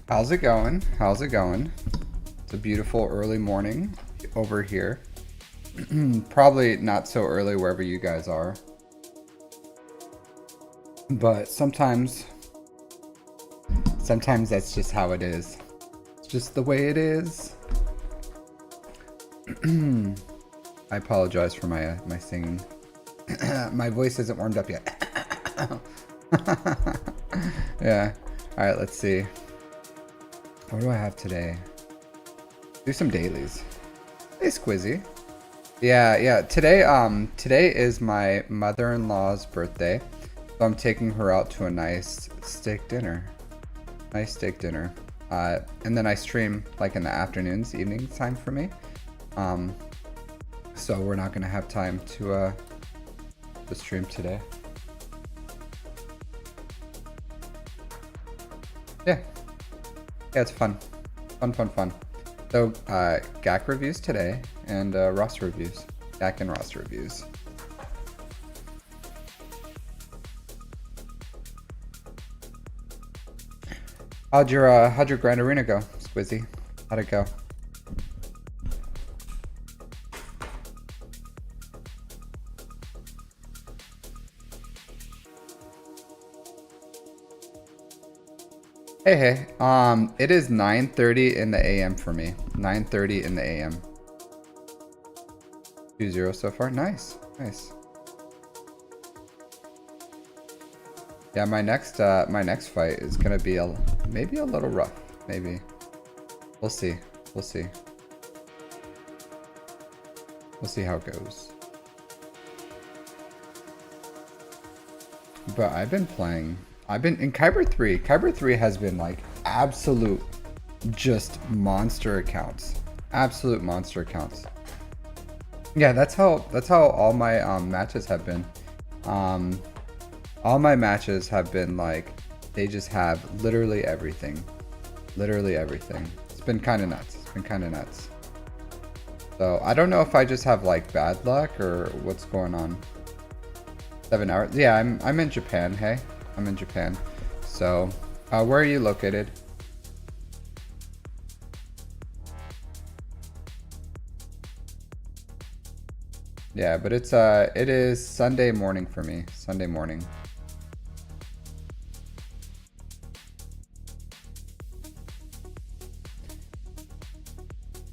How's it going? How's it going? It's a beautiful early morning over here. Probably not so early wherever you guys are. But sometimes that's just how it is. It's just the way it is. I apologize for my singing. My voice isn't warmed up yet. Yeah. All right, let's see. What do I have today? Do some dailies. Hey, Squizzy. Yeah. Today is my mother-in-law's birthday, so I'm taking her out to a nice steak dinner. And then I stream like in the afternoons, evening time for me. So we're not gonna have time to stream today. Yeah, it's fun. Fun. So, GAC reviews today, and roster reviews. GAC and roster reviews. How'd your Grand Arena go, Squizzy? How'd it go? Hey. It is 9:30 in the AM for me. 9:30 in the AM. 2-0 so far. Nice. Yeah, my next fight is gonna be maybe a little rough. Maybe. We'll see. We'll see how it goes. But I've been in Kyber 3. Kyber 3 has been like absolute just monster accounts. Absolute monster accounts. Yeah, that's how all my matches have been. All my matches have been like they just have literally everything. It's been kind of nuts. So I don't know if I just have like bad luck or what's going on. 7 hours. Yeah, I'm in Japan. Hey, I'm in Japan. So, where are you located? Yeah, but it is Sunday morning for me. Sunday morning.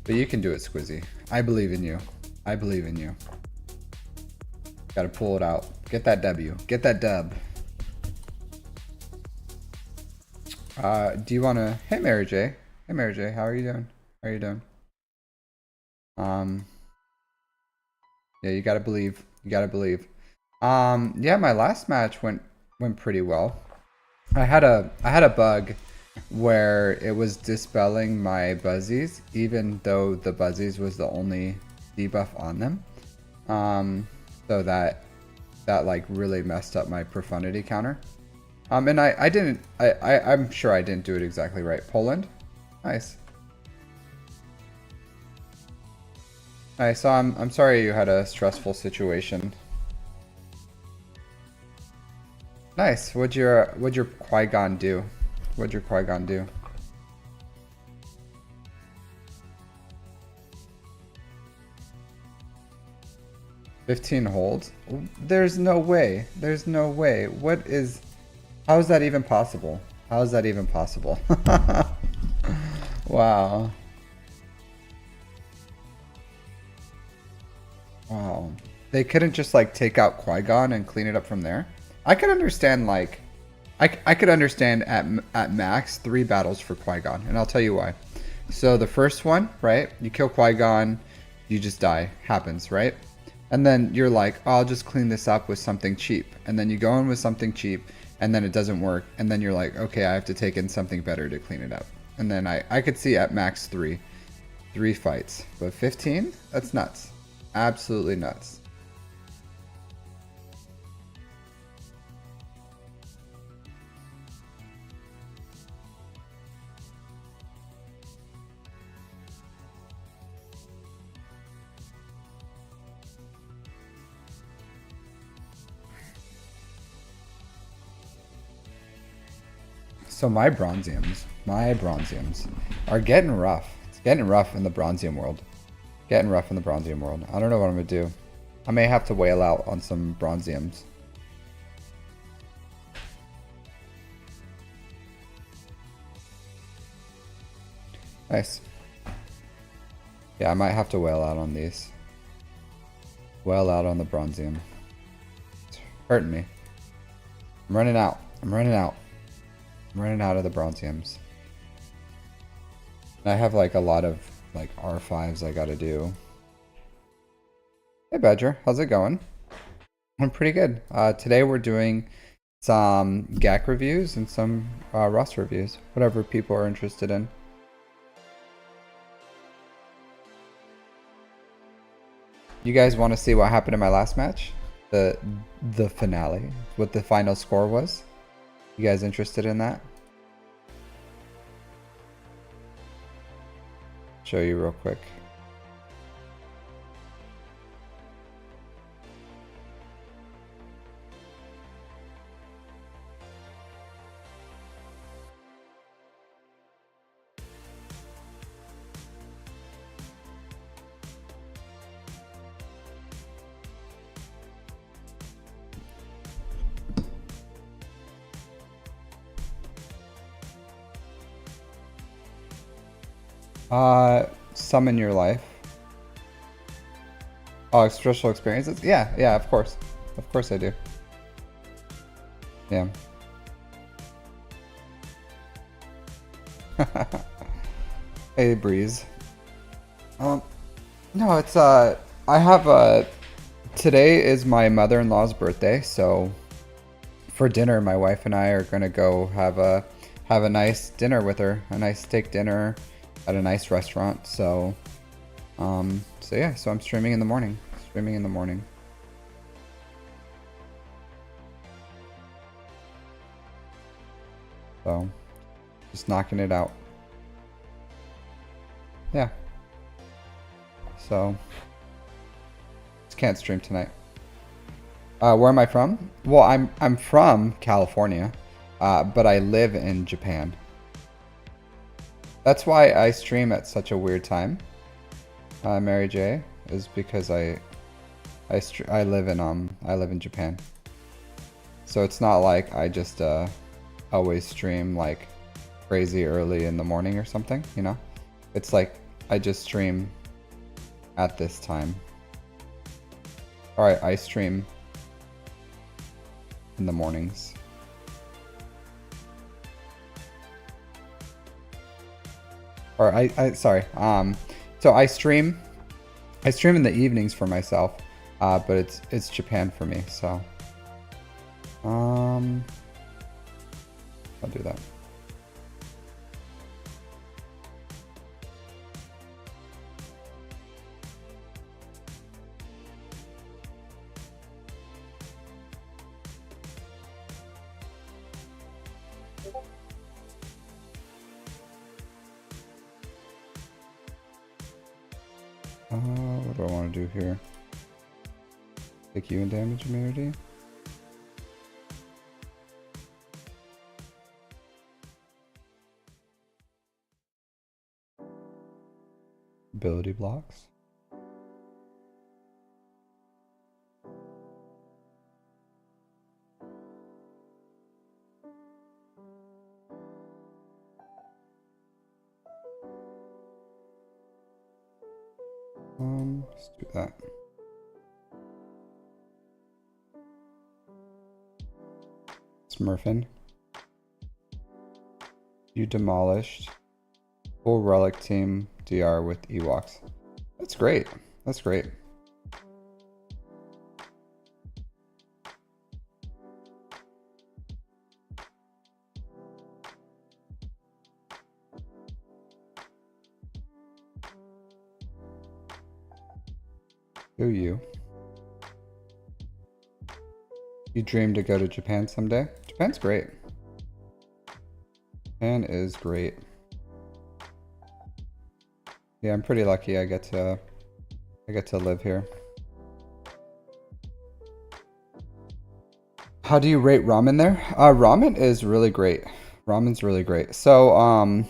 But you can do it, Squizzy. I believe in you. Gotta pull it out. Get that W. Get that dub. Do you wanna... Hey, Mary J. How are you doing? Yeah, you gotta believe. Yeah, my last match went pretty well. I had a bug where it was dispelling my buzzies, even though the buzzies was the only debuff on them. So that like really messed up my profundity counter. And I'm sure I didn't do it exactly right. Poland, nice. So I'm sorry you had a stressful situation. Nice. What'd your Qui-Gon do? 15 holds? There's no way. How is that even possible? Wow. They couldn't just like take out Qui-Gon and clean it up from there? I could understand like I could understand at max 3 battles for Qui-Gon, and I'll tell you why. So the first one, right? You kill Qui-Gon, you just die. Happens, right? And then you're like, oh, I'll just clean this up with something cheap. And then you go in with something cheap, and then it doesn't work. And then you're like, okay, I have to take in something better to clean it up. And then I could see at max 3 fights. But 15? That's nuts. Absolutely nuts. So my bronziums are getting rough. It's getting rough in the bronzium world. Getting rough in the bronzium world. I don't know what I'm gonna do. I may have to whale out on some bronziums. Nice. Yeah, I might have to whale out on these. Whale out on the bronzium. It's hurting me. I'm running out. I'm running out. I'm running out of the bronziums. And I have like a lot of like R5s I gotta do. Hey Badger, how's it going? I'm pretty good. Today we're doing some GAC reviews and some roster reviews. Whatever people are interested in. You guys want to see what happened in my last match? The finale. What the final score was? You guys interested in that? Show you real quick. Summon your life. Oh, stressful experiences? Yeah, of course. Of course I do. Yeah. Hey, Breeze. No, it's, I have, today is my mother-in-law's birthday, so for dinner, my wife and I are gonna go have a nice dinner with her, a nice steak dinner at a nice restaurant. So yeah, so I'm streaming in the morning. So just knocking it out. Yeah. So just can't stream tonight. Where am I from? Well, I'm from California, but I live in Japan. That's why I stream at such a weird time, Mary J, is because I live in Japan. So it's not like I just always stream like crazy early in the morning or something, you know? It's like I just stream at this time. Alright, I stream in the mornings. Or sorry. So I stream in the evenings for myself, but it's Japan for me. So, I'll do that. What do I want to do here? Take you in damage immunity? Ability blocks? Let's do that. Smurfin. You demolished full relic team DR with Ewoks. That's great. That's great. Who you? You dream to go to Japan someday? Japan's great. Japan is great. Yeah, I'm pretty lucky I get to live here. How do you rate ramen there? Ramen is really great. Ramen's really great. So,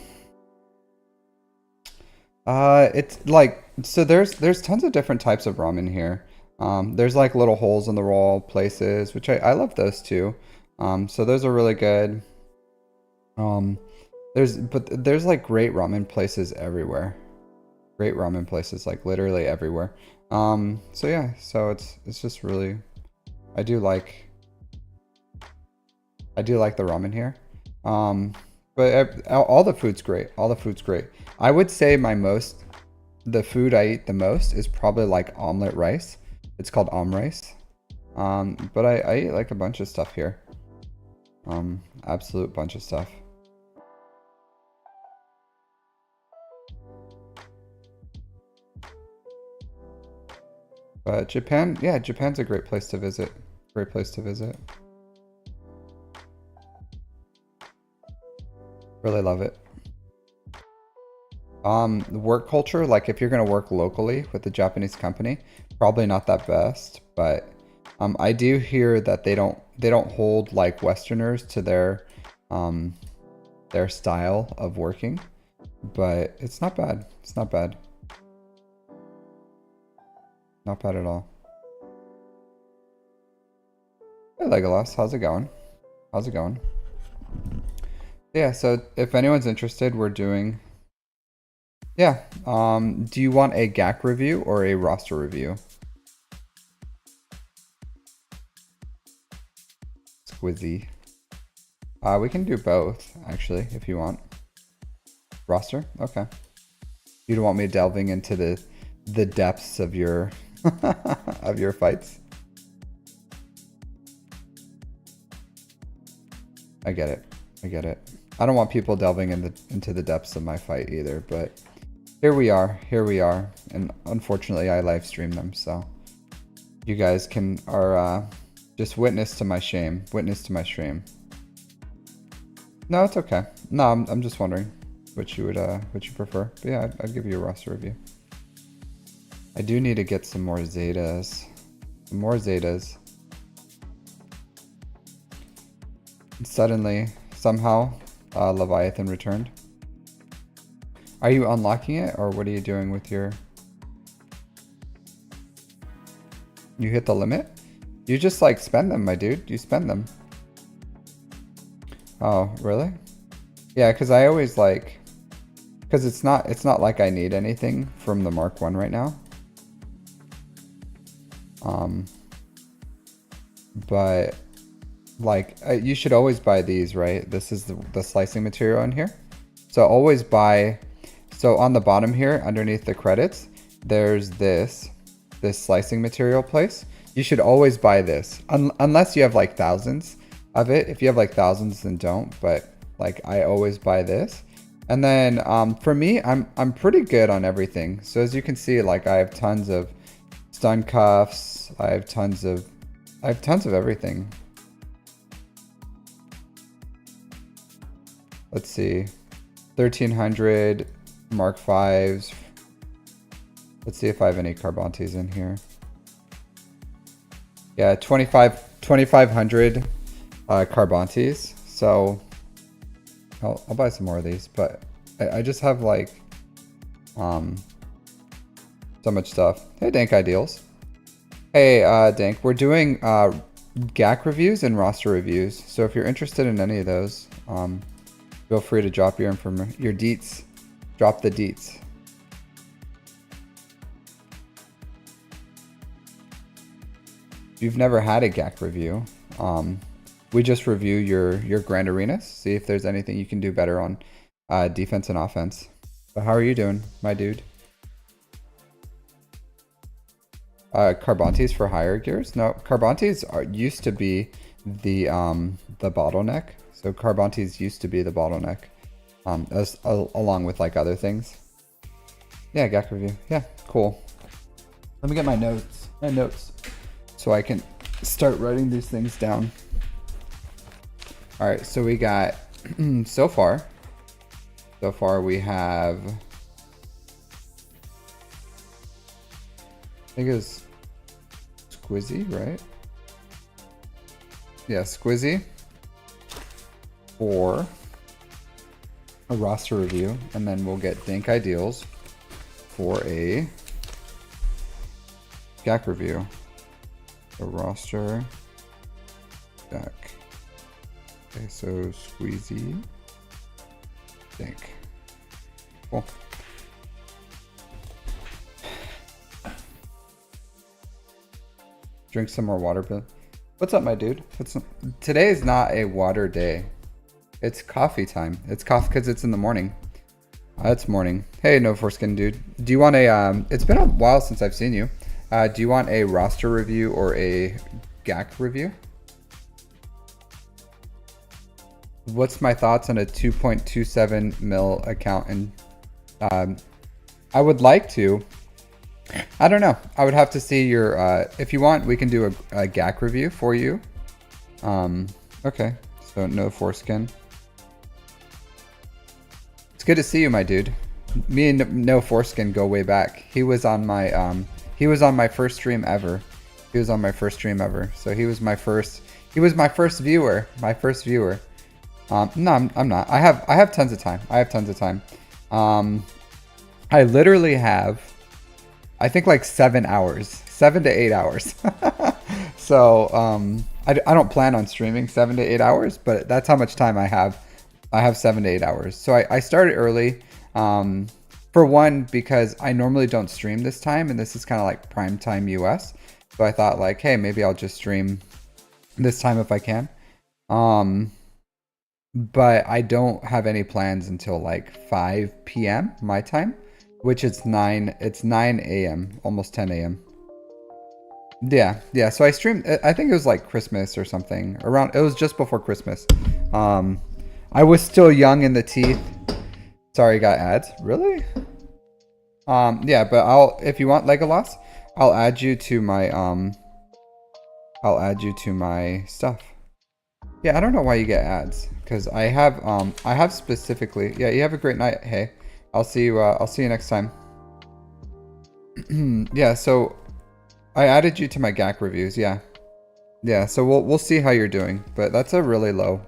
it's like, so there's tons of different types of ramen here. There's like little holes in the wall places, which I love those too. So those are really good. Um, there's like great ramen places everywhere. Great ramen places like literally everywhere. So yeah, so it's just really, I do like I do like the ramen here. Um, but all the food's great. All the food's great. I would say the food I eat the most is probably like omelet rice. It's called rice. But I eat like a bunch of stuff here. Absolute bunch of stuff. But Japan, yeah, Japan's a great place to visit. Great place to visit. Really love it. The work culture, like if you're gonna work locally with a Japanese company, probably not that best, but I do hear that they don't hold like Westerners to their style of working, but it's not bad. It's not bad. Not bad at all. Hey Legolas, how's it going? How's it going? Yeah, so if anyone's interested, we're doing yeah. Do you want a GAC review or a roster review? Squizzy. We can do both, actually, if you want. Roster? Okay. You don't want me delving into the depths of your of your fights? I get it. I get it. I don't want people delving into the depths of my fight either, but here we are. Here we are. And unfortunately I live stream them, so you guys are just witness to my shame. Witness to my shame. No, it's okay. No, I'm just wondering what you prefer. But yeah, I'd give you a roster review. I do need to get some more Zetas. Some more Zetas. And suddenly, somehow, Leviathan returned. Are you unlocking it, or what are you doing with your... You hit the limit? You just like spend them, my dude. You spend them. Oh, really? Yeah, because I always like... Because it's not like I need anything from the Mark 1 right now. But like you should always buy these, right? This is the slicing material in here. So always buy. So on the bottom here, underneath the credits, there's this slicing material place. You should always buy this, unless you have like thousands of it. If you have like thousands, then don't. But like I always buy this. And then for me, I'm pretty good on everything. So as you can see, like I have tons of stun cuffs. I have tons of everything. Let's see, 1300 Mark 5s. Let's see if I have any Carbantes in here. Yeah, 2500 Carbantes. So I'll buy some more of these, but I just have like so much stuff. Hey, Dank Ideals. Hey, Dank, we're doing GAC reviews and roster reviews. So if you're interested in any of those, feel free to drop your deets. Drop the deets. If you've never had a GAC review, we just review your Grand Arenas, see if there's anything you can do better on defense and offense. So how are you doing, my dude? Carbantes for higher gears? No, Carbantes used to be the bottleneck. So Carbantes used to be the bottleneck, along with like other things. Yeah, GAC review. Yeah, cool. Let me get my notes. So I can start writing these things down. All right, so we got so far we have, I think it's Squizzy, right? Yeah, Squizzy. 4. a roster review, and then we'll get Dank Ideals for a GAC review. A roster GAC. Okay, so Squeezy Dank. Cool. Drink some more water, Bill. What's up, my dude? Today is not a water day. It's coffee time. It's coffee because it's in the morning. It's morning. Hey, no foreskin dude. Do you want a? It's been a while since I've seen you. Do you want a roster review or a GAC review? What's my thoughts on a 2.27 mil account? And I would like to. I don't know. I would have to see your. If you want, we can do a GAC review for you. Okay. So no foreskin. It's good to see you, my dude. Me and No Foreskin go way back. He was on my first stream ever. He was on my first stream ever. So he was my first viewer. My first viewer. No, I'm not. I have tons of time. I literally have, I think, like 7 to 8 hours. So I don't plan on streaming 7 to 8 hours, but that's how much time I have. I have 7 to 8 hours. So I started early. For one, because I normally don't stream this time, and this is kind of like prime time US. So I thought, like, hey, maybe I'll just stream this time if I can. But I don't have any plans until like 5 p.m. my time, which is 9 a.m., almost 10 a.m. Yeah. So I streamed, I think it was like Christmas or something. It was just before Christmas. I was still young in the teeth. Sorry, got ads. Really? Yeah, but if you want Legolas, I'll add you to my stuff. Yeah, I don't know why you get ads, because I have specifically. Yeah, you have a great night. Hey, I'll see you next time. Yeah, so I added you to my GAC reviews. Yeah, so we'll see how you're doing, but that's a really low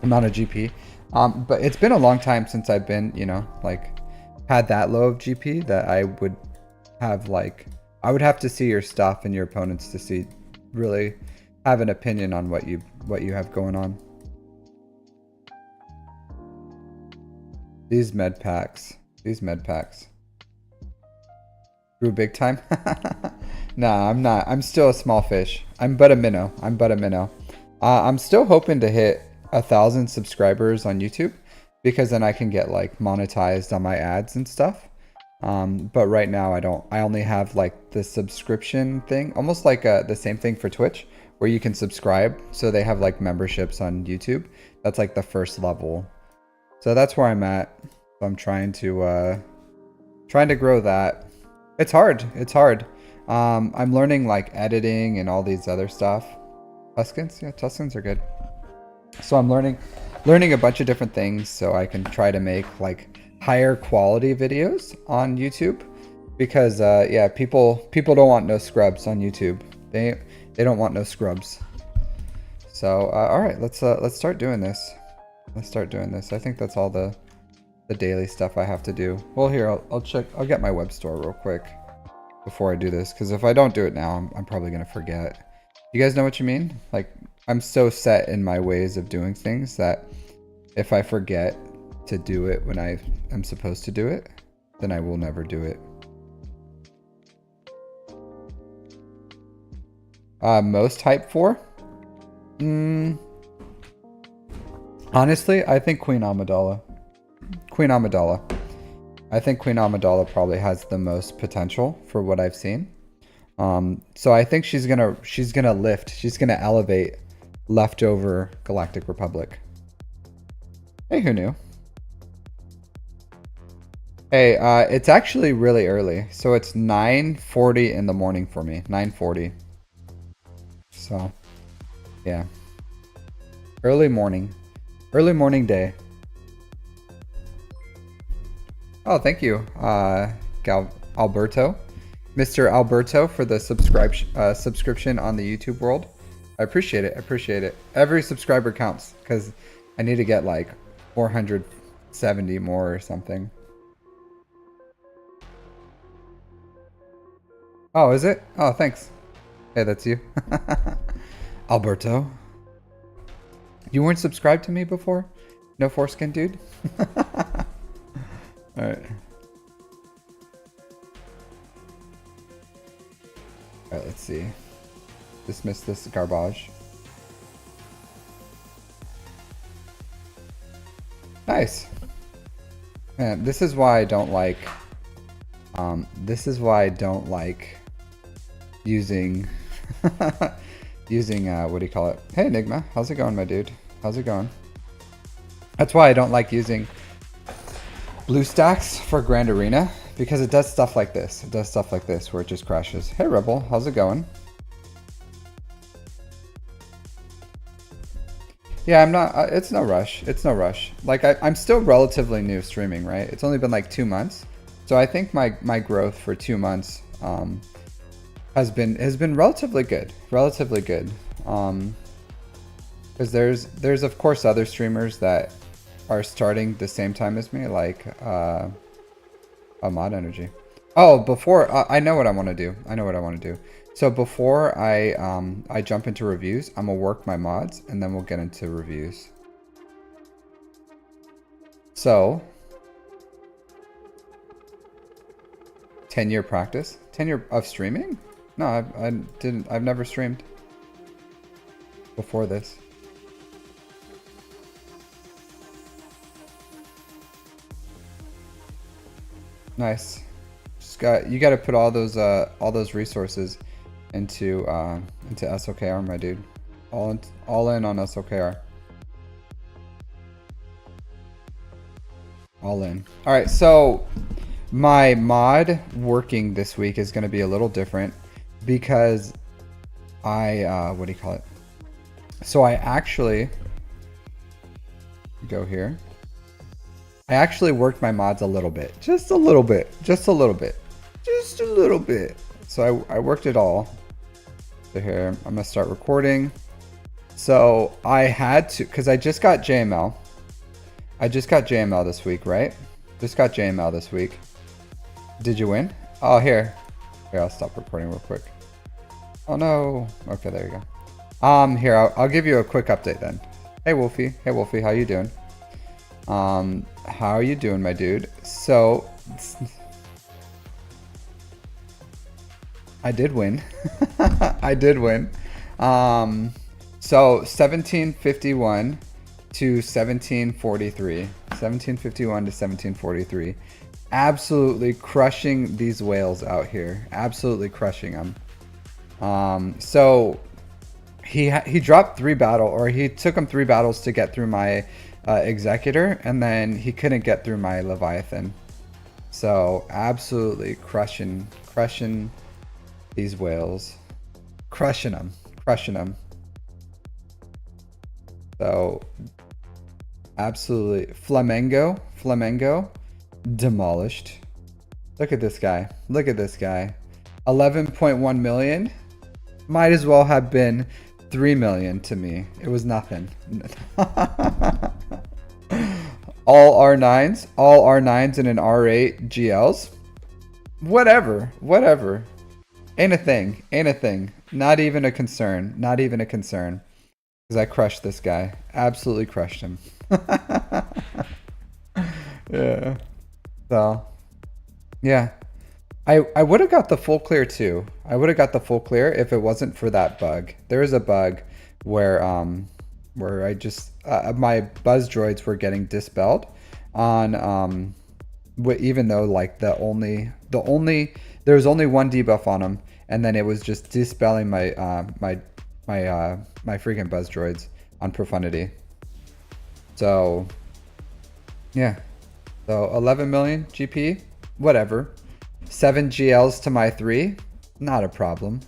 amount of GP. But it's been a long time since I've been, like, had that low of GP that I would have, like, I would have to see your stuff and your opponents to really have an opinion on what you have going on. These med packs grew big time. Nah, I'm not. I'm still a small fish. I'm but a minnow. I'm still hoping to hit 1,000 subscribers on YouTube, because then I can get like monetized on my ads and stuff. But right now I only have like the subscription thing, almost like the same thing for Twitch, where you can subscribe. So they have like memberships on YouTube. That's like the first level. So that's where I'm at. So I'm trying to grow that. It's hard. I'm learning like editing and all these other stuff. Tuscans? Yeah, Tuscans are good. So I'm learning a bunch of different things so I can try to make like higher quality videos on YouTube, because yeah, people don't want no scrubs on YouTube. They don't want no scrubs. So all right, let's start doing this. I think that's all the daily stuff I have to do. Well, here I'll get my web store real quick before I do this, because if I don't do it now, I'm probably gonna forget. You guys know what you mean? Like, I'm so set in my ways of doing things that if I forget to do it when I am supposed to do it, then I will never do it. Most hype for? Honestly, I think Queen Amidala. I think Queen Amidala probably has the most potential for what I've seen. So I think she's gonna elevate leftover Galactic Republic. Hey, who knew? Hey, it's actually really early. So it's 9:40 in the morning for me. 9:40. So, yeah. Early morning day. Oh, thank you, Alberto. Mr. Alberto, for the subscription on the YouTube world. I appreciate it. Every subscriber counts, because I need to get like 400 70 more or something. Oh, is it? Oh, thanks. Hey, that's you. Alberto. You weren't subscribed to me before? No foreskin, dude? Alright. Alright, let's see. Dismiss this garbage. Nice. Man, this is why I don't like using using what do you call it? Hey Enigma, how's it going, my dude? How's it going? That's why I don't like using BlueStacks for Grand Arena, because it does stuff like this. It does stuff like this where it just crashes. Hey Rebel, how's it going? Yeah, I'm not, it's no rush. It's no rush. Like, I'm still relatively new streaming, right? It's only been like 2 months. So I think my growth for 2 months has been relatively good. Relatively good. Because there's of course other streamers that are starting the same time as me, like Mod Energy. Oh, before, I know what I want to do. I know what I want to do. So before I jump into reviews, I'm gonna work my mods and then we'll get into reviews. So 10-year practice, 10-year of streaming? No, I've never streamed before this. Nice. You got to put all those resources into SOKR, my dude. All in on SOKR. All in. All right, so my mod working this week is going to be a little different because I what do you call it? So I actually go here. I actually worked my mods a little bit, just a little bit, just a little bit, just a little bit. So I worked it all. So here, I'm gonna start recording. So I had to, cause I just got JML. I just got JML this week, right? Just got JML this week. Did you win? Oh, here, I'll stop recording real quick. Oh no, okay, there you go. Here, I'll give you a quick update then. Hey Wolfie, how you doing? How are you doing, my dude? So I did win. I did win. So 1751 to 1743. 1751 to 1743. Absolutely crushing these whales out here. Absolutely crushing them. So he dropped 3 battle, or he took him 3 battles to get through my Executor, and then he couldn't get through my Leviathan. So absolutely crushing these whales, crushing them. So absolutely Flamengo demolished. Look at this guy. 11.1 million. Might as well have been 3 million to me. It was nothing. All R9s and an R8 GLs. Whatever. Ain't a thing. Not even a concern. Because I crushed this guy. Absolutely crushed him. Yeah. So, yeah. I would have got the full clear too. I would have got the full clear if it wasn't for that bug. There is a bug where I just my buzz droids were getting dispelled on even though like there was only one debuff on them, and then it was just dispelling my my freaking buzz droids on profundity. So yeah. So 11 million GP, whatever. 7 GLs to my 3, not a problem.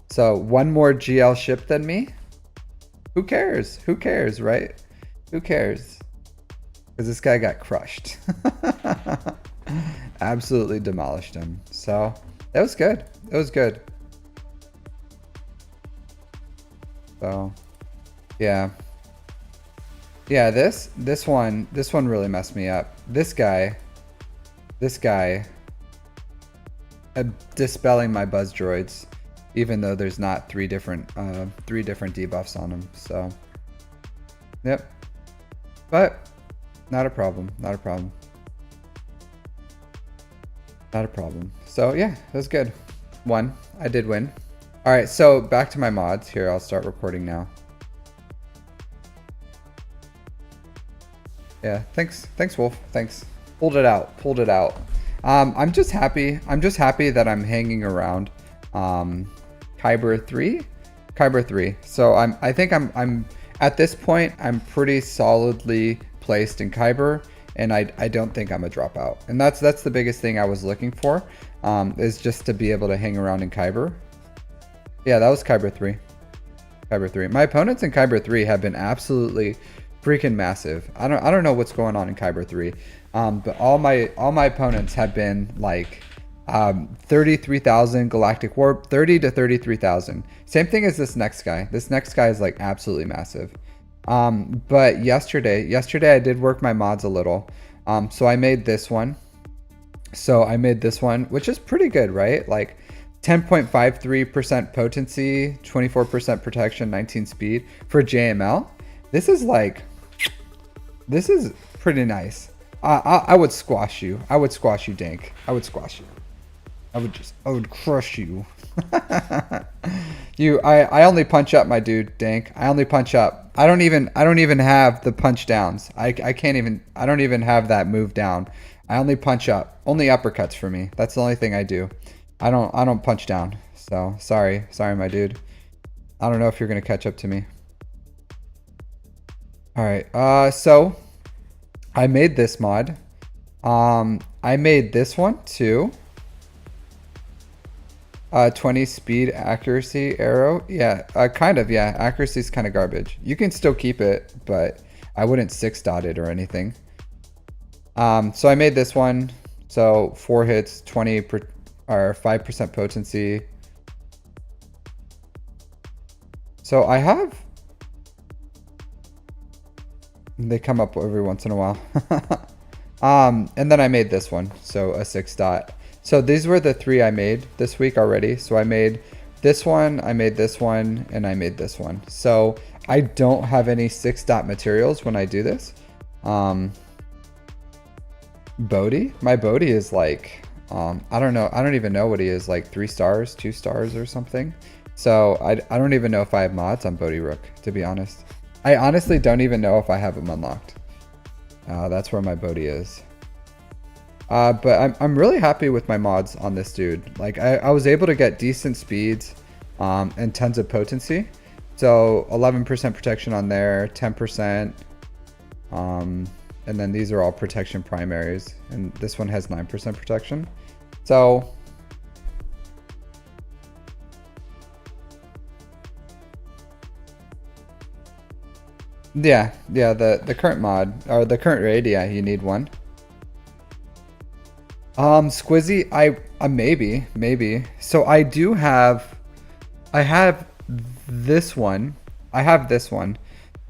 So 1 more GL ship than me? Who cares, right? Who cares? Because this guy got crushed. Absolutely demolished him. So that was good. So yeah. Yeah, this one really messed me up. This guy dispelling my buzz droids, even though there's not three different debuffs on them. So, yep. But not a problem. Not a problem. Not a problem. So yeah, that was good. One, I did win. All right, so back to my mods here. I'll start recording now. Yeah, thanks, Wolf. Thanks. Pulled it out. I'm just happy that I'm hanging around Kyber 3. So I think I'm at this point I'm pretty solidly placed in Kyber, and I don't think I'm a dropout. And that's the biggest thing I was looking for, is just to be able to hang around in Kyber. Yeah, that was Kyber 3. My opponents in Kyber 3 have been absolutely freaking massive. I don't know what's going on in Kyber 3. But all my opponents have been like 33,000 galactic warp, 30 to 33,000. Same thing as this next guy. This next guy is like absolutely massive. But yesterday I did work my mods a little. So I made this one. Which is pretty good, right? Like 10.53% potency, 24% protection, 19 speed for JML. This is pretty nice. I would squash you. I would squash you, Dank. I would squash you. I would crush you. I only punch up, my dude, Dank. I only punch up. I don't even have the punch downs. I don't even have that move down. I only punch up. Only uppercuts for me. That's the only thing I do. I don't punch down. So sorry, my dude. I don't know if you're gonna catch up to me. All right. So I made this mod. I made this one too. 20 speed accuracy arrow. Yeah, kind of. Yeah, accuracy is kind of garbage. You can still keep it, but I wouldn't 6-dot it or anything. So I made this one. So 4 hits, 5% potency. So I have. They come up every once in a while. And then I made this one, so a 6-dot. So these were the 3 I made this week already. So I made this one, I made this one, and I made this one. So I don't have any 6-dot materials when I do this. Bodhi? My Bodhi is like, I don't know. I don't even know what he is, like 3 stars, 2 stars or something. So I don't even know if I have mods on Bodhi Rook, to be honest. I honestly don't even know if I have them unlocked. That's where my Bodhi is. But I'm really happy with my mods on this dude. Like I was able to get decent speeds and tons of potency. So 11% protection on there, 10%. And then these are all protection primaries. And this one has 9% protection. So yeah, the current mod, or the current raid, yeah, you need one. Squizzy, maybe. So I have this one.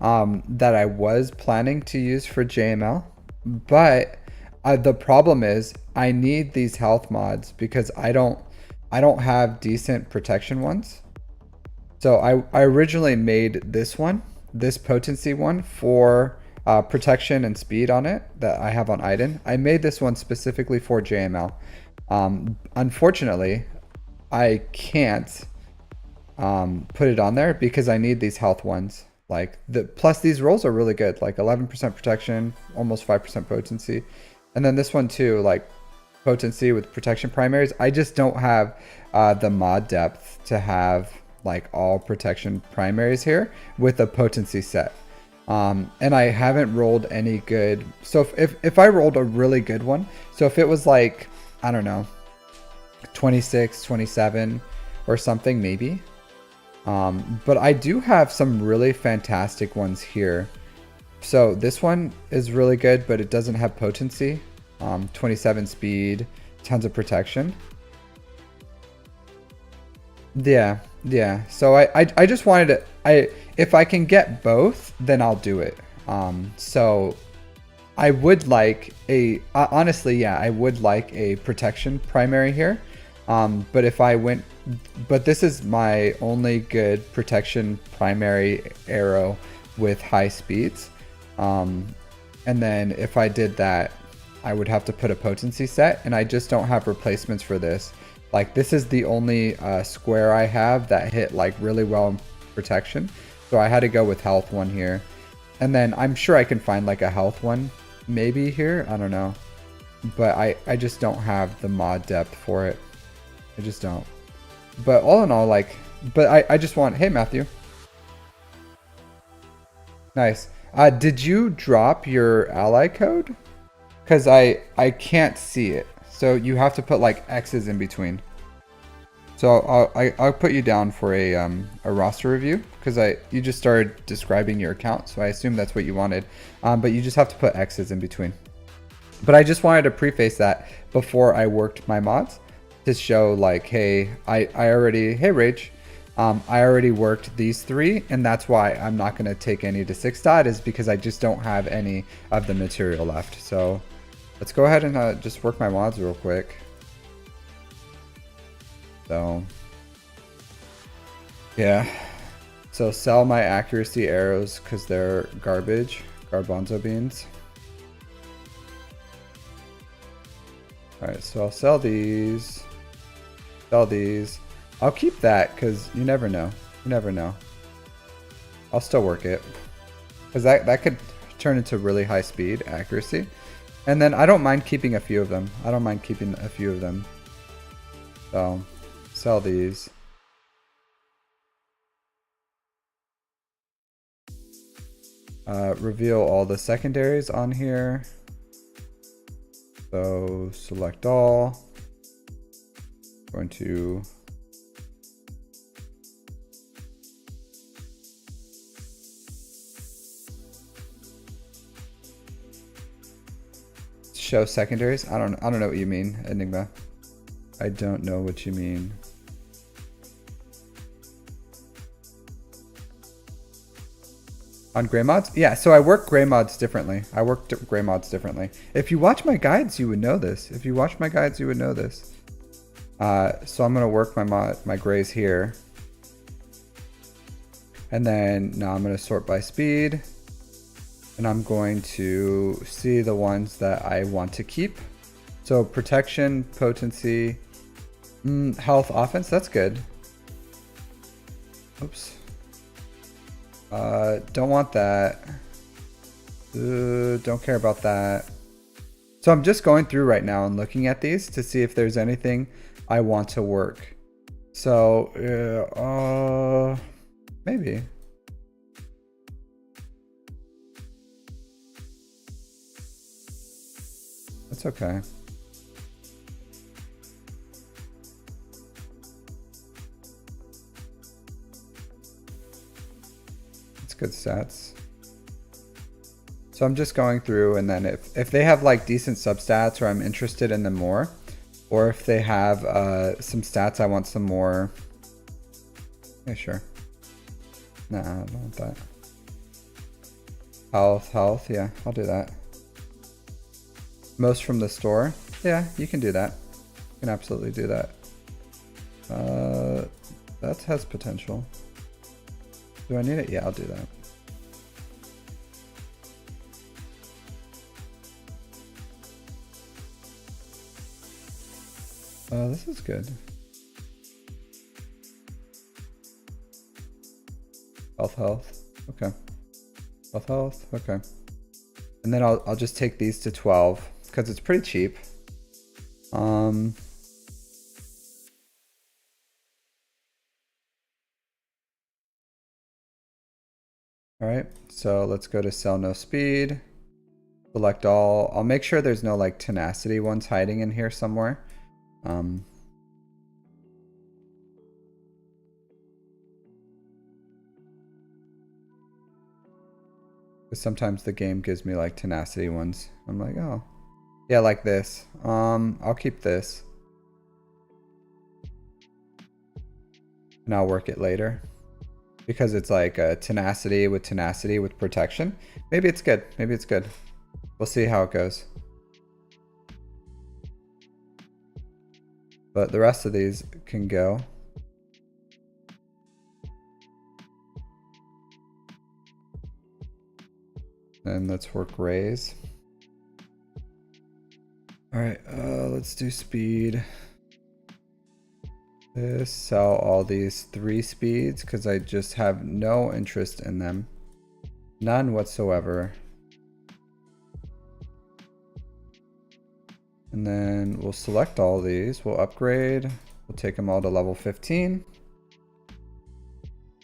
That I was planning to use for JML, but the problem is I need these health mods because I don't have decent protection ones. So I originally made this potency one for protection and speed on it that I have on Iden. I made this one specifically for JML. Unfortunately, I can't put it on there because I need these health ones. Like plus these rolls are really good, like 11% protection, almost 5% potency, and then this one too, like potency with protection primaries. I just don't have the mod depth to have like all protection primaries here with a potency set. And I haven't rolled any good. So if I rolled a really good one, so if it was like, I don't know, 26, 27 or something maybe. But I do have some really fantastic ones here. So this one is really good, but it doesn't have potency. 27 speed, tons of protection. Yeah. So I just wanted to, if I can get both, then I'll do it. So I would like a, honestly, yeah, I would like a protection primary here. But if I went, but this is my only good protection primary arrow with high speeds. And then if I did that, I would have to put a potency set, and I just don't have replacements for this. Like, this is the only square I have that hit like really well in protection. So I had to go with health one here. And then I'm sure I can find like a health one maybe here. I don't know. But I just don't have the mod depth for it. I just don't. But all in all, like, but I just want, hey Matthew. Nice. Did you drop your ally code? Because I can't see it. So you have to put like X's in between. So I'll put you down for a roster review, because you just started describing your account, so I assume that's what you wanted. But you just have to put X's in between. But I just wanted to preface that before I worked my mods to show like, hey, I already, hey Rach, I already worked these 3, and that's why I'm not going to take any to 6 dot, is because I just don't have any of the material left. So let's go ahead and just work my mods real quick. So yeah, so sell my accuracy arrows because they're garbage, garbanzo beans. All right, so I'll sell these, sell these. I'll keep that because you never know. You never know. I'll still work it because that could turn into really high speed accuracy. And then I don't mind keeping a few of them. I don't mind keeping a few of them. So sell these. Reveal all the secondaries on here. So select all. Going to show secondaries. I don't know what you mean, Enigma. I don't know what you mean. On gray mods? Yeah, so I work gray mods differently. I work gray mods differently. If you watch my guides, you would know this. If you watch my guides, you would know this. So I'm gonna work my grays here. And then now I'm gonna sort by speed. And I'm going to see the ones that I want to keep. So protection, potency, health, offense, that's good. Oops. Don't want that. Don't care about that. So I'm just going through right now and looking at these to see if there's anything I want to work. So, maybe. That's okay. It's good stats. So I'm just going through, and then if they have like decent substats or I'm interested in them more, or if they have some stats I want some more. Yeah, sure. Nah, I don't want that. Health, yeah, I'll do that. Most from the store. Yeah, you can do that. You can absolutely do that. That has potential. Do I need it? Yeah, I'll do that. This is good. Health. Okay. Health. Okay. And then I'll just take these to 12 because it's pretty cheap. All right, so let's go to sell no speed. Select all. I'll make sure there's no like tenacity ones hiding in here somewhere. Sometimes the game gives me like tenacity ones. I'm like, oh, yeah, like this. I'll keep this. And I'll work it later. because it's like a tenacity with protection. Maybe it's good. Maybe it's good. We'll see how it goes. But the rest of these can go. And let's work raise. All right, let's do speed. Sell all these 3 speeds because I just have no interest in them. None whatsoever. And then we'll select all these. We'll upgrade. We'll take them all to level 15.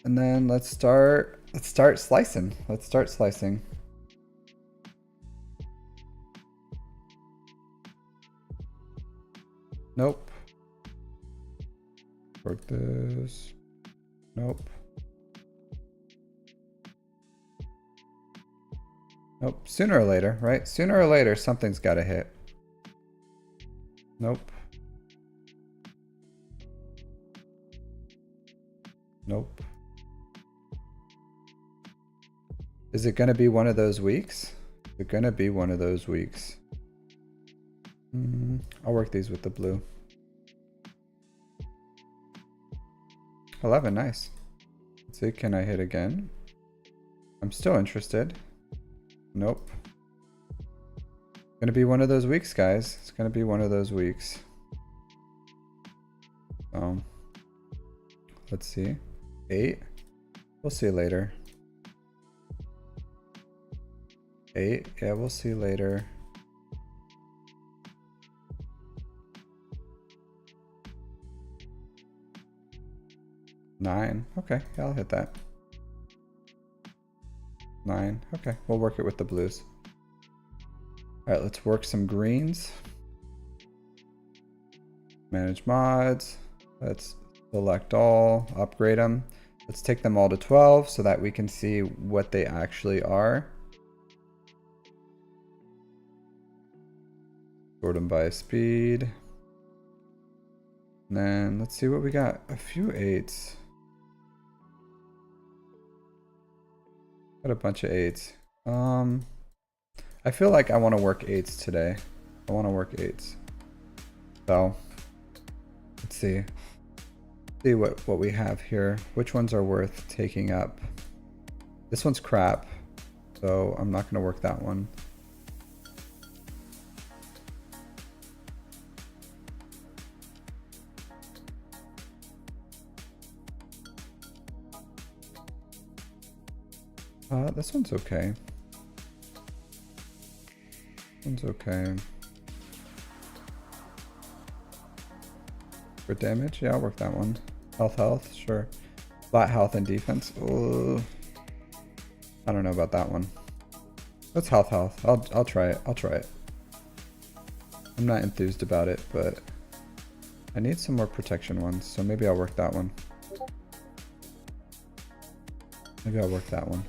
And then let's start slicing. Let's start slicing. Nope. Work this. Nope. Nope. Sooner or later, right? Sooner or later, something's got to hit. Nope. Nope. Is it going to be one of those weeks? Is it going to be one of those weeks? I'll work these with the blue. 11, nice. Let's see, can I hit again? I'm still interested. Nope. Gonna be one of those weeks, guys. It's gonna be one of those weeks. Let's see. 8. We'll see later. 8. Yeah, we'll see later. 9. Okay, yeah, I'll hit that. 9. Okay, we'll work it with the blues. All right, let's work some greens. Manage mods. Let's select all, upgrade them. Let's take them all to 12 so that we can see what they actually are. Sort them by speed. And then let's see what we got. A few 8s. Got a bunch of 8s. I feel like I want to work 8s today. I want to work 8s. So let's see. See what we have here. Which ones are worth taking up? This one's crap, so I'm not going to work that one. This one's okay. This one's okay. For damage, yeah, I'll work that one. Health, sure. Flat health and defense. Ooh. I don't know about that one. What's health? I'll try it. I'll try it. I'm not enthused about it, but I need some more protection ones, so maybe I'll work that one. Maybe I'll work that one.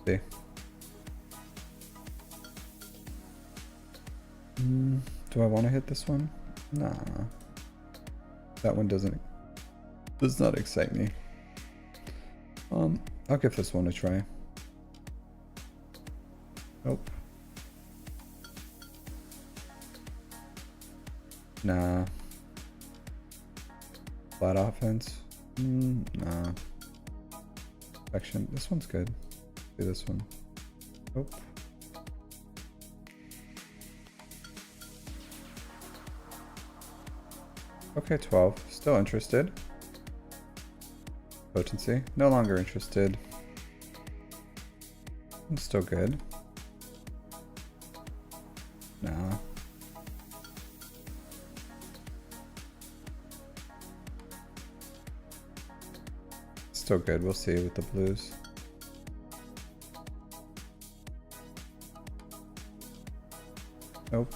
See. Do I want to hit this one? Nah. That one does not excite me. I'll give this one a try. Nope. Nah. Flat offense? Nah. Action. This one's good. Do this one. Nope. Okay, 12. Still interested. Potency. No longer interested. I'm still good. Nah. Still good. We'll see with the blues. Nope.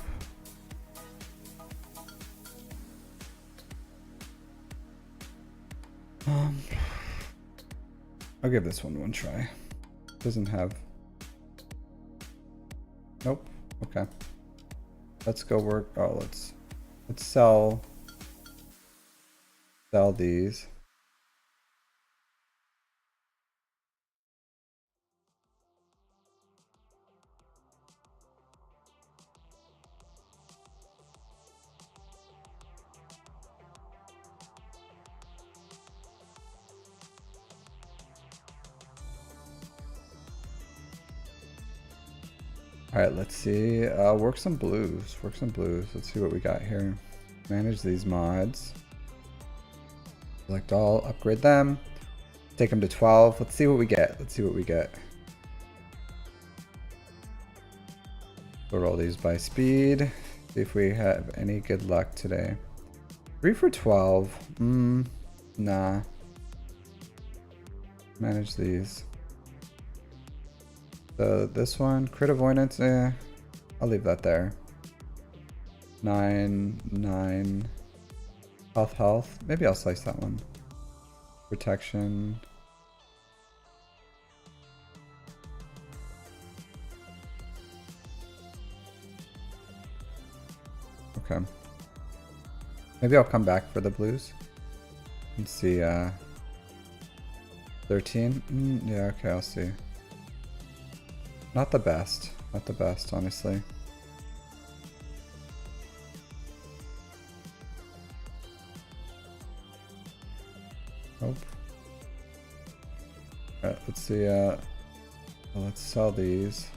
I'll give this one try. Doesn't have. Nope. Okay. Let's go work. Oh, let's sell. Sell these. Alright, let's see. Work some blues. Work some blues. Let's see what we got here. Manage these mods. Select all. Upgrade them. Take them to 12. Let's see what we get. Let's see what we get. We'll roll these by speed. See if we have any good luck today. 3 for 12. Nah. Manage these. So this one, crit avoidance, I'll leave that there. 9. Health. Maybe I'll slice that one. Protection. Okay. Maybe I'll come back for the blues. And see, 13? Yeah, okay, I'll see. Not the best. Not the best, honestly. Nope. Alright, let's see, let's sell these.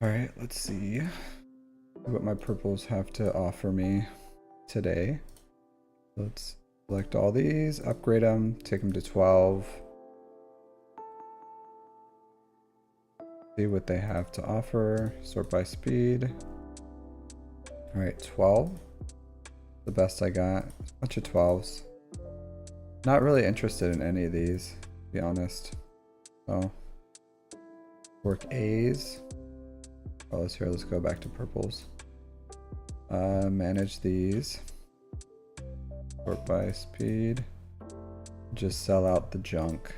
Alright, let's see what my purples have to offer me today. Let's select all these, upgrade them, take them to 12. See what they have to offer. Sort by speed. Alright, 12. The best I got. Bunch of 12s. Not really interested in any of these, to be honest. So, work A's. Oh, let's go back to purples. Manage these. Sort by speed. Just sell out the junk.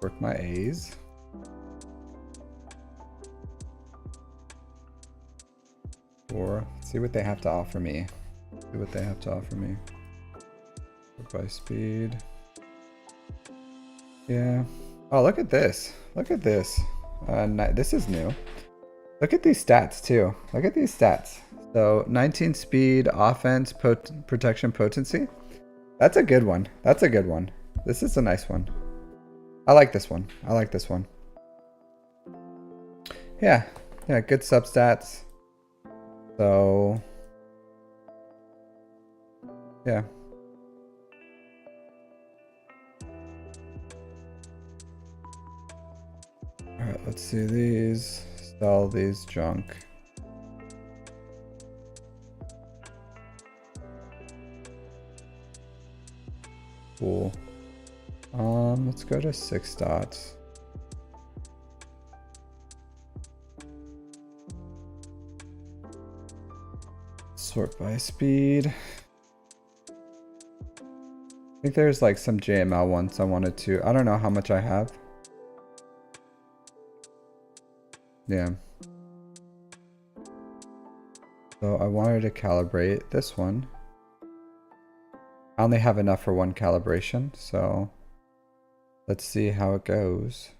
Work my A's. See what they have to offer me. See what they have to offer me. Work by speed. Yeah. Oh, look at this. Look at this. This is new. Look at these stats too. Look at these stats. So 19 speed, offense, protection, potency. That's a good one. That's a good one. This is a nice one. I like this one. I like this one. Yeah. Yeah, good substats. So, yeah. Alright, let's see these. Sell these junk. Cool. Let's go to 6 dots. Sort by speed. I think there's like some JML ones I wanted to. I don't know how much I have. Yeah. So I wanted to calibrate this one. I only have enough for one calibration, so let's see how it goes.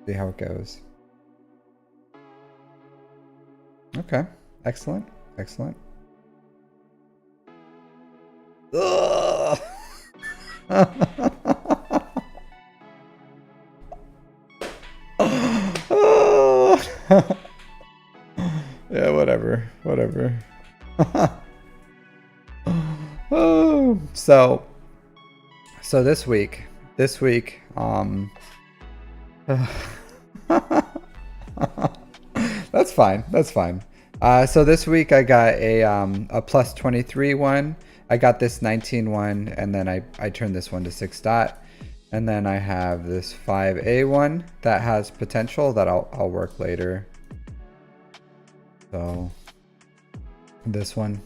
See how it goes. Okay. Excellent. Excellent. Ugh. Yeah, whatever. Whatever. Oh, so this week, that's fine. That's fine. So this week I got a plus 23 one. I got this 19 one, and then I turned this one to 6 dot. And then I have this 5A one that has potential that I'll work later. So this one.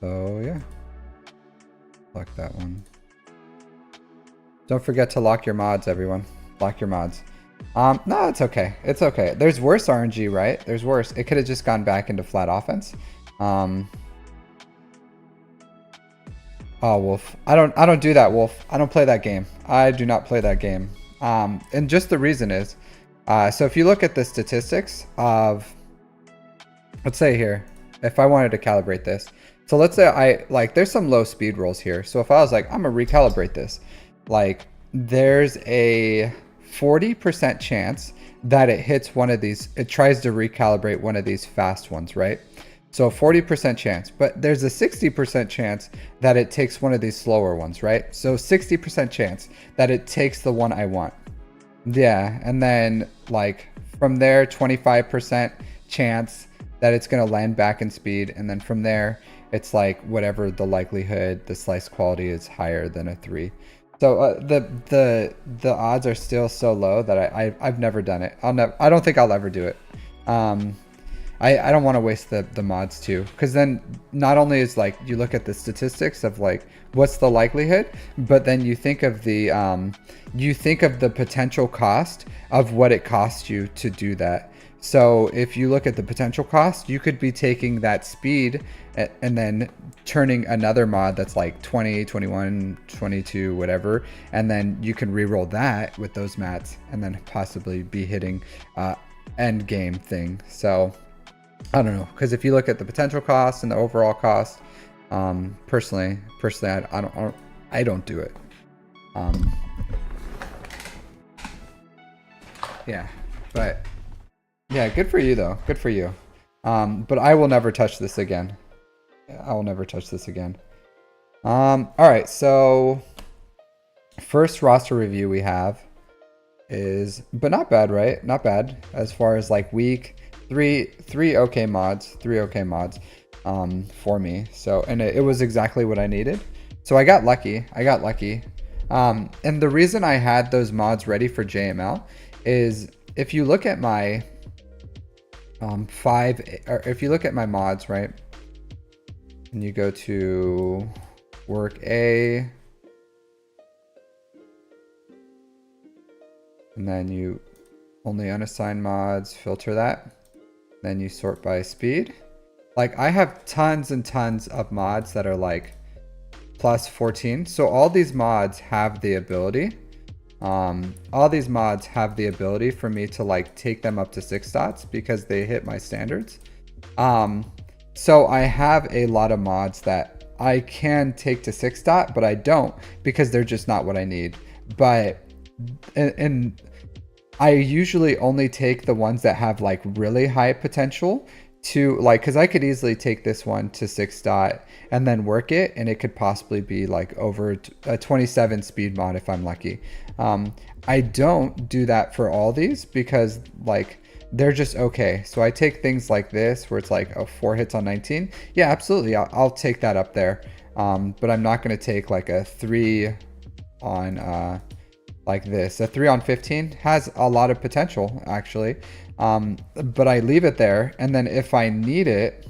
So yeah, lock that one. Don't forget to lock your mods, everyone. Lock your mods. No, it's okay. It's okay. There's worse RNG, right? There's worse. It could have just gone back into flat offense. Oh, Wolf. I don't do that, Wolf. I don't play that game. I do not play that game. And just the reason is, so if you look at the statistics of, let's say here, if I wanted to calibrate this, so let's say there's some low speed rolls here. So if I was like, I'm gonna recalibrate this, like there's a 40% chance that it hits one of these, it tries to recalibrate one of these fast ones, right? So 40% chance, but there's a 60% chance that it takes one of these slower ones, right? So 60% chance that it takes the one I want. Yeah, and then like from there, 25% chance that it's gonna land back in speed, and then from there, it's like whatever the likelihood, the slice quality is higher than a 3. So the odds are still so low that I've never done it. I don't think I'll ever do it. I don't want to waste the mods too, because then not only is like you look at the statistics of like what's the likelihood, but then you think of the potential cost of what it costs you to do that. So if you look at the potential cost, you could be taking that speed and then turning another mod that's like 20, 21, 22, whatever, and then you can re-roll that with those mats and then possibly be hitting end game thing. So I don't know, because if you look at the potential cost and the overall cost, personally, I don't do it. Yeah, but yeah, good for you though. Good for you. But I will never touch this again. I will never touch this again. All right, so first roster review we have is, but not bad, right? Not bad as far as like week. Three okay mods for me. So, and it was exactly what I needed. So I got lucky. And the reason I had those mods ready for JML is if you look at my if you look at my mods, right? And you go to work A, and then you only unassign mods, filter that. Then you sort by speed. Like I have tons and tons of mods that are like plus 14. So all these mods have the ability. All these mods have the ability for me to like take them up to 6 dots because they hit my standards. So I have a lot of mods that I can take to 6 dot, but I don't because they're just not what I need. But and I usually only take the ones that have like really high potential to like, because I could easily take this one to 6 dot and then work it, and it could possibly be like over a 27 speed mod if I'm lucky. I don't do that for all these because like they're just okay. So I take things like this where it's like 4 hits on 19. Yeah, absolutely. I'll take that up there. But I'm not going to take like a 3 on like this. A 3 on 15 has a lot of potential actually. But I leave it there, and then if I need it,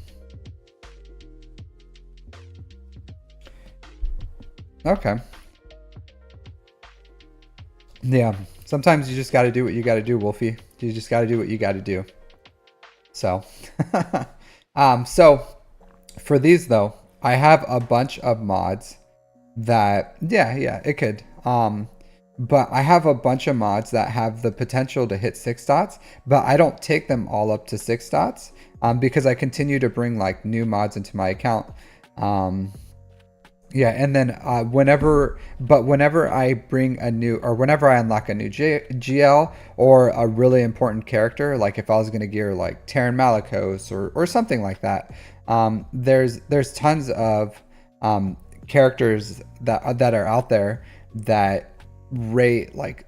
okay. Yeah, sometimes you just got to do what you got to do, Wolfie. You just got to do what you got to do. So, so for these though, I have a bunch of mods that, yeah, it could. But I have a bunch of mods that have the potential to hit 6 dots, but I don't take them all up to 6 dots because I continue to bring like new mods into my account. Yeah, and then whenever I bring a new, or whenever I unlock a new GL or a really important character, like if I was gonna gear like Terran Malicos or something like that, there's tons of characters that are out there that rate like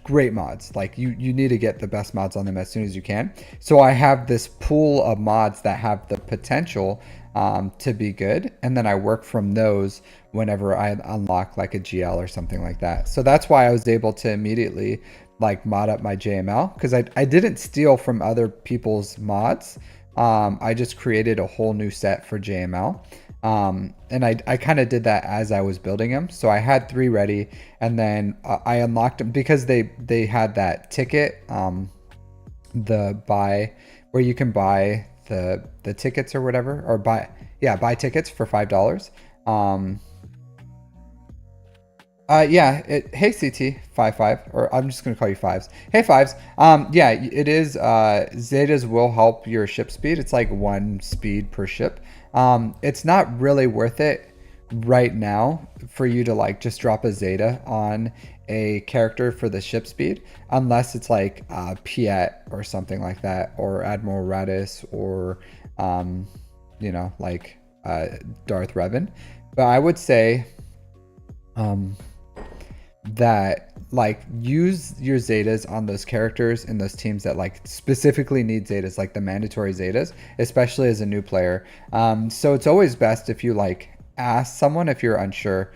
great mods. Like you need to get the best mods on them as soon as you can. So I have this pool of mods that have the potential to be good, and then I work from those whenever I unlock like a GL or something like that. So that's why I was able to immediately like mod up my JML, because I didn't steal from other people's mods. I just created a whole new set for JML. And I kind of did that as I was building them. So I had 3 ready, and then I unlocked them because they had that ticket, the buy, where you can buy the tickets or whatever, or buy tickets for $5. Hey CT55, or I'm just gonna call you Fives. Hey Fives. Yeah, it is. Zetas will help your ship speed. It's like 1 speed per ship. It's not really worth it right now for you to like just drop a Zeta on a character for the ship speed, unless it's like Piet or something like that, or Admiral Radis, or like Darth Revan. But I would say that like use your Zetas on those characters in those teams that like specifically need Zetas, like the mandatory Zetas, especially as a new player. So it's always best if you like ask someone if you're unsure.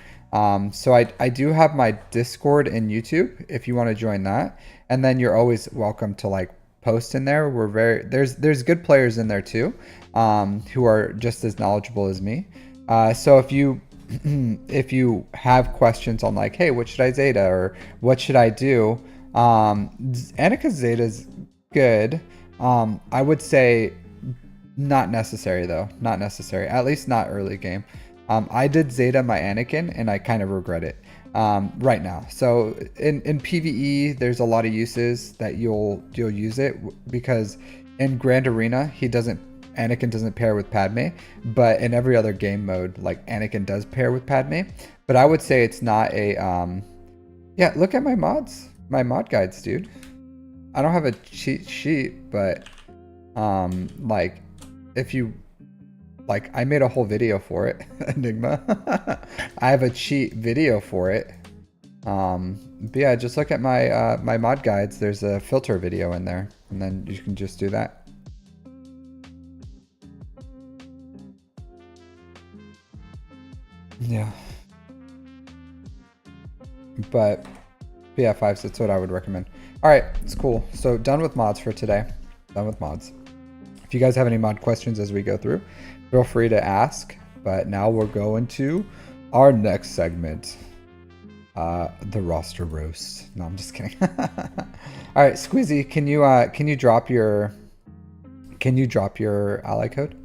So I do have my Discord and YouTube if you want to join that, and then you're always welcome to like post in there. There's good players in there too, who are just as knowledgeable as me. So if you have questions on like, hey, what should I Zeta, or what should I do, Anakin Zeta's good. I would say not necessary though, not necessary, at least not early game. I did Zeta my Anakin and I kind of regret it right now. So in PvE, there's a lot of uses that you'll use it, because in Grand Arena Anakin doesn't pair with Padme, but in every other game mode, like Anakin does pair with Padme. But I would say it's not a yeah, look at my mods, my mod guides, dude. I don't have a cheat sheet, but like if you like, I made a whole video for it. Enigma. I have a cheat video for it. But yeah, just look at my my mod guides. There's a filter video in there, and then you can just do that. Yeah. But yeah, Fives, that's what I would recommend. All right, it's cool. So done with mods for today. Done with mods. If you guys have any mod questions as we go through, feel free to ask. But now we're going to our next segment, the roster roast. No, I'm just kidding. All right, Squeezy, can you drop your ally code?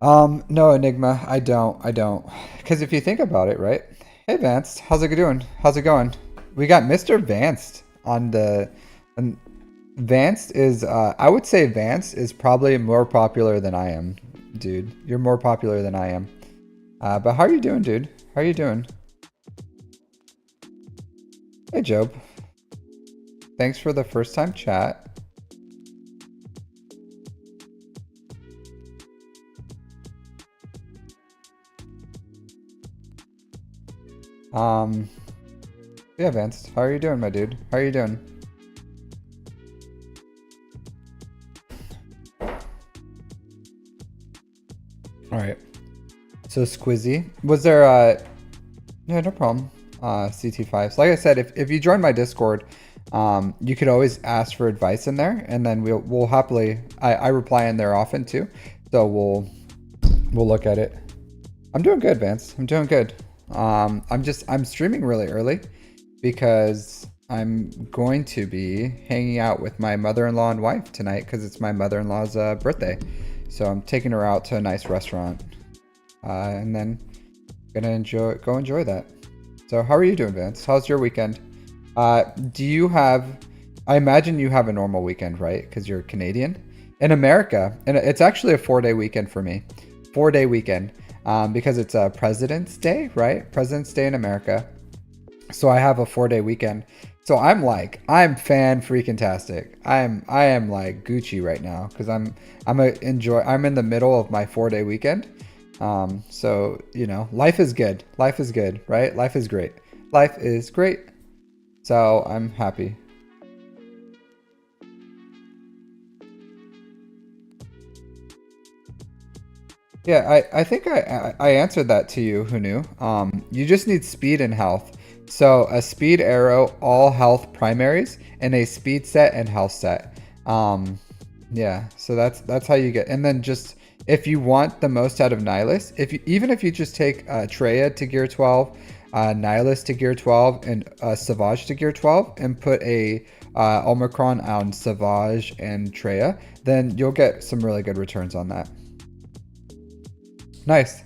No, Enigma, I don't. Because if you think about it, right? Hey, Vanced, how's it doing? How's it going? We got Mr. Vanced on the... And Vanced is, I would say Vanced is probably more popular than I am, dude. You're more popular than I am. But how are you doing, dude? How are you doing? Hey, Job. Thanks for the first time chat. Yeah, Vance, how are you doing, my dude? How are you doing? All right. So Squizzy, was there yeah, no problem. CT5. So like I said, if you join my Discord, you could always ask for advice in there, and then we'll happily I reply in there often too. So we'll look at it. I'm doing good, Vance. I'm doing good. I'm streaming really early because I'm going to be hanging out with my mother-in-law and wife tonight because it's my mother-in-law's birthday. So I'm taking her out to a nice restaurant, and then gonna go enjoy that. So how are you doing, Vance? How's your weekend? Do you have? I imagine you have a normal weekend, right? Because you're Canadian. in America, and it's actually a 4-day weekend for me. 4-day weekend, because it's a President's Day, right? President's Day in America. So I have a 4-day weekend. So I'm fan freaking tastic. I am like Gucci right now because I'm in the middle of my 4-day weekend. So you know, life is good. Life is good, right? Life is great. Life is great. So I'm happy. Yeah, I think I answered that to you, who knew. You just need speed and health. So a speed arrow, all health primaries, and a speed set and health set. Yeah, so that's how you get. And then just if you want the most out of Nihilus, even if you just take Treya to gear 12, Nihilus to gear 12, and Savage to gear 12, and put a Omicron on Savage and Treya, then you'll get some really good returns on that. Nice.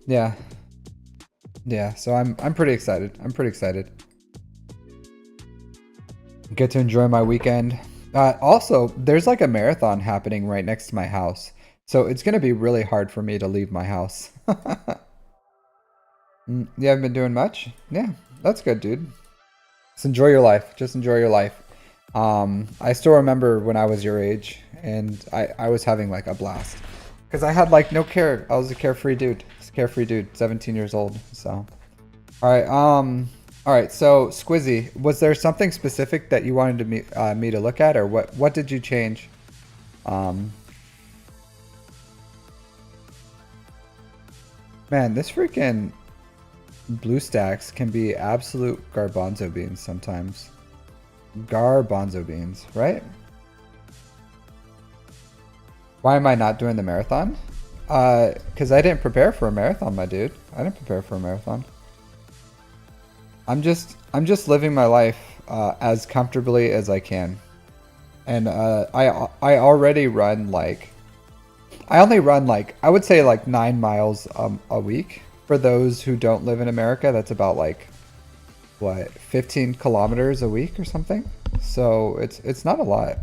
Yeah. Yeah, so I'm pretty excited. I'm pretty excited. Get to enjoy my weekend. Also, there's like a marathon happening right next to my house. So it's going to be really hard for me to leave my house. You haven't been doing much? Yeah, that's good, dude. Just enjoy your life. Just enjoy your life. I still remember when I was your age and I was having like a blast. Because I had like no care. I was a carefree dude. Just a carefree dude, 17 years old. So, all right. So Squizzy, was there something specific that you wanted me to look at, or what did you change? Man, this freaking BlueStacks can be absolute garbanzo beans sometimes. Garbanzo beans, right? Why am I not doing the marathon? Because I didn't prepare for a marathon, my dude. I didn't prepare for a marathon. I'm just living my life as comfortably as I can, and I already run like I only run like I would say like 9 miles a week. For those who don't live in America, that's about like what 15 kilometers a week or something. So it's not a lot.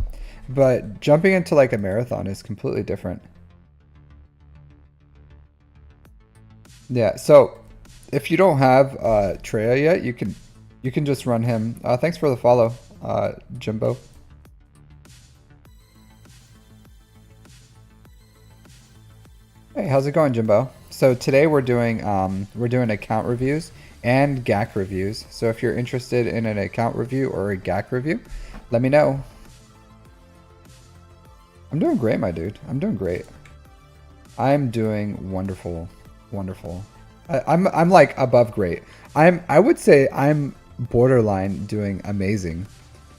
But jumping into like a marathon is completely different. Yeah, so if you don't have Treya yet, you can just run him. Thanks for the follow, Jimbo. Hey, how's it going, Jimbo? So today we're doing account reviews and GAC reviews. So if you're interested in an account review or a GAC review, let me know. I'm doing great, my dude. I'm doing great. I'm doing wonderful, wonderful. I'm like above great. I would say I'm borderline doing amazing.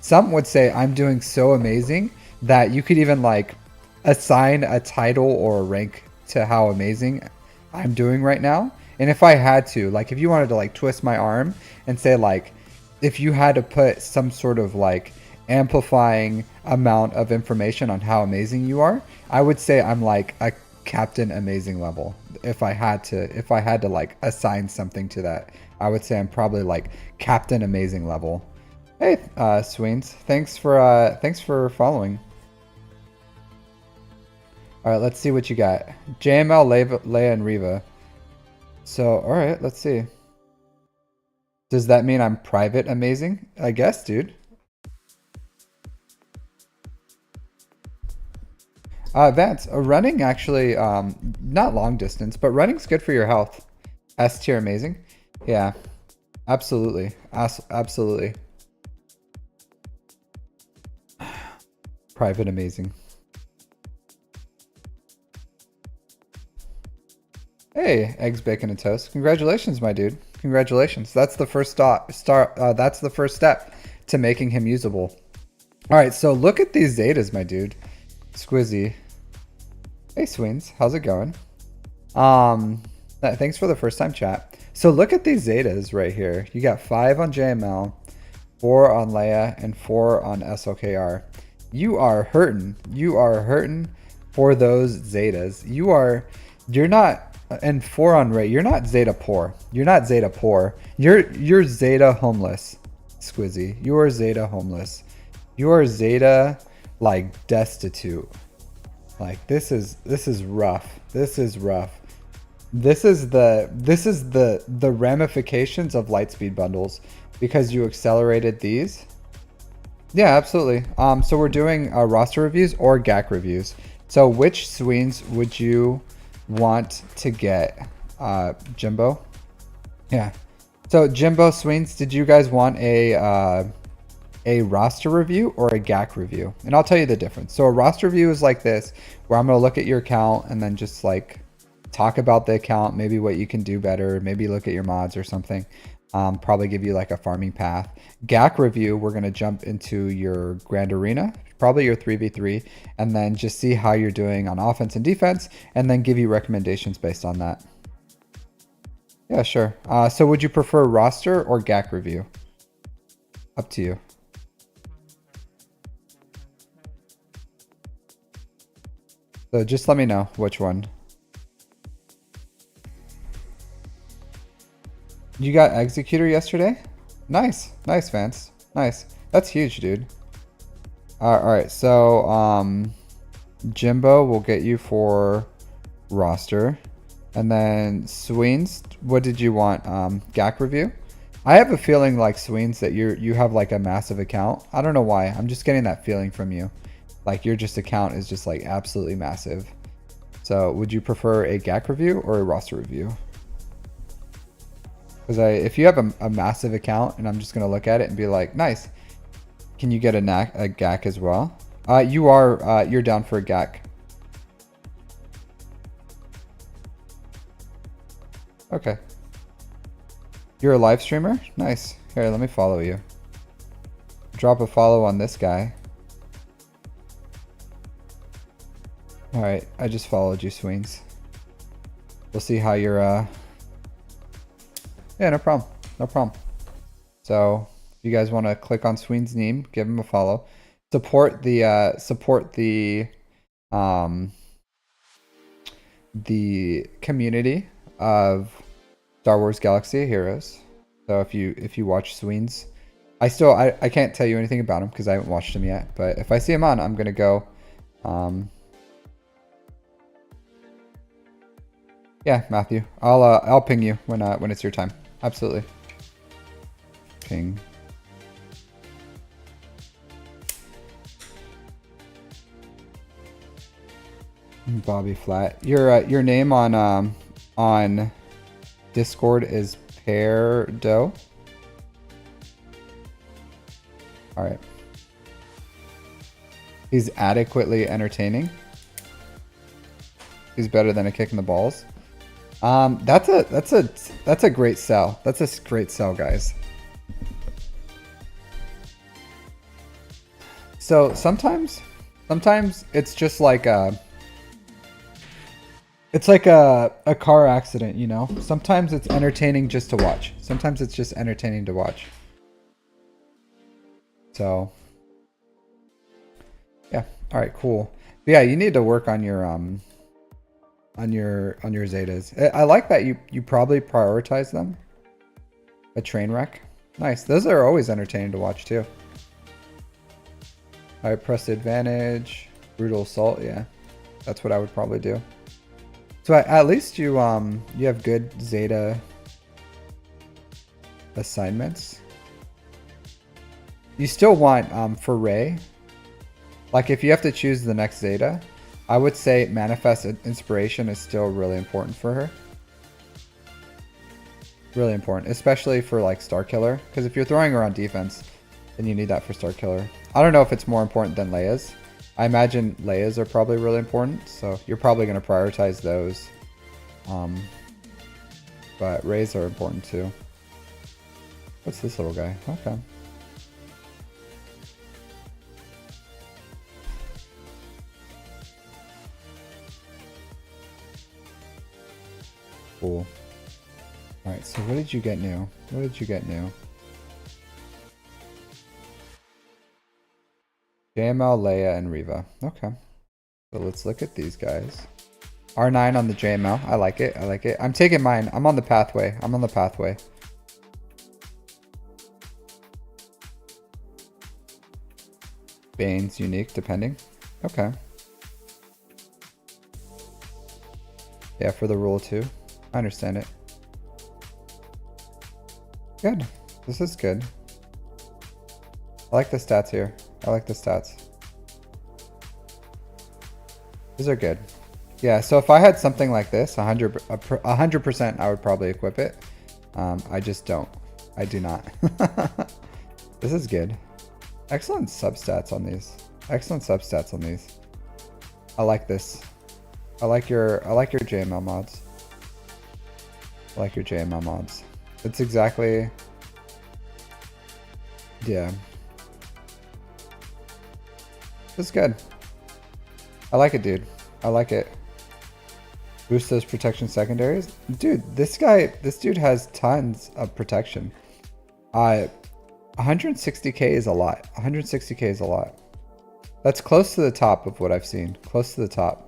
Some would say I'm doing so amazing that you could even like assign a title or a rank to how amazing I'm doing right now. And if I had to, like if you wanted to like twist my arm and say like if you had to put some sort of like amplifying amount of information on how amazing you are, I would say I'm like a Captain Amazing level. If I had to like assign something to that, I would say I'm probably like Captain Amazing level. Hey, Sweens, thanks for following. All right, let's see what you got. JML, Leia, and Riva. So, all right, let's see. Does that mean I'm private amazing? I guess, dude. Vance, running actually, not long distance, but running's good for your health. S tier amazing. Yeah, absolutely. Absolutely. Private amazing. Hey, eggs, bacon, and toast. Congratulations, my dude. Congratulations. That's the first that's the first step to making him usable. All right, so look at these Zetas, my dude. Squizzy. Hey, Sweens. How's it going? Thanks for the first time chat. So look at these Zetas right here. You got 5 on JML, 4 on Leia, and 4 on SLKR. You are hurting. You are hurting for those Zetas. You're not. And 4 on Ray, you're not Zeta poor. You're not Zeta poor. You're Zeta homeless, Squizzy. You are Zeta homeless. You are Zeta like destitute. Like this is rough. This is rough. This is the ramifications of Lightspeed bundles because you accelerated these. Yeah, absolutely. So we're doing roster reviews or GAC reviews. So which Sweens would you want to get? Jimbo? Yeah. So Jimbo, Sweens, did you guys want a roster review or a GAC review? And I'll tell you the difference. So a roster review is like this, where I'm going to look at your account and then just like talk about the account, maybe what you can do better, maybe look at your mods or something. Probably give you like a farming path. GAC review, we're going to jump into your Grand Arena, probably your 3v3, and then just see how you're doing on offense and defense, and then give you recommendations based on that. Yeah, sure. So would you prefer roster or GAC review? Up to you. So just let me know which one. You got Executor yesterday? Nice. Nice, Vance. Nice. That's huge, dude. Alright, so Jimbo will get you for roster. And then Sweens, what did you want? GAC review? I have a feeling like Sweens that you have like a massive account. I don't know why. I'm just getting that feeling from you. Like your just account is just like absolutely massive. So would you prefer a GAC review or a roster review? Because if you have a massive account and I'm just going to look at it and be like, nice. Can you get a GAC as well? You're down for a GAC. Okay. You're a live streamer? Nice. Here, let me follow you. Drop a follow on this guy. Alright, I just followed you, Sweens. We'll see how you're, yeah, no problem. No problem. So, if you guys want to click on Sweens' name, give him a follow. Support the community of Star Wars Galaxy of Heroes. So if you watch Sweens, I can't tell you anything about him because I haven't watched him yet. But if I see him on, I'm gonna go. Yeah, Matthew, I'll ping you when it's your time. Absolutely. Ping. Bobby Flat. Your name on Discord is Pear Dough. All right. He's adequately entertaining. He's better than a kick in the balls. That's a great sell. That's a great sell, guys. So sometimes it's just like it's like a car accident, you know? Sometimes it's entertaining just to watch. Sometimes it's just entertaining to watch. So yeah, all right, cool. But yeah, you need to work on your Zetas. I like that you probably prioritize them. A train wreck. Nice. Those are always entertaining to watch too. All right, press advantage, brutal assault. Yeah, that's what I would probably do. So at least you have good Zeta assignments. You still want for Rey, like if you have to choose the next Zeta, I would say Manifest Inspiration is still really important for her. Really important, especially for like Star Killer, because if you're throwing her on defense, then you need that for Star Killer. I don't know if it's more important than Leia's. I imagine Leia's are probably really important, so you're probably going to prioritize those. But Rey's are important too. What's this little guy? Okay. Cool. Alright, so what did you get new? What did you get new? JML, Leia, and Reva. Okay. So let's look at these guys. R9 on the JML. I like it. I like it. I'm taking mine. I'm on the pathway. I'm on the pathway. Bane's unique, depending. Okay. Yeah, for the rule too. I understand it. Good. This is good. I like the stats here. I like the stats. These are good. Yeah, so if I had something like this, 100%, I would probably equip it. I just don't. I do not. This is good. Excellent substats on these. Excellent substats on these. I like this. I like your JML mods. I like your JML mods. It's exactly. Yeah. This is good. I like it, dude. I like it. Boost those protection secondaries. Dude, this dude has tons of protection. 160k is a lot. 160k is a lot. That's close to the top of what I've seen. Close to the top.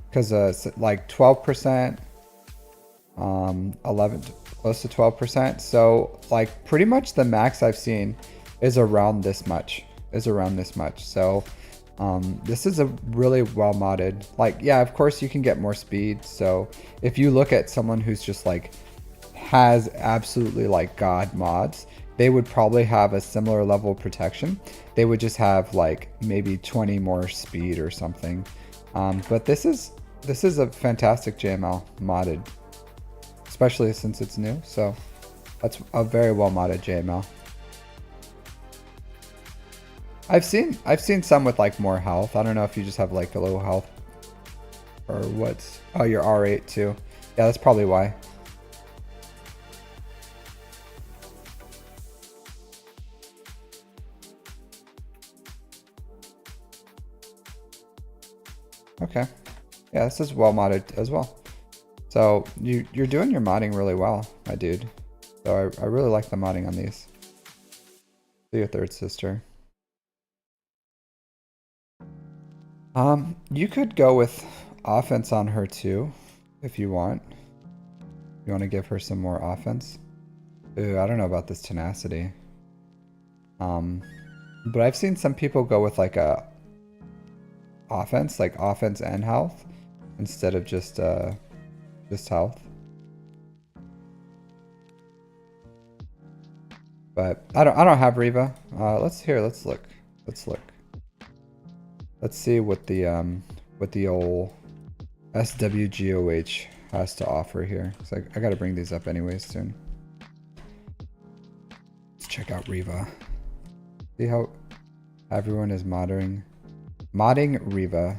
Because like 12%, 11, close to 12%. So like pretty much the max I've seen is around this much. So this is a really well modded. Like, yeah, of course you can get more speed. So if you look at someone who's just like has absolutely like god mods, they would probably have a similar level of protection. They would just have like maybe 20 more speed or something. But this is a fantastic JML modded, especially since it's new. So that's a very well modded JML. I've seen some with like more health. I don't know if you just have like a low health or what's. Oh, you're R8 too. Yeah, that's probably why. Okay. Yeah, this is well modded as well. So you're doing your modding really well, my dude. So I really like the modding on these. Do your third sister. You could go with offense on her too, if you want. You want to give her some more offense? Ooh, I don't know about this tenacity. But I've seen some people go with like a offense and health instead of just health. But I don't have Riva. Let's look. Let's see what the old SWGOH has to offer here. So I gotta bring these up anyways soon. Let's check out Riva. See how everyone is modding Riva.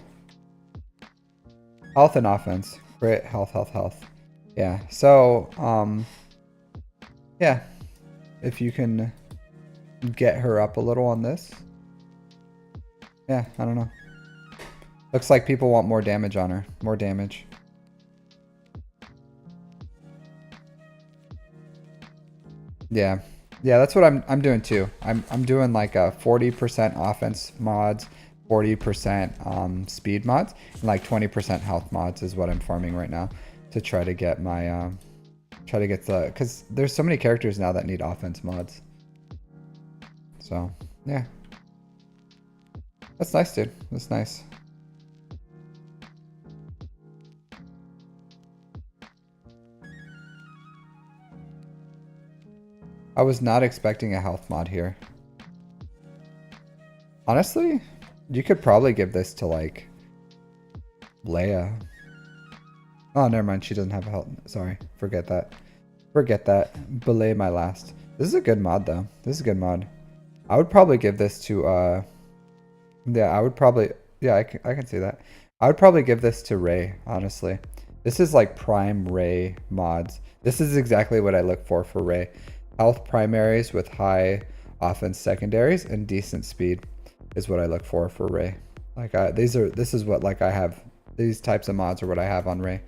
Health and offense. Great. Health. Yeah. So yeah. If you can get her up a little on this. Yeah, I don't know. Looks like people want more damage on her. More damage. Yeah. Yeah, that's what I'm doing too. I'm doing like a 40% offense mods, 40% speed mods, and like 20% health mods is what I'm farming right now to try to get my because there's so many characters now that need offense mods. So, yeah. That's nice, dude. That's nice. I was not expecting a health mod here. Honestly, you could probably give this to like Leia. Oh, never mind. She doesn't have a health. Sorry. Forget that. Belay my last. This is a good mod though. This is a good mod. I would probably give this to yeah, I would probably, yeah, I can see that. I would probably give this to Rey, honestly. This is like prime Rey mods. This is exactly what I look for Rey. Health primaries with high offense secondaries and decent speed is what I look for Rey. Like this is what like I have. These types of mods are what I have on Rey.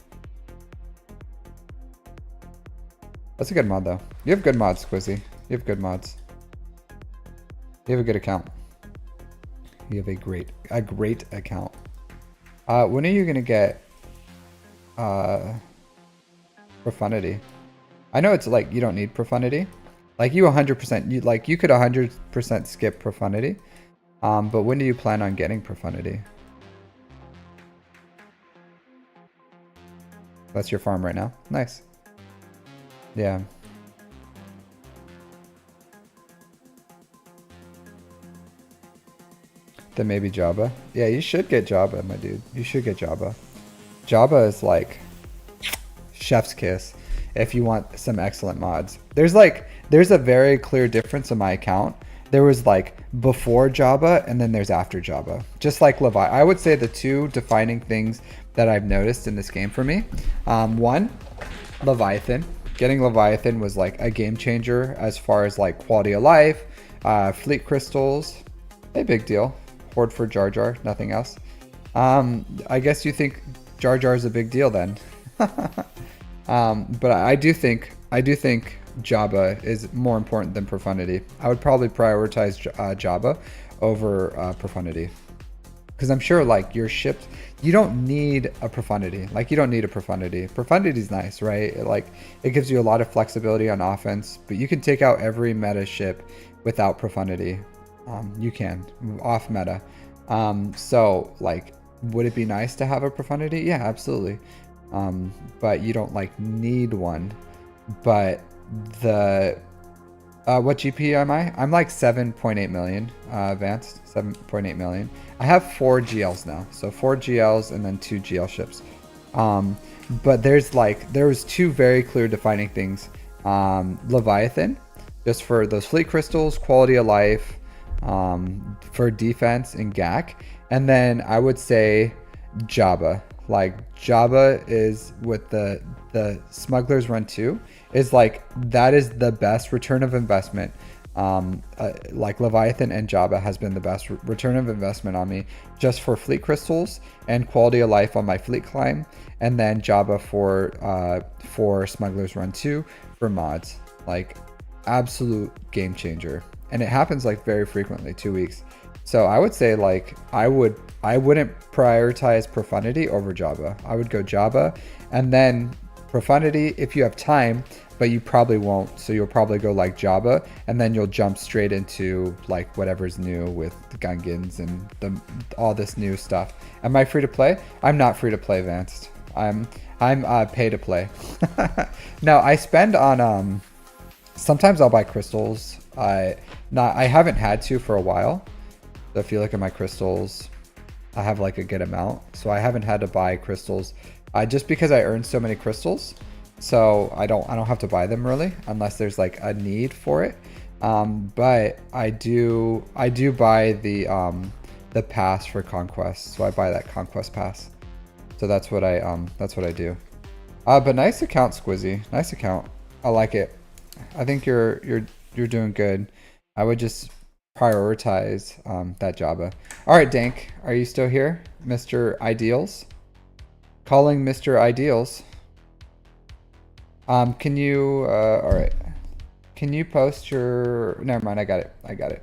That's a good mod though. You have good mods, Squizzy. You have good mods. You have a good account. You have a great account. When are you gonna get profundity? I know it's like you don't need profundity. Like you 100%, you could 100% skip profundity. But when do you plan on getting profundity? That's your farm right now. Nice. Yeah. Then maybe Jabba. Yeah, you should get Jabba, my dude. You should get Jabba. Jabba is like chef's kiss if you want some excellent mods. There's a very clear difference in my account. There was like before Jabba and then there's after Jabba. Just like Levi. I would say the two defining things that I've noticed in this game for me. One, Leviathan. Getting Leviathan was like a game changer as far as like quality of life, fleet crystals, a big deal. Horde for Jar Jar, nothing else. I guess you think Jar Jar is a big deal then. But I do think Jabba is more important than Profundity. I would probably prioritize Jabba over Profundity. Because I'm sure like your ships, you don't need a Profundity. Like you don't need a Profundity. Profundity is nice, right? It gives you a lot of flexibility on offense, but you can take out every meta ship without Profundity. You can off meta. So like, would it be nice to have a Profundity? Yeah, absolutely. But you don't like need one. But the what GP am I? I'm like 7.8 million advanced, 7.8 million. I have 4 GLs now, so 4 GLs and then 2 GL ships. But there's two very clear defining things. Leviathan, just for those fleet crystals, quality of life, for defense and GAC, and then I would say Jabba. Like Jabba is with the Smuggler's Run 2 is like that is the best return of investment. Like Leviathan and Jabba has been the best return of investment on me, just for fleet crystals and quality of life on my fleet climb, and then Jabba for Smuggler's Run 2 for mods. Like absolute game changer, and it happens like very frequently, 2 weeks. So I would say like I wouldn't prioritize Profundity over Jabba. I would go Jabba and then Profundity if you have time, but you probably won't. So you'll probably go like Jabba and then you'll jump straight into like whatever's new with the Gungans and all this new stuff. Am I free to play? I'm not free to play, Advanced. I'm pay to play. No, I spend on sometimes I'll buy crystals. I haven't had to for a while. So if you look at my crystals, I have like a good amount. So I haven't had to buy crystals just because I earn so many crystals. So I don't have to buy them really unless there's like a need for it. But I do buy the pass for Conquest. So I buy that Conquest pass. So that's what I do. But nice account, Squizzy. Nice account. I like it. I think you're doing good. I would just prioritize that Jabba. All right, Dank, are you still here, Mr. Ideals? Calling Mr. Ideals. Can you? All right. Can you post your? Never mind. I got it.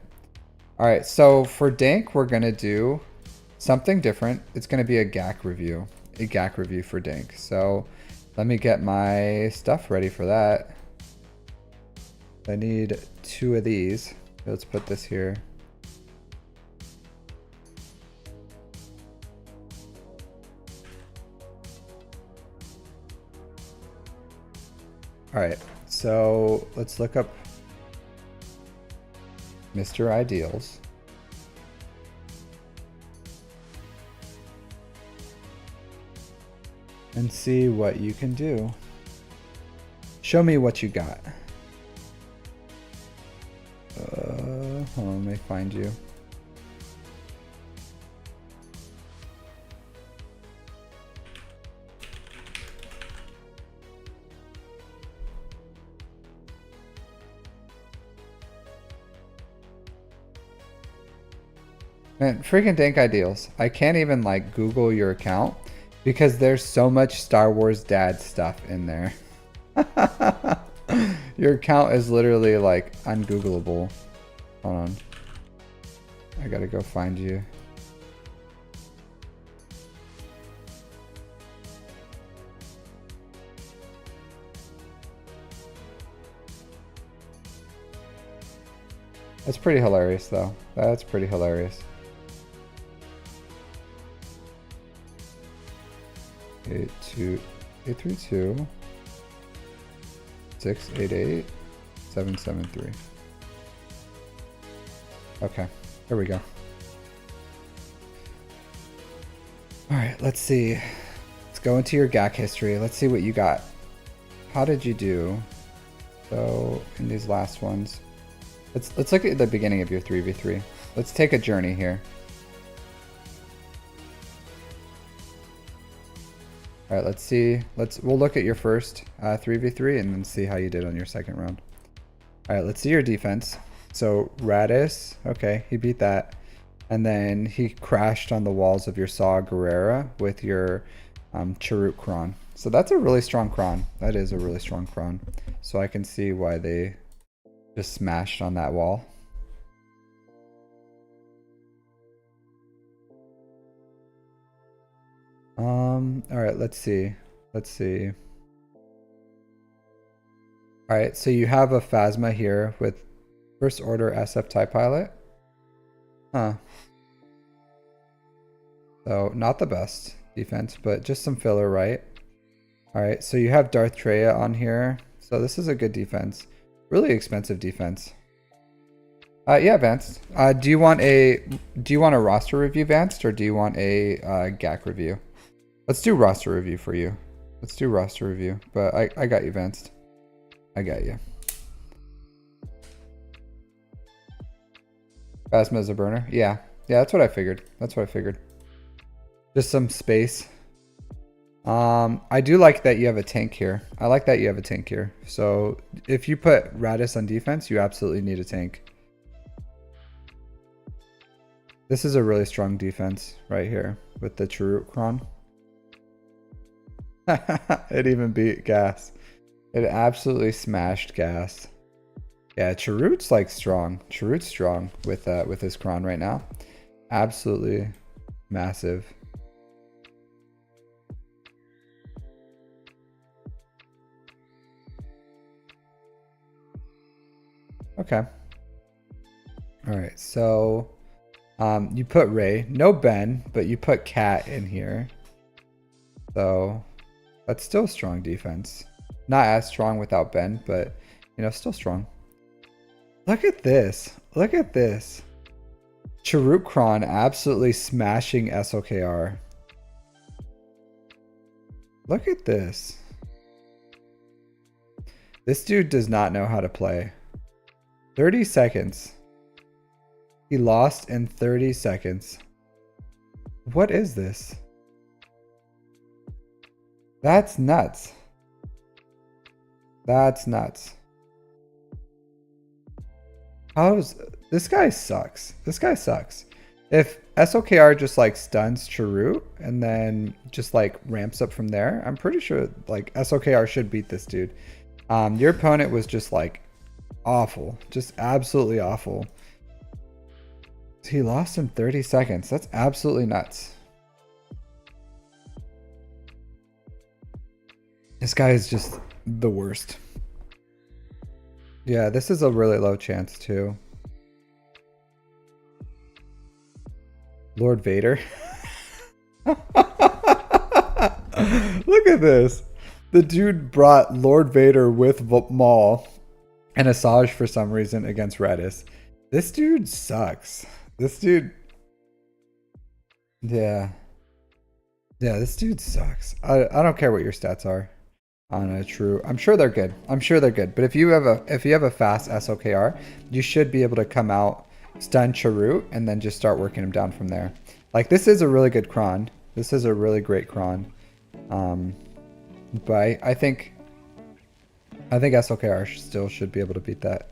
All right. So for Dank, we're gonna do something different. It's gonna be a GAC review. A GAC review for Dank. So let me get my stuff ready for that. I need 2 of these. Let's put this here. All right, so let's look up Mr. Ideals. And see what you can do. Show me what you got. Hold on, let me find you. Man, freaking Dank Ideals. I can't even like Google your account because there's so much Star Wars dad stuff in there. Your account is literally like ungoogleable. Hold on. I gotta go find you. That's pretty hilarious though. That's pretty hilarious. 832 688 773. Okay, here we go. All right, let's see. Let's go into your GAC history. Let's see what you got. How did you do? So in these last ones, let's look at the beginning of your 3v3. Let's take a journey here. All right, let's see. We'll look at your first 3v3 and then see how you did on your second round. All right, let's see your defense. So Radis, okay, he beat that. And then he crashed on the walls of your Saw Gerrera with your Charut Kron. So that's a really strong Kron. That is a really strong Kron. So I can see why they just smashed on that wall. All right, let's see. Let's see. All right, so you have a Phasma here with First Order SF TIE Pilot. Huh. So not the best defense, but just some filler, right? All right, so you have Darth Treya on here. So this is a good defense. Really expensive defense. Yeah, Vance. Do you want a roster review, Vance, or do you want a GAC review? Let's do roster review for you. Let's do roster review. But I got you, Vance. I got you. Phasma is a burner. Yeah, that's what I figured. That's what I figured. Just some space. I do like that you have a tank here. I like that you have a tank here. So if you put Radis on defense, you absolutely need a tank. This is a really strong defense right here with the Charut Kron. It even beat Gas. It absolutely smashed Gas. Yeah, Charut's like strong. Charut's strong with his Kron right now. Absolutely massive. Okay. All right, so you put Ray, no Ben, but you put Cat in here. So that's still strong defense. Not as strong without Ben, but you know, still strong. Look at this. Look at this. Charut Kron absolutely smashing SOKR. Look at this. This dude does not know how to play. 30 seconds. He lost in 30 seconds. What is this? That's nuts. That's nuts. How's this guy sucks. This guy sucks. If SOKR just like stuns Charut and then just like ramps up from there, I'm pretty sure like SOKR should beat this dude. Your opponent was just like awful. Just absolutely awful. He lost in 30 seconds. That's absolutely nuts. This guy is just the worst. Yeah, this is a really low chance too. Lord Vader. Look at this. The dude brought Lord Vader with Maul and Asajj for some reason against Radis. This dude sucks. This dude. Yeah. Yeah, this dude sucks. I don't care what your stats are on a true. I'm sure they're good. I'm sure they're good. But if you have a fast SOKR, you should be able to come out, stun Charut, and then just start working him down from there. Like this is a really good Kron. This is a really great Kron. But I think SOKR still should be able to beat that.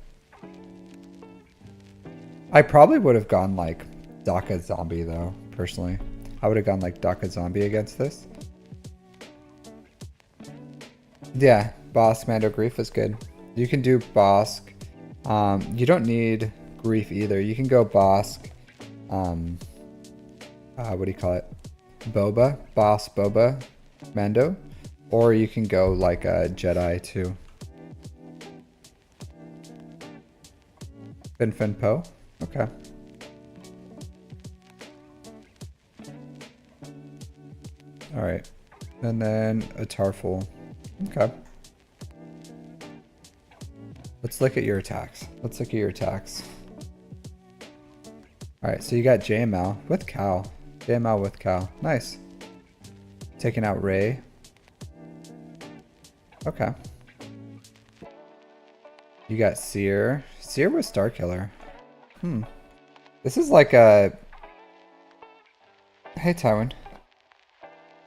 I probably would have gone like Daka Zombie though, personally. I would have gone like Daka Zombie against this. Yeah, Bosk Mando Grief is good. You can do Bosk. You don't need Grief either. You can go Bosk. What do you call it? Boba, Bosk Boba, Mando. Or you can go like a Jedi too. Fin Poe. Okay. All right. And then a Tarful. Okay. Let's look at your attacks. Let's look at your attacks. Alright, so you got JML with Cal. JML with Cal. Nice. Taking out Ray. Okay. You got Seer. Seer with Starkiller. This is like a... Hey, Tywin.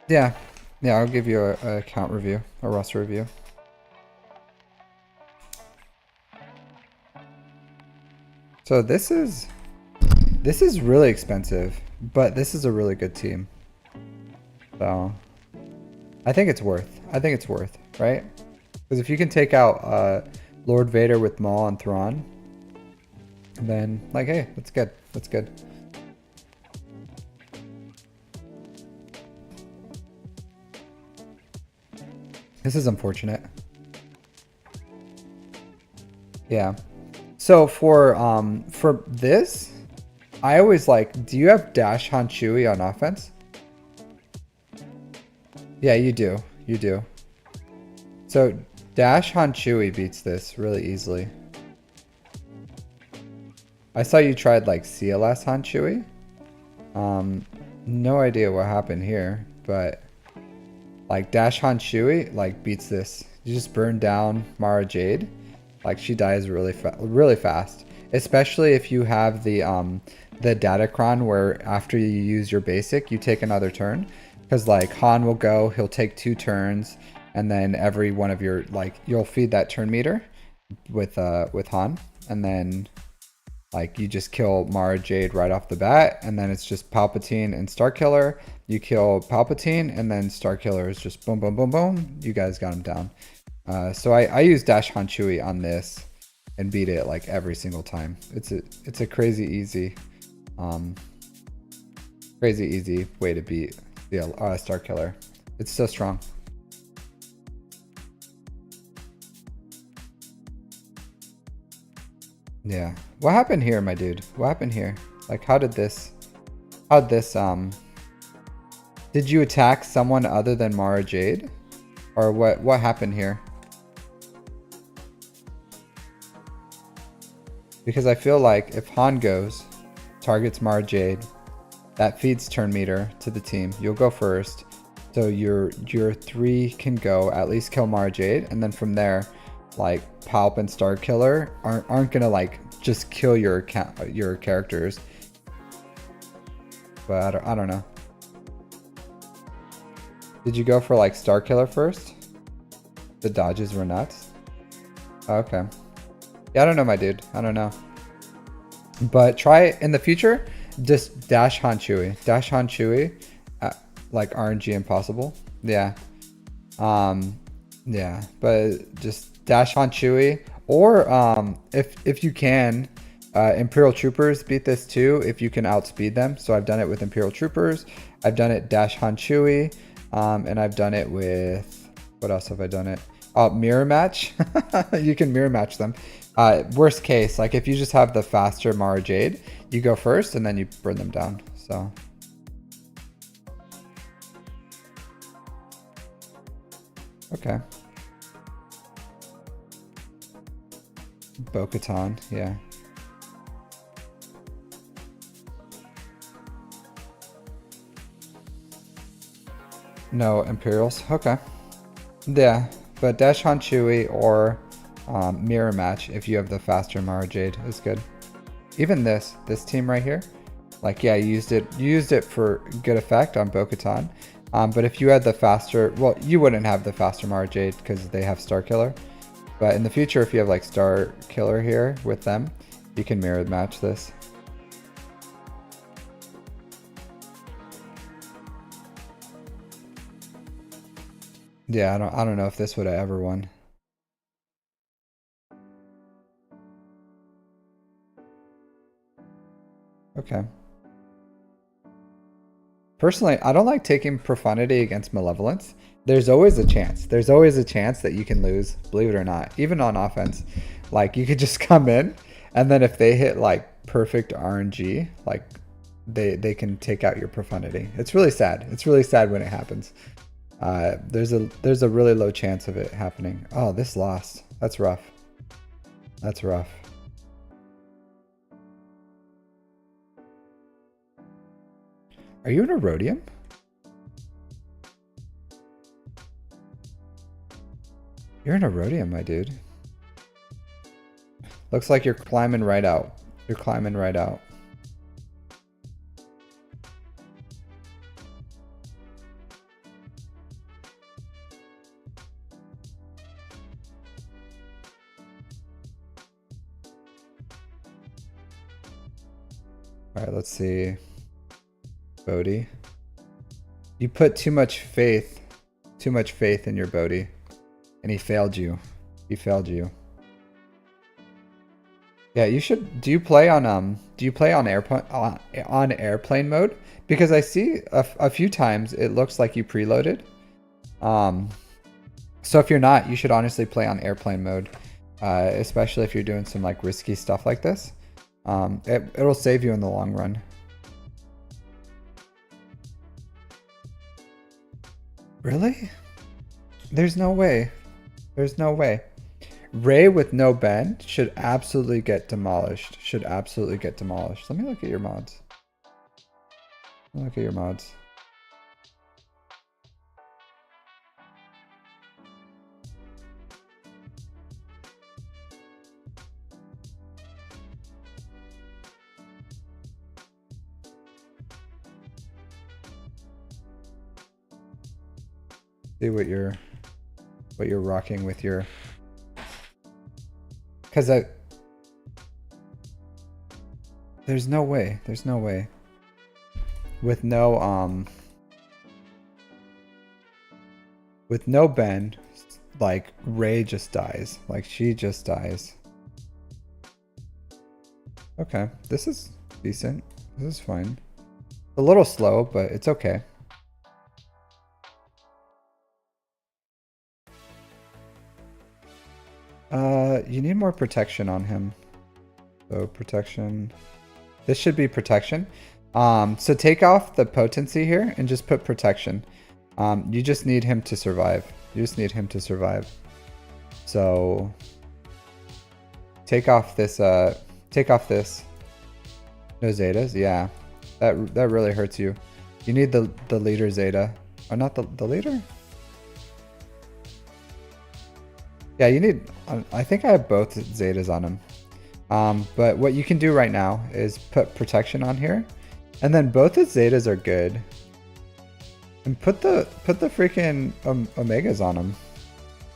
Yeah. Yeah, I'll give you a account review. A roster review. So this is really expensive, but this is a really good team. So I think it's worth. I think it's worth, right? Because if you can take out Lord Vader with Maul and Thrawn, then like, hey, that's good. That's good. This is unfortunate. Yeah. So for this, I always like, do you have Dash Han Chewie on offense? Yeah, you do. You do. So Dash Han Chewie beats this really easily. I saw you tried like CLS Han Chewie. No idea what happened here, but like Dash Han Chewie like beats this. You just burn down Mara Jade. Like she dies really fast, especially if you have the Datacron where after you use your basic, you take another turn. Because like Han will go, he'll take 2 turns, and then every one of your like you'll feed that turn meter with Han, and then like you just kill Mara Jade right off the bat, and then it's just Palpatine and Starkiller. You kill Palpatine, and then Starkiller is just boom, boom, boom, boom. You guys got him down. So I use Dash Han Chewie on this and beat it like every single time. It's a crazy easy way to beat the Starkiller. It's so strong. Yeah. What happened here, my dude? What happened here? Like how'd this did you attack someone other than Mara Jade? Or what happened here? Because I feel like if Han goes, targets Mara Jade, that feeds turn meter to the team. You'll go first. So your 3 can go, at least kill Mara Jade, and then from there, like Palp and Starkiller aren't gonna like just kill your characters. But I don't know. Did you go for like Starkiller first? The dodges were nuts. Oh, okay. Yeah, I don't know, my dude. I don't know. But try in the future, just Dash Han Chewie. Dash Han Chewie, like RNG impossible. Yeah. Yeah, but just Dash Han Chewie. Or if you can, Imperial Troopers beat this too if you can outspeed them. So I've done it with Imperial Troopers. I've done it Dash Han Chewie. And I've done it with, what else have I done it? Mirror match. You can mirror match them. Worst case, like if you just have the faster Mara Jade, you go first and then you burn them down. So okay. Bo-Katan, yeah. No Imperials. Okay. Yeah, but Dash Han Chewie or mirror match if you have the faster Mara Jade is good. Even this team right here, like yeah, you used it for good effect on Bo-Katan. But if you had the faster, well, you wouldn't have the faster Mara Jade because they have Starkiller. But in the future, if you have like Starkiller here with them, you can mirror match this. Yeah, I don't know if this would have ever won. Okay. Personally, I don't like taking Profundity against Malevolence. There's always a chance. There's always a chance that you can lose, believe it or not, even on offense. Like you could just come in and then if they hit like perfect RNG, like they can take out your Profundity. It's really sad. It's really sad when it happens. There's a really low chance of it happening. Oh, this lost. That's rough. That's rough. Are you in a rhodium? You're in a rhodium, my dude. Looks like you're climbing right out. You're climbing right out. All right, let's see. Bodhi. You put too much faith in your Bodhi, and he failed you. He failed you. Yeah, you should. Do you play on airplane mode? Because I see a few times it looks like you preloaded. So if you're not, you should honestly play on airplane mode, especially if you're doing some like risky stuff like this. It'll save you in the long run. Really? There's no way. There's no way. Ray with no bend should absolutely get demolished. Should absolutely get demolished. Let me look at your mods. Look at your mods. See what you're rocking with your, because there's no way with no bend, like Ray just dies, like she just dies. Okay, this is decent. This is fine. A little slow, but it's okay. You need more protection on him. So protection. This should be protection. So take off the potency here and just put protection. You just need him to survive. You just need him to survive. So take off this. Take off this. No Zetas. Yeah, that really hurts you. You need the leader Zeta, or not the leader. Yeah, you need, I think I have both Zetas on him. But what you can do right now is put protection on here. And then both his Zetas are good. And put the freaking Omegas on him.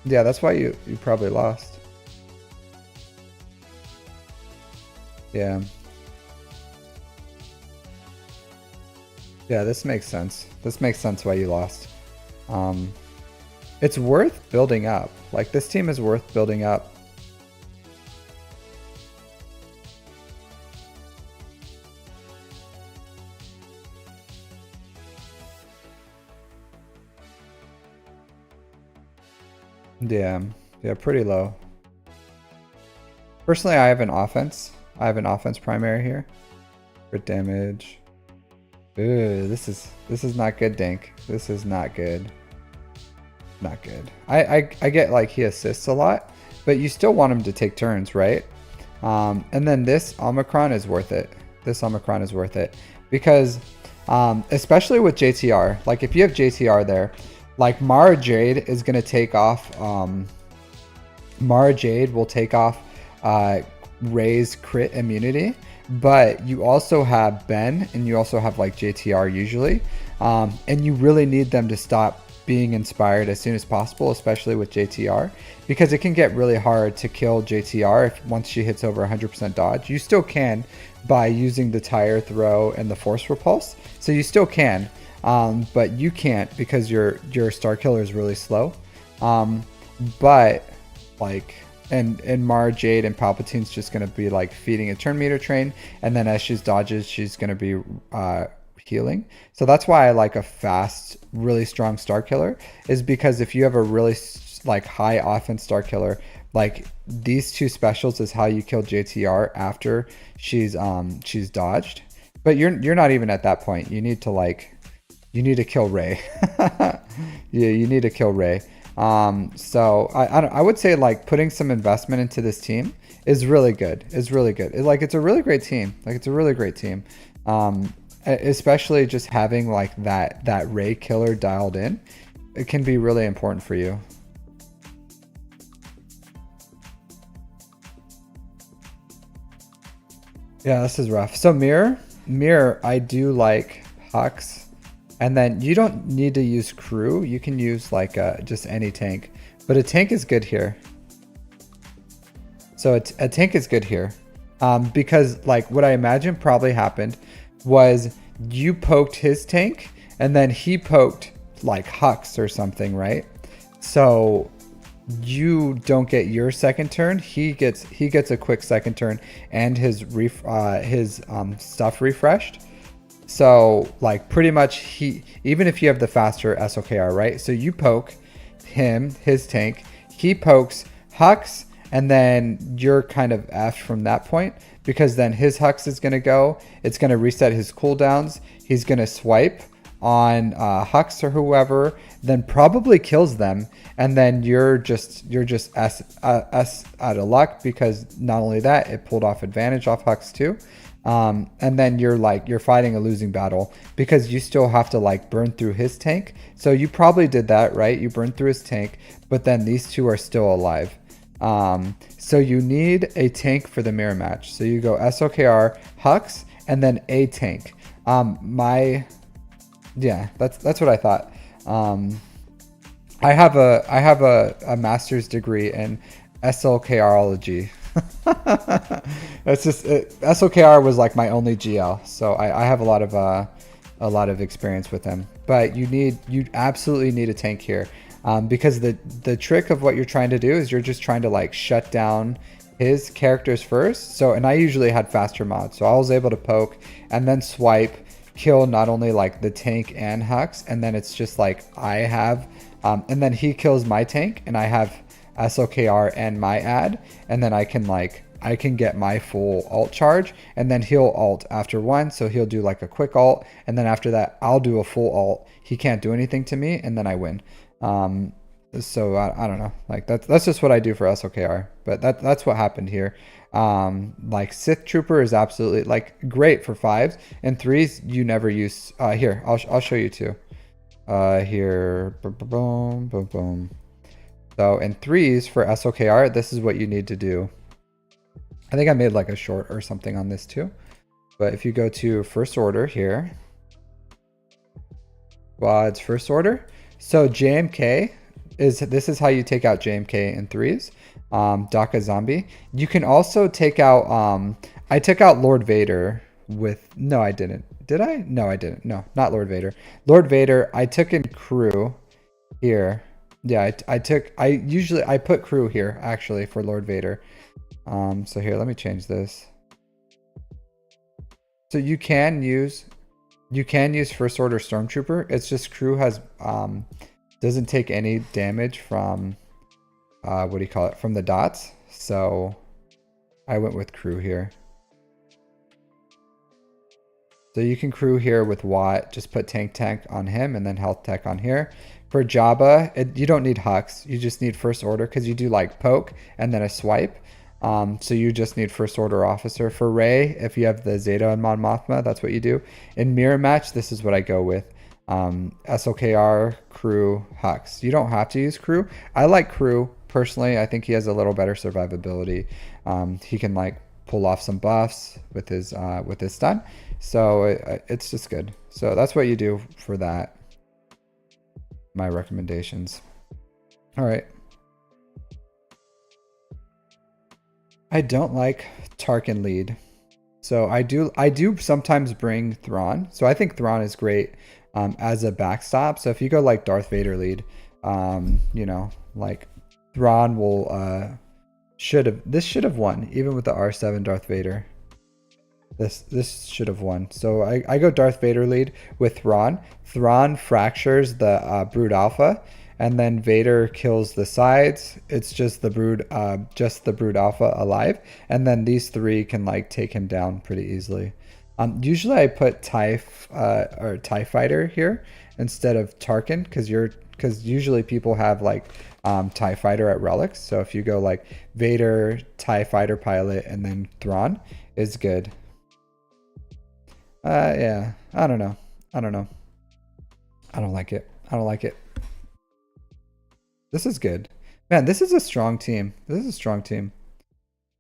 Yeah, that's why you probably lost. Yeah. Yeah, this makes sense. This makes sense why you lost. It's worth building up. Like, this team is worth building up. Yeah, pretty low. Personally, I have an offense. I have an offense primary here. Crit damage. Ooh, this is not good, Dank. This is not good. Not good. I get like he assists a lot, but you still want him to take turns, right? And then this Omicron is worth it. This Omicron is worth it because especially with JTR, like if you have JTR there, like Mara Jade is going to take off, Mara Jade will take off Ray's crit immunity, but you also have Ben and you also have like JTR usually, and you really need them to stop being inspired as soon as possible, especially with JTR, because it can get really hard to kill JTR if once she hits over 100% dodge. You still can by using the tire throw and the force repulse, so you still can, but you can't because your star killer is really slow. But like, and Mara Jade and Palpatine's just gonna be like feeding a turn meter train, and then as she dodges, she's gonna be healing. So that's why I like a fast, really strong star killer, is because if you have a really like high offense star killer, like these two specials is how you kill JTR after she's dodged. But you're not even at that point. You need to kill Ray. Yeah, you need to kill Ray. So I would say like putting some investment into this team is really good. Is really good. It's a really great team. Like it's a really great team. Especially just having like that Ray killer dialed in, it can be really important for you. Yeah, this is rough. So mirror, I do like Hux, and then you don't need to use crew. You can use like just any tank, but a tank is good here. So a tank is good here, because like what I imagine probably happened was you poked his tank, and then he poked like Hux or something, right? So you don't get your second turn. He gets a quick second turn and his stuff refreshed. So like pretty much even if you have the faster SOKR, right? So you poke his tank, he pokes Hux, and then you're kind of effed from that point, because then his Hux is going to go, it's going to reset his cooldowns, he's going to swipe on Hux or whoever, then probably kills them, and then you're just S out of luck, because not only that, it pulled off advantage off Hux too. And then you're fighting a losing battle, because you still have to like burn through his tank. So you probably did that, right? You burned through his tank, but then these two are still alive. So you need a tank for the mirror match. So you go SOKR, Hux, and then a tank. Yeah, that's what I thought. I have a master's degree in SLKRology. It's just SOKR was like my only GL, so I have a lot of experience with them. But you absolutely need a tank here, because the trick of what you're trying to do is you're just trying to like shut down his characters first. So, and I usually had faster mods, so I was able to poke and then swipe, kill not only like the tank and Hux, and then it's just like I have, and then he kills my tank, and I have SOKR and my ad, and then I can get my full ult charge, and then he'll ult after one, so he'll do like a quick ult, and then after that I'll do a full ult. He can't do anything to me, and then I win. So I don't know, like that's just what I do for SOKR, but that's what happened here. Like Sith Trooper is absolutely like great for 5s and 3s. You never use here. I'll show you too. Here, boom, boom, boom, boom. So in 3s for SOKR, this is what you need to do. I think I made like a short or something on this too. But if you go to first order here, well, it's first order. So JMK this is how you take out JMK in 3s. Daka Zombie. You can also take out I took out Lord Vader with, no I didn't. Did I? No, I didn't. No, not Lord Vader. Lord Vader, I took in crew here. Yeah, I put crew here actually for Lord Vader. So here, let me change this. So you can use first order Stormtrooper. It's just crew has doesn't take any damage from what do you call it, from the dots. So I went with crew here. So you can crew here with Watt, just put tank on him and then health tech on here. For Jabba, you don't need Hux, you just need first order, because you do like poke and then a swipe. So you just need first order officer. For Rey, if you have the Zeta and Mon Mothma, that's what you do. In mirror match, this is what I go with. SOKR, crew, Hux. You don't have to use crew. I like crew personally. I think he has a little better survivability. He can like pull off some buffs with his stun. So it's just good. So that's what you do for that. My recommendations. All right. I don't like Tarkin lead. So I do sometimes bring Thrawn. So I think Thrawn is great as a backstop. So if you go like Darth Vader lead, you know, like Thrawn will this should have won even with the R7 Darth Vader. This should have won. So I go Darth Vader lead with Thrawn. Thrawn fractures the Brood Alpha, and then Vader kills the sides. It's just the Brood Alpha alive, and then these three can like take him down pretty easily. Usually I put or TIE Fighter here instead of Tarkin because usually people have like TIE Fighter at relics. So if you go like Vader, TIE Fighter pilot, and then Thrawn is good. Yeah, I don't know. I don't know. I don't like it. I don't like it. This is good. Man, this is a strong team. This is a strong team.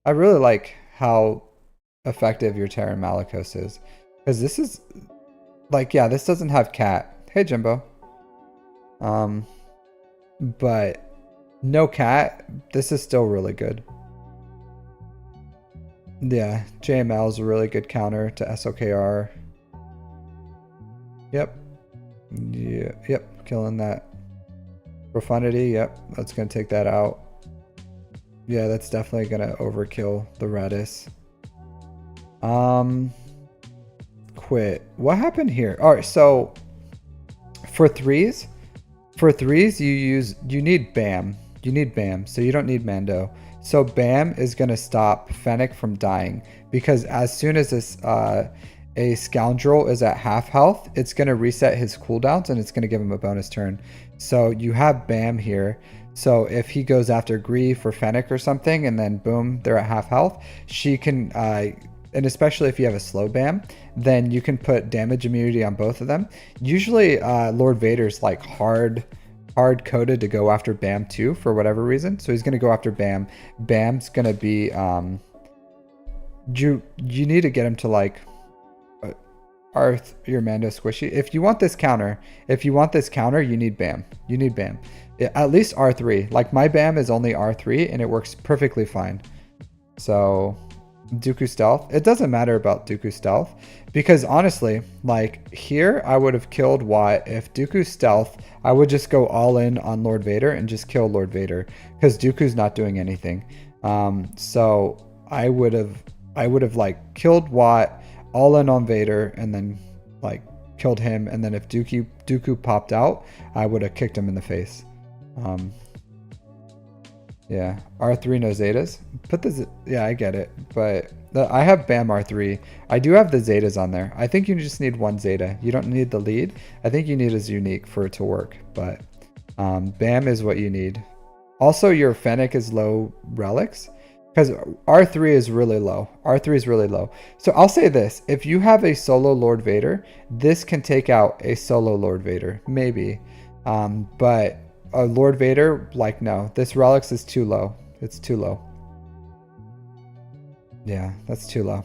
I really like how effective your Terran Malicos is. Because this is like, yeah, this doesn't have cat. Hey Jimbo. But no cat, this is still really good. Yeah, JML is a really good counter to SOKR. Yep. Yeah, yep, killing that. Profundity, yep, that's gonna take that out. Yeah, that's definitely gonna overkill the Redis. Quit. What happened here? All right, so for threes, you need BAM. You need BAM, so you don't need Mando. So BAM is gonna stop Fennec from dying because as soon as this a scoundrel is at half health, it's gonna reset his cooldowns and it's gonna give him a bonus turn. So you have BAM here. So if he goes after Grief or Fennec or something, and then boom, they're at half health, she can, and especially if you have a slow BAM, then you can put damage immunity on both of them. Usually Lord Vader's like hard coded to go after BAM too for whatever reason. So he's going to go after BAM. BAM's going to be, you need to get him to like, your Mando squishy. If you want this counter, you need BAM. You need BAM. At least R3. Like my BAM is only R3 and it works perfectly fine. So Dooku Stealth. It doesn't matter about Dooku Stealth because honestly, like here, I would have killed Watt. If Dooku Stealth, I would just go all in on Lord Vader and just kill Lord Vader because Dooku's not doing anything. So I would have like killed Watt, all in on Vader, and then like killed him. And then if Dooku popped out, I would have kicked him in the face. Yeah, R3 no Zetas. Put the yeah, I get it, but I have BAM R3. I do have the Zetas on there. I think you just need one Zeta. You don't need the lead. I think you need his unique for it to work, but BAM is what you need. Also, your Fennec is low relics because R3 is really low. R3 is really low. So I'll say this: if you have a solo Lord Vader, this can take out a solo Lord Vader, maybe, but. Lord Vader, like, no. This relics is too low. It's too low. Yeah, that's too low.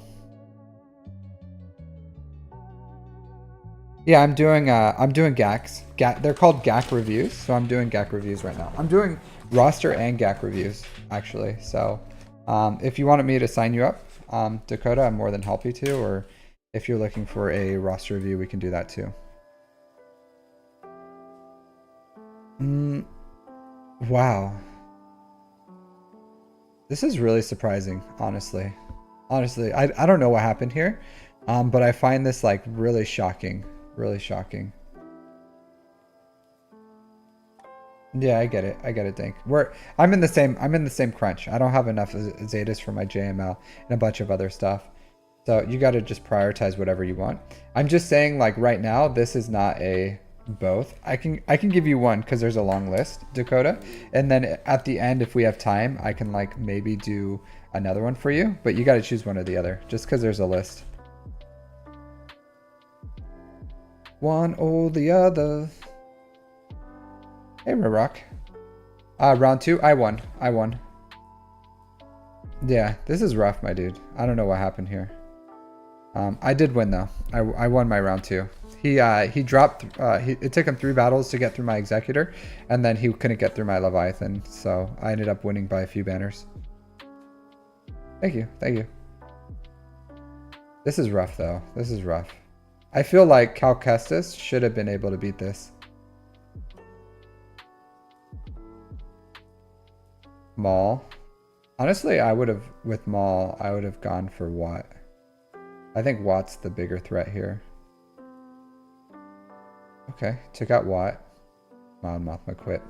Yeah, I'm doing GACs. They're called GAC reviews, so I'm doing GAC reviews right now. I'm doing roster and GAC reviews, actually. So if you wanted me to sign you up, Dakota, I'm more than happy to. Or if you're looking for a roster review, we can do that too. Wow. This is really surprising, honestly. Honestly, I don't know what happened here, but I find this like really shocking. Really shocking. Yeah, I get it, Dink. I'm in the same crunch. I don't have enough Zetas for my JML and a bunch of other stuff. So you got to just prioritize whatever you want. I'm just saying, like right now, this is not a both. I can give you one because there's a long list, Dakota, and then at the end, if we have time, I can like maybe do another one for you. But you got to choose one or the other, just because there's a list. One or the other. Hey, Rock. Round 2. I won. Yeah, this is rough, my dude. I don't know what happened here. I did win though. I won my round 2. He dropped. It took him 3 battles to get through my Executor, and then he couldn't get through my Leviathan. So I ended up winning by a few banners. Thank you. This is rough though. This is rough. I feel like Cal Kestis should have been able to beat this. Maul. Honestly, with Maul, I would have gone for Watt. I think Watt's the bigger threat here. Okay, took out Watt. Mon Mothma quit.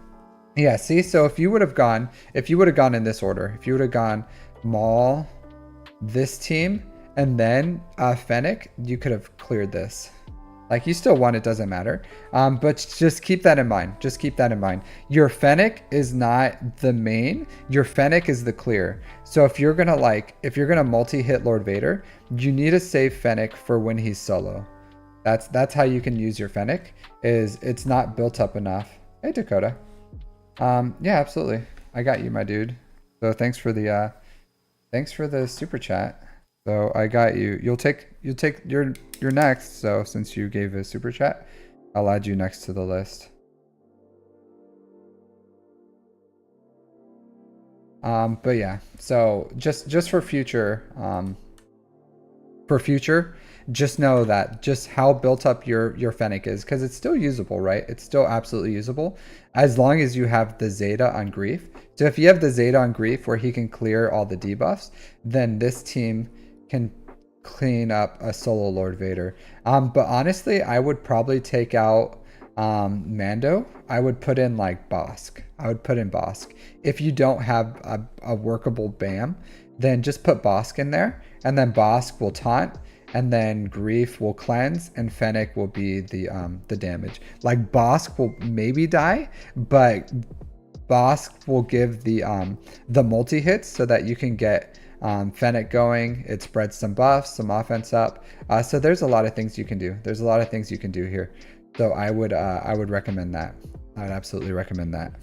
Yeah, see, so if you would have gone in this order, if you would have gone Maul, this team, and then Fennec, you could have cleared this. Like, you still won, it doesn't matter. But just keep that in mind. Just keep that in mind. Your Fennec is not the main. Your Fennec is the clear. So if you're gonna multi-hit Lord Vader, you need to save Fennec for when he's solo. That's how you can use your Fennec, is it's not built up enough. Hey, Dakota. Yeah, absolutely. I got you, my dude. So thanks for the super chat. So I got you. You'll take your next. So since you gave a super chat, I'll add you next to the list. But yeah. So just for future, just know that just how built up your Fennec is, because it's still usable, right? It's still absolutely usable as long as you have the Zeta on Grief. So if you have the Zeta on Grief where he can clear all the debuffs, then this team can clean up a solo Lord Vader. But honestly, I would probably take out Mando. I would put in like Bosk. I would put in Bosk. If you don't have a workable BAM, then just put Bosk in there, and then Bosk will taunt, and then Grief will cleanse, and Fennec will be the damage. Like, Bosk will maybe die, but Bosk will give the multi hits so that you can get Fennec going. It spreads some buffs, some offense up. So there's a lot of things you can do. There's a lot of things you can do here. So I would recommend that. I would absolutely recommend that.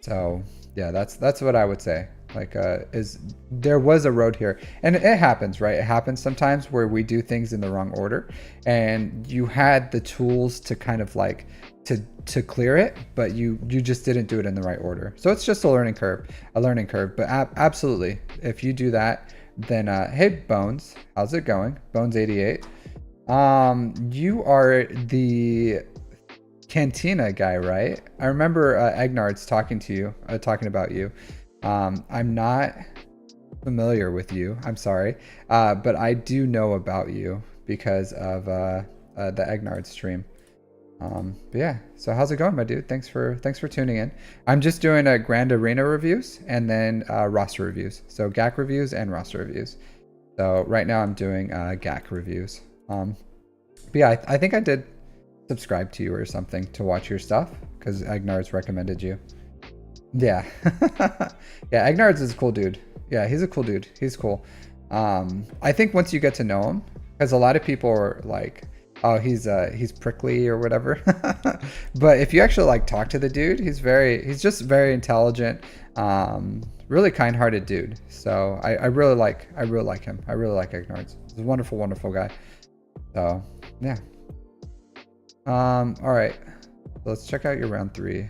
So yeah, that's what I would say. Like, is there was a road here, and it happens, right? It happens sometimes where we do things in the wrong order, and you had the tools to kind of like to clear it, but you just didn't do it in the right order. So it's just a learning curve. But absolutely, if you do that, then hey Bones, how's it going? Bones 88. You are the Cantina guy, right? I remember Egnard's talking about you. I'm not familiar with you, I'm sorry, but I do know about you because of the Egnard stream. But yeah, so how's it going, my dude? Thanks for tuning in. I'm just doing a Grand Arena reviews and then roster reviews. So GAC reviews and roster reviews. So right now I'm doing GAC reviews. But yeah, I think I did subscribe to you or something to watch your stuff because Agnard's recommended you. Yeah. Yeah, Agnard's is a cool dude. Yeah, he's a cool dude. He's cool. I think once you get to know him, because a lot of people are like, oh, he's prickly or whatever. But if you actually like talk to the dude, he's just very intelligent, really kind-hearted dude. So I really like him. I really like Agnard's. He's a wonderful, wonderful guy. So yeah. All right. Let's check out your round 3.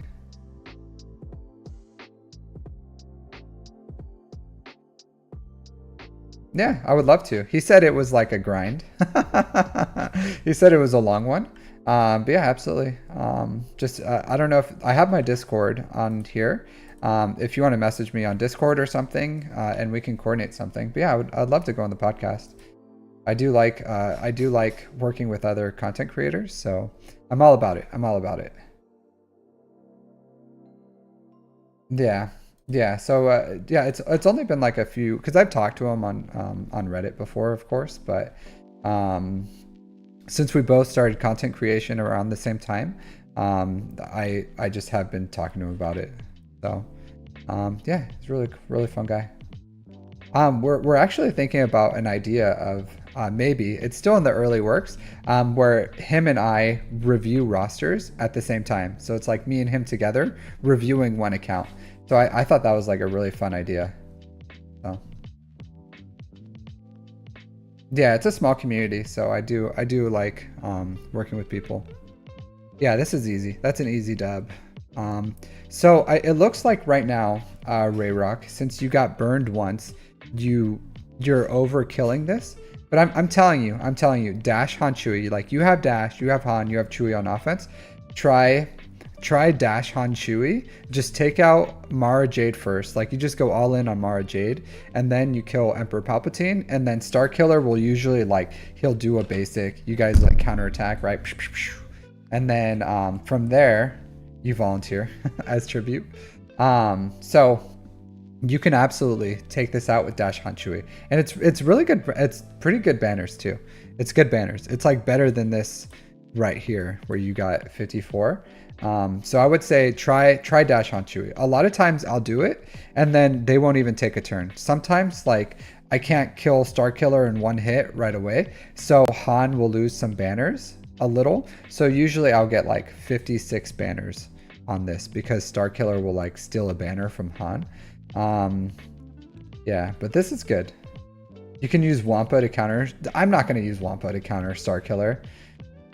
Yeah, I would love to. He said it was like a grind. He said it was a long one. But yeah, absolutely. I don't know if I have my Discord on here. If you want to message me on Discord or something, and we can coordinate something. But yeah, I'd love to go on the podcast. I do like working with other content creators, so I'm all about it. Yeah. Yeah, so yeah, it's only been like a few, because I've talked to him on Reddit before, of course, but since we both started content creation around the same time, I just have been talking to him about it. So yeah, he's a really fun guy. We're actually thinking about an idea of maybe it's still in the early works, where him and I review rosters at the same time. So it's like me and him together reviewing one account. So I thought that was like a really fun idea. So yeah, it's a small community, so I do like working with people. Yeah, this is easy. That's an easy dub. So it looks like right now, Rayrock, since you got burned once, you're overkilling this. But I'm telling you, dash Han Chewie. Like, you have dash, you have Han, you have Chewie on offense. Try dash Han Chewie. Just take out Mara Jade first. Like, you just go all in on Mara Jade, and then you kill Emperor Palpatine, and then Star Killer will usually, like, he'll do a basic. You guys like counterattack, right? And then from there, you volunteer as tribute. So you can absolutely take this out with Dash Hanshui. And it's really good. It's pretty good banners too. It's good banners. It's like better than this right here where you got 54. So I would say try Dash Hanshui. A lot of times I'll do it and then they won't even take a turn. Sometimes like I can't kill Star Killer in one hit right away. So Han will lose some banners a little. So usually I'll get like 56 banners on this because Star Killer will like steal a banner from Han. Yeah, but this is good. You can use Wampa to counter. I'm not going to use Wampa to counter Star Killer.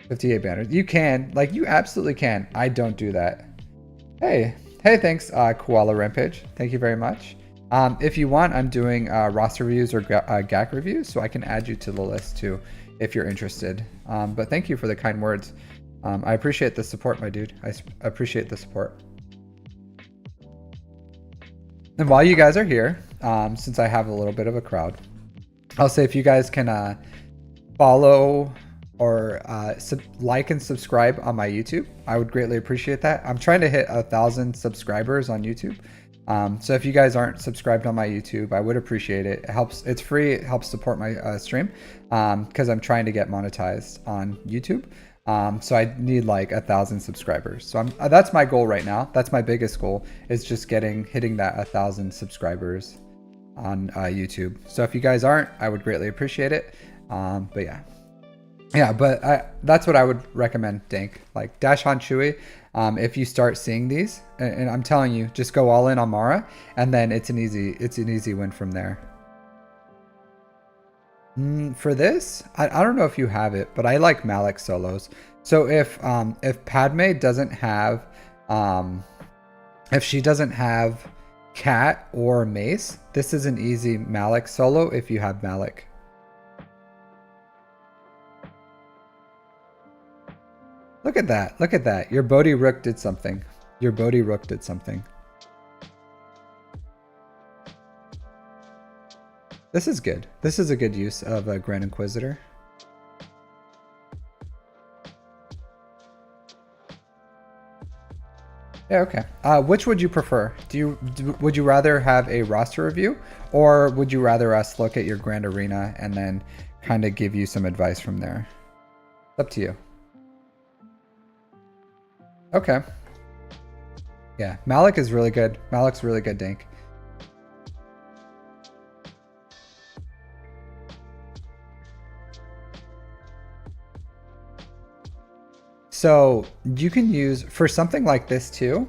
58 banners. You can, like, you absolutely can. I don't do that. Hey, thanks, Koala Rampage. Thank you very much. If you want, I'm doing roster reviews or GAC reviews, so I can add you to the list too if you're interested. But thank you for the kind words. I appreciate the support, my dude. I appreciate the support. And while you guys are here, since I have a little bit of a crowd, I'll say if you guys can follow or like and subscribe on my YouTube, I would greatly appreciate that. I'm trying to hit 1,000 subscribers on YouTube. So if you guys aren't subscribed on my YouTube, I would appreciate it. It helps. It's free. It helps support my stream because I'm trying to get monetized on YouTube. So I need like 1,000 subscribers. So that's my goal right now. That's my biggest goal, is just hitting that 1,000 subscribers on YouTube. So if you guys aren't, I would greatly appreciate it. But yeah, but that's what I would recommend, Dank. Like Dash Hanshui, if you start seeing these, and I'm telling you, just go all in on Mara, and then it's an easy win from there. For this, I don't know if you have it, but I like Malik solos. So if Padme doesn't have, if she doesn't have Cat or Mace, this is an easy Malik solo if you have Malik. Look at that. Look at that. Your Bodhi Rook did something. Your Bodhi Rook did something. This is good. This is a good use of a Grand Inquisitor. Yeah, okay. Which would you prefer? Would you rather have a roster review, or would you rather us look at your Grand Arena and then kind of give you some advice from there? It's up to you. Okay. Yeah, Malik is really good. Malik's really good, Dank. So you can use for something like this too.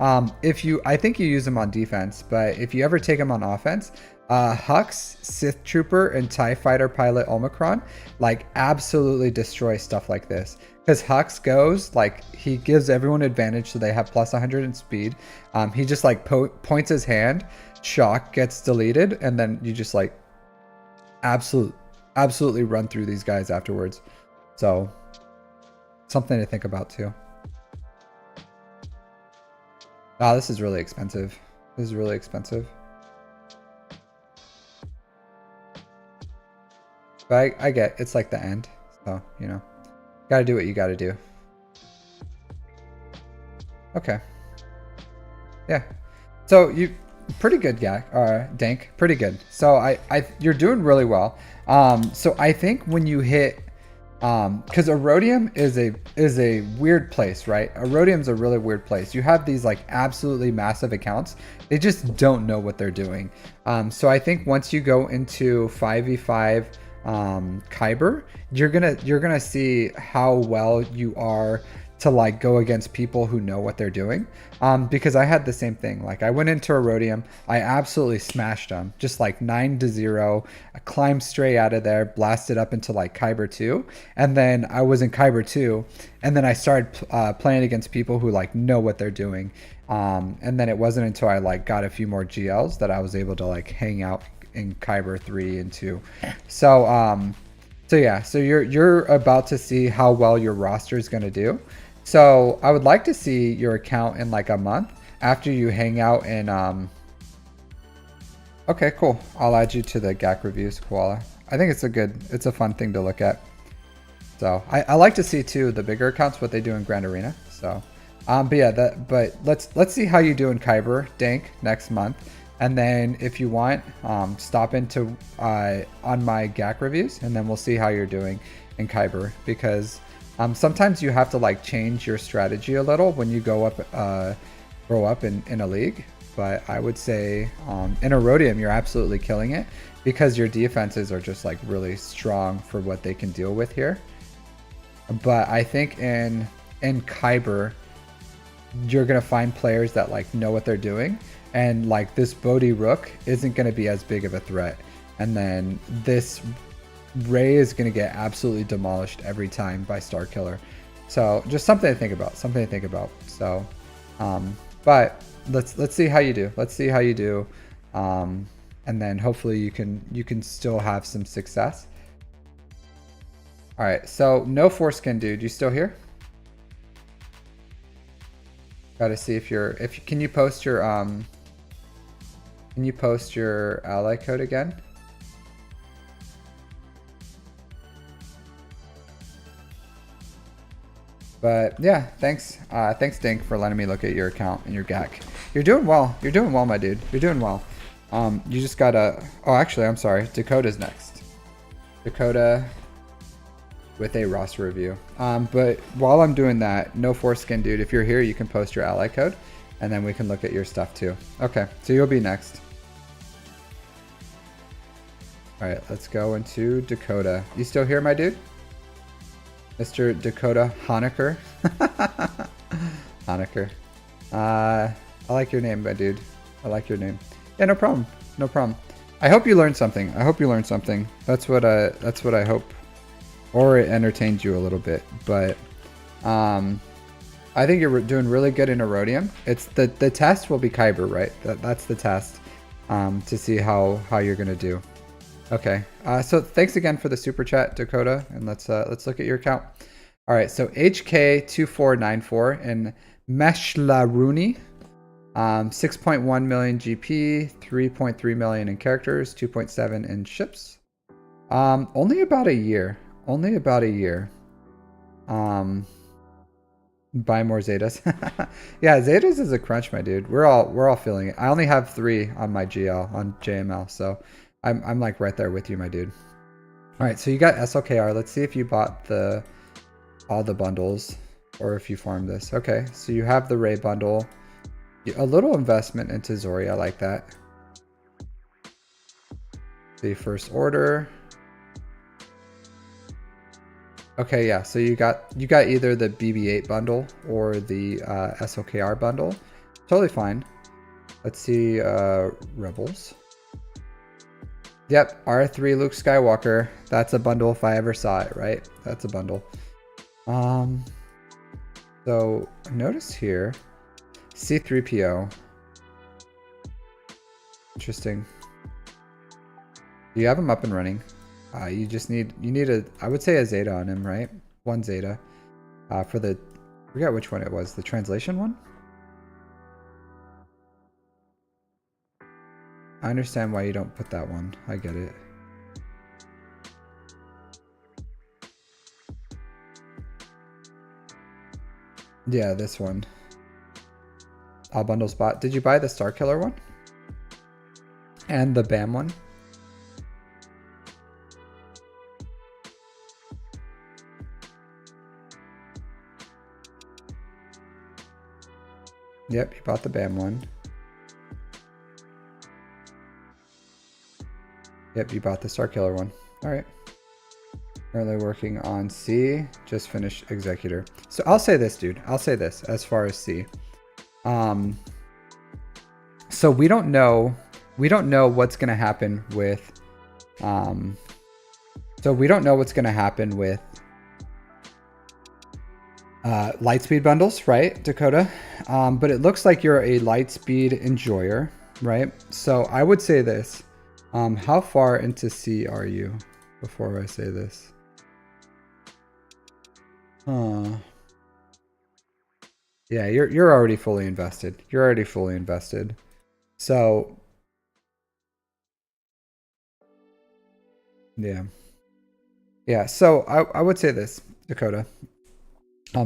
I think you use them on defense, but if you ever take them on offense, Hux, Sith Trooper, and TIE Fighter Pilot Omicron like absolutely destroy stuff like this. Because Hux goes, like, he gives everyone advantage, so they have plus 100 in speed. He just like points his hand, shock gets deleted, and then you just like absolutely run through these guys afterwards. So something to think about too. Ah, this is really expensive. This is really expensive. But I get it's like the end, so you know, gotta do what you gotta do. Okay. Yeah. So you pretty good, Dank. Pretty good. So you're doing really well. So I think when you hit, because Erodium is a weird place, right? Erodium's a really weird place. You have these like absolutely massive accounts. They just don't know what they're doing. So I think once you go into 5v5 Kyber, you're gonna see how well you are to like go against people who know what they're doing. Because I had the same thing. Like I went into Erodium, I absolutely smashed them, just like 9-0. I climbed straight out of there, blasted up into like Kyber 2, and then I was in Kyber 2, and then I started playing against people who like know what they're doing. And then it wasn't until I like got a few more GLs that I was able to like hang out in Kyber 3 and 2. So yeah, so you're about to see how well your roster is going to do. So I would like to see your account in like a month after you hang out in okay, cool. I'll add you to the GAC reviews, Koala. I think it's a fun thing to look at. So I like to see too the bigger accounts, what they do in Grand Arena. So but yeah, let's see how you do in Kyber, Dank, next month. And then if you want, stop into on my GAC reviews, and then we'll see how you're doing in Kyber, because sometimes you have to like change your strategy a little when you grow up in a league. But I would say in Erodium, you're absolutely killing it because your defenses are just like really strong for what they can deal with here. But I think in Kyber, you're gonna find players that like know what they're doing, and like this Bodhi Rook isn't gonna be as big of a threat, and then this Ray is gonna get absolutely demolished every time by Star Killer. So just something to think about. Something to think about. So, but let's see how you do. Let's see how you do, and then hopefully you can still have some success. All right. So no foreskin, dude. You still here? Got to see if can you post your ally code again? But yeah, thanks Dink for letting me look at your account and your GAC. You're doing well. You're doing well, my dude. You're doing well. You just gotta. Oh, actually, I'm sorry. Dakota's next. Dakota with a roster review. But while I'm doing that, no foreskin, dude. If you're here, you can post your ally code, and then we can look at your stuff too. Okay, so you'll be next. All right, let's go into Dakota. You still here, my dude? Mr. Dakota Honecker. Honecker. I like your name, my dude. I like your name. Yeah, no problem. No problem. I hope you learned something. I hope you learned something. That's what I hope. Or it entertained you a little bit. But I think you're doing really good in Erodium. It's the test will be Kyber, right? That's the test to see how you're gonna do. Okay, so thanks again for the super chat, Dakota, and let's look at your account. All right, so HK2494 and Meshlaruni, 6.1 million GP, 3.3 million in characters, 2.7 in ships. Only about a year. Only about a year. Buy more Zetas. Yeah, Zetas is a crunch, my dude. We're all feeling it. I only have 3 on my GL on JML, so I'm like right there with you, my dude. All right, so you got SLKR. Let's see if you bought all the bundles or if you farmed this. Okay, so you have the Ray bundle. A little investment into Zori. I like that. The first order. Okay, yeah. So you got either the BB-8 bundle or the SLKR bundle. Totally fine. Let's see Rebels. Yep, R3 Luke Skywalker. That's a bundle if I ever saw it, right? That's a bundle. So notice here, C3PO. Interesting. You have him up and running. You need I would say a Zeta on him, right? 1 Zeta. For the, I forget which one it was, the translation one? I understand why you don't put that one. I get it. Yeah, this one. All bundles bought. Did you buy the Star Killer one? And the BAM one? Yep, you bought the BAM one. Yep, you bought the Star Killer one. All right. Currently working on C. Just finished Executor. So I'll say this, dude. I'll say this as far as C. So we don't know what's gonna happen with. So we don't know what's gonna happen with Lightspeed bundles, right, Dakota? But it looks like you're a Lightspeed enjoyer, right? So I would say this. How far into C are you before I say this? Yeah, you're already fully invested. You're already fully invested. So yeah. So I would say this, Dakota.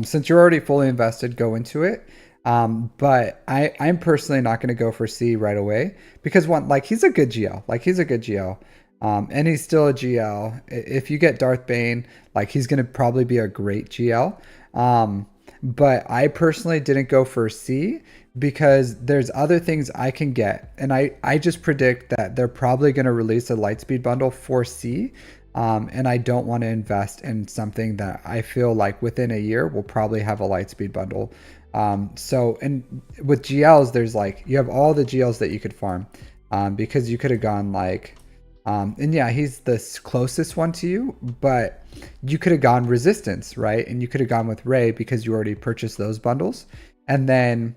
Since you're already fully invested, go into it. But I'm personally not going to go for C right away because one, like he's a good GL, like he's a good GL, and he's still a GL. If you get Darth Bane, like he's going to probably be a great GL. But I personally didn't go for C because there's other things I can get, and I just predict that they're probably going to release a Lightspeed bundle for C. And I don't want to invest in something that I feel like within a year will probably have a Lightspeed bundle. So, and with GLs, there's like, you have all the GLs that you could farm, because you could have gone like, and yeah, he's the closest one to you, but you could have gone Resistance, right? And you could have gone with Ray because you already purchased those bundles. And then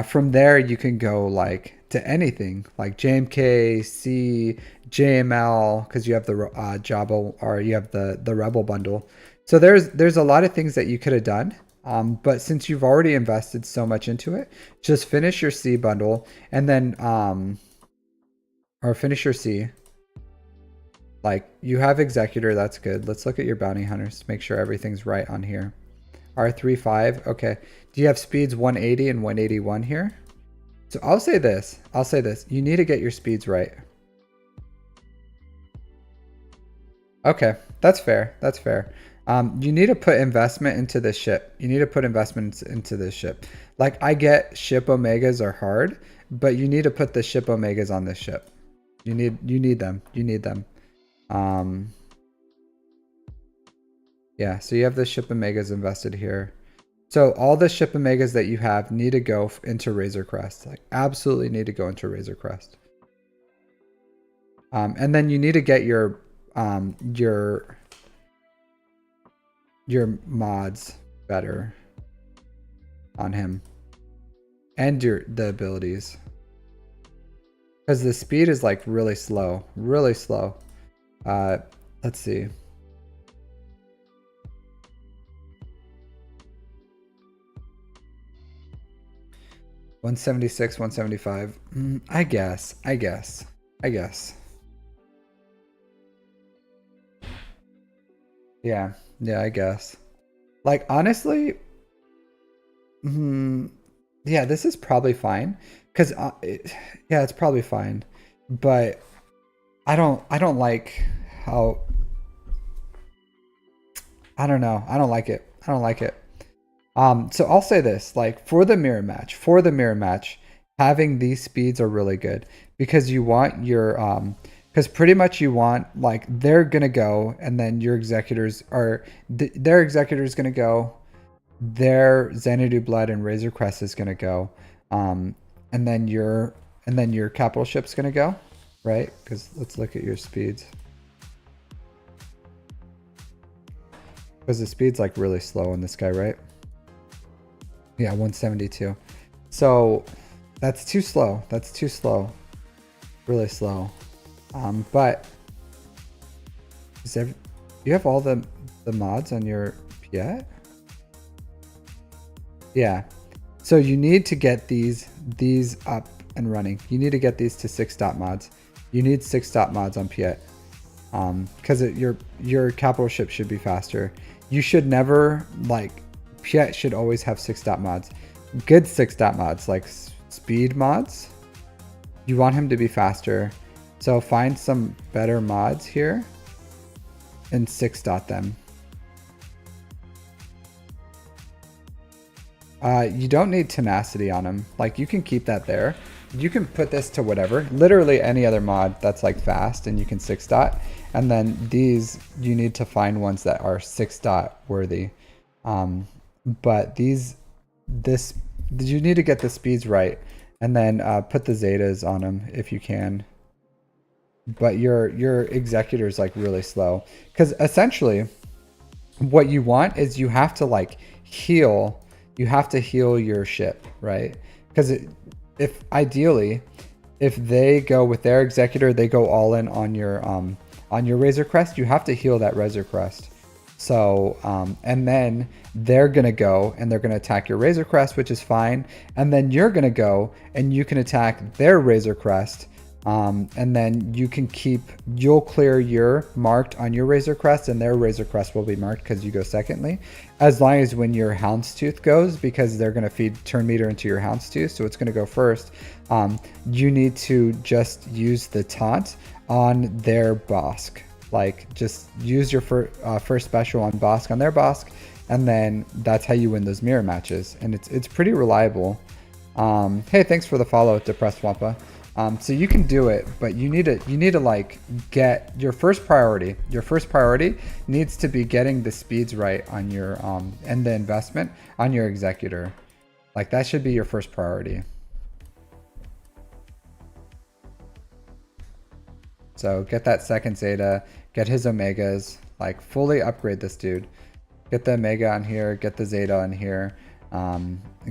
from there, you can go like to anything like JMK, C, JML, because you have the Jabba, or you have the Rebel bundle. So there's a lot of things that you could have done. But since you've already invested so much into it, just finish your C bundle and then or finish your C. Like you have Executor, that's good. Let's look at your bounty hunters, make sure everything's right on here. R35, okay. Do you have speeds 180 and 181 here? So I'll say this. You need to get your speeds right. Okay, that's fair. That's fair. You need to put investment into this ship. You need to put investments into this ship. Like I get ship Omegas are hard, but you need to put the ship Omegas on this ship. You need them. You need them. Yeah, so you have the ship Omegas invested here. So all the ship Omegas that you have need to go into Razor Crest. Like absolutely need to go into Razor Crest. And then you need to get your mods better on him and the abilities, because the speed is like really slow. Let's see. $176, $175. I guess. Yeah, I guess. Like honestly, yeah, this is probably fine because yeah, it's probably fine, but I don't like how, I don't know. I don't like it. So I'll say this, like for the mirror match, having these speeds are really good because you want your because pretty much you want like they're gonna go and then your executors are their executors gonna go, their Xanadu Blood and Razor Crest is gonna go, and then your capital ship's gonna go, right? Because let's look at your speeds. Because the speed's like really slow in this guy, right? Yeah, 172. So that's too slow. Really slow. But you have all the mods on your Piet? Yeah. So you need to get these up and running. You need to get these to 6-dot mods. You need 6-dot mods on Piet. Because your capital ship should be faster. You should never, like, Piet should always have 6-dot mods. Good 6-dot mods, like speed mods. You want him to be faster. So find some better mods here and 6-dot them. You don't need tenacity on him. Like you can keep that there. You can put this to whatever, literally any other mod that's like fast and you can 6-dot. And then these, you need to find ones that are 6-dot worthy. But you need to get the speeds right and then put the Zetas on them if you can. But your executor is like really slow because essentially what you want is you have to like heal. You have to heal your ship, right? Because if ideally, if they go with their executor, they go all in on your Razor Crest. You have to heal that Razor Crest. So and then they're gonna go and they're gonna attack your Razor Crest, which is fine. And then you're gonna go and you can attack their Razor Crest And then you'll clear your marked on your Razor Crest, and their Razor Crest will be marked because you go secondly, as long as when your Houndstooth goes, because they're going to feed turn meter into your Houndstooth, so it's going to go first. You need to just use the taunt on their Bosk. Like, just use your first special on Bosk on their Bosk, and then that's how you win those mirror matches, and it's pretty reliable. Hey, thanks for the follow, Depressed Wampa. So you can do it, but you need to like get your first priority. Your first priority needs to be getting the speeds right on your and the investment on your executor. Like, that should be your first priority. So get that second Zeta, get his Omegas, like fully upgrade this dude. Get the Omega on here, get the Zeta on here,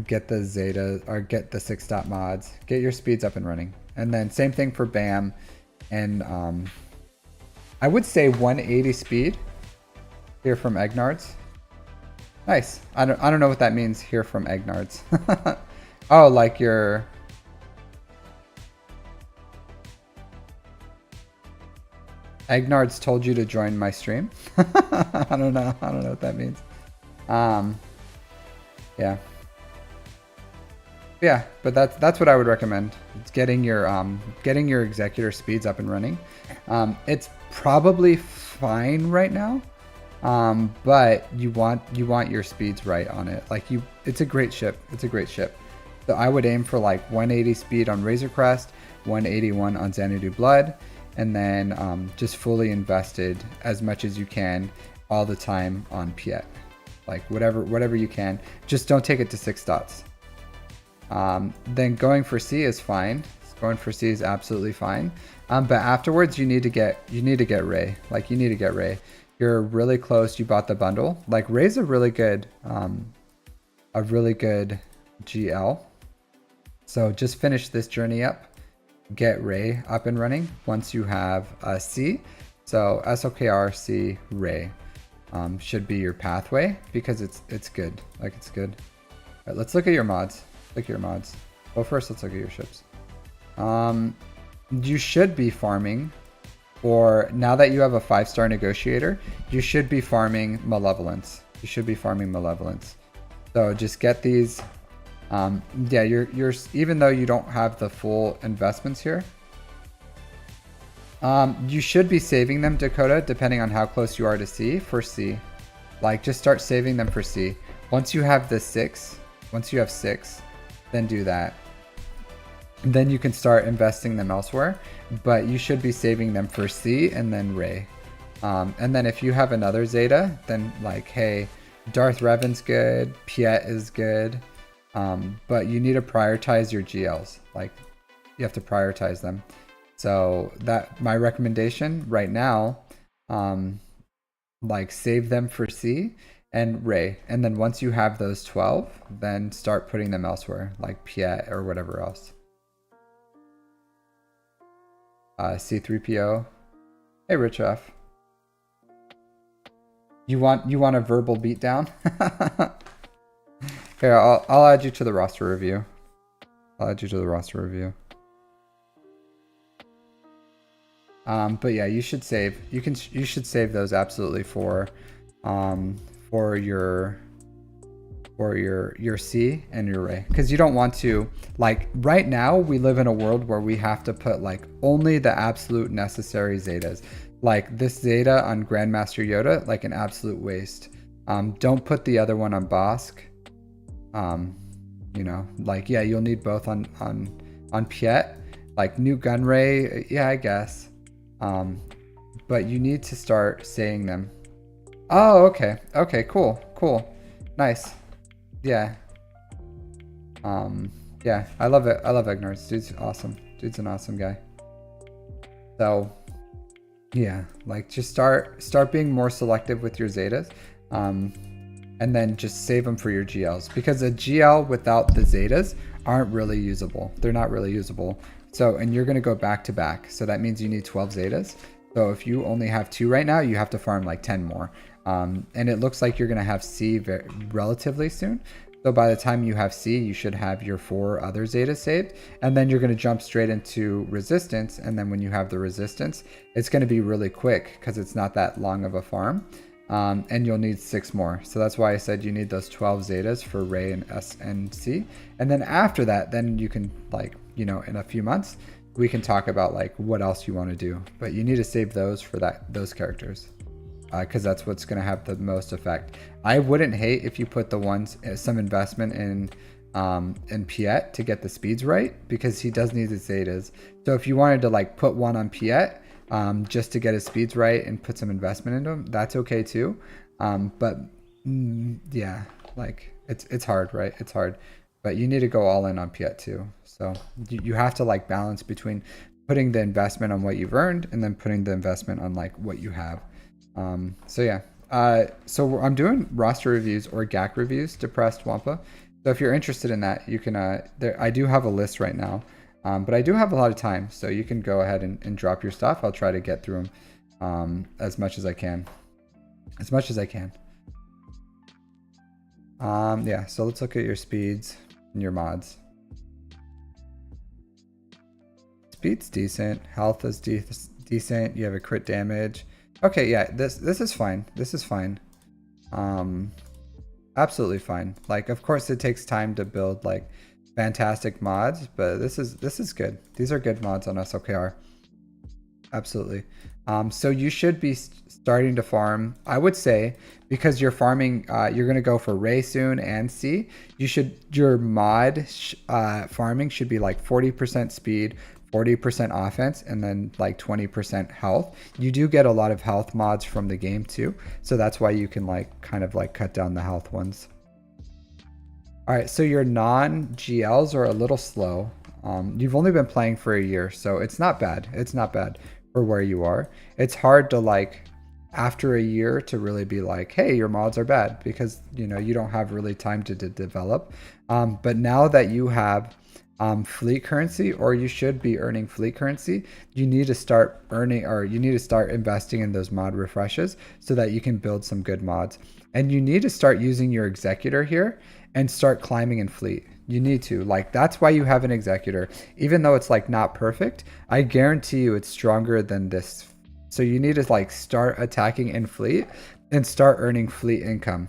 get the Zeta, or get the 6-dot mods, get your speeds up and running. And then same thing for BAM, and I would say 180 speed here from Egnards. Nice. I don't know what that means here from Egnards. Oh, like your... Egnards told you to join my stream? I don't know what that means. Yeah. Yeah, but that's what I would recommend. It's getting your executor speeds up and running. It's probably fine right now, but you want your speeds right on it. Like, it's a great ship. It's a great ship. So I would aim for like 180 speed on Razor Crest, 181 on Xanadu Blood, and then just fully invested as much as you can all the time on Piet. Like, whatever you can. Just don't take it to 6 dots. Then going for C is fine. Going for C is absolutely fine. But afterwards you need to get Ray. Like, you need to get Ray. You're really close. You bought the bundle. Like, Ray's a really good GL. So just finish this journey up. Get Ray up and running once you have a C. So SOKR C Ray should be your pathway, because it's good. Like, it's good. All right, let's look at your mods. Look at your mods. Well, first let's look at your ships. You should be farming, or now that you have a 5-star negotiator, you should be farming Malevolence. You should be farming Malevolence. So just get these. Yeah, you're even though you don't have the full investments here, you should be saving them, Dakota, depending on how close you are to C, for C. Like, just start saving them for C. Once you have the 6, then do that. And then you can start investing them elsewhere, but you should be saving them for C and then Ray. And then if you have another Zeta, then like, hey, Darth Revan's good, Piet is good, but you need to prioritize your GLs. Like, you have to prioritize them. So that my recommendation right now, like, save them for C and Ray, and then once you have those 12, then start putting them elsewhere, like Piet or whatever else. C3PO. Hey, Rich F. You want a verbal beatdown? Here, I'll add you to the roster review. But yeah, you should save. You should save those absolutely for your C and your Ray, because you don't want to, like, right now we live in a world where we have to put like only the absolute necessary Zetas. Like, this Zeta on Grandmaster Yoda, like, an absolute waste. Don't put the other one on Bosk. You know, like, yeah, you'll need both on Piet. Like, new gun Ray, yeah, I guess. But you need to start saying them. Oh, okay, cool, nice. Yeah. Yeah, I love it. I love Egnards. Dude's awesome. Dude's an awesome guy. So yeah, like, just start being more selective with your Zetas, and then just save them for your GLs, because a GL without the Zetas aren't really usable. They're not really usable. So, and you're going to go back to back, so that means you need 12 Zetas. So if you only have 2 right now, you have to farm like 10 more. And it looks like you're going to have C relatively soon, So by the time you have C, you should have your 4 other zetas saved, and then you're going to jump straight into resistance. And then when you have the resistance, it's going to be really quick because it's not that long of a farm. And you'll need 6 more. So that's why I said you need those 12 zetas for Ray and S and C. And then after that, then you can, like, you know, in a few months, we can talk about like what else you want to do. But you need to save those for those characters. Because that's what's going to have the most effect. I wouldn't hate if you put the ones, some investment in Piet to get the speeds right, because he does need his zetas. So if you wanted to like put one on Piet just to get his speeds right and put some investment into him, that's okay too. Yeah, like it's hard, right? It's hard, but you need to go all in on Piet too. So you have to like balance between putting the investment on what you've earned and then putting the investment on like what you have. So yeah, so I'm doing roster reviews or GAC reviews, depressed Wampa. So if you're interested in that, you can, I do have a list right now, but I do have a lot of time, so you can go ahead and drop your stuff. I'll try to get through them, as much as I can, yeah, so let's look at your speeds and your mods. Speed's decent, health is decent, you have a crit damage. Okay, yeah, this is fine. This is fine. Absolutely fine. Like, of course, it takes time to build like fantastic mods, but this is good. These are good mods on SLKR. Absolutely. So you should be starting to farm. I would say, because you're farming, you're gonna go for Ray soon and C. Your mod farming should be like 40% speed, 40% offense, and then like 20% health. You do get a lot of health mods from the game too, so that's why you can like kind of like cut down the health ones. All right, so your non-GLs are a little slow. You've only been playing for a year, so it's not bad. It's not bad for where you are. It's hard to like, after a year, to really be like, hey, your mods are bad, because you know you don't have really time to develop. But now that you have fleet currency, or you should be earning fleet currency, you need to start earning, or you need to start investing in those mod refreshes so that you can build some good mods. And you need to start using your executor here and start climbing in fleet. You need to, like, that's why you have an executor. Even though it's like not perfect, I guarantee you it's stronger than this. So you need to like start attacking in fleet and start earning fleet income.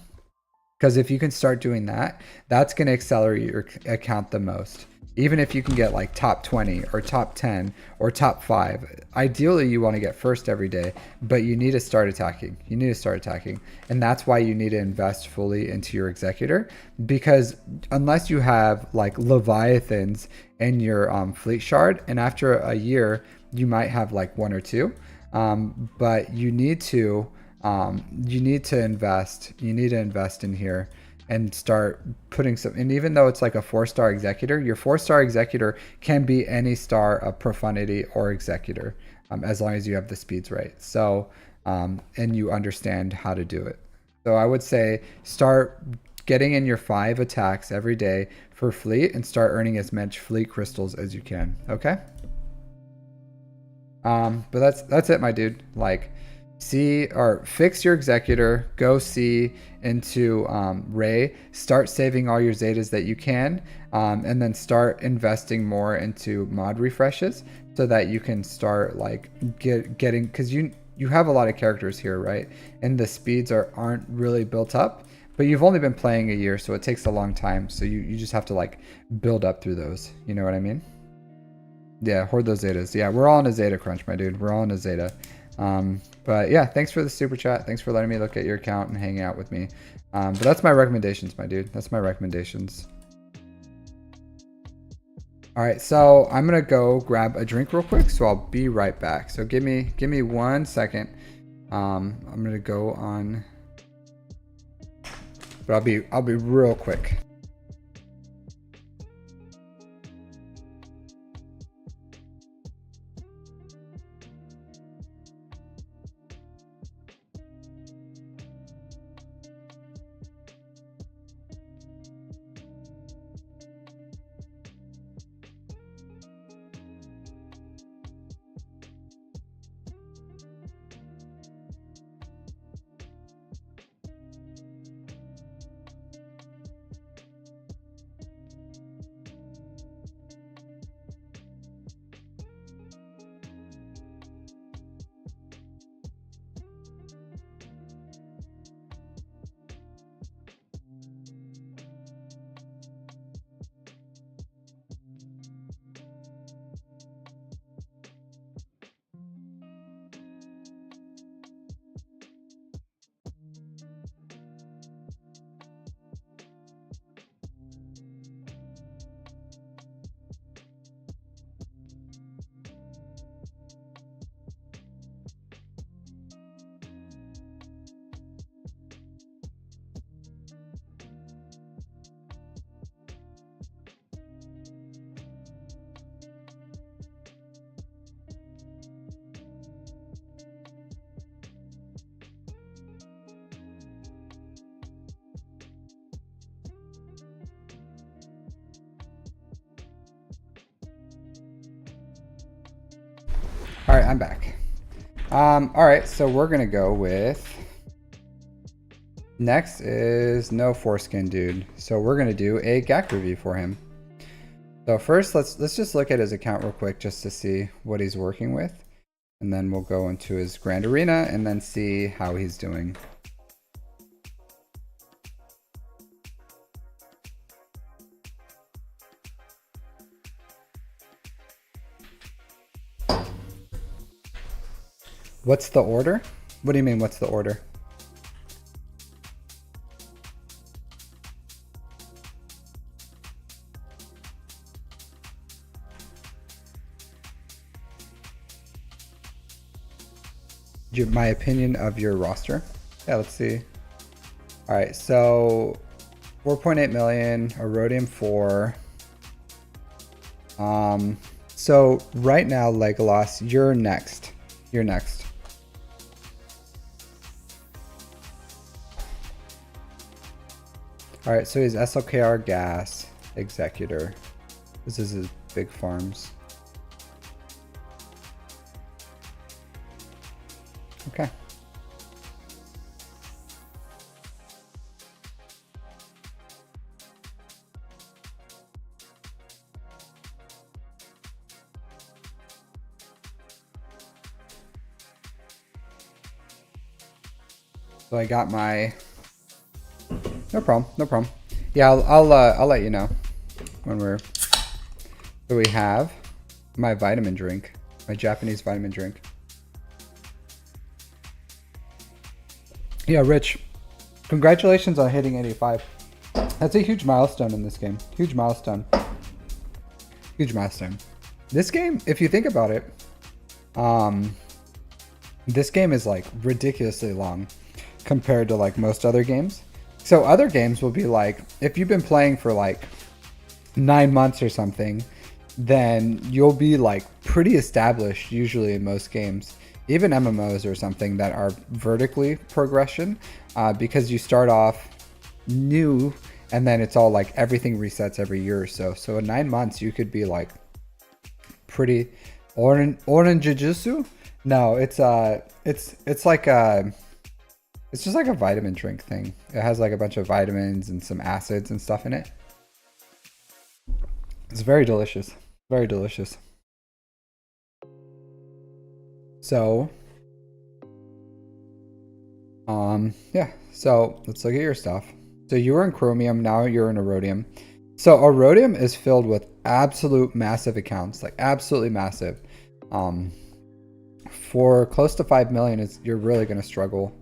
Because if you can start doing that, that's going to accelerate your account the most. Even if you can get like top 20 or top 10 or top 5, ideally you want to get first every day, but you need to start attacking. You need to start attacking. And that's why you need to invest fully into your executor, because unless you have like Leviathans in your fleet shard, and after a year, you might have like 1 or 2, but you need to invest. You need to invest in here and start putting some. And even though it's like a 4-star executor, your 4-star executor can be any star of profundity or executor, as long as you have the speeds right. So, and you understand how to do it. So I would say start getting in your 5 attacks every day for fleet and start earning as much fleet crystals as you can. Okay. But that's it, my dude. Like, see, or fix your executor, go see into Ray, start saving all your zetas that you can, and then start investing more into mod refreshes so that you can start like getting, because you have a lot of characters here, right? And the speeds aren't really built up, but you've only been playing a year, so it takes a long time. So you just have to like build up through those. You know what I mean? Yeah, hoard those zetas. Yeah, we're all in a zeta crunch, my dude. We're all in a zeta. But yeah, thanks for the super chat. Thanks for letting me look at your account and hanging out with me. But that's my recommendations, my dude. That's my recommendations. All right, so I'm gonna go grab a drink real quick, so I'll be right back. So give me 1 second. I'm gonna go on, but I'll be real quick. All right, I'm back. All right, so we're gonna go with, next is no foreskin dude. So we're gonna do a GAC review for him. So first, let's just look at his account real quick just to see what he's working with. And then we'll go into his Grand Arena and then see how he's doing. What's the order? What do you mean, what's the order? My opinion of your roster? Yeah, let's see. All right, so 4.8 million, Erodium 4. So right now, Legolas, you're next. You're next. All right, so he's SLKR Gas Executor. This is his big farms. Okay. So I got my, no problem, no problem. Yeah, I'll let you know when we're, so we have my vitamin drink, my Japanese vitamin drink. Yeah, Rich, congratulations on hitting 85. That's a huge milestone in this game. Huge milestone. Huge milestone. This game, if you think about it, this game is like ridiculously long compared to like most other games. So other games will be like, if you've been playing for like 9 months or something, then you'll be like pretty established usually in most games. Even MMOs or something that are vertically progression, because you start off new and then it's all like everything resets every year or so. So in 9 months you could be like pretty orange-jutsu? No, it's like it's just like a vitamin drink thing. It has like a bunch of vitamins and some acids and stuff in it. It's very delicious. Very delicious. So, yeah. So let's look at your stuff. So you were in Chromium, now you're in Erodium. So Erodium is filled with absolute massive accounts, like absolutely massive. For close to 5 million, you're really going to struggle.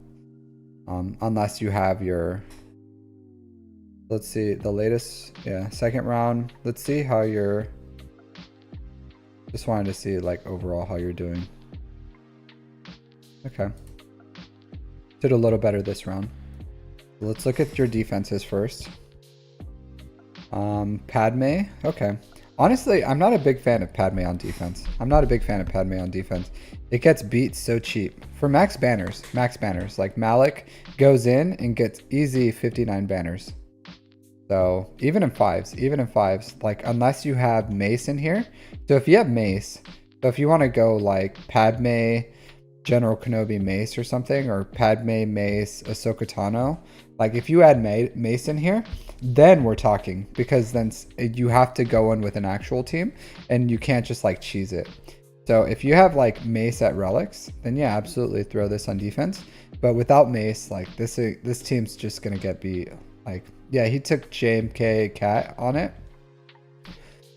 Unless you have your, let's see, the latest, yeah, second round. Let's see how you're, just wanted to see like overall how you're doing. Okay. Did a little better this round. Let's look at your defenses first. Padme, okay. Honestly, I'm not a big fan of Padme on defense. I'm not a big fan of Padme on defense. It gets beat so cheap. For max banners, like Malik goes in and gets easy 59 banners. So even in fives, like unless you have Mace in here. So if you have Mace, so if you want to go like Padme, General Kenobi Mace or something, or Padme Mace Ahsoka Tano, like if you add Mace in here, then we're talking, because then you have to go in with an actual team and you can't just like cheese it. So if you have like Mace at relics, then yeah, absolutely throw this on defense. But without Mace, like this team's just gonna get beat. Like, yeah, he took JMK Cat on it.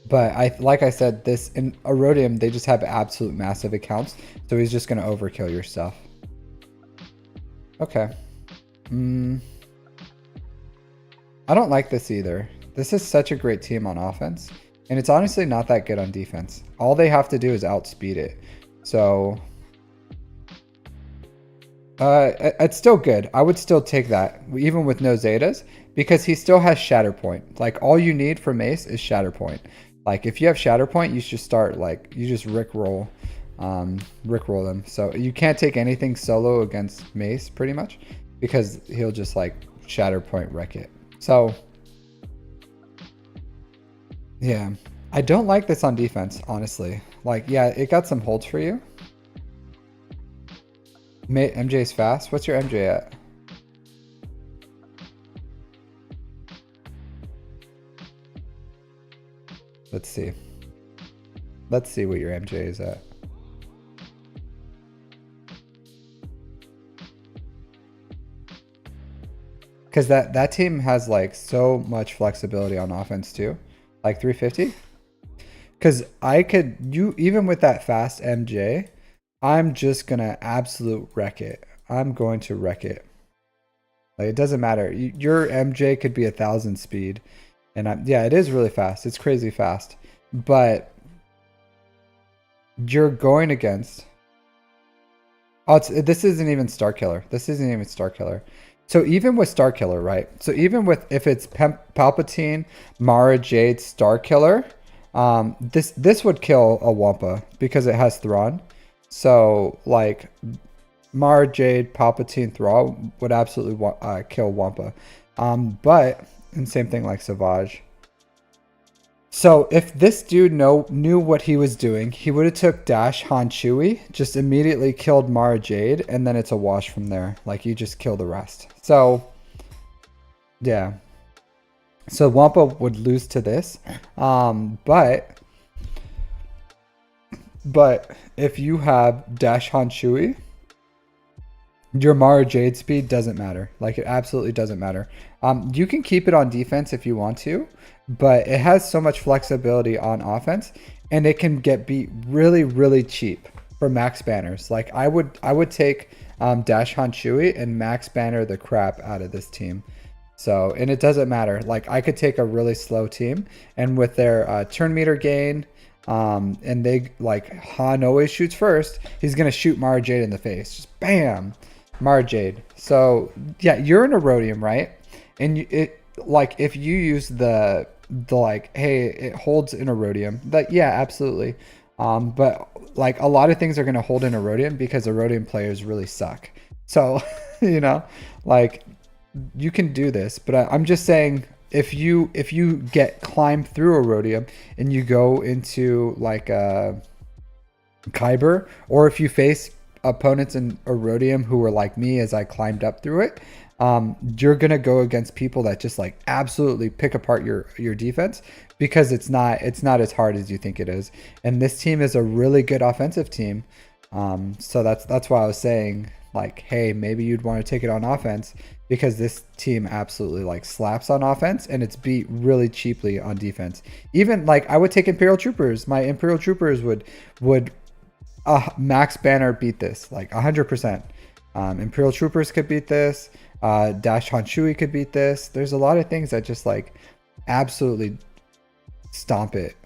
But like I said, this in Erodium, they just have absolute massive accounts. So he's just gonna overkill your stuff. Okay. I don't like this either. This is such a great team on offense, and it's honestly not that good on defense. All they have to do is outspeed it. So it's still good. I would still take that, even with no Zetas, because he still has Shatterpoint. Like all you need for Mace is Shatterpoint. Like if you have Shatterpoint, you should start like, you just rickroll them. So you can't take anything solo against Mace pretty much, because he'll just like Shatterpoint wreck it. So yeah, I don't like this on defense, honestly. Like, yeah, it got some holds for you, MJ's fast. What's your MJ at? Let's see. Let's see what your MJ is at. Because that team has like so much flexibility on offense too. Like 350. Because even with that fast MJ, I'm just going to absolute wreck it. I'm going to wreck it. Like, it doesn't matter. Your MJ could be 1,000 speed. And yeah, it is really fast. It's crazy fast. But you're going against... Oh, this isn't even Star Killer. This isn't even Star Killer. So even with Star Killer, right? So even with, if it's Palpatine, Mara Jade, Star Killer, this would kill a Wampa because it has Thrawn. So like Mara Jade, Palpatine, Thrawn would absolutely kill Wampa. And same thing like Savage. So if this dude knew what he was doing, he would have took Dash Han Chewie, just immediately killed Mara Jade, and then it's a wash from there. Like, you just kill the rest. So yeah. So Wampa would lose to this. But if you have Dash Han Chewie, your Mara Jade speed doesn't matter. Like, it absolutely doesn't matter. You can keep it on defense if you want to, but it has so much flexibility on offense, and it can get beat really, really cheap for max banners. Like, I would take Dash Han Chewie and max banner the crap out of this team. So, and it doesn't matter. Like, I could take a really slow team, and with their turn meter gain, and they, like, Han always shoots first, he's gonna shoot Mara Jade in the face. Just bam, Mara Jade. So yeah, you're in a Rhodium, right? And like, if you use the like, hey, it holds in a Rhodium, that, yeah, absolutely. But like, a lot of things are gonna hold in a Rhodium because the Rhodium players really suck. So you know, like, you can do this, but I'm just saying, if you get climbed through a Rhodium and you go into like a Kyber, or if you face opponents in a Rhodium who were like me as I climbed up through it, you're gonna go against people that just like absolutely pick apart your defense, because it's not as hard as you think it is. And this team is a really good offensive team. So that's why I was saying, like, hey, maybe you'd want to take it on offense, because this team absolutely like slaps on offense, and it's beat really cheaply on defense. Even like, I would take Imperial Troopers. My Imperial Troopers would max banner beat this like 100%. Imperial Troopers could beat this. Dash Han Chewie could beat this. There's a lot of things that just like absolutely stomp it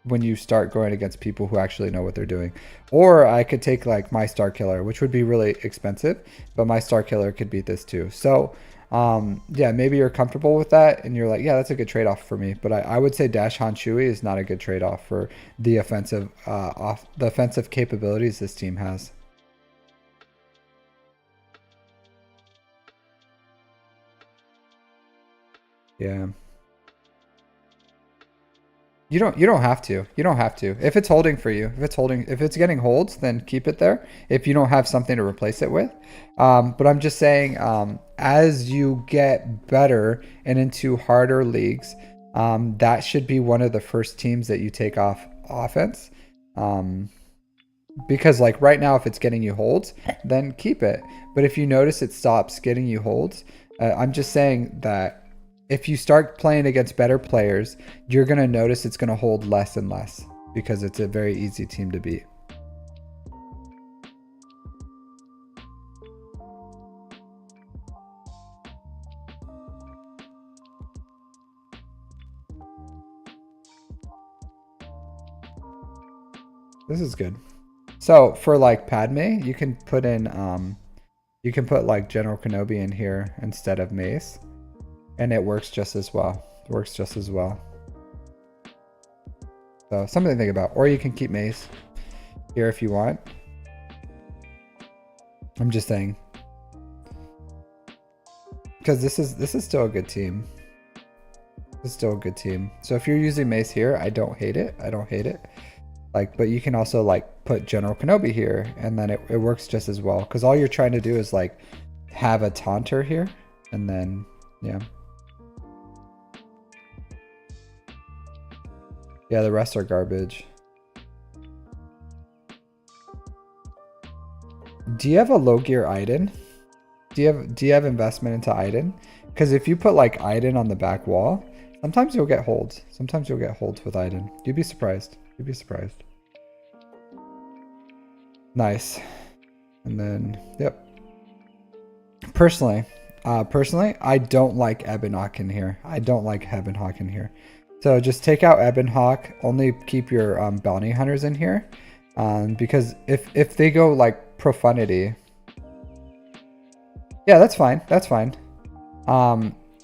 when you start going against people who actually know what they're doing. Or I could take like my Star Killer, which would be really expensive, but my Star Killer could beat this too. So yeah, maybe you're comfortable with that and you're like, yeah, that's a good trade-off for me. But I would say Dash Han Chewie is not a good trade-off for the offensive capabilities this team has. Yeah. You don't have to. You don't have to. If it's holding for you, if it's getting holds, then keep it there. If you don't have something to replace it with. But I'm just saying, as you get better and into harder leagues, that should be one of the first teams that you take off offense. Because like right now, if it's getting you holds, then keep it. But if you notice it stops getting you holds, I'm just saying that if you start playing against better players, you're going to notice it's going to hold less and less, because it's a very easy team to beat. This is good. So for like Padme, you can put like General Kenobi in here instead of Mace. And it works just as well. So something to think about. Or you can keep Mace here if you want. I'm just saying, because this is still a good team. This is still a good team. So if you're using Mace here, I don't hate it. Like, but you can also like put General Kenobi here, and then it works just as well. Because all you're trying to do is like have a taunter here, and then yeah. Yeah, the rest are garbage. Do you have a low gear Iden? Do you have investment into Iden? Because if you put like Iden on the back wall, sometimes you'll get holds. Sometimes you'll get holds with Iden. You'd be surprised. You'd be surprised. Nice. And then, yep. Personally, I don't like Ebonhawk in here. I don't like Ebonhawk in here. So just take out Ebonhawk. Only keep your bounty hunters in here, because if they go like profundity, yeah, that's fine. That's fine.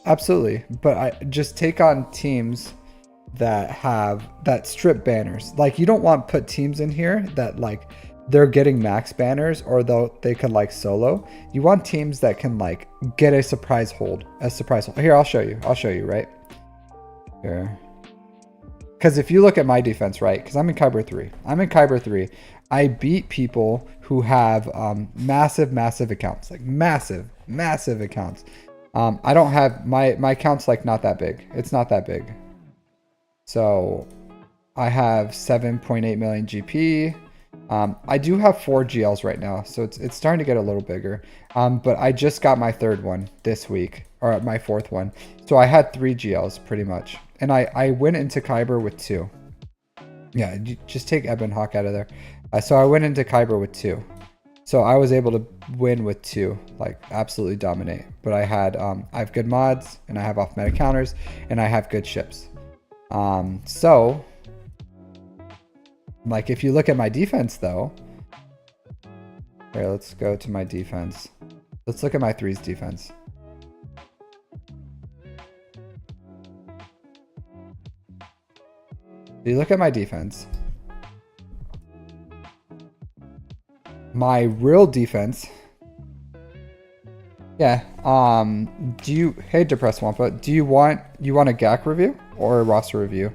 Absolutely. But I just take on teams that strip banners. Like, you don't want to put teams in here that like they're getting max banners, or though they can like solo. You want teams that can like get a surprise hold. Here, I'll show you, right? Here. Because if you look at my defense, right? Because I'm in Kyber 3. I beat people who have massive accounts. Like massive accounts. I don't have my account's like not that big. It's not that big. So I have 7.8 million GP. I do have 4 GLs right now, so it's starting to get a little bigger. But I just got my 3rd one this week, or my 4th one. So I had 3 GLs pretty much. And I went into Kyber with 2. Yeah, just take Ebonhawk out of there. So I went into Kyber with 2. So I was able to win with 2, like absolutely dominate. But I have good mods, and I have off meta counters, and I have good ships. So like if you look at my defense though, here, let's go to my defense. Let's look at my 3's defense. If you look at my defense, my real defense, yeah. Hey Depressed Wampa, do you want a GAC review or a roster review?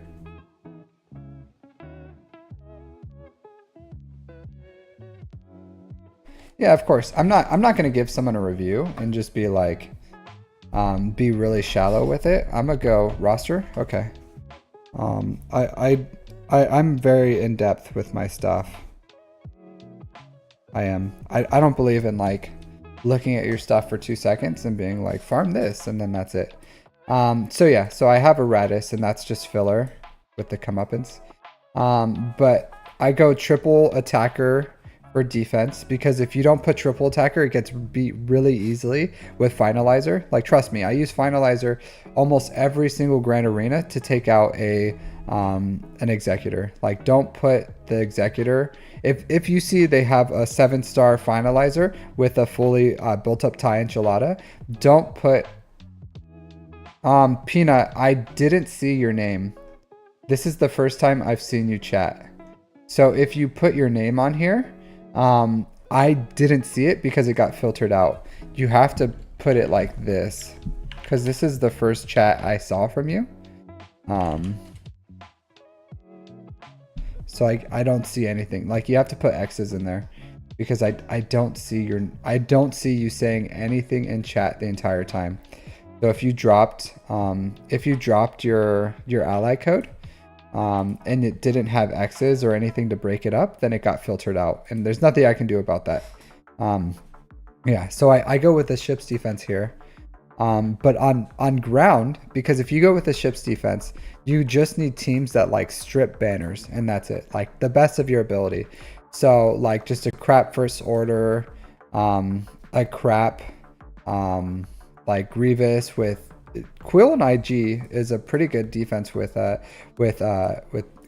Yeah, of course. I'm not gonna give someone a review and just be like, be really shallow with it. I'm gonna go roster. Okay. I'm very in depth with my stuff. I am. I don't believe in like looking at your stuff for 2 seconds and being like, farm this, and then that's it. So yeah, so I have a Radis, and that's just filler with the comeuppance. But I go triple attacker for defense, because if you don't put triple attacker, it gets beat really easily with finalizer. Like, trust me, I use finalizer almost every single grand arena to take out an executor. Like, don't put the executor. If you see they have a 7-star finalizer with a fully built up Thai enchilada, don't put Peanut, I didn't see your name. This is the first time I've seen you chat. So if you put your name on here, I didn't see it because it got filtered out. You have to put it like this, because this is the first chat I saw from you. So I don't see anything. Like, you have to put X's in there, because I don't see you saying anything in chat the entire time. So if you dropped your ally code, and it didn't have X's or anything to break it up, then it got filtered out, and there's nothing I can do about that. Yeah, so I go with the ship's defense here. But on ground, because if you go with the ship's defense, you just need teams that like strip banners, and that's it. Like, the best of your ability. So like just a crap first order, a crap like Grievous with Quill, and IG is a pretty good defense with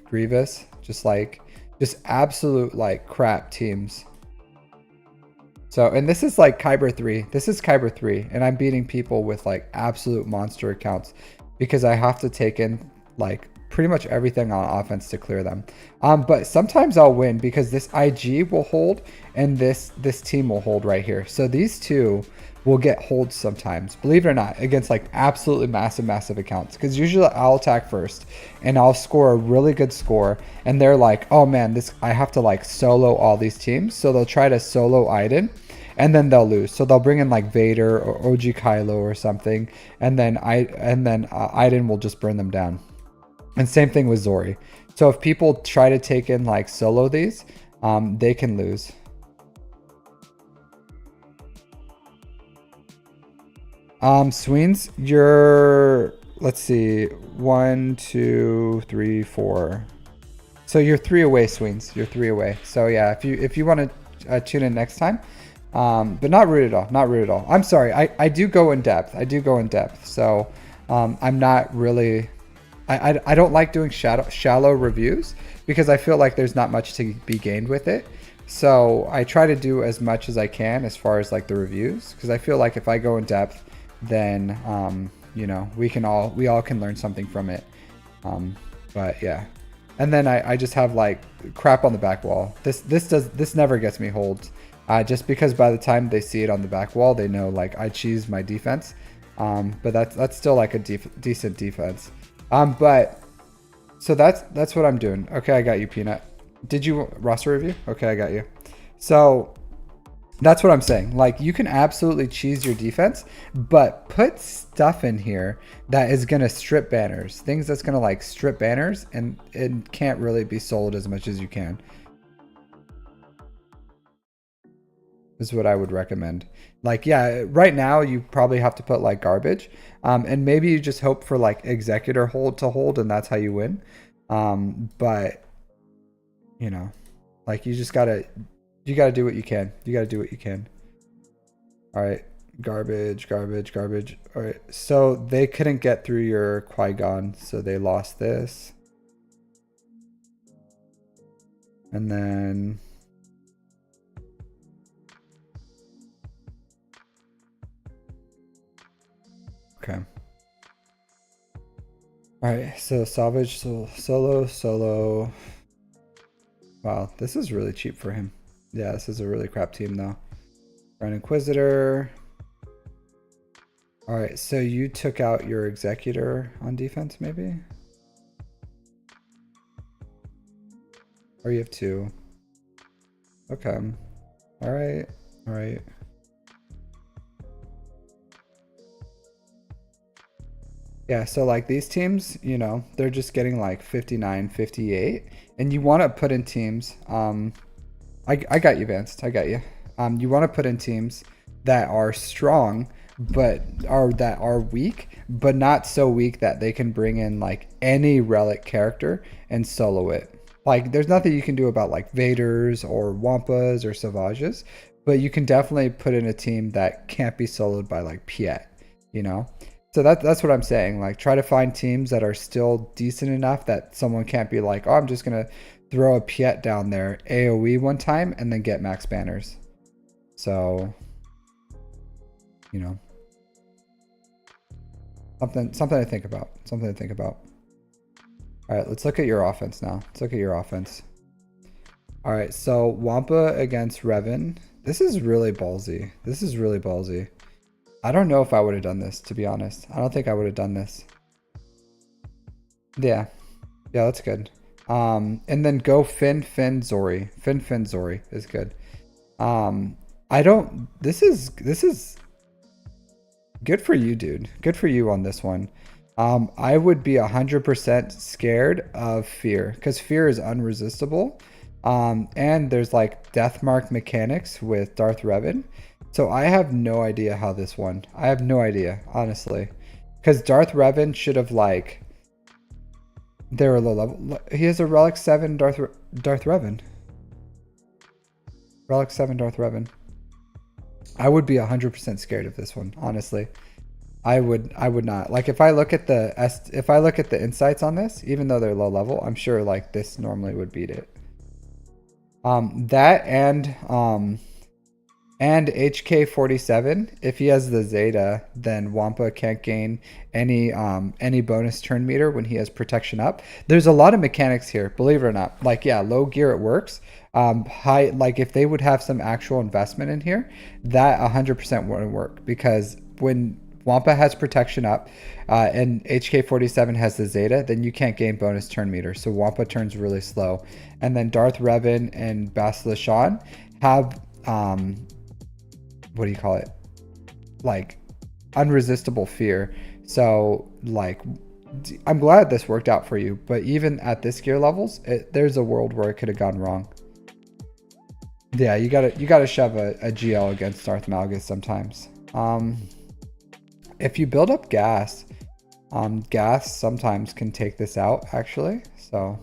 Grievous. Just absolute like crap teams. So, and this is like Kyber 3. This is Kyber 3, and I'm beating people with like absolute monster accounts, because I have to take in like pretty much everything on offense to clear them. But sometimes I'll win because this IG will hold, and this team will hold right here. So these two will get holds sometimes, believe it or not, against like absolutely massive accounts. Because usually I'll attack first and I'll score a really good score, and they're like, oh man, this I have to like solo all these teams. So they'll try to solo Iden, and then they'll lose. So they'll bring in like Vader or OG Kylo or something, and then Iden will just burn them down. And same thing with Zori. So if people try to take in like solo these, they can lose. Sweens, you're, let's see, 1, 2, 3, 4. So you're 3 away, Sweens. You're 3 away. So yeah, if you want to tune in next time, but not rude at all. Not rude at all. I'm sorry. I do go in depth. I do go in depth. So I'm not really. I don't like doing shallow reviews because I feel like there's not much to be gained with it. So I try to do as much as I can as far as like the reviews, because I feel like if I go in depth, then you know, we all can learn something from it. But yeah, and then I just have like crap on the back wall. This never gets me holds, just because by the time they see it on the back wall, they know like I cheese my defense. But that's still like a decent defense. But so that's what I'm doing. Okay, I got you, Peanut. Did you roster review? Okay, I got you. So that's what I'm saying. Like, you can absolutely cheese your defense, but put stuff in here that is gonna strip banners. Things that's gonna like strip banners, and it can't really be sold as much as you can. Is what I would recommend. Like, yeah, right now you probably have to put like garbage, and maybe you just hope for like executor hold to hold, and that's how you win. But you know, like, you gotta do what you can. You gotta do what you can. All right, garbage. All right, so they couldn't get through your Qui-Gon, so they lost this, and then. Okay. All right, so salvage, solo. Wow, this is really cheap for him. Yeah, this is a really crap team though. Grand Inquisitor. All right, so you took out your Executor on defense, maybe? Or you have 2. Okay. All right. Yeah, so like these teams, you know, they're just getting like 59, 58, and you want to put in teams. I got you, Vance. I got you. You want to put in teams that are strong, that are weak, but not so weak that they can bring in like any relic character and solo it. Like, there's nothing you can do about like Vaders or Wampas or Savages, but you can definitely put in a team that can't be soloed by like Piet, you know? So that's what I'm saying. Like, try to find teams that are still decent enough that someone can't be like, oh, I'm just going to throw a Piet down there, AoE one time, and then get max banners. So, you know, something to think about. Something to think about. All right, let's look at your offense now. Let's look at your offense. All right, so Wampa against Revan. This is really ballsy. This is really ballsy. I don't know if I would have done this, to be honest. I don't think I would have done this. Yeah, that's good. And then go Finn, Zori. Finn, Zori is good. This is good for you, dude. Good for you on this one. I would be 100% scared of Fear, because Fear is unresistible. And there's like death mark mechanics with Darth Revan. So I have no idea how this won. I have no idea, honestly. Because Darth Revan should have like... They're a low level. He has a Relic 7 Darth Revan. Relic 7 Darth Revan. I would be 100% scared of this one, honestly. I would not. Like, if I look at the insights on this, even though they're low level, I'm sure like this normally would beat it. That and And HK47, if he has the Zeta, then Wampa can't gain any bonus turn meter when he has protection up. There's a lot of mechanics here, believe it or not. Like, yeah, low gear it works. High, like if they would have some actual investment in here, that 100% wouldn't work, because when Wampa has protection up and HK47 has the Zeta, then you can't gain bonus turn meter. So Wampa turns really slow. And then Darth Revan and Basilishan have what do you call it? Like unresistible fear. So like, I'm glad this worked out for you, but even at this gear levels, there's a world where it could have gone wrong. Yeah, you gotta shove a GL against Darth Malgus sometimes. If you build up gas, gas sometimes can take this out actually. So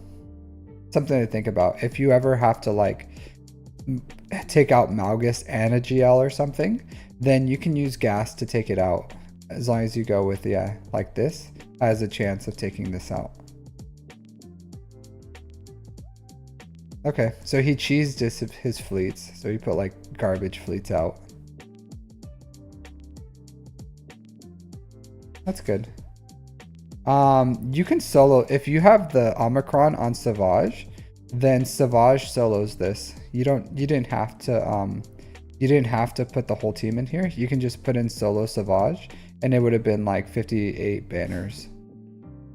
something to think about. If you ever have to like take out Malgus and a GL or something, then you can use gas to take it out. As long as you go with, yeah, like this, has a chance of taking this out. Okay, so he cheesed his fleets. So he put like garbage fleets out. That's good. You can solo, if you have the Omicron on Savage, then Savage solos this. You didn't have to put the whole team in here. You can just put in solo Savage and it would have been like 58 banners.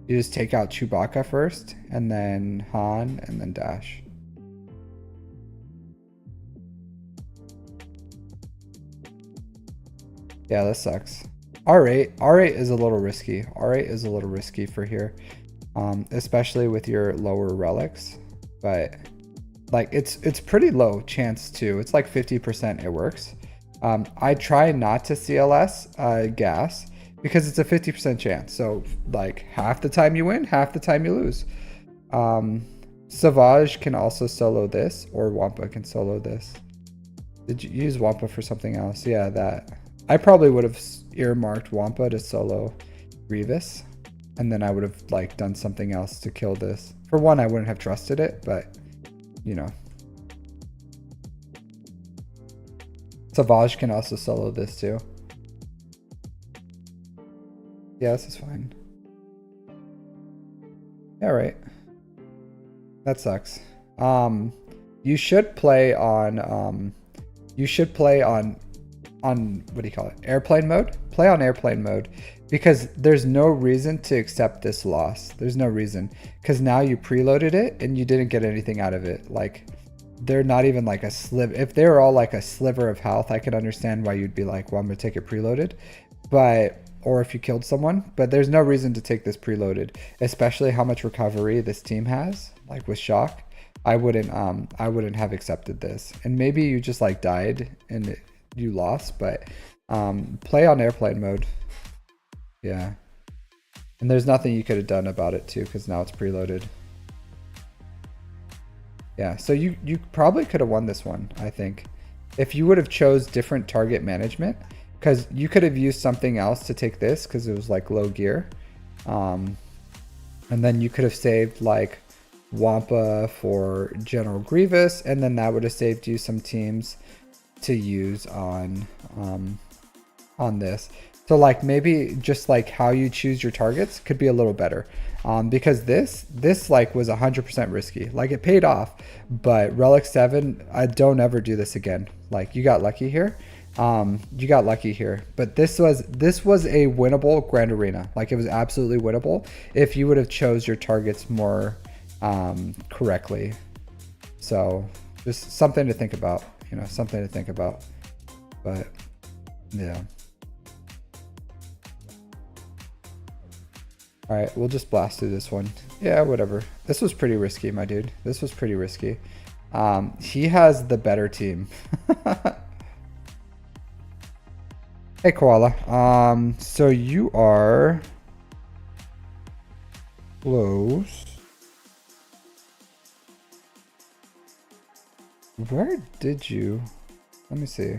You just take out Chewbacca first and then Han and then Dash. Yeah, that sucks. R8 is a little risky. R8 is a little risky for here, especially with your lower relics. But like it's pretty low chance too. It's like 50% it works. I try not to CLS gas because it's a 50% chance. So like half the time you win, half the time you lose. Savage can also solo this, or Wampa can solo this. Did you use Wampa for something else? Yeah, that. I probably would have earmarked Wampa to solo Grievous, and then I would have like done something else to kill this. For one, I wouldn't have trusted it, but you know. Savage can also solo this too. Yeah, this is fine. Yeah, right. That sucks. You should play on what do you call it? Airplane mode? Play on airplane mode, because there's no reason to accept this loss. There's no reason, because now you preloaded it and you didn't get anything out of it. Like, they're not even like a sliver. If they were all like a sliver of health, I could understand why you'd be like, well, I'm gonna take it preloaded. But, or if you killed someone, but there's no reason to take this preloaded, especially how much recovery this team has, like with shock. I wouldn't have accepted this. And maybe you just like died and you lost, but play on airplane mode. Yeah, and there's nothing you could have done about it too, because now it's preloaded. Yeah, so you probably could have won this one, I think, if you would have chose different target management, because you could have used something else to take this because it was like low gear, and then you could have saved like Wampa for General Grievous, and then that would have saved you some teams to use on this. So like maybe just like how you choose your targets could be a little better, because this like was 100% risky. Like it paid off, but Relic 7, I don't ever do this again. Like you got lucky here. You got lucky here, but this was a winnable Grand Arena. Like it was absolutely winnable if you would have chose your targets more correctly. So just something to think about, you know, something to think about. But yeah. All right, we'll just blast through this one. Yeah, whatever. This was pretty risky, my dude. This was pretty risky. He has the better team. Hey, Koala. So you are close. Where did you? Let me see.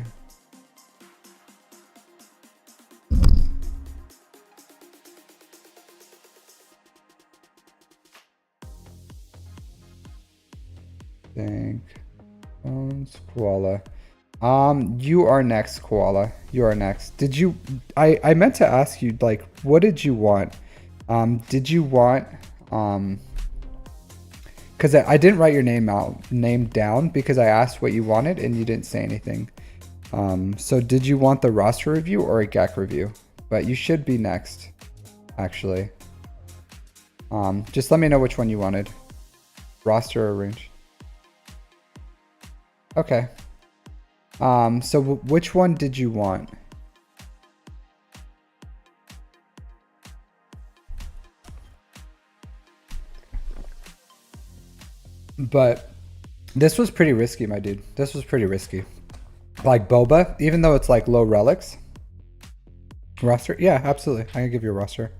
Think. Koala. You are next, Koala. You are next. Did you? I meant to ask you, like, what did you want? Did you want? Because I didn't write your name down because I asked what you wanted and you didn't say anything. So did you want the roster review or a GAC review? But you should be next, actually. Just let me know which one you wanted. Roster or range. Okay. So which one did you want? But this was pretty risky, my dude. This was pretty risky. Like Boba, even though it's like low relics. Roster? Yeah, absolutely. I can give you a roster.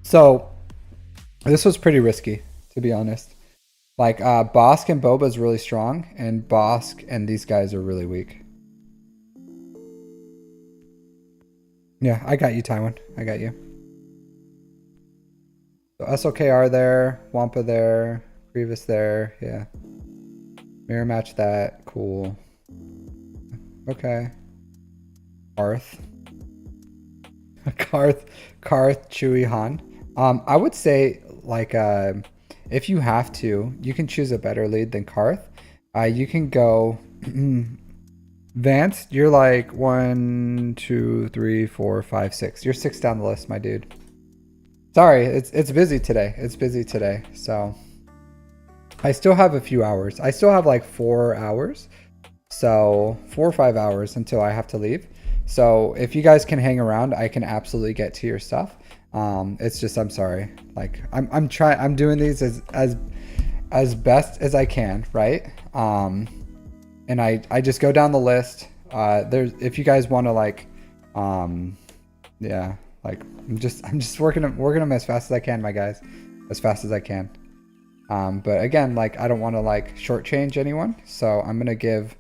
So this was pretty risky, to be honest. Like Bosk and Boba is really strong, and Bosk and these guys are really weak. Yeah, I got you, Taiwan. I got you. So SOKR there, Wampa there, Grievous there, yeah. Mirror match that, cool. Okay. Karth, Chewie, Han. I would say like if you have to, you can choose a better lead than Karth. You can go Vance. You're like 1, 2, 3, 4, 5, 6. You're 6 down the list, my dude. Sorry, it's busy today. It's busy today, so I still have a few hours. I still have like 4 hours, so 4 or 5 hours until I have to leave. So if you guys can hang around, I can absolutely get to your stuff. It's just, I'm sorry. Like I'm doing these as best as I can, right? And I just go down the list. If you guys want to like, yeah, like I'm just working them as fast as I can, my guys, as fast as I can. But again, like I don't want to like shortchange anyone, so I'm gonna give.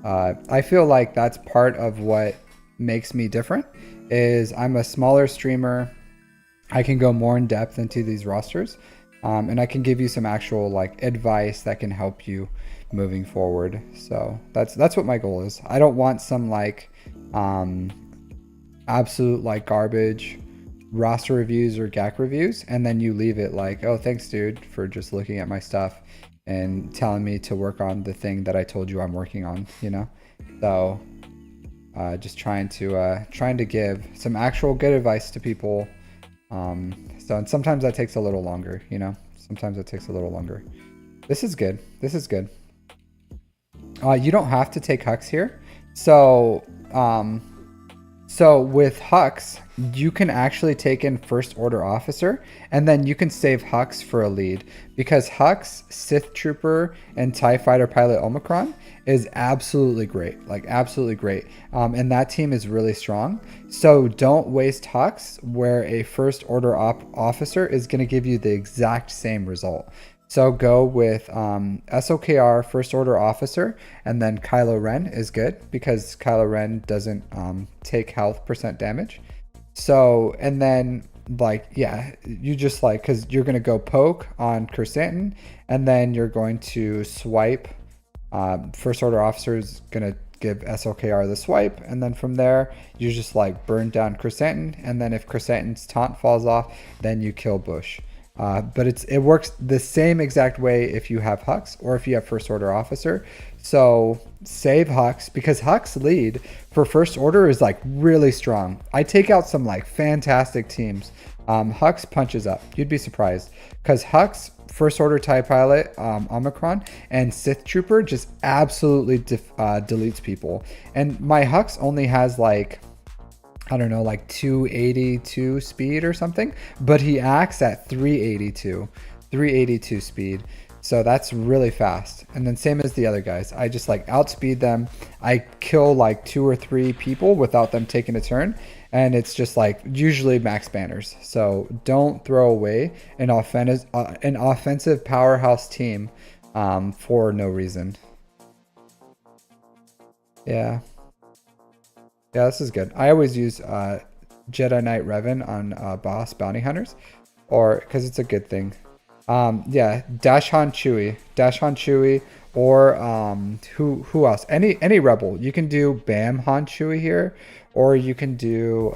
I feel like that's part of what makes me different. Is I'm a smaller streamer. I can go more in depth into these rosters, and I can give you some actual like advice that can help you moving forward. So that's what my goal is. I don't want some like absolute like garbage roster reviews or GAC reviews, and then you leave it like, oh, thanks, dude, for just looking at my stuff and telling me to work on the thing that I told you I'm working on, you know? So just trying to give some actual good advice to people. And sometimes that takes a little longer, you know? Sometimes it takes a little longer. This is good. This is good. You don't have to take Hux here. So with Hux, you can actually take in First Order Officer, and then you can save Hux for a lead, because Hux, Sith Trooper, and TIE Fighter Pilot Omicron is absolutely great, like absolutely great. And that team is really strong. So don't waste Hux where a First Order Officer is going to give you the exact same result. So go with SOKR, First Order Officer, and then Kylo Ren is good because Kylo Ren doesn't take health % damage. So, and then like, yeah, you just like, because you're going to go poke on Chrysanthemum, and then you're going to swipe. First Order Officer is going to give SOKR the swipe, and then from there, you just like burn down Chrysanthemum, and then if Chrysanthemum's taunt falls off, then you kill Bush. But it works the same exact way if you have Hux or if you have First Order Officer. So save Hux, because Hux lead for First Order is like really strong. I take out some like fantastic teams. Hux punches up. You'd be surprised, because Hux, First Order TIE Pilot, Omicron, and Sith Trooper just absolutely deletes people. And my Hux only has like, I don't know, like 282 speed or something, but he acts at 382 speed. So that's really fast. And then same as the other guys, I just like outspeed them. I kill like 2 or 3 people without them taking a turn. And it's just like usually max banners. So don't throw away an offensive powerhouse team for no reason. Yeah. Yeah, this is good. I always use Jedi Knight Revan on boss bounty hunters, or because it's a good thing. Yeah, Dash Han Chewie, or who else? Any rebel. You can do Bam Han Chewie here, or you can do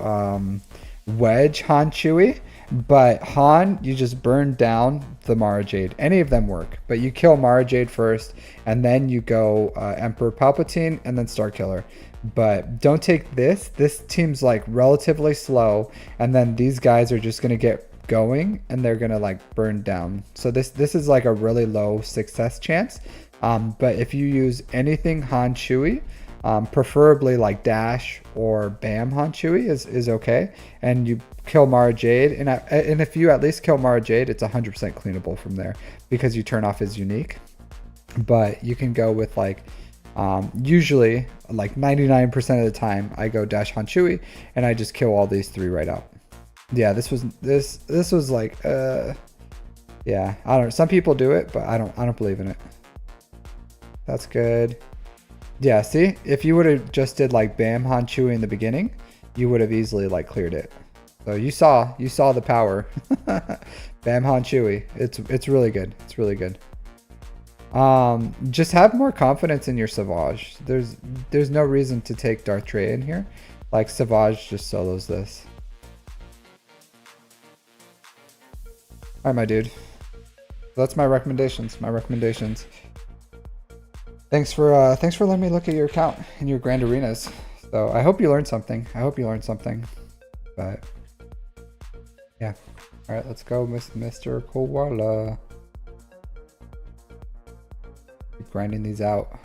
Wedge Han Chewie. But Han, you just burn down the Mara Jade. Any of them work, but you kill Mara Jade first, and then you go Emperor Palpatine, and then Star Killer. But don't take this. This team's like relatively slow, and then these guys are just gonna get going, and they're gonna like burn down. So this is like a really low success chance. But if you use anything Han Chewie, preferably like Dash or Bam Han Chewie is okay, and you kill Mara Jade, and if you at least kill Mara Jade, it's 100% cleanable from there because you turn off his unique. But you can go with like usually like 99% of the time I go Dash Han Chewie and I just kill all these three right out. Yeah, this was like yeah, I don't know. Some people do it, but I don't believe in it. That's good. Yeah, see, if you would have just did like Bam Han Chewie in the beginning, you would have easily like cleared it. So you saw the power. Bam Han Chewie. It's really good. It's really good. Just have more confidence in your Savage. There's no reason to take Darth Trey in here. Like Savage just solos this. All right, my dude. That's my recommendations. Thanks for letting me look at your account and your grand arenas. So I hope you learned something. But yeah. All right, let's go, Mr. Koala. Keep grinding these out.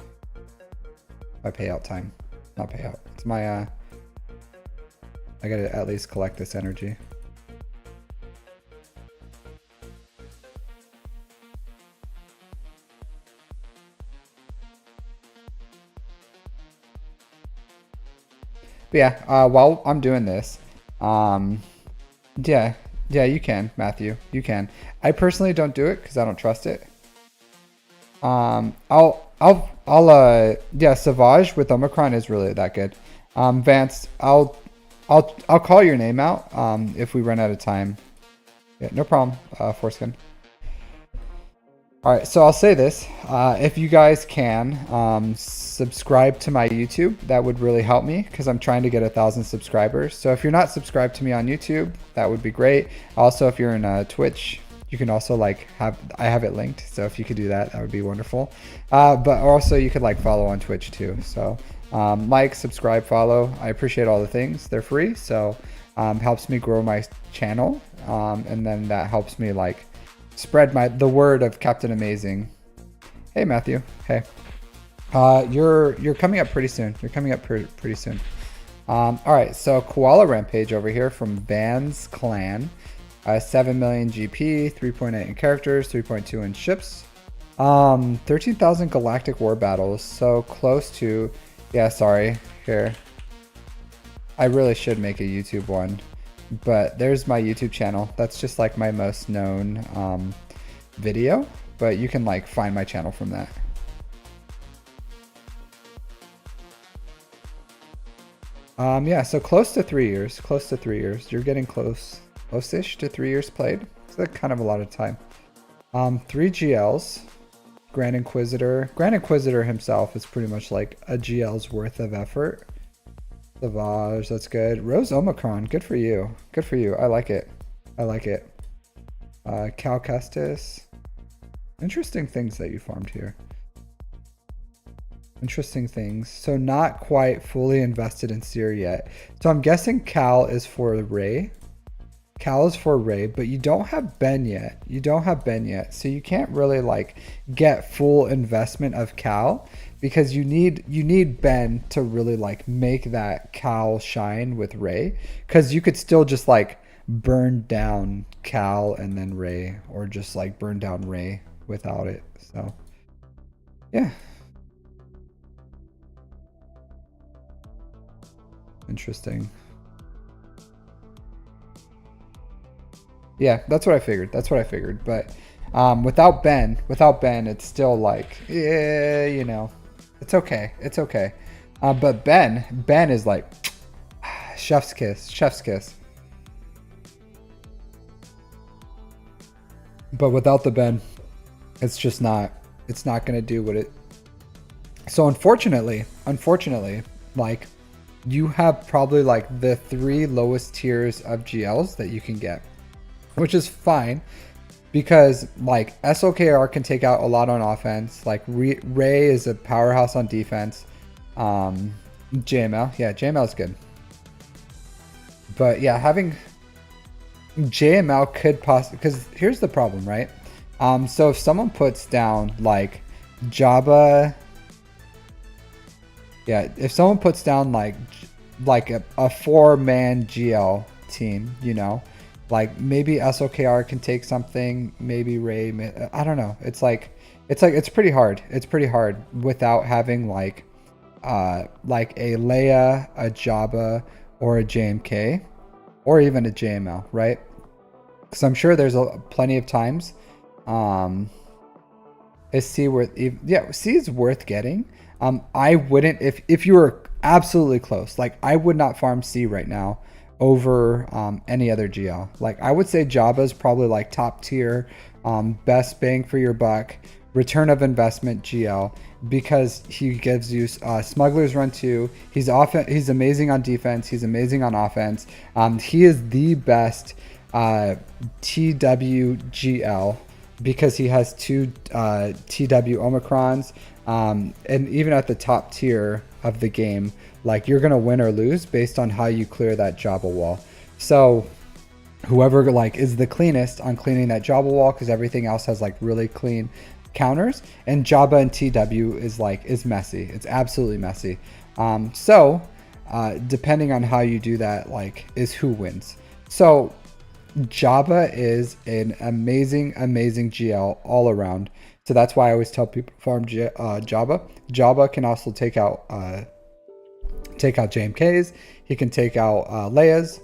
My payout time. Not payout. It's my I gotta at least collect this energy. But yeah, while I'm doing this, yeah, you can, Matthew, you can. I personally don't do it because I don't trust it. Yeah, Savage with Omicron is really that good. Vance, I'll call your name out if we run out of time. Yeah, no problem, Foreskin. All right, so I'll say this. If you guys can subscribe to my YouTube, that would really help me because I'm trying to get 1,000 subscribers. So if you're not subscribed to me on YouTube, that would be great. Also, if you're in Twitch, you can also like I have it linked. So if you could do that, that would be wonderful. But also you could like follow on Twitch too. So like, subscribe, follow. I appreciate all the things. They're free. So helps me grow my channel. And then that helps me like spread the word of Captain Amazing. Hey Matthew. Hey. You're coming up pretty soon. Pretty soon. All right, so Koala Rampage over here from Van's Clan. 7 million GP, 3.8 in characters, 3.2 in ships. 13,000 galactic war battles. So close to, yeah, sorry. Here. I really should make a YouTube one. But there's my YouTube channel. That's just like my most known video, but you can like find my channel from that. Yeah, so close to 3 years. You're getting close-ish to 3 years played. It's like kind of a lot of time. 3 GLs. Grand Inquisitor himself is pretty much like a GL's worth of effort. Savage, that's good. Rose Omicron, good for you. I like it. Cal Kestis. Interesting things that you farmed here. Interesting things. So not quite fully invested in Seer yet. So I'm guessing Cal is for Ray. But you don't have Ben yet. So you can't really like get full investment of Cal because you need Ben to really like make that Cal shine with Ray. Because you could still just like burn down Cal and then Ray, or just like burn down Ray without it. So yeah. Interesting. Yeah, that's what I figured. But without Ben, it's still like, yeah, you know, it's okay. But Ben is like, chef's kiss. But without the Ben, it's not going to do So unfortunately, like you have probably like the 3 lowest tiers of GLs that you can get, which is fine because like SOKR can take out a lot on offense. Like Ray is a powerhouse on defense. JML, yeah, JML is good. But yeah, having JML could possibly, because here's the problem, right? So if someone puts down like Jabba, yeah, if someone puts down like a 4-man GL team, you know, like maybe SOKR can take something, maybe Ray, I don't know. It's pretty hard. It's pretty hard without having like a Leia, a Jabba, or a JMK, or even a JML, right? Because I'm sure there's plenty of times. Is C worth? Yeah, C is worth getting. I wouldn't if you were absolutely close. Like I would not farm C right now over any other GL. Like I would say Jabba's probably like top tier, best bang for your buck, return of investment GL, because he gives you Smuggler's Run 2. He's amazing on defense. He's amazing on offense. He is the best TWGL because he has 2 TW Omicrons. And even at the top tier of the game, like you're gonna win or lose based on how you clear that Jabba wall. So whoever like is the cleanest on cleaning that Jabba wall, because everything else has like really clean counters, and Jabba and TW is messy. It's absolutely messy. So depending on how you do that, like is who wins. So Jabba is an amazing GL all around. So that's why I always tell people farm Jabba. Jabba can also take out JMKs. He can take out Leia's.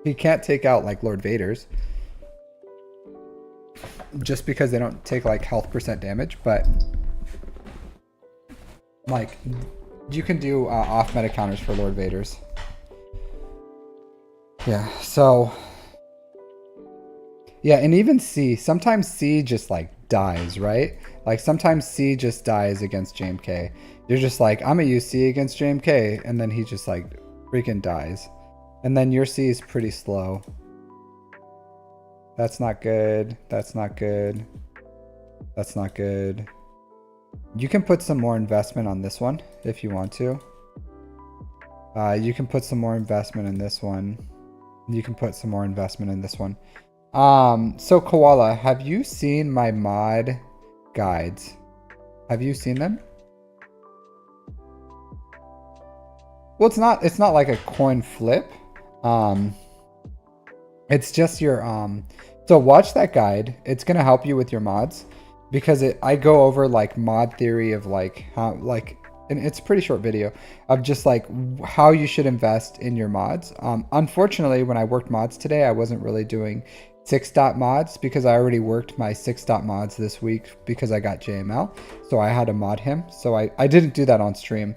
He can't take out like Lord Vader's, just because they don't take like health % damage. But like you can do off meta counters for Lord Vader's. Yeah. So yeah, and even C. Sometimes C just like dies, right? Like sometimes C just dies against JMK. You're just like, I'm gonna use C against JMK, and then he just like freaking dies. And then your C is pretty slow. That's not good. That's not good. That's not good. You can put some more investment on this one if you want to. You can put some more investment in this one. You can put some more investment in this one. So Koala, have you seen my mod guides? Have you seen them? Well, it's not like a coin flip. It's just your so watch that guide. It's gonna help you with your mods, because I go over like mod theory of like how and it's a pretty short video of just like how you should invest in your mods. Unfortunately, when I worked mods today, I wasn't really doing 6-dot mods because I already worked my 6-dot mods this week because I got JML, so I had to mod him. So I didn't do that on stream.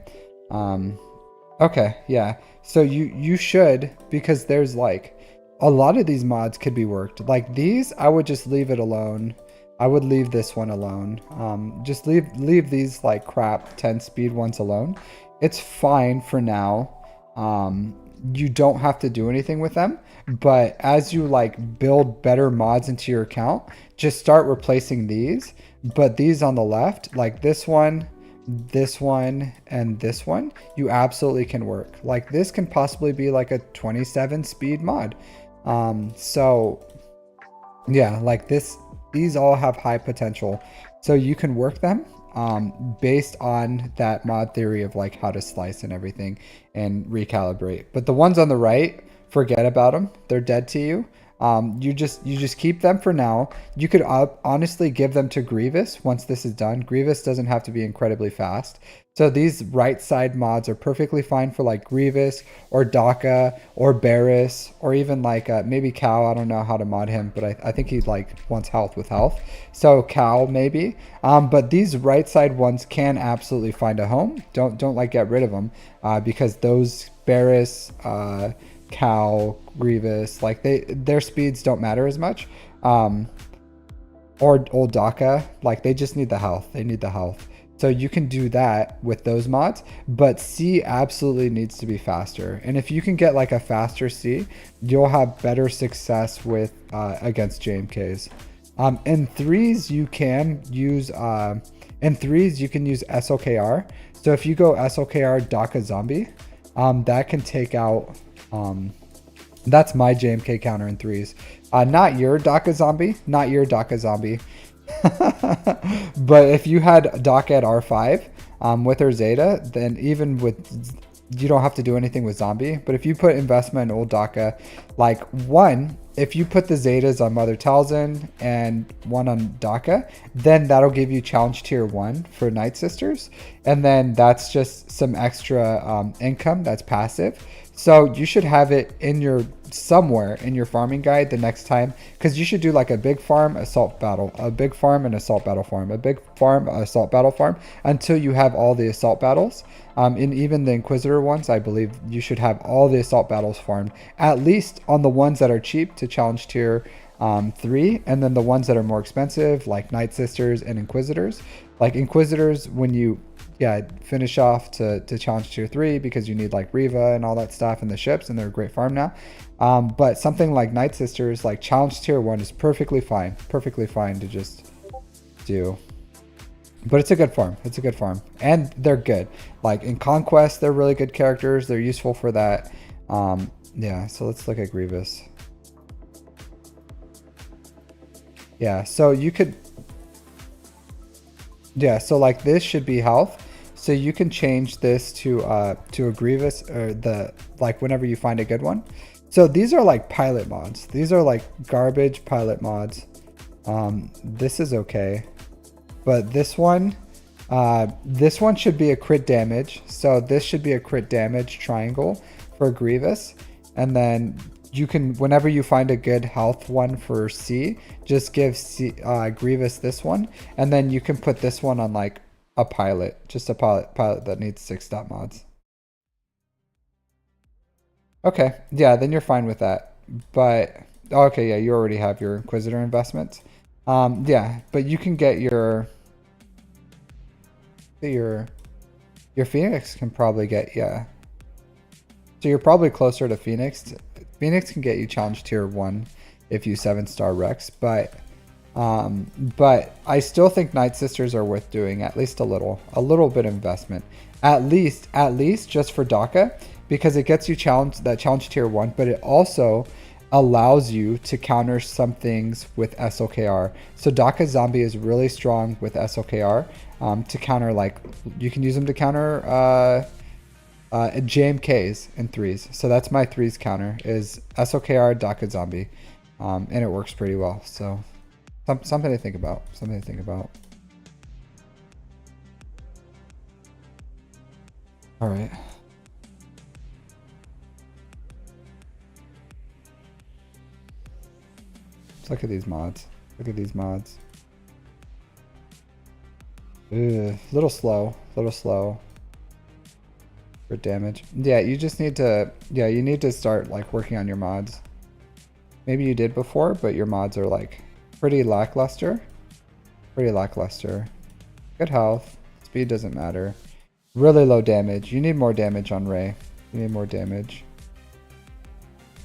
Okay, yeah. So you should, because there's like a lot of these mods could be worked. Like these, I would just leave it alone. I would leave this one alone. Just leave these like crap 10 speed ones alone. It's fine for now. You don't have to do anything with them, but as you like build better mods into your account, just start replacing these. But these on the left, like this one, and this one, you absolutely can work. Like this can possibly be like a 27 speed mod. So yeah, like these all have high potential, so you can work them based on that mod theory of like how to slice and everything and recalibrate. But the ones on the right, forget about them. They're dead to you. You just keep them for now. You could honestly give them to Grievous once this is done. Grievous doesn't have to be incredibly fast. So these right side mods are perfectly fine for like Grievous or Daka or Barris, or even like maybe Cal. I don't know how to mod him, but I think he like wants health with health. So Cal maybe. But these right side ones can absolutely find a home. Don't like get rid of them because those Barris, Cal, Grievous, like their speeds don't matter as much. Or old Daka, like they just need the health. They need the health. So you can do that with those mods, but C absolutely needs to be faster. And if you can get like a faster C, you'll have better success with against JMKs. In threes, you can use SOKR. So if you go SOKR DACA Zombie, that can take out. That's my JMK counter in threes. Not your DACA Zombie, not your DACA Zombie. But if you had DACA at R5 with her Zeta, then even with, you don't have to do anything with Zombie. But if you put investment in old DACA, like one, if you put the Zetas on Mother Talzin and one on DACA, then that'll give you challenge tier 1 for Night Sisters. And then that's just some extra income that's passive. So you should have it in your somewhere in your farming guide the next time, because you should do like a big farm assault battle, a big farm and assault battle farm, a big farm assault battle farm, until you have all the assault battles. And even the Inquisitor ones, I believe you should have all the assault battles farmed, at least on the ones that are cheap to challenge tier 3, and then the ones that are more expensive like Night Sisters and Inquisitors. Like Inquisitors, when you finish off to challenge tier 3, because you need like Riva and all that stuff and the ships, and they're a great farm now. But something like Night Sisters, like challenge tier 1 is perfectly fine to just do. But it's a good farm. It's a good farm. And they're good. Like in Conquest, they're really good characters. They're useful for that. Yeah, so let's look at Grievous. Yeah, so you could... Yeah, so like this should be health. So you can change this to a Grievous, or the, like whenever you find a good one. So these are like pilot mods. These are like garbage pilot mods. This is okay. But this one should be a crit damage. So this should be a crit damage triangle for Grievous. And then you can, whenever you find a good health one for C, just give Grievous this one. And then you can put this one on like a pilot, just a pilot that needs 6 stat mods. Okay, yeah, then you're fine with that. But, okay, yeah, you already have your Inquisitor investments. Yeah, but you can get your Phoenix can probably get, yeah. So you're probably closer to Phoenix. Phoenix can get you challenge tier 1 if you 7-star Rex, but I still think Night Sisters are worth doing at least a little bit of investment. At least just for DACA, because it gets you challenge tier 1, but it also allows you to counter some things with SOKR. So DACA Zombie is really strong with SOKR to counter, like you can use them to counter JMKs in threes. So that's my threes counter is SOKR DACA Zombie, and it works pretty well. So something to think about. Something to think about. All right. Look at these mods. Look at these mods. Ugh, little slow for damage. Yeah, you just need to, you need to start like working on your mods. Maybe you did before, but your mods are like pretty lackluster. Good health. Speed doesn't matter. Really low damage. You need more damage on Ray. You need more damage.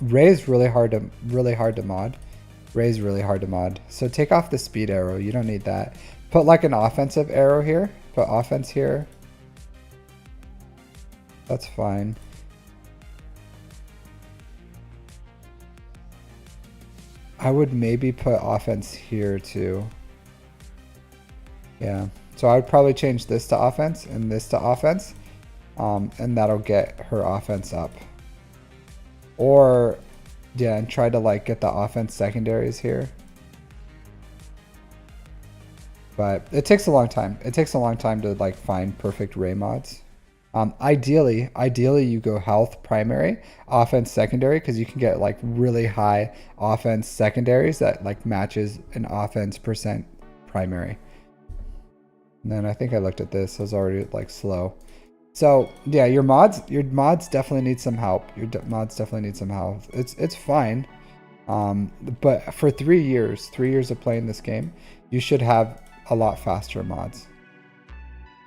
Ray is really hard to mod. Ray's really hard to mod. So take off the speed arrow. You don't need that. Put like an offensive arrow here. Put offense here. That's fine. I would maybe put offense here too. Yeah. So I would probably change this to offense and this to offense. And that'll get her offense up. Or... yeah, and try to like get the offense secondaries here. But it takes a long time. It takes a long time to like find perfect Ray mods. Ideally you go health primary, offense secondary, because you can get like really high offense secondaries that like matches an offense percent primary. And then I think I looked at this. I was already like slow. So yeah, your mods definitely need some help. Your mods definitely need some help. It's fine, but for 3 years of playing this game, you should have a lot faster mods.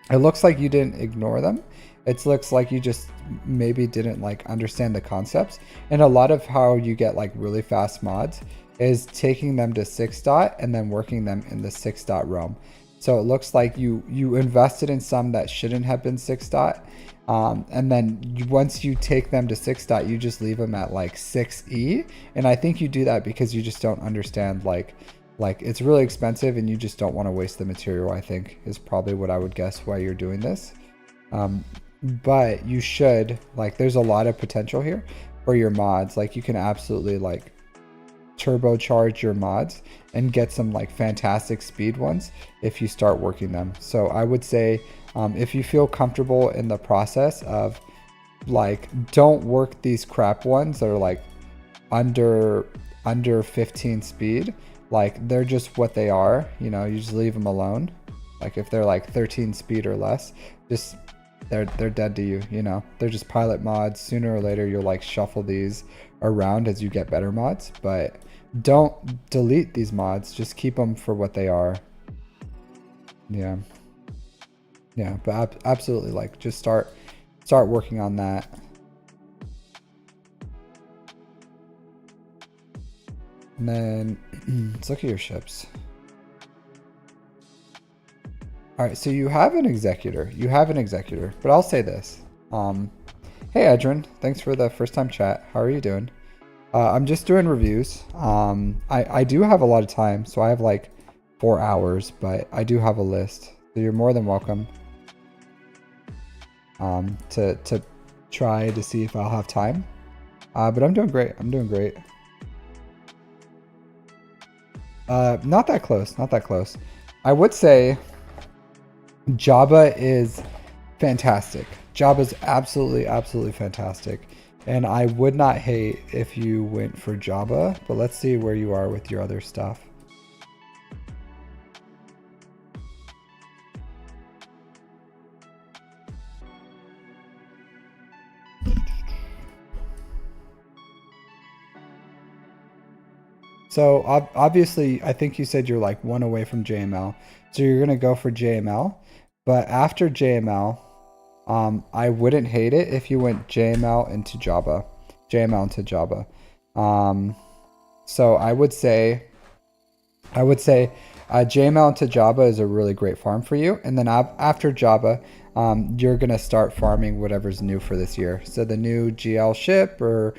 It looks like you didn't ignore them. It looks like you just maybe didn't like understand the concepts. And a lot of how you get like really fast mods is taking them to 6 dot and then working them in the 6 dot realm. So it looks like you invested in some that shouldn't have been 6 dot. And then once you take them to 6 dot, you just leave them at like 6E. And I think you do that because you just don't understand like it's really expensive and you just don't want to waste the material, I think is probably what I would guess why you're doing this. But you should, like, there's a lot of potential here for your mods. Like you can absolutely like turbocharge your mods and get some like fantastic speed ones if you start working them. So I would say if you feel comfortable in the process of like, don't work these crap ones that are like under 15 speed. Like they're just what they are, you know, you just leave them alone. Like if they're like 13 speed or less, just they're dead to you, you know. They're just pilot mods. Sooner or later you'll like shuffle these around as you get better mods, but don't delete these mods, just keep them for what they are. Yeah, but absolutely, like just start working on that. And then let's look at your ships. All right, so you have an executor. But I'll say this. Hey, Edrin, thanks for the first time chat. How are you doing? I'm just doing reviews. I do have a lot of time, so I have like 4 hours, but I do have a list. So you're more than welcome to try to see if I'll have time. But I'm doing great. Not that close. I would say Jabba is fantastic. Jabba's absolutely fantastic. And I would not hate if you went for Jabba, but let's see where you are with your other stuff. So obviously, I think you said you're like 1 away from JML. So you're going to go for JML. But after JML, I wouldn't hate it if you went JML into Jabba. So I would say JML into Jabba is a really great farm for you. And then after Jabba, you're going to start farming whatever's new for this year. So the new GL ship or,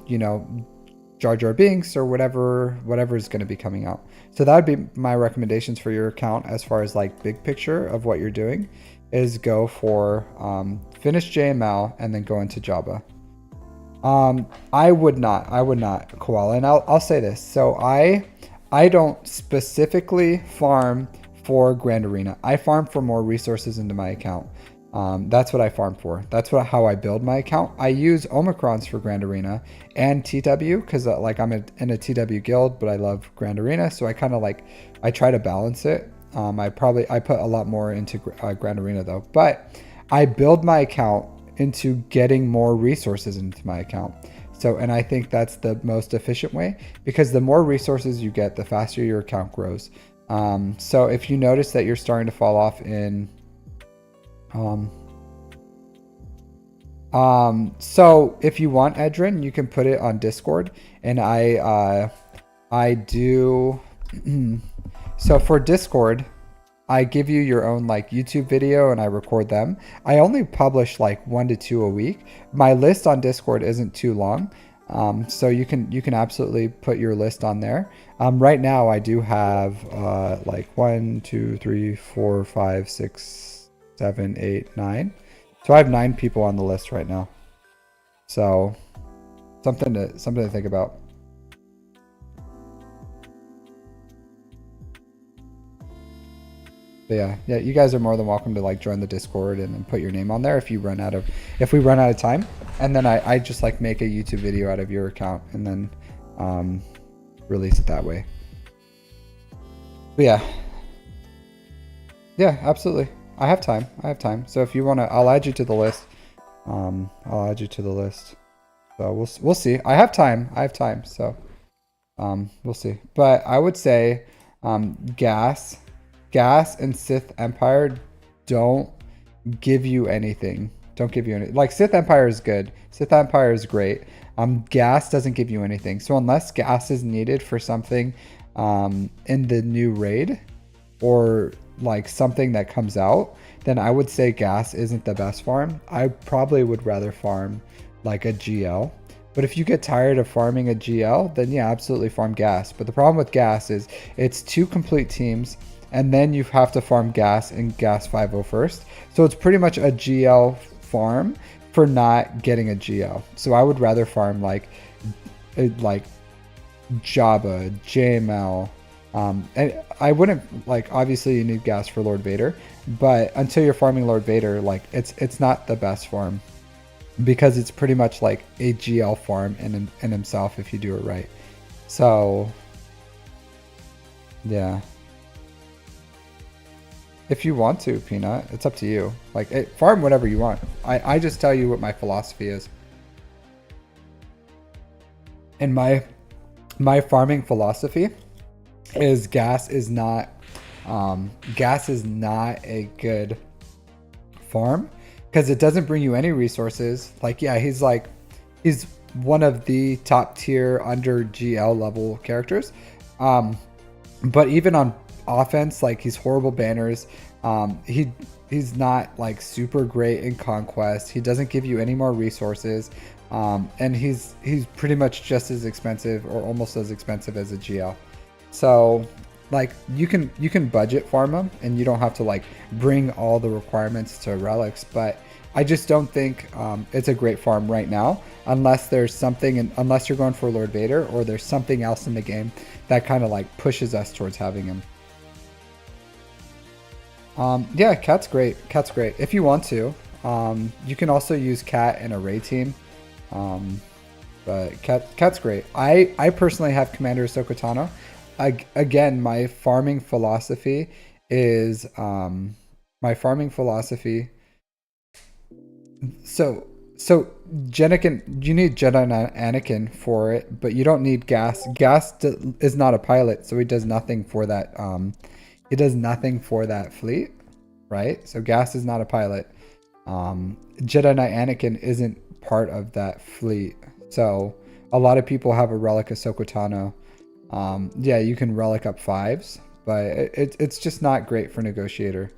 you know, Jar Jar Binks or whatever is going to be coming out. So that would be my recommendations for your account as far as like big picture of what you're doing is go for finish JML and then go into Jabba. I would not Koala, and I'll say this. So I don't specifically farm for Grand Arena. I farm for more resources into my account. That's what I farm for. That's how I build my account. I use Omicrons for Grand Arena and TW because like I'm in a TW guild, but I love Grand Arena, so I kind of like I try to balance it. I put a lot more into Grand Arena though, but I build my account into getting more resources into my account. So, and I think that's the most efficient way because the more resources you get, the faster your account grows. So if you notice that you're starting to fall off in so if you want Edrin, you can put it on Discord, and I do so for Discord I give you your own like YouTube video and I record them. I only publish like 1 to 2 a week. My list on Discord isn't too long. So you can absolutely put your list on there. Right now I do have like 1, 2, 3, 4, 5, 6, 7, 8, 9. So I have 9 people on the list right now. So something to think about. But yeah, you guys are more than welcome to like join the Discord and then put your name on there if we run out of time. And then I just like make a YouTube video out of your account and then release it that way. But yeah, absolutely. I have time. So if you want to, I'll add you to the list. So we'll see. I have time. So we'll see. But I would say GAS and Sith Empire don't give you anything. Don't give you any. Like Sith Empire is good. Sith Empire is great. Gas doesn't give you anything. So unless gas is needed for something in the new raid or like something that comes out, then I would say gas isn't the best farm. I probably would rather farm like a GL. But if you get tired of farming a GL, then yeah, absolutely farm gas. But the problem with gas is it's 2 complete teams, and then you have to farm gas and gas 5-0 first. So it's pretty much a GL farm for not getting a GL. So I would rather farm like Jabba, JML. And I wouldn't like, obviously you need gas for Lord Vader, but until you're farming Lord Vader, like it's not the best farm because it's pretty much like a GL farm in himself if you do it right. So yeah. If you want to, Peanut, it's up to you. Like, farm whatever you want. I just tell you what my philosophy is. And my farming philosophy is gas is not a good farm because it doesn't bring you any resources. Like, yeah, he's one of the top tier under GL level characters. But even on offense, like, he's horrible banners. He's not like super great in conquest. He doesn't give you any more resources. And he's pretty much just as expensive or almost as expensive as a GL. So like you can budget farm him and you don't have to like bring all the requirements to relics, but I just don't think it's a great farm right now unless there's something, unless you're going for Lord Vader or there's something else in the game that kind of like pushes us towards having him. Yeah, Cat's great. Cat's great. If you want to, you can also use Cat in a raid team. But Cat's great. I personally have Commander Ahsoka Tano. Again, my farming philosophy is so Anakin, you need Jedi Anakin for it, but you don't need gas. Gas is not a pilot, so he does nothing for that. He does nothing for that fleet, right? So gas is not a pilot. Jedi Knight Anakin isn't part of that fleet. So a lot of people have a relic Ahsoka Tano. Yeah, you can relic up 5s, but it's just not great for negotiator.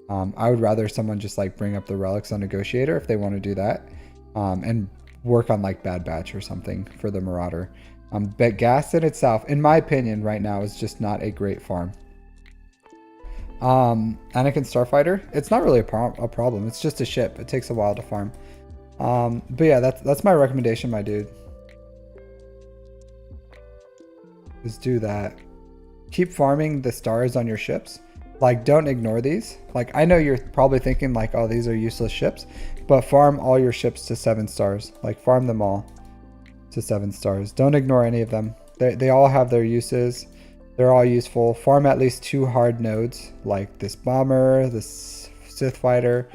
I would rather someone just like bring up the relics on negotiator if they want to do that, and work on like Bad Batch or something for the Marauder. But gas in itself, in my opinion, right now is just not a great farm. Anakin Starfighter, it's not really a problem. It's just a ship. It takes a while to farm. But yeah, that's my recommendation, my dude. Just do that. Keep farming the stars on your ships. Like, don't ignore these. Like, I know you're probably thinking like, oh, these are useless ships, but farm all your ships to 7 stars. Like, farm them all to 7 stars. Don't ignore any of them. They all have their uses. They're all useful. Farm at least 2 hard nodes, like this bomber, this Sith fighter,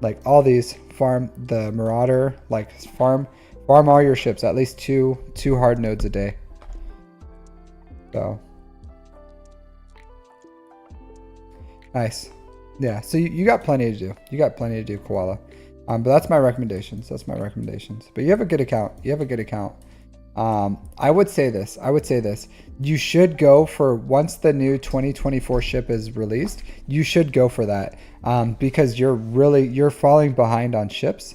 like all these. Farm the Marauder, like farm all your ships, at least two hard nodes a day. So nice. Yeah, so you got plenty to do. You got plenty to do, Koala. But that's my recommendations. That's my recommendations. But you have a good account. You have a good account. I would say this. You should go for, once the new 2024 ship is released, you should go for that. Because you're falling behind on ships.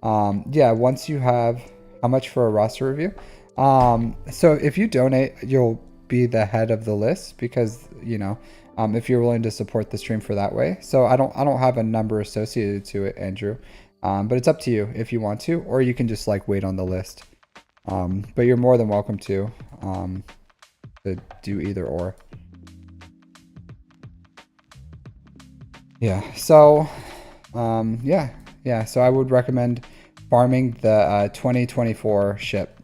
Yeah, once you have, how much for a roster review? So if you donate, you'll be the head of the list because, you know, if you're willing to support the stream for that way. So I don't have a number associated to it, Andrew. But it's up to you if you want to, or you can just like wait on the list. But you're more than welcome to do either or. Yeah. So, yeah. So I would recommend farming the 2024 ship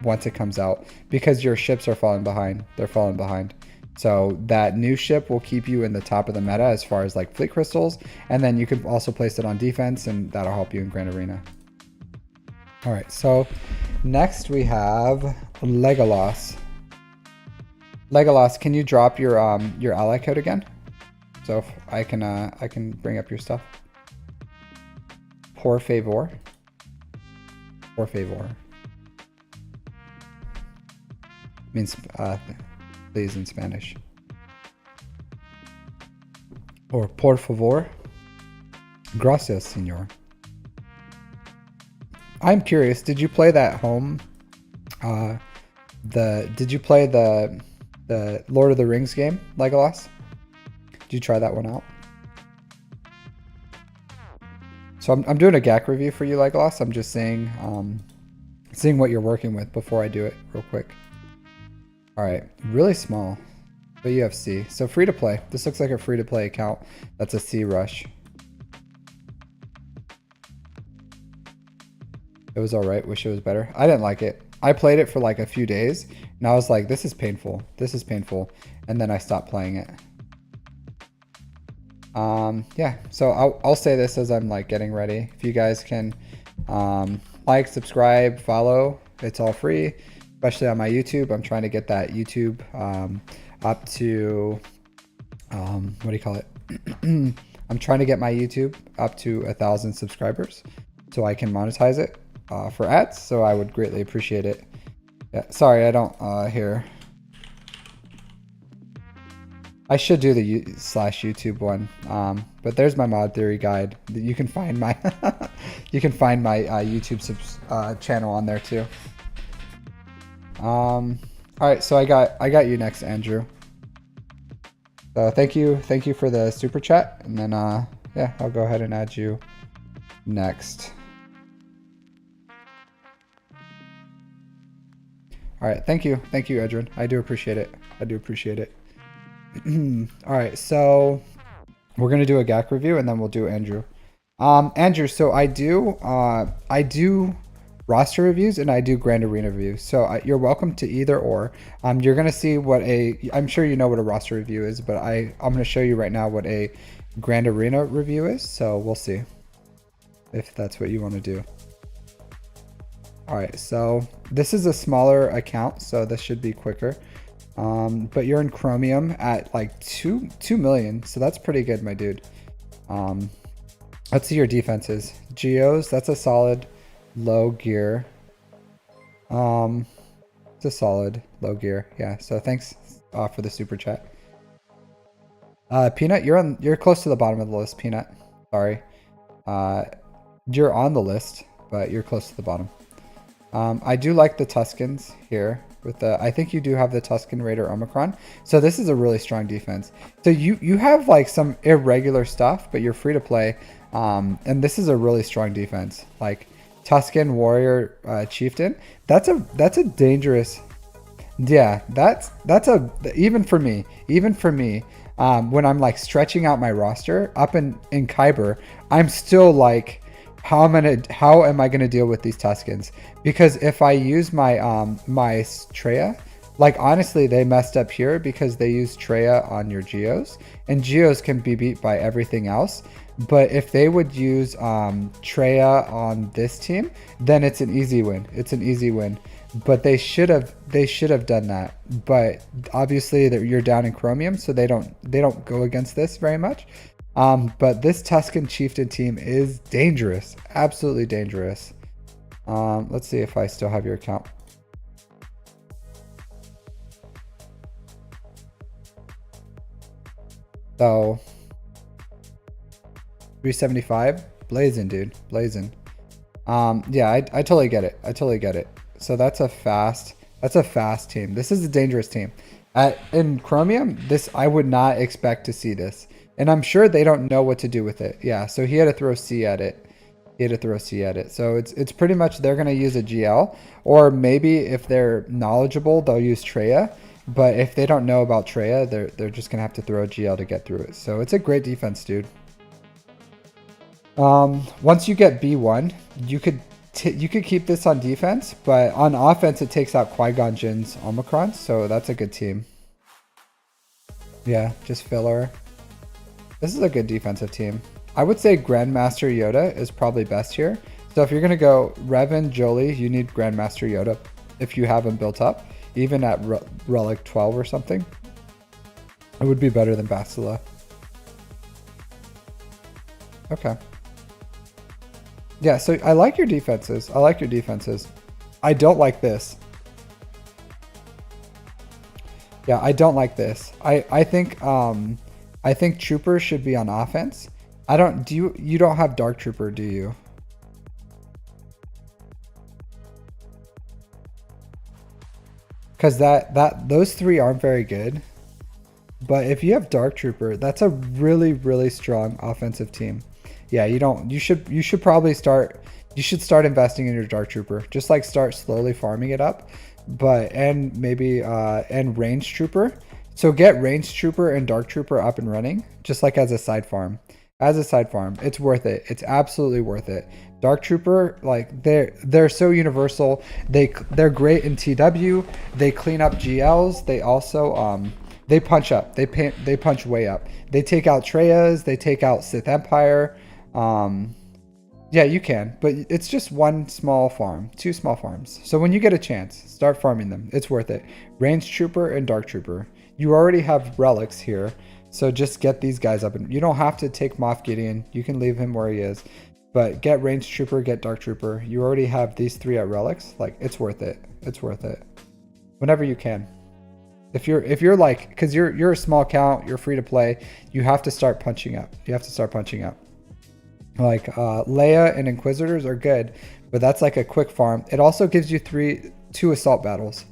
once it comes out because your ships are falling behind. They're falling behind. So that new ship will keep you in the top of the meta as far as like fleet crystals, and then you can also place it on defense, and that'll help you in Grand Arena. All right, so next we have Legolas. Legolas, can you drop your ally code again? So if I can bring up your stuff. Por favor. Por favor. Means please in Spanish. Or por favor. Gracias, señor. I'm curious, did you play that home? Did you play the Lord of the Rings game, Legolas? Did you try that one out? So I'm doing a GAC review for you, Legolas. I'm just saying, seeing what you're working with before I do it real quick. All right, really small, but you have C. So free to play. This looks like a free to play account. That's a C rush. It was all right. Wish it was better. I didn't like it. I played it for like a few days and I was like, this is painful. This is painful. And then I stopped playing it. Yeah, so I'll say this as I'm like getting ready. If you guys can like, subscribe, follow, it's all free, especially on my YouTube. I'm trying to get that YouTube up to, what do you call it? I'm trying to get my YouTube up to 1,000 subscribers so I can monetize it for ads. So I would greatly appreciate it. Yeah, sorry, I don't hear. I should do the /YouTube one, but there's my mod theory guide. You can find my YouTube channel on there too. All right, so I got you next, Andrew. So thank you for the super chat, and then yeah, I'll go ahead and add you next. All right, thank you, Edrin. I do appreciate it. All right, so we're gonna do a GAC review and then we'll do Andrew. Andrew, so I do roster reviews and I do Grand Arena reviews. So you're welcome to either or. You're gonna see what I'm sure you know what a roster review is, but I'm gonna show you right now what a Grand Arena review is. So we'll see if that's what you want to do. All right, so this is a smaller account, so this should be quicker. But you're in Chromium at like 2 million, so that's pretty good, my dude. Let's see your defenses. Geos, that's a solid low gear. It's a solid low gear, yeah. So thanks for the super chat. Peanut, you're close to the bottom of the list, Peanut. Sorry. You're on the list, but you're close to the bottom. I do like the Tuscans here with I think you do have the Tuscan Raider Omicron. So this is a really strong defense. So you have like some irregular stuff, but you're free to play. And this is a really strong defense. Like Tuscan Warrior Chieftain. That's a dangerous. Yeah, that's even for me, when I'm like stretching out my roster up in Kyber, I'm still like, how am I gonna deal with these Tuscans? Because if I use my my Treya, like honestly they messed up here because they used Treya on your Geos, and Geos can be beat by everything else. But if they would use Treya on this team, then it's an easy win. But they should have done that. But obviously you're down in Chromium, so they don't go against this very much. But this Tuscan Chieftain team is dangerous, absolutely dangerous. Let's see if I still have your account. So 375, blazing, dude, blazing. Yeah, I totally get it. So that's a fast team. This is a dangerous team. In Chromium, I would not expect to see this. And I'm sure they don't know what to do with it. Yeah, so he had to throw C at it. So it's pretty much they're going to use a GL. Or maybe if they're knowledgeable, they'll use Treya. But if they don't know about Treya, they're just going to have to throw a GL to get through it. So it's a great defense, dude. Once you get B1, you could keep this on defense. But on offense, it takes out Qui-Gon Jinn's Omicron. So that's a good team. Yeah, just filler. This is a good defensive team. I would say Grandmaster Yoda is probably best here. So if you're going to go Revan, Jolie, you need Grandmaster Yoda if you have him built up. Even at Relic 12 or something, it would be better than Bastila. Okay. Yeah, so I like your defenses. I like your defenses. I don't like this. Yeah, I don't like this. I think Trooper should be on offense. I don't do you don't have Dark Trooper, do you? Because those three aren't very good. But if you have Dark Trooper, that's a really, really strong offensive team. Yeah, you should probably start investing in your Dark Trooper. Just like start slowly farming it up. But and maybe and Range Trooper. So get Range Trooper and Dark Trooper up and running, just like as a side farm. As a side farm, it's worth it. It's absolutely worth it. Dark Trooper, like they're so universal. They're great in TW. They clean up GLs. They also they punch up. They punch way up. They take out Treyas. They take out Sith Empire. Yeah, you can, but it's just one small farm, two small farms. So when you get a chance, start farming them. It's worth it. Range Trooper and Dark Trooper. You already have relics here, so just get these guys up. And you don't have to take Moff Gideon. You can leave him where he is. But get Range Trooper, get Dark Trooper. You already have these three at relics. Like, it's worth it. It's worth it. Whenever you can. If you're like, because you're a small count, you're free to play, you have to start punching up. You have to start punching up. Like Leia and Inquisitors are good, but that's like a quick farm. It also gives you two assault battles,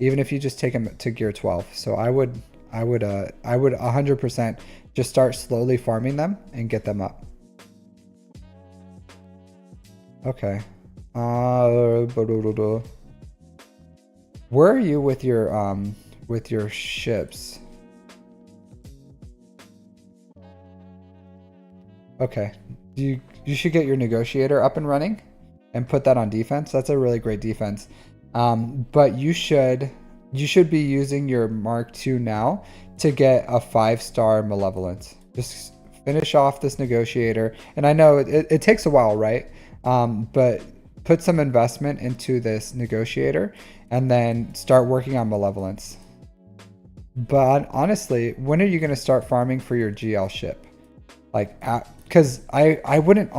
even if you just take them to gear 12. So I would 100% just start slowly farming them and get them up. Okay. Where are you with your ships? Okay. You should get your negotiator up and running and put that on defense. That's a really great defense. But you should be using your Mark II now to get a 5-star malevolence. Just finish off this negotiator. And I know it takes a while, right? But put some investment into this negotiator and then start working on malevolence. But honestly, when are you going to start farming for your GL ship? Like, because I wouldn't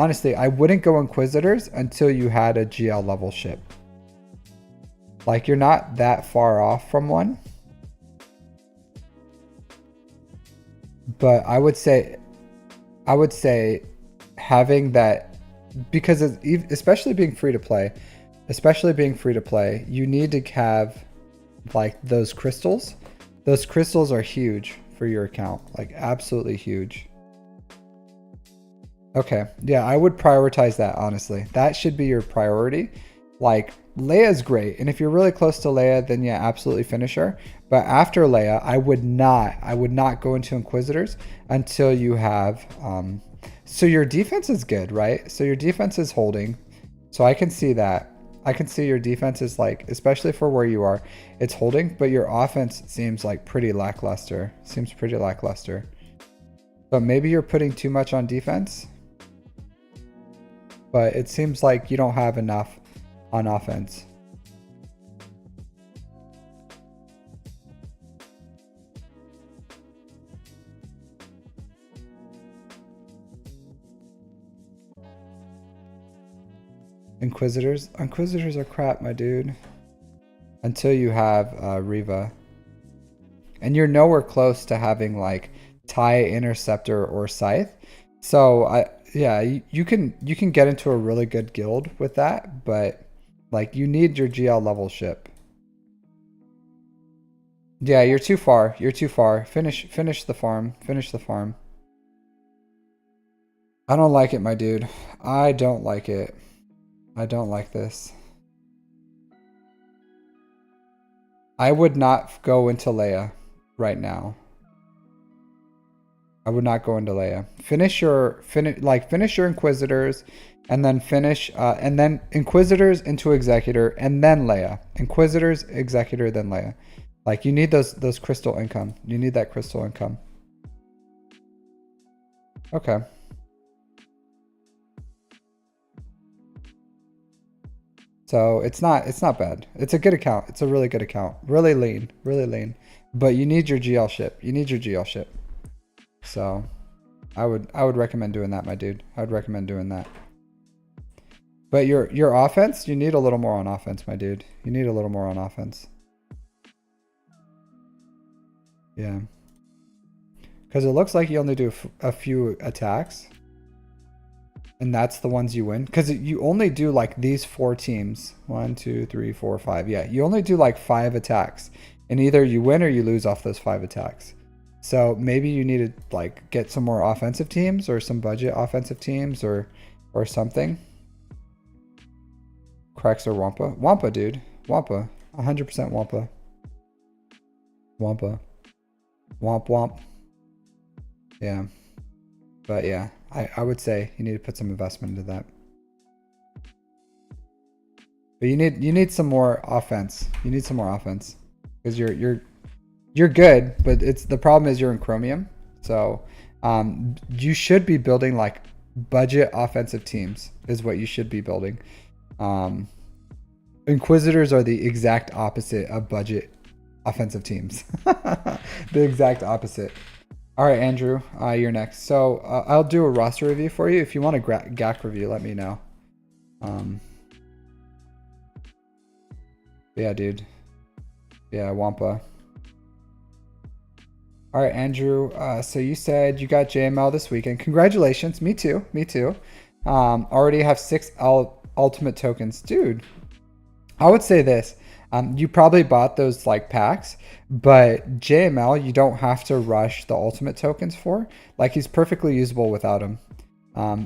go Inquisitors until you had a GL level ship. Like, you're not that far off from one. But I would say having that, because especially being free to play, you need to have like those crystals. Those crystals are huge for your account, like absolutely huge. Okay, yeah, I would prioritize that, honestly. That should be your priority. Like, Leia's great, and if you're really close to Leia, then yeah, absolutely finish her. But after Leia, I would not go into Inquisitors until you have so your defense is good, right? So your defense is holding. So I can see that. I can see your defense is like, especially for where you are, it's holding, but your offense seems like pretty lackluster. Seems pretty lackluster. But maybe you're putting too much on defense. But it seems like you don't have enough on offense. Inquisitors are crap, my dude. Until you have Reva. And you're nowhere close to having like TIE, Interceptor, or Scythe. So yeah, you can get into a really good guild with that, but like you need your GL level ship. Yeah, you're too far. You're too far. Finish the farm. Finish the farm. I don't like it, my dude. I don't like it. I don't like this. I would not go into Leia right now. I would not go into Leia. Finish your Inquisitors, and then and then Inquisitors into Executor, and then Leia. Inquisitors, Executor, then Leia. Like, you need those crystal income. You need that crystal income. Okay. So it's not bad. It's a good account. It's a really good account. Really lean. But you need your GL ship. So I would recommend doing that, my dude. I would recommend doing that. But your offense, you need a little more on offense, my dude. You need a little more on offense. Yeah. Because it looks like you only do a few attacks. And that's the ones you win. Because you only do like these 4 teams. 1, 2, 3, 4, 5. Yeah, you only do like 5 attacks. And either you win or you lose off those 5 attacks. So maybe you need to like get some more offensive teams or some budget offensive teams or something. Cracks or Wampa? Wampa, dude. Wampa. 100% Wampa. Wampa. Womp womp. Yeah. But yeah, I would say you need to put some investment into that. But you need some more offense. You need some more offense. Because you're good, but the problem is you're in Chromium. So you should be building like budget offensive teams is what you should be building. Inquisitors are the exact opposite of budget offensive teams. The exact opposite. All right, Andrew, you're next. So I'll do a roster review for you. If you want a GAC review, let me know. Yeah, dude. Yeah, Wampa. All right, Andrew. So you said you got JML this weekend. Congratulations. Me too. Me too. Already have 6 ultimate tokens. Dude, I would say this. You probably bought those like packs, but JML, you don't have to rush the ultimate tokens for. Like he's perfectly usable without them.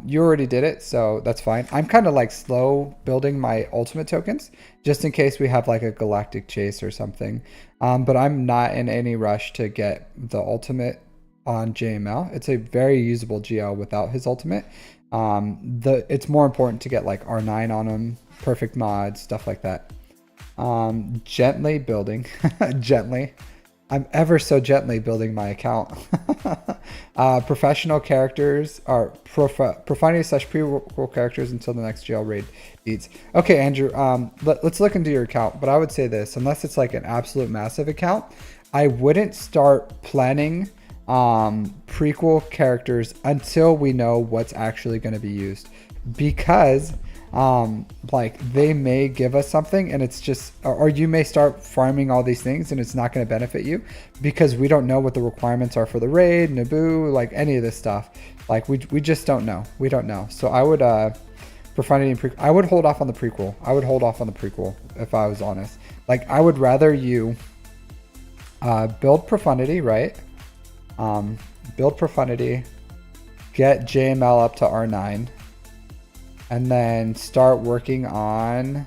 You already did it, so that's fine. I'm kind of like slow building my ultimate tokens just in case we have like a galactic chase or something. But I'm not in any rush to get the ultimate on JML. It's a very usable GL without his ultimate. It's more important to get like R9 on him, perfect mods, stuff like that. Gently building. Gently. I'm ever so gently building my account. Professional characters are profundity / prequel characters until the next GL raid beats. Okay, Andrew, let's look into your account, but I would say this, unless it's like an absolute massive account, I wouldn't start planning prequel characters until we know what's actually going to be used, because like they may give us something and it's just, or you may start farming all these things and it's not going to benefit you because we don't know what the requirements are for the raid, Naboo, like any of this stuff. Like we just don't know. We don't know. So I would profundity I would hold off on the prequel. I would hold off on the prequel if I was honest. Like I would rather you build profundity, right? Build profundity, get JML up to R9, and then start working on,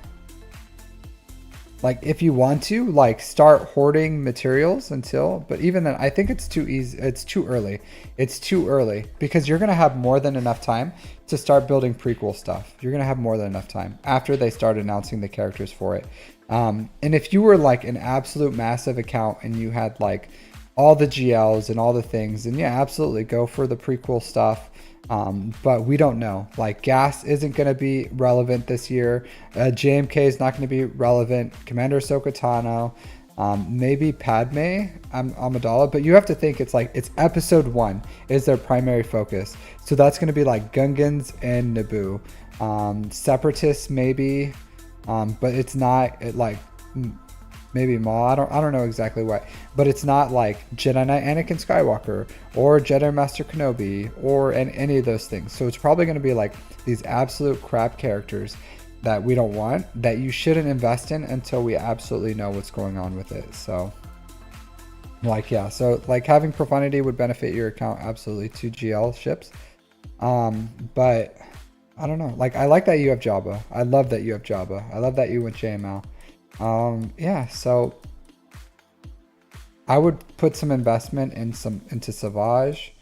like, if you want to, like, start hoarding materials until, but even then, I think it's too easy. It's too early. It's too early because you're going to have more than enough time to start building prequel stuff. You're going to have more than enough time after they start announcing the characters for it. And if you were like an absolute massive account and you had like all the GLs and all the things, and yeah, absolutely go for the prequel stuff. But we don't know. Like gas isn't going to be relevant this year. JMK is not going to be relevant. Commander Ahsoka Tano, maybe Padme Amidala. But you have to think it's like it's episode 1 is their primary focus. So that's going to be like Gungans and Naboo. Separatists maybe, but it's not maybe Maul. I don't know exactly what, but it's not like Jedi Knight Anakin Skywalker or Jedi Master Kenobi or any of those things. So it's probably going to be like these absolute crap characters that we don't want, that you shouldn't invest in until we absolutely know what's going on with it. So like, yeah, so like having profundity would benefit your account absolutely, 2 GL ships. But I don't know, like I like that you have Jabba. I love that you have Jabba. I love that you went JML. Yeah, so I would put some investment into Savage.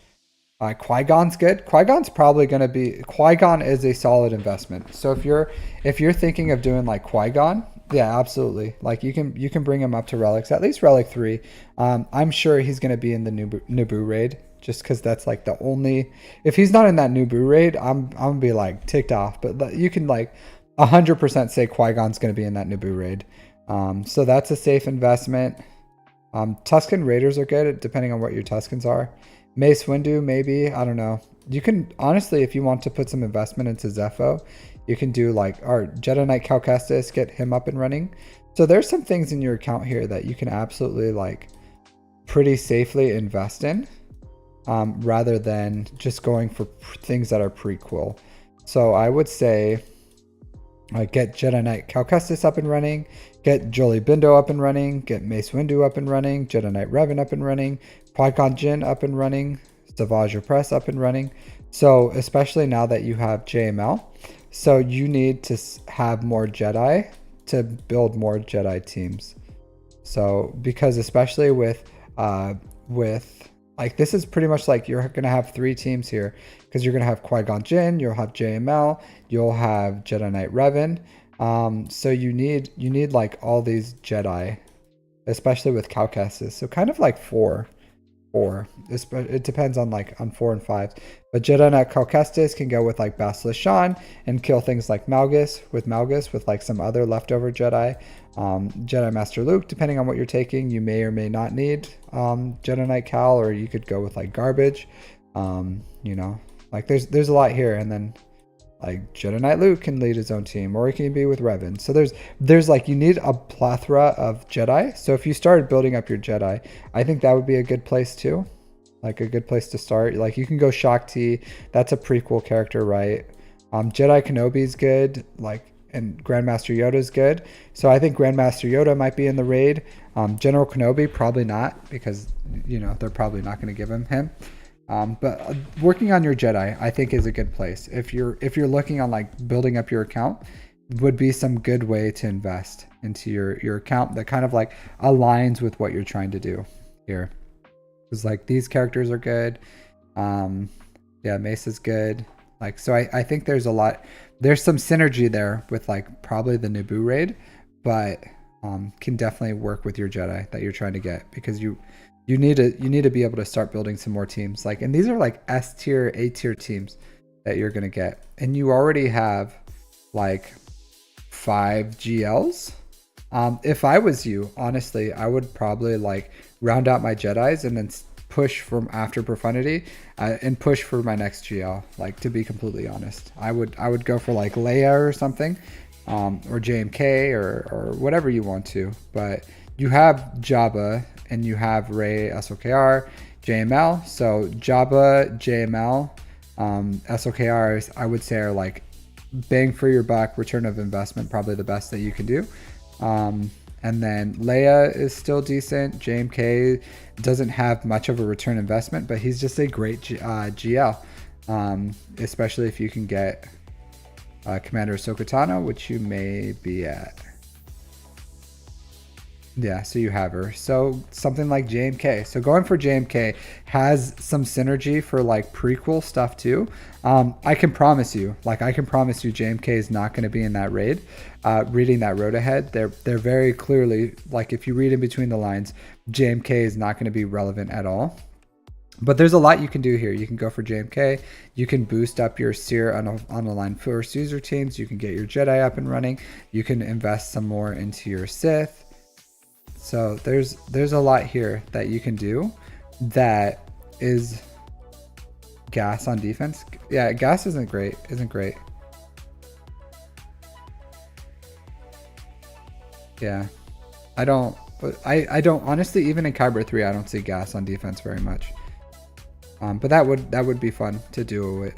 Qui-Gon's good. Qui-Gon's probably going to be, Qui-Gon is a solid investment. So if you're thinking of doing like Qui-Gon, yeah, absolutely. Like you can bring him up to relics, at least relic 3. I'm sure he's going to be in the Naboo raid, just because that's like the only, if he's not in that Naboo raid, I'm gonna be like ticked off. But you can like 100% say Qui-Gon's going to be in that Naboo raid. So that's a safe investment. Tusken Raiders are good, depending on what your Tuskens are. Mace Windu, maybe. I don't know. You can, honestly, if you want to put some investment into Zepho, you can do like our Jedi Knight Cal Kestis, get him up and running. So there's some things in your account here that you can absolutely like pretty safely invest in, rather than just going for things that are prequel. So I would say get Jedi Knight Cal Kestis up and running, get Jolie Bindo up and running, get Mace Windu up and running, Jedi Knight Revan up and running, Qui-Gon Jinn up and running, Savage Opress up and running. So especially now that you have JML, so you need to have more Jedi to build more Jedi teams. So because especially with like, this is pretty much like you're gonna have 3 teams here, because you're gonna have Qui-Gon Jinn, you'll have JML, you'll have Jedi Knight Revan. So you need like all these Jedi, especially with Cal Kestis. So kind of like four. It depends on like on 4 and 5. But Jedi Knight Cal Kestis can go with like Basilisk Shan and kill things like Malgus with like some other leftover Jedi. Jedi Master Luke, depending on what you're taking, you may or may not need Jedi Knight Cal, or you could go with like garbage. You know, like there's a lot here. And then like Jedi Knight Luke can lead his own team, or he can be with Revan. So there's like, you need a plethora of Jedi. So if you started building up your Jedi, I think that would be a good place too. Like a good place to start. Like you can go Shakti, that's a prequel character, right? Jedi Kenobi is good, like, and Grandmaster Yoda is good. So I think Grandmaster Yoda might be in the raid. General Kenobi, probably not, because you know they're probably not going to give him. But working on your Jedi, I think, is a good place. If you're looking on like building up your account, would be some good way to invest into your account that kind of like aligns with what you're trying to do here. Because like these characters are good. Yeah, Mace is good. Like, so I think there's some synergy there with like probably the Naboo raid, but can definitely work with your Jedi that you're trying to get, because you need to be able to start building some more teams. Like, and these are like S tier, A tier teams that you're gonna get, and you already have like 5 GLs. If I was you, honestly, I would probably like round out my Jedis and then push from after Profundity and push for my next GL. Like, to be completely honest, I would go for like Leia or something, or JMK or whatever you want to. But you have Jabba and you have Rey, SOKR, JML. So Jabba, JML, SOKRs, I would say, are like bang for your buck, return of investment, probably the best that you can do. And then Leia is still decent. JMK doesn't have much of a return investment, but he's just a great GL, especially if you can get Commander Ahsoka Tano, which you may be at. Yeah, so you have her. So something like JMK. So going for JMK has some synergy for like prequel stuff too. I can promise you JMK is not going to be in that raid. Reading that road ahead, they're very clearly, like, if you read in between the lines, JMK is not going to be relevant at all. But there's a lot you can do here. You can go for JMK. You can boost up your Seer on the line first user teams. You can get your Jedi up and running. You can invest some more into your Sith. So there's a lot here that you can do that is gas on defense. Yeah, gas isn't great. Yeah, I don't honestly, even in Kyber 3, I don't see gas on defense very much. But that would be fun to do it.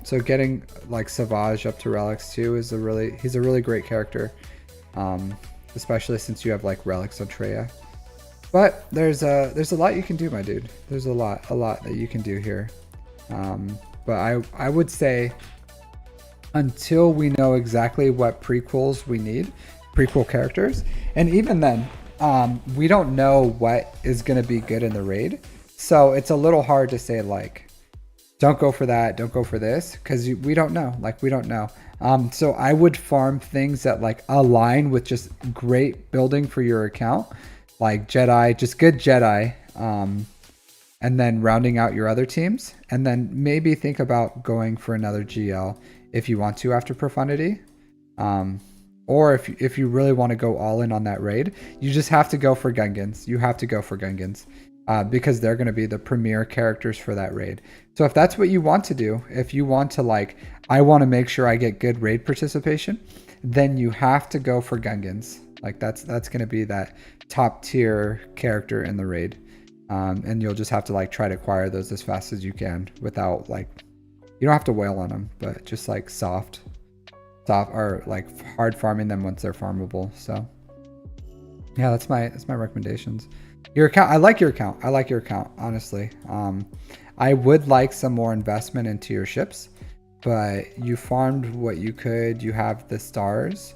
So getting like Savage up to relics too is he's a really great character. Especially since you have like relics on Traya. But there's a lot you can do, my dude. There's a lot that you can do here. But I would say, until we know exactly what prequels we need, prequel characters, and even then, we don't know what is going to be good in the raid. So it's a little hard to say like, don't go for that, don't go for this, because we don't know. Like, we don't know. So I would farm things that like align with just great building for your account, like Jedi, just good Jedi, and then rounding out your other teams, and then maybe think about going for another GL if you want to after Profundity. Or if you really want to go all in on that raid, you just have to go for Gungans. You have to go for Gungans. Because they're going to be the premier characters for that raid. So if that's what you want to do, if you want to like, I want to make sure I get good raid participation, then you have to go for Gungans. Like that's going to be that top tier character in the raid. And you'll just have to like try to acquire those as fast as you can without like, you don't have to wail on them, but just like soft or like hard farming them once they're farmable. So yeah, that's my recommendations. Your account, I like your account. I like your account, honestly. I would like some more investment into your ships, but you farmed what you could. You have the stars.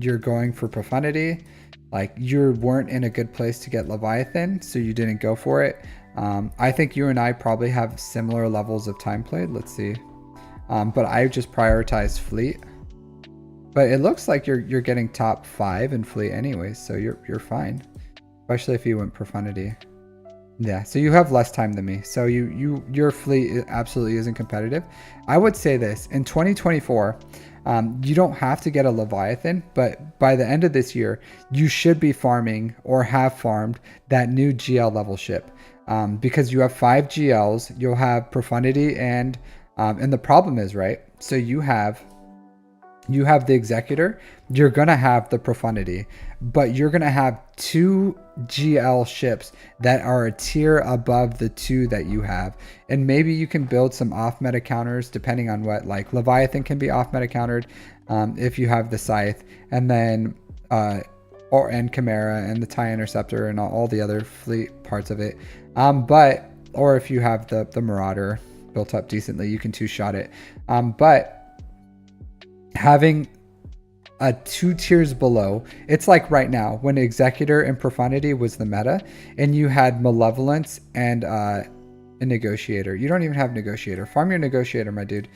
You're going for profundity. Like you weren't in a good place to get Leviathan, so you didn't go for it. I think you and I probably have similar levels of time played. Let's see. But I just prioritized fleet. But it looks like you're getting top 5 in fleet anyways, so you're fine. Especially if you went profundity. Yeah, so you have less time than me. So your fleet absolutely isn't competitive. I would say this, in 2024, you don't have to get a Leviathan, but by the end of this year, you should be farming or have farmed that new GL level ship. Because you have 5 GLs, you'll have profundity and the problem is, right? So you have the executor, you're going to have the profundity, but you're going to have 2 GL ships that are a tier above the 2 that you have. And maybe you can build some off meta counters depending on what, like Leviathan can be off meta countered if you have the Scythe, and then and Chimera and the TIE Interceptor and all the other fleet parts of it. Or if you have the Marauder built up decently, you can 2-shot it. But having a 2 tiers below, it's like right now when Executor and Profundity was the meta and you had Malevolence and a Negotiator. You don't even have Negotiator. Farm your Negotiator, my dude.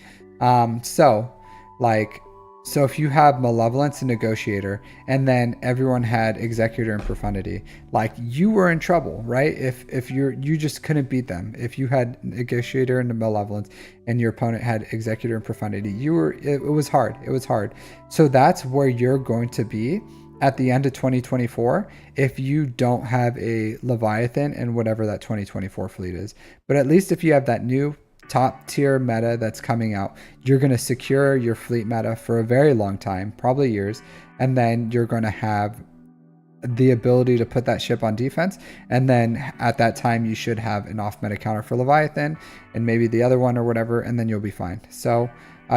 So if you have Malevolence and Negotiator and then everyone had Executor and Profundity, like you were in trouble, right? If you just couldn't beat them. If you had Negotiator and Malevolence and your opponent had Executor and Profundity, it was hard. It was hard. So that's where you're going to be at the end of 2024 if you don't have a Leviathan and whatever that 2024 fleet is. But at least if you have that new top tier meta that's coming out, you're going to secure your fleet meta for a very long time, probably years, and then you're going to have the ability to put that ship on defense, and then at that time you should have an off meta counter for Leviathan and maybe the other one or whatever, and then you'll be fine. So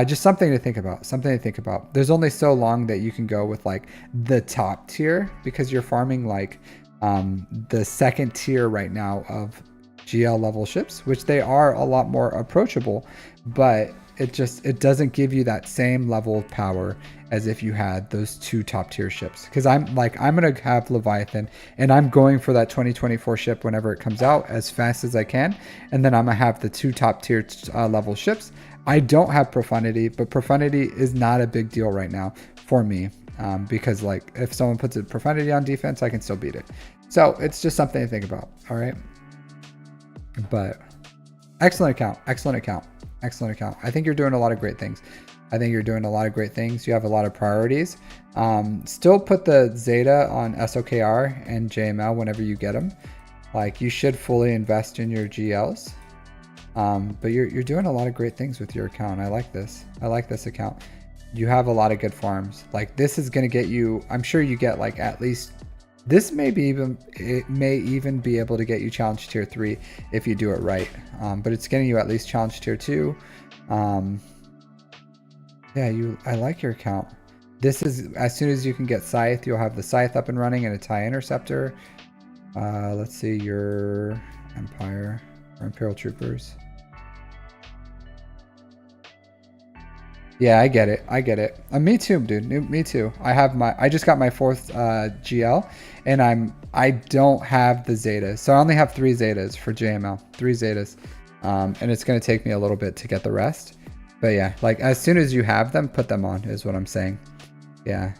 just something to think about. There's only so long that you can go with like the top tier because you're farming like the second tier right now of GL level ships, which they are a lot more approachable, but it doesn't give you that same level of power as if you had those 2 top tier ships. Because I'm gonna have Leviathan and I'm going for that 2024 ship whenever it comes out as fast as I can, and then I'm gonna have the 2 top tier level ships. I don't have Profundity, but Profundity is not a big deal right now for me, because like if someone puts a Profundity on defense, I can still beat it. So it's just something to think about. All right. But excellent account. I think you're doing a lot of great things. You have a lot of priorities. Still put the Zeta on SOKR and JML whenever you get them. Like you should fully invest in your GLs. But you're doing a lot of great things with your account. I like this account. You have a lot of good farms. Like this is going to get you, I'm sure you get like at least, it may even be able to get you challenge tier 3 if you do it right. But it's getting you at least challenge tier 2. I like your account. This is as soon as you can get Scythe, you'll have the Scythe up and running and a TIE Interceptor. Let's see your Empire or Imperial Troopers. Yeah, I get it. Me too, dude. Me too. I just got my 4th GL, and I don't have the Zetas, so I only have 3 Zetas for JML, 3 Zetas, and it's gonna take me a little bit to get the rest. But yeah, like as soon as you have them, put them on is what I'm saying. Yeah.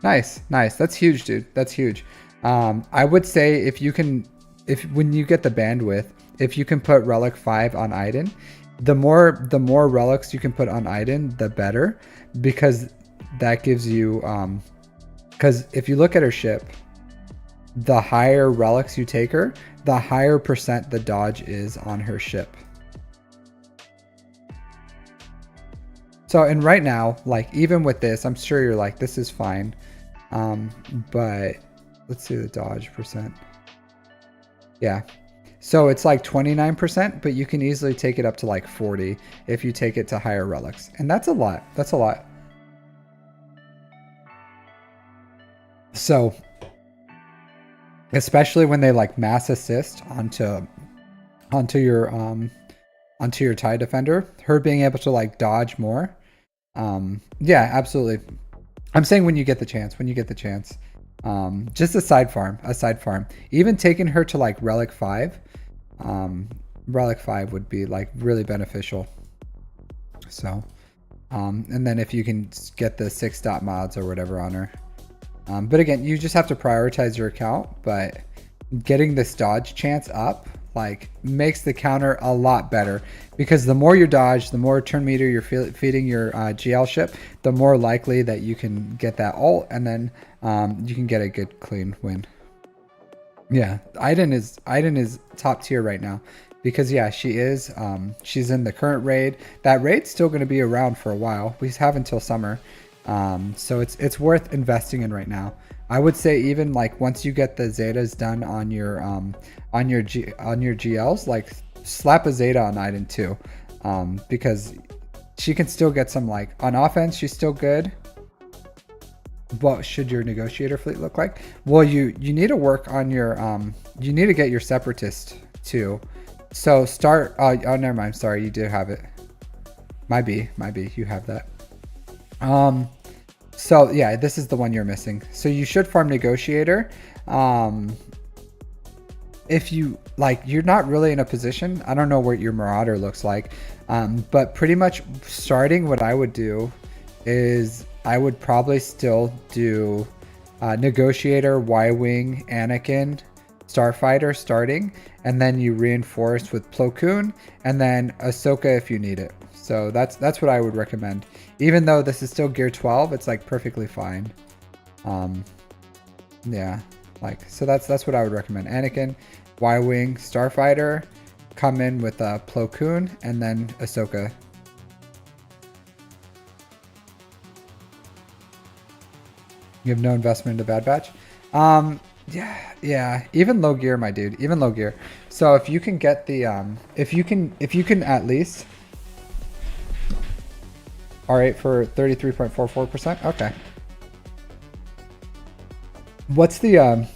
Nice. That's huge, dude. That's huge. I would say when you get the bandwidth, if you can put Relic 5 on Iden, the more relics you can put on Iden, the better, because that gives you because if you look at her ship, the higher relics you take her, the higher percent the dodge is on her ship. So, and right now, like even with this, I'm sure you're like, this is fine. But let's see the dodge percent. Yeah. So it's like 29%, but you can easily take it up to like 40 if you take it to higher relics. And that's a lot. That's a lot. So especially when they like mass assist onto your TIE defender, her being able to like dodge more. Yeah, absolutely. I'm saying when you get the chance, just a side farm, even taking her to like relic 5, relic 5 would be like really beneficial. So, and then if you can get the 6 dot mods or whatever on her. But again, you just have to prioritize your account, but getting this dodge chance up like makes the counter a lot better, because the more you dodge, the more turn meter you're feeding your GL ship, the more likely that you can get that ult, and then you can get a good clean win. Yeah, Iden is top tier right now, because yeah, she is. She's in the current raid. That raid's still going to be around for a while. We have until summer, so it's worth investing in right now. I would say even like once you get the Zetas done on your GLs, like slap a Zeta on Iden too, because she can still get some like on offense. She's still good. What should your negotiator fleet look like? Well, you need to work on your you need to get your separatist too. So start. Oh, never mind. Sorry, you do have it. Might be. You have that. So yeah, this is the one you're missing. So you should farm negotiator. If you like, you're not really in a position. I don't know what your marauder looks like, but pretty much starting, what I would do is I would probably still do negotiator, Y-wing, Anakin, Starfighter starting, and then you reinforce with Plo Koon, and then Ahsoka if you need it. So that's what I would recommend. Even though this is still gear 12, it's like perfectly fine. Yeah, like so that's what I would recommend. Anakin, Y-wing, Starfighter, come in with Plo Koon, and then Ahsoka. You have no investment into Bad Batch. Yeah. Even low gear, my dude. Even low gear. So if you can get the if you can at least. R8 for 33.44%. Okay. What's the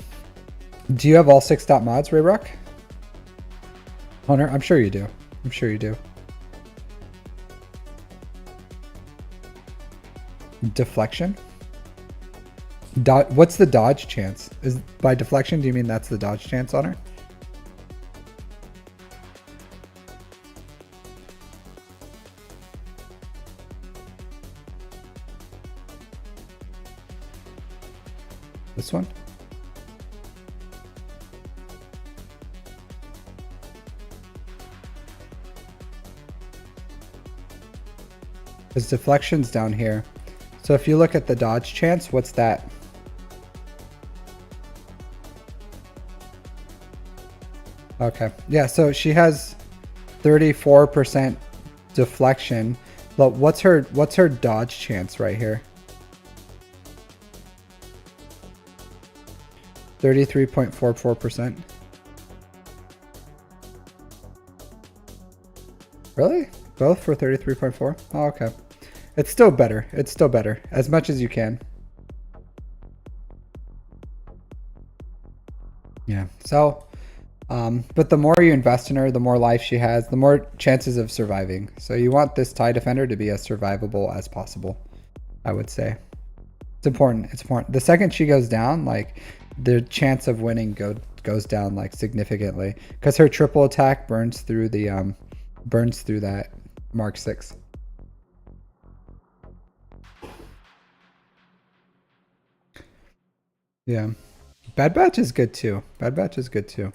do you have all 6 dot mods, Rayrock? Hunter, I'm sure you do. Deflection? What's the dodge chance? Is by deflection, do you mean that's the dodge chance on her? This one? Because deflection's down here. So if you look at the dodge chance, what's that? Okay. Yeah, so she has 34% deflection, but what's her dodge chance right here? 33.44%. Really? Both for 33.4? Oh, okay. It's still better. As much as you can. Yeah. So, but the more you invest in her, the more life she has, the more chances of surviving. So you want this TIE defender to be as survivable as possible, I would say. It's important. The second she goes down, like the chance of winning goes down like significantly, because her triple attack burns through that Mark 6. Yeah. Bad Batch is good too. Bad Batch is great.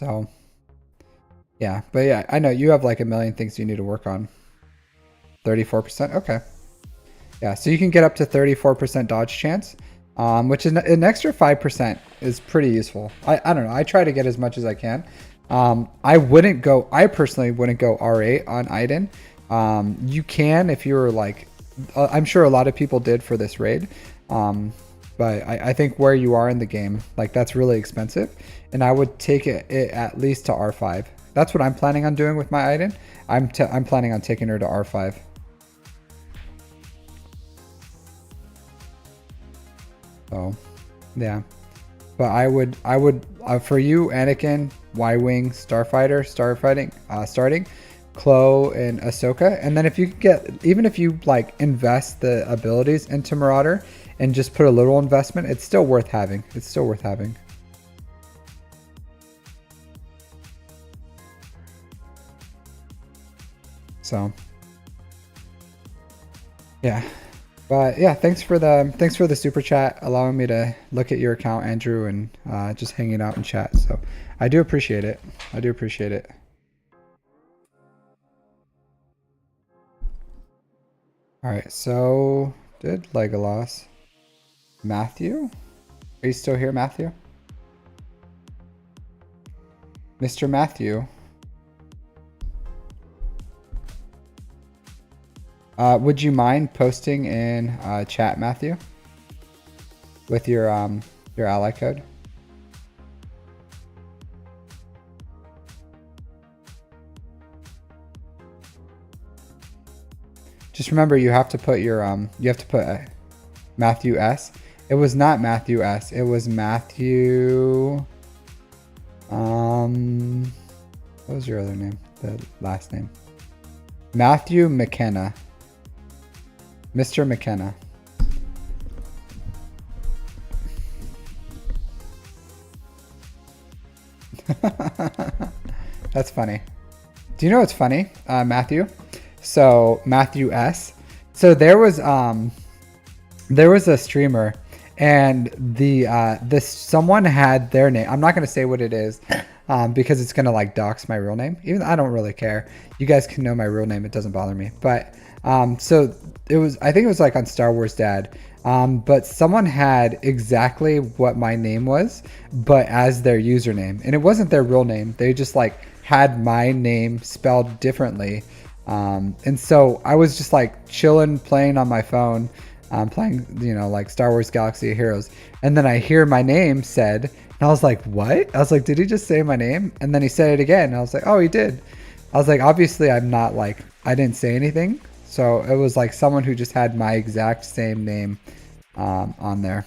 So yeah, but yeah, I know you have like a million things you need to work on. 34%. Okay. Yeah, so you can get up to 34% dodge chance, which is an extra 5% is pretty useful. I don't know. I try to get as much as I can. I personally wouldn't go R8 on Iden. You can if you're like, I'm sure a lot of people did for this raid. But I think where you are in the game, like that's really expensive. And I would take it at least to R5. That's what I'm planning on doing with my Iden. I'm planning on taking her to R5. So, yeah. But I would for you, Anakin, Y-Wing, Starfighter, starting, Chloe and Ahsoka, and then if you even if you like invest the abilities into Marauder and just put a little investment, it's still worth having. It's still worth having. So, yeah. But yeah, thanks for the super chat, allowing me to look at your account, Andrew, and just hanging out and chat. So I do appreciate it. I do appreciate it. All right, so did Legolas, Matthew? Are you still here, Matthew? Mr. Matthew? Would you mind posting in chat, Matthew, with your ally code? Just remember, you have to put your Matthew S. It was not Matthew S. It was Matthew. What was your other name? The last name? Matthew McKenna. Mr. McKenna. That's funny. Do you know what's funny, Matthew? So Matthew S. So there was a streamer, and this someone had their name. I'm not gonna say what it is, because it's gonna like dox my real name. Even I don't really care. You guys can know my real name. It doesn't bother me. But so it was. I think it was like on Star Wars Dad. But someone had exactly what my name was, but as their username, and it wasn't their real name. They just like had my name spelled differently. And so I was just like chilling, playing on my phone, playing, like Star Wars Galaxy of Heroes. And then I hear my name said, and I was like, what? I was like, did he just say my name? And then he said it again. And I was like, oh, he did. I was like, obviously I'm not like, I didn't say anything. So it was like someone who just had my exact same name, on there.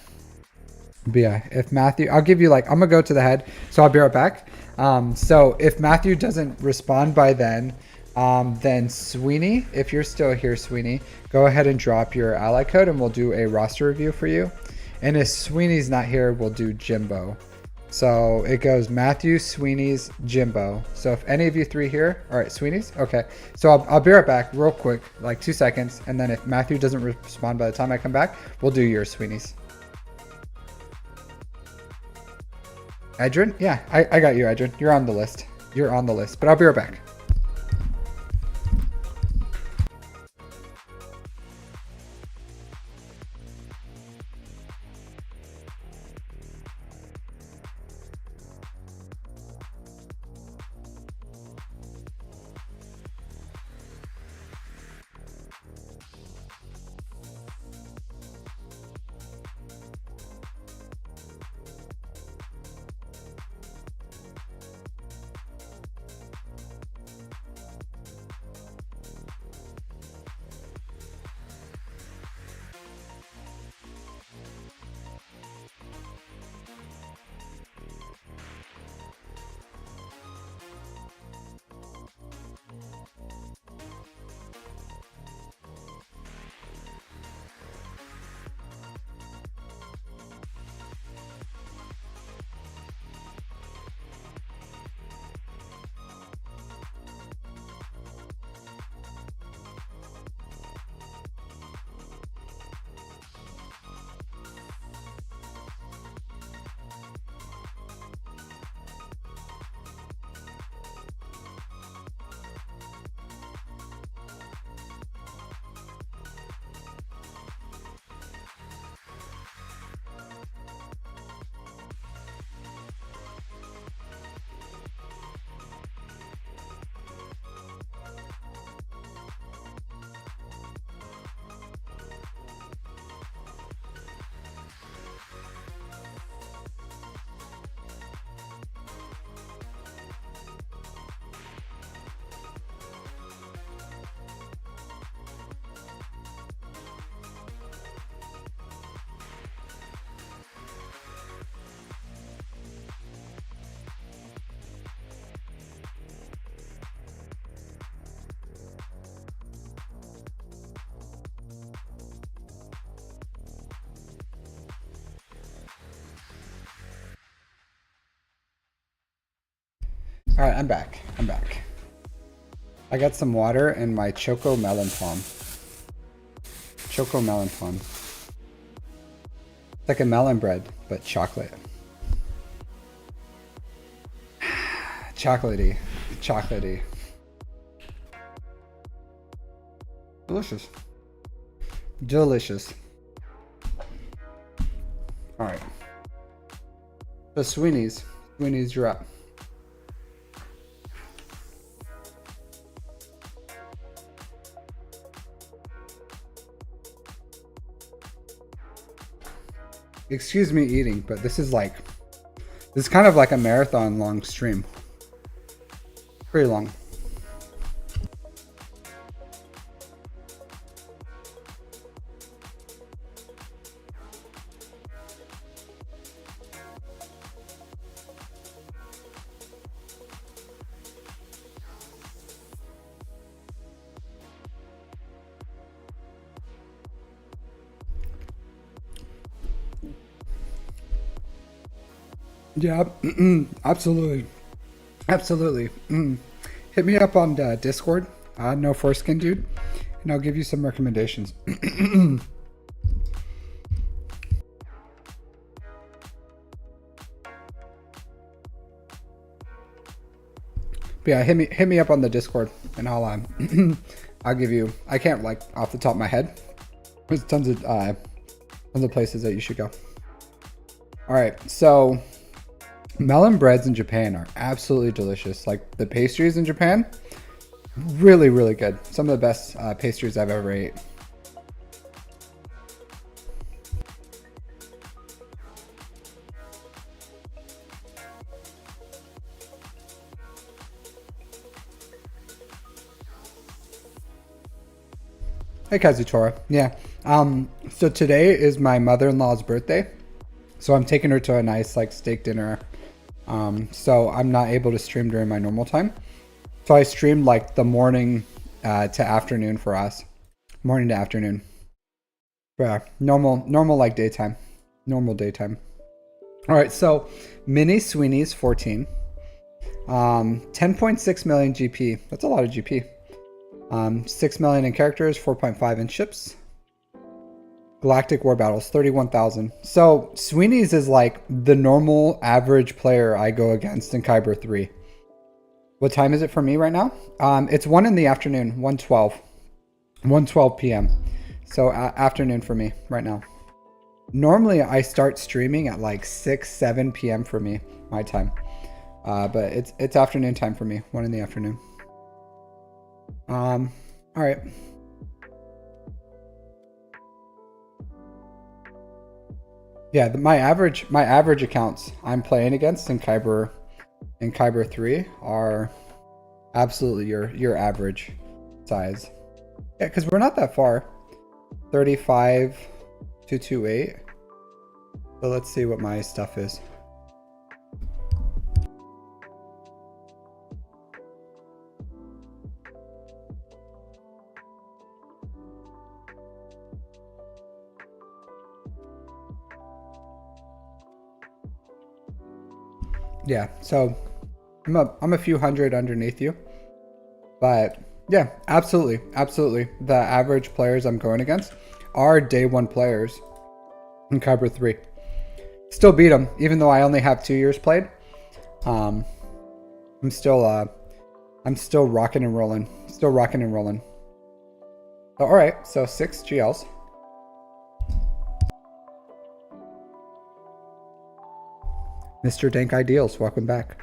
But yeah, if Matthew, I'll give you like, I'm gonna go to the head. So I'll be right back. So if Matthew doesn't respond by then Sweeney, if you're still here, Sweeney, go ahead and drop your ally code and we'll do a roster review for you. And if Sweeney's not here, we'll do Jimbo. So it goes Matthew, Sweeney's, Jimbo. So if any of you three here, all right, Sweeney's, okay. So I'll be right back real quick, like 2 seconds. And then if Matthew doesn't respond by the time I come back, we'll do yours, Sweeney's. Edrin? Yeah, I got you, Edrin. You're on the list. You're on the list, but I'll be right back. All right, I'm back. I'm back. I got some water and my Choco Melon Palm. Choco Melon Palm. It's like a melon bread, but chocolate. Chocolatey. Chocolatey. Delicious. Delicious. All right. The Sweeney's. Sweeney's, you're up. Excuse me eating, but this is kind of like a marathon long stream. Pretty long. Yeah, absolutely. Absolutely. Hit me up on Discord, no foreskin dude, and I'll give you some recommendations. But yeah, hit me up on the Discord, and I'll I'll give you. I can't like off the top of my head. There's tons of places that you should go. All right, so melon breads in Japan are absolutely delicious. Like the pastries in Japan, really, really good. Some of the best pastries I've ever ate. Hey Kazutora. Yeah. So today is my mother-in-law's birthday. So I'm taking her to a nice like steak dinner. So I'm not able to stream during my normal time. So I streamed like the morning to afternoon for us. Morning to afternoon. Yeah, normal like daytime. Normal daytime. All right, so Mini Sweeney's 14. 10.6 million GP. That's a lot of GP. 6 million in characters, 4.5 in ships. Galactic War Battles, 31,000. So Sweeney's is like the normal average player I go against in Kyber 3. What time is it for me right now? It's 1 in the afternoon, 1:12. 1:12 p.m. So afternoon for me right now. Normally I start streaming at like 6-7 p.m. for me, my time. But it's afternoon time for me, 1 in the afternoon. All right. Yeah, my average accounts I'm playing against in Kyber 3 are absolutely your average size. Yeah, because we're not that far. 35 to 28. So let's see what my stuff is. Yeah, so I'm a few hundred underneath you, but yeah, absolutely. The average players I'm going against are day 1 players in Kyber 3. Still beat them, even though I only have 2 years played. I'm still rocking and rolling. All right, so 6 GLs. Mr. Dank Ideals, welcome back.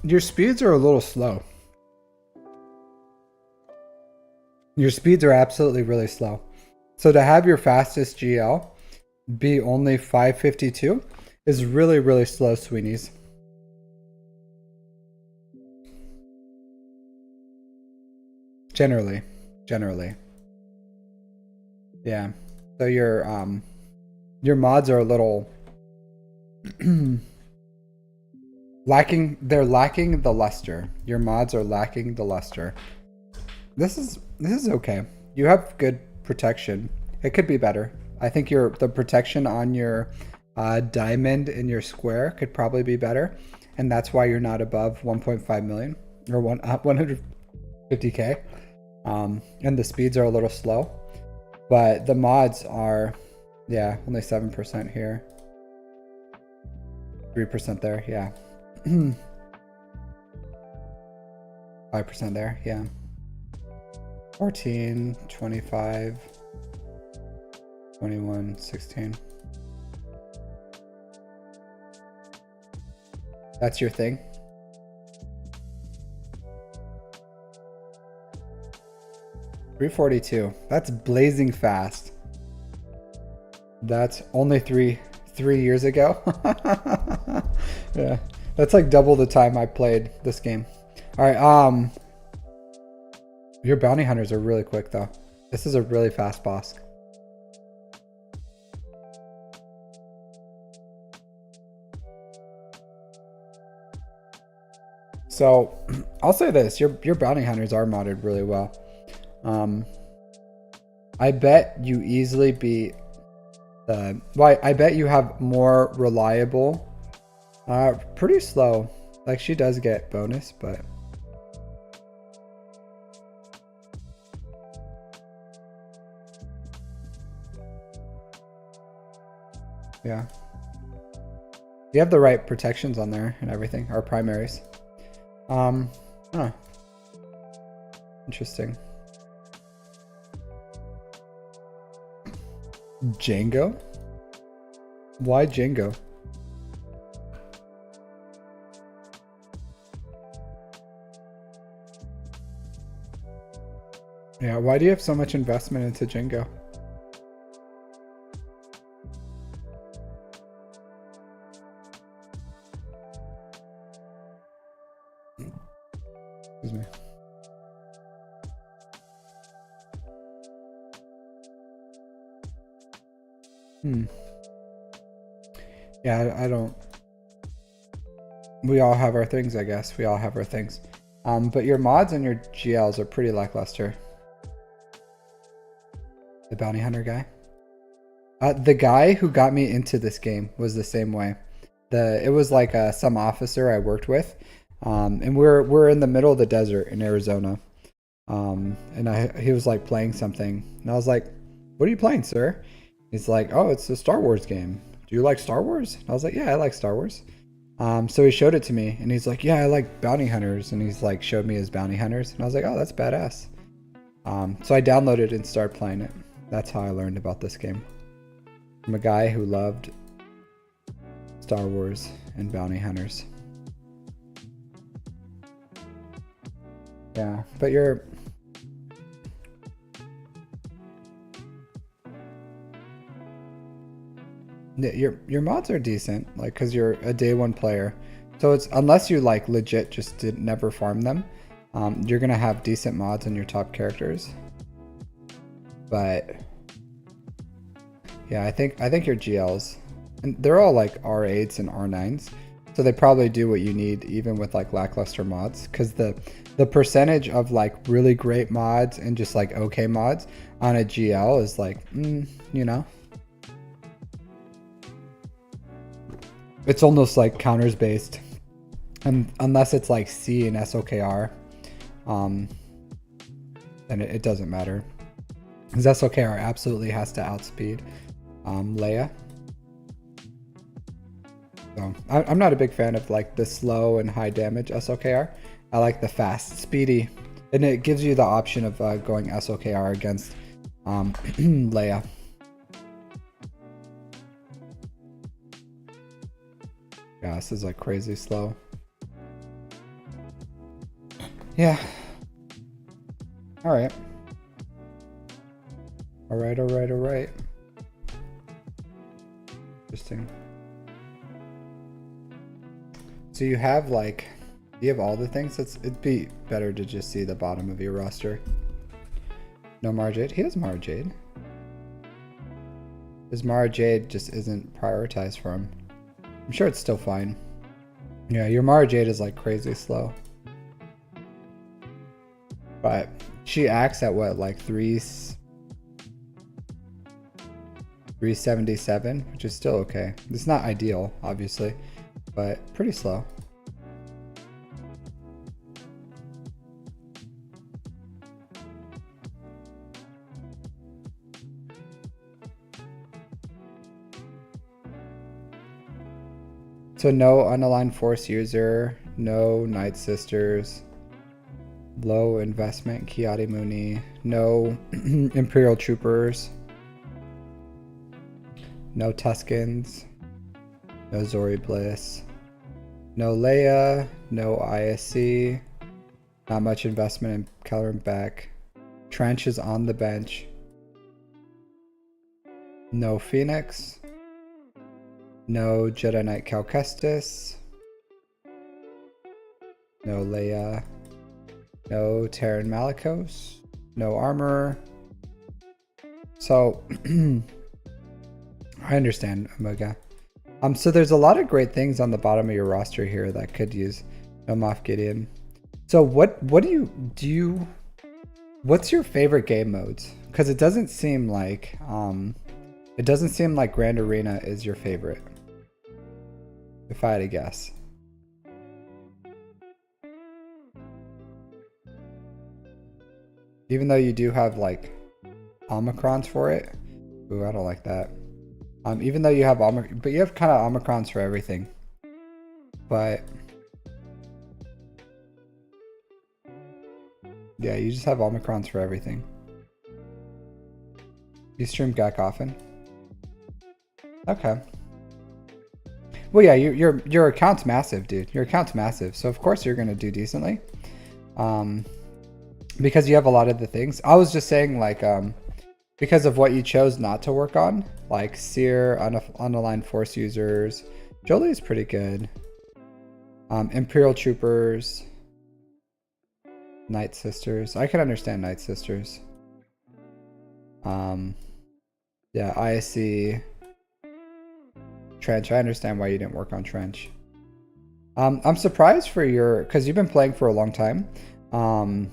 Your speeds are a little slow. Your speeds are absolutely really slow. So to have your fastest GL be only 552 is really, really slow, Sweeney's. Generally. Yeah. So your mods are a little they're lacking the luster. Your mods are lacking the luster. This is okay. You have good protection. It could be better. I think the protection on your diamond in your square could probably be better, and that's why you're not above 1.5 million or 150k. And the speeds are a little slow, but the mods are, yeah, only 7% here, 3% there, yeah. 5% there, yeah. 14, 25, 21, 16. That's your thing? $342. That's blazing fast. That's only three years ago. Yeah, that's like double the time I played this game. All right, your bounty hunters are really quick though. This is a really fast boss. So I'll say this, your bounty hunters are modded really well. I bet you easily beat I bet you have more reliable, pretty slow. Like she does get bonus, but yeah. You have the right protections on there and everything, our primaries. Huh. Interesting. Django? Why Django? Yeah, why do you have so much investment into Django? Excuse me. Yeah, I don't. We all have our things, I guess. We all have our things. But your mods and your GLs are pretty lackluster. The bounty hunter guy. The guy who got me into this game was the same way. It was like some officer I worked with, and we're in the middle of the desert in Arizona, and he was like playing something, and I was like, "What are you playing, sir?" He's like, "Oh, it's a Star Wars game. Do you like Star Wars?" And I was like, "Yeah, I like Star Wars." So he showed it to me, and he's like, "Yeah, I like bounty hunters," and he's like showed me his bounty hunters, and I was like, "Oh, that's badass." So I downloaded it and started playing it. That's how I learned about this game. I'm a guy who loved Star Wars and bounty hunters. Yeah, but your mods are decent, like, because you're a day one player. So it's, unless you like legit just did never farm them, you're gonna have decent mods on your top characters. But yeah, I think your GLs, and they're all like R8s and R9s, so they probably do what you need even with like lackluster mods, because the percentage of like really great mods and just like okay mods on a GL is like, you know, it's almost like counters based, and unless it's like C and SOKR, then it doesn't matter, because SOKR absolutely has to outspeed Leia. So I'm not a big fan of like the slow and high damage SOKR. I like the fast, speedy, and it gives you the option of going SOKR against Leia. Yeah, this is like crazy slow. Yeah. All right. All right, all right, all right. Interesting. So you have like, you have all the things. It'd be better to just see the bottom of your roster. No Mara Jade? He has Mara Jade. His Mara Jade just isn't prioritized for him. I'm sure it's still fine. Yeah, your Mara Jade is like crazy slow. But she acts at what, like 377, which is still okay. It's not ideal, obviously, but pretty slow. So no unaligned force user, no Night Sisters, low investment Kiadi Muni, no Imperial Troopers, no Tuscans, no Zori Bliss, no Leia, no ISC, not much investment in Kelleran Beck, Trench is on the bench, no Phoenix, no Jedi Knight Cal Kestis, no Leia, no Terran Malicos, no Armor. So I understand, Omega. So there's a lot of great things on the bottom of your roster here that could use no Moff Gideon. So what do you what's your favorite game modes? Because it doesn't seem like Grand Arena is your favorite. If I had to guess. Even though you do have like Omicrons for it. Ooh, I don't like that. Even though you have but you have kind of Omicrons for everything. But yeah, you just have Omicrons for everything. You stream GAC often? Okay. Well, yeah, your account's massive, dude. Your account's massive, so of course you're gonna do decently, because you have a lot of the things. I was just saying, like, because of what you chose not to work on, like Seer, unaligned force users. Jolie is pretty good. Imperial Troopers, Night Sisters. I can understand Night Sisters. Yeah, ISC. Trench. I understand why you didn't work on Trench. I'm surprised for because you've been playing for a long time. I'm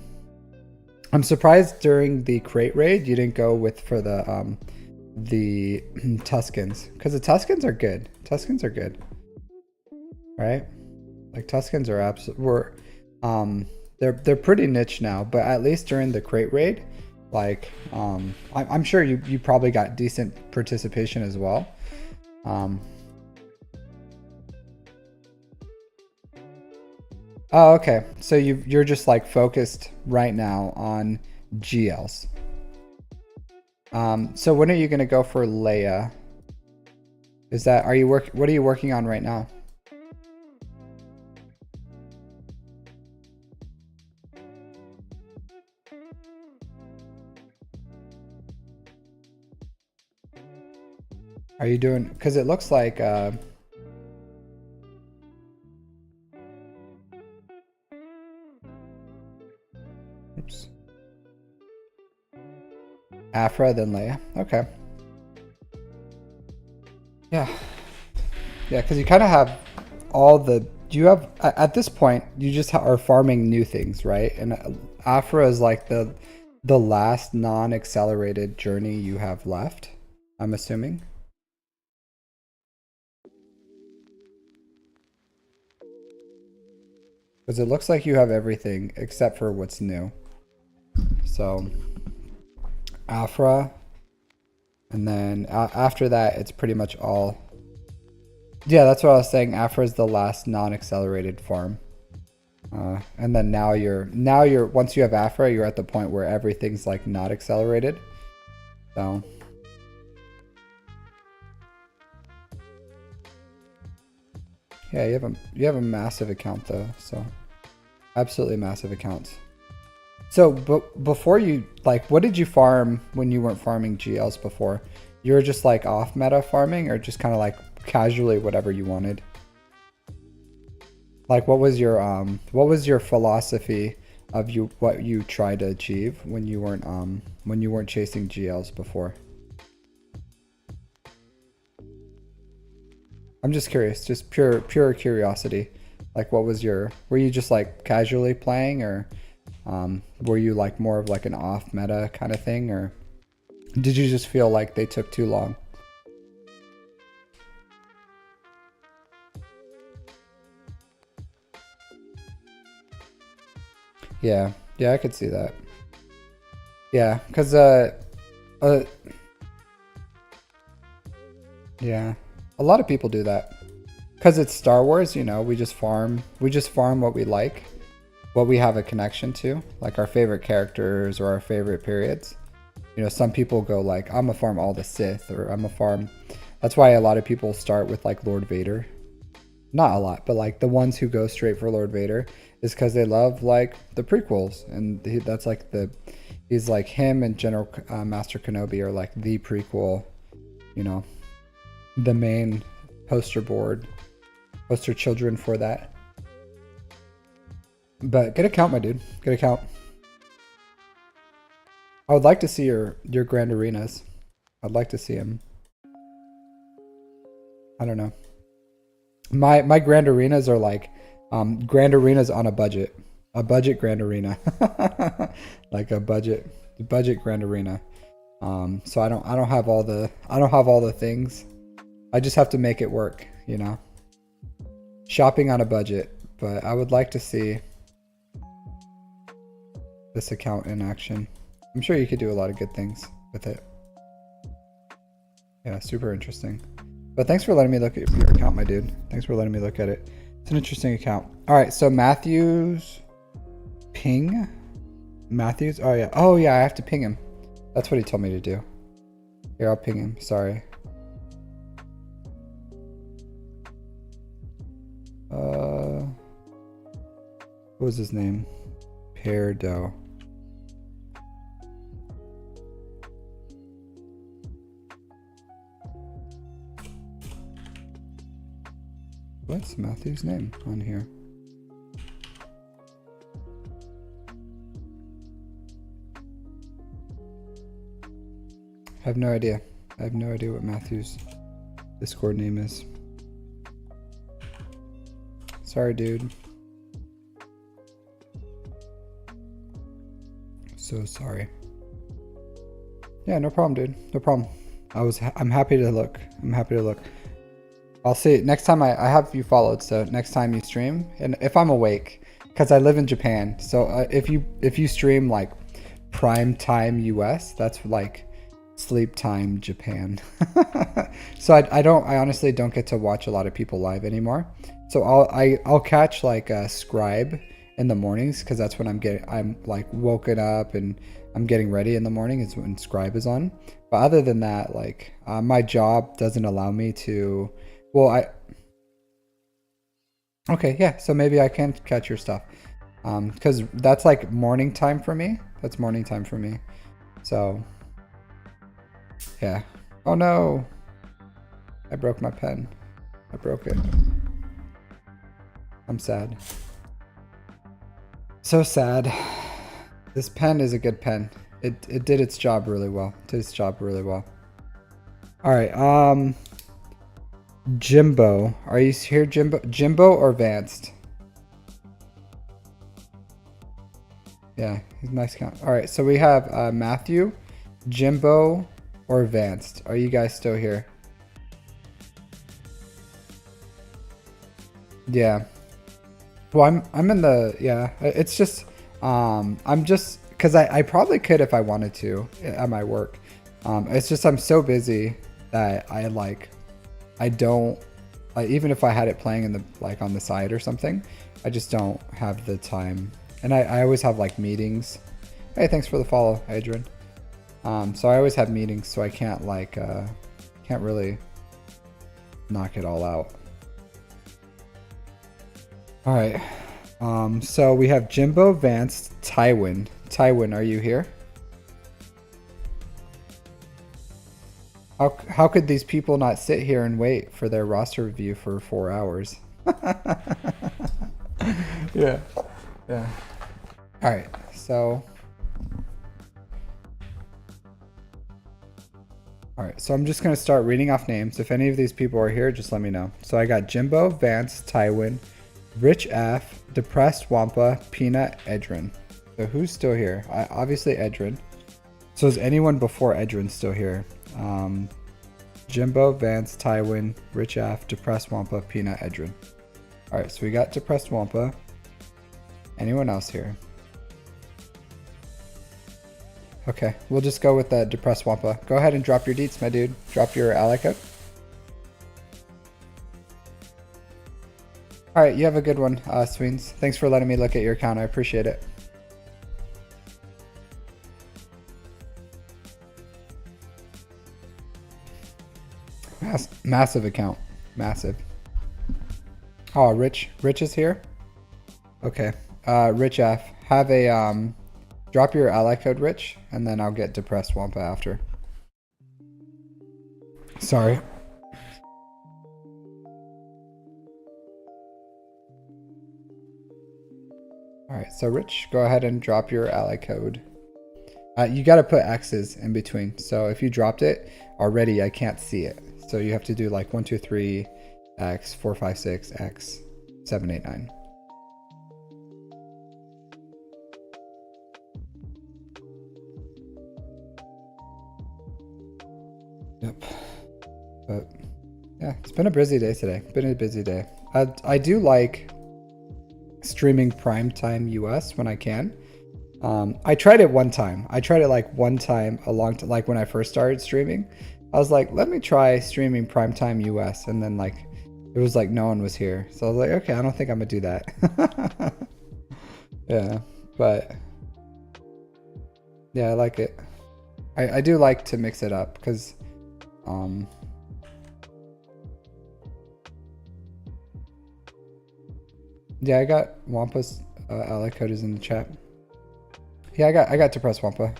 surprised during the crate raid you didn't go for the Tuscans, because the Tuscans are good. Tuscans are good, right? Like Tuscans are they're pretty niche now, but at least during the crate raid, like I'm sure you probably got decent participation as well. Oh, okay. So you're just like focused right now on GLs. So when are you gonna go for Leia? What are you working on right now? Are you doing, because it looks like oops. Afra, then Leia. Okay. Yeah. Yeah, because you kind of have at this point, you just are farming new things, right? And Afra is like the last non-accelerated journey you have left, I'm assuming. Because it looks like you have everything except for what's new. So, Afra. And then after that, it's pretty much all. Yeah, that's what I was saying. Afra is the last non-accelerated farm. And then now you're once you have Afra, you're at the point where everything's like not accelerated. So. Yeah, you have a massive account though, so absolutely massive account. So, but before you, like, what did you farm when you weren't farming GLs before? You were just like off meta farming, or just kind of like casually whatever you wanted? Like, what was your philosophy of you what you try to achieve when you weren't chasing GLs before? I'm just curious, just pure curiosity. Like, what was were you just like casually playing, or were you like more of like an off meta kind of thing, or did you just feel like they took too long? Yeah, yeah, I could see that. Yeah, because yeah, a lot of people do that. Because it's Star Wars, you know, we just farm what we like, what we have a connection to, like our favorite characters or our favorite periods. You know, some people go like, I'm gonna farm all the Sith, or I'm gonna farm. That's why a lot of people start with like Lord Vader. Not a lot, but like the ones who go straight for Lord Vader is because they love like the prequels, and that's like he's like him and General Master Kenobi are like the prequel, you know, the main poster children for that. But good account, my dude. Good account. I would like to see your Grand Arenas. I'd like to see him. I don't know. My Grand Arenas are like Grand Arenas on a budget Grand Arena, like a budget Grand Arena. So I don't have all the things. I just have to make it work, you know. Shopping on a budget, but I would like to see this account in action. I'm sure you could do a lot of good things with it. Yeah, super interesting. But thanks for letting me look at your account, my dude. Thanks for letting me look at it. It's an interesting account. All right, so Matthews ping? Matthews? Oh yeah. Oh yeah, I have to ping him. That's what he told me to do. Here, I'll ping him. Sorry. What was his name? Perdo. What's Matthew's name on here? I have no idea. I have no idea what Matthew's Discord name is. Sorry, dude. So sorry. Yeah, no problem, dude. No problem. I'm happy to look. I'm happy to look. I'll see. Next time I have you followed, so next time you stream, and if I'm awake, because I live in Japan, so if you stream like prime time US, that's like sleep time Japan. So I honestly don't get to watch a lot of people live anymore. So I'll catch like a Scribe in the mornings, because that's when I'm like woken up and I'm getting ready in the morning is when Scribe is on. But other than that, like my job doesn't allow me to. Well, okay, yeah, so maybe I can catch your stuff. Because that's like morning time for me. That's morning time for me. So, yeah. Oh no! I broke my pen. I broke it. I'm sad. So sad. This pen is a good pen. It did its job really well. It did its job really well. Alright, Jimbo. Are you here, Jimbo? Jimbo or Vanced? Yeah, he's a nice count. Alright, so we have Matthew, Jimbo, or Vanced. Are you guys still here? Yeah. Well, I'm in the, yeah, it's just, I'm just, because I probably could if I wanted to at my work. It's just I'm so busy that I don't, even if I had it playing in the like on the side or something, I just don't have the time. And I always have like meetings. Hey, thanks for the follow, Adrian. So I always have meetings, so I can't like can't really knock it all out. All right. So we have Jimbo, Vance, Tywin. Tywin, are you here? How could these people not sit here and wait for their roster review for 4 hours? Yeah. Yeah. All right, so. All right, so I'm just gonna start reading off names. If any of these people are here, just let me know. So I got Jimbo, Vance, Tywin, Rich F, Depressed Wampa, Peanut, Edrin. So who's still here? Obviously Edrin. So is anyone before Edrin still here? Jimbo, Vance, Tywin, Rich F, Depressed Wampa, Peanut, Edrin. All right, so we got Depressed Wampa. Anyone else here? Okay, we'll just go with the Depressed Wampa. Go ahead and drop your deets, my dude. Drop your ally code. All right, you have a good one, Sweens. Thanks for letting me look at your account. I appreciate it. Massive account. Massive. Oh, Rich is here? Okay. Rich F. Have a, drop your ally code, Rich, and then I'll get Depressed Wampa after. Sorry. All right, so Rich, go ahead and drop your ally code. You got to put X's in between. So if you dropped it already, I can't see it. So you have to do like 1, 2, 3, X, 4, 5, 6, X, 7, 8, 9. Yep. But yeah, it's been a busy day today. Been a busy day. I do like streaming primetime US when I can. I tried it one time. I tried it like one time like when I first started streaming. I was like, let me try streaming primetime US, and then like it was like no one was here. So I was like, okay, I don't think I'm gonna do that. Yeah, but yeah, I like it. I do like to mix it up because yeah, I got Wampa's ally code is in the chat. Yeah, I got Depressed Wampa.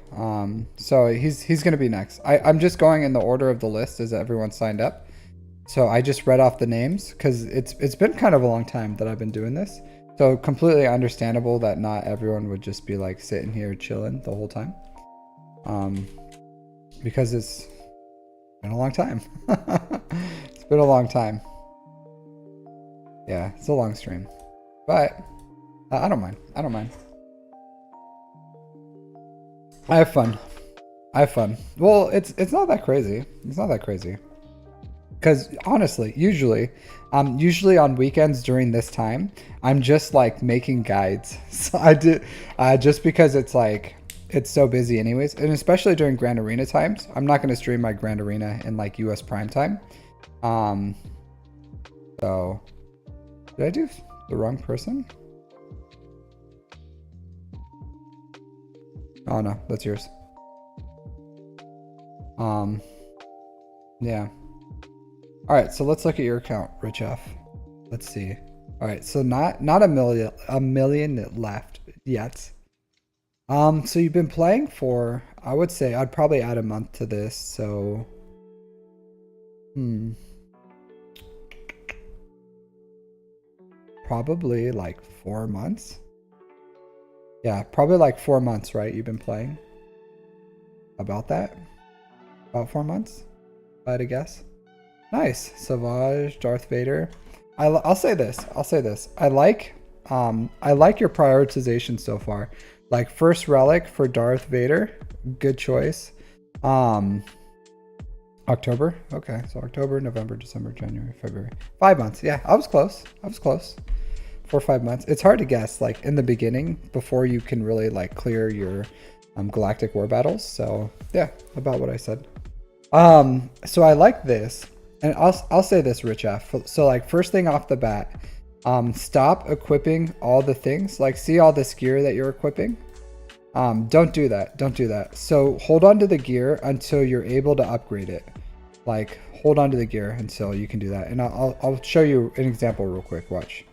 So he's gonna be next. I'm just going in the order of the list as everyone signed up. So I just read off the names because it's been kind of a long time that I've been doing this. So completely understandable that not everyone would just be like sitting here chilling the whole time. Because it's been a long time. It's been a long time. Yeah, it's a long stream. But I don't mind. I don't mind. I have fun. I have fun. Well, it's not that crazy. It's not that crazy. Because honestly, usually on weekends during this time, I'm just like making guides. So I do just because it's like it's so busy anyways, and especially during Grand Arena times. I'm not going to stream my Grand Arena in like US prime time. So did I do the wrong person? Oh no, that's yours. Yeah. All right, so let's look at your account, Rich F. Let's see. All right, so not a million left yet. So you've been playing for, I would say I'd probably add a month to this. So, probably like 4 months. Yeah, probably like 4 months, right? You've been playing about that? About 4 months, if I had to guess. Nice. Savage, Darth Vader. I'll say this. I like your prioritization so far. Like first relic for Darth Vader, good choice. October. Okay, so October, November, December, January, February. 5 months. Yeah, I was close. 4 or 5 months. It's hard to guess like in the beginning before you can really like clear your galactic war battles. So yeah, about what I said. So I like this, and I'll say this, Rich F. So like first thing off the bat, stop equipping all the things. Like see all this gear that you're equipping. Don't do that. So hold on to the gear until you're able to upgrade it. Like hold on to the gear until you can do that. And I'll show you an example real quick. Watch.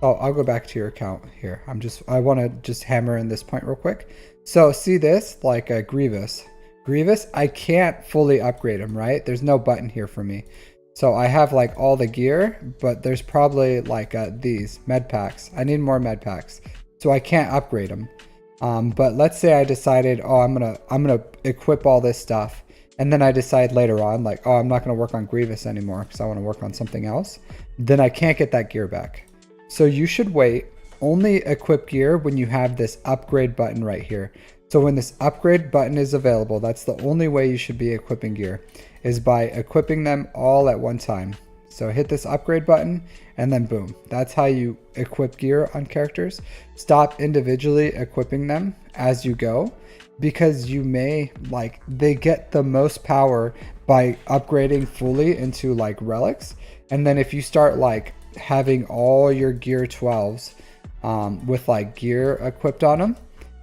Oh, I'll go back to your account here. I want to just hammer in this point real quick. So see this, like a Grievous. I can't fully upgrade him, right? There's no button here for me. So I have like all the gear, but there's probably like these med packs. I need more med packs, so I can't upgrade them. But let's say I decided, oh, I'm gonna equip all this stuff, and then I decide later on, like, oh, I'm not gonna work on Grievous anymore because I want to work on something else. Then I can't get that gear back. So you should wait. Only equip gear when you have this upgrade button right here. So when this upgrade button is available, that's the only way you should be equipping gear, is by equipping them all at one time. So hit this upgrade button and then boom. That's how you equip gear on characters. Stop individually equipping them as you go, because you may, like, they get the most power by upgrading fully into like relics. And then if you start like having all your gear 12s with like gear equipped on them,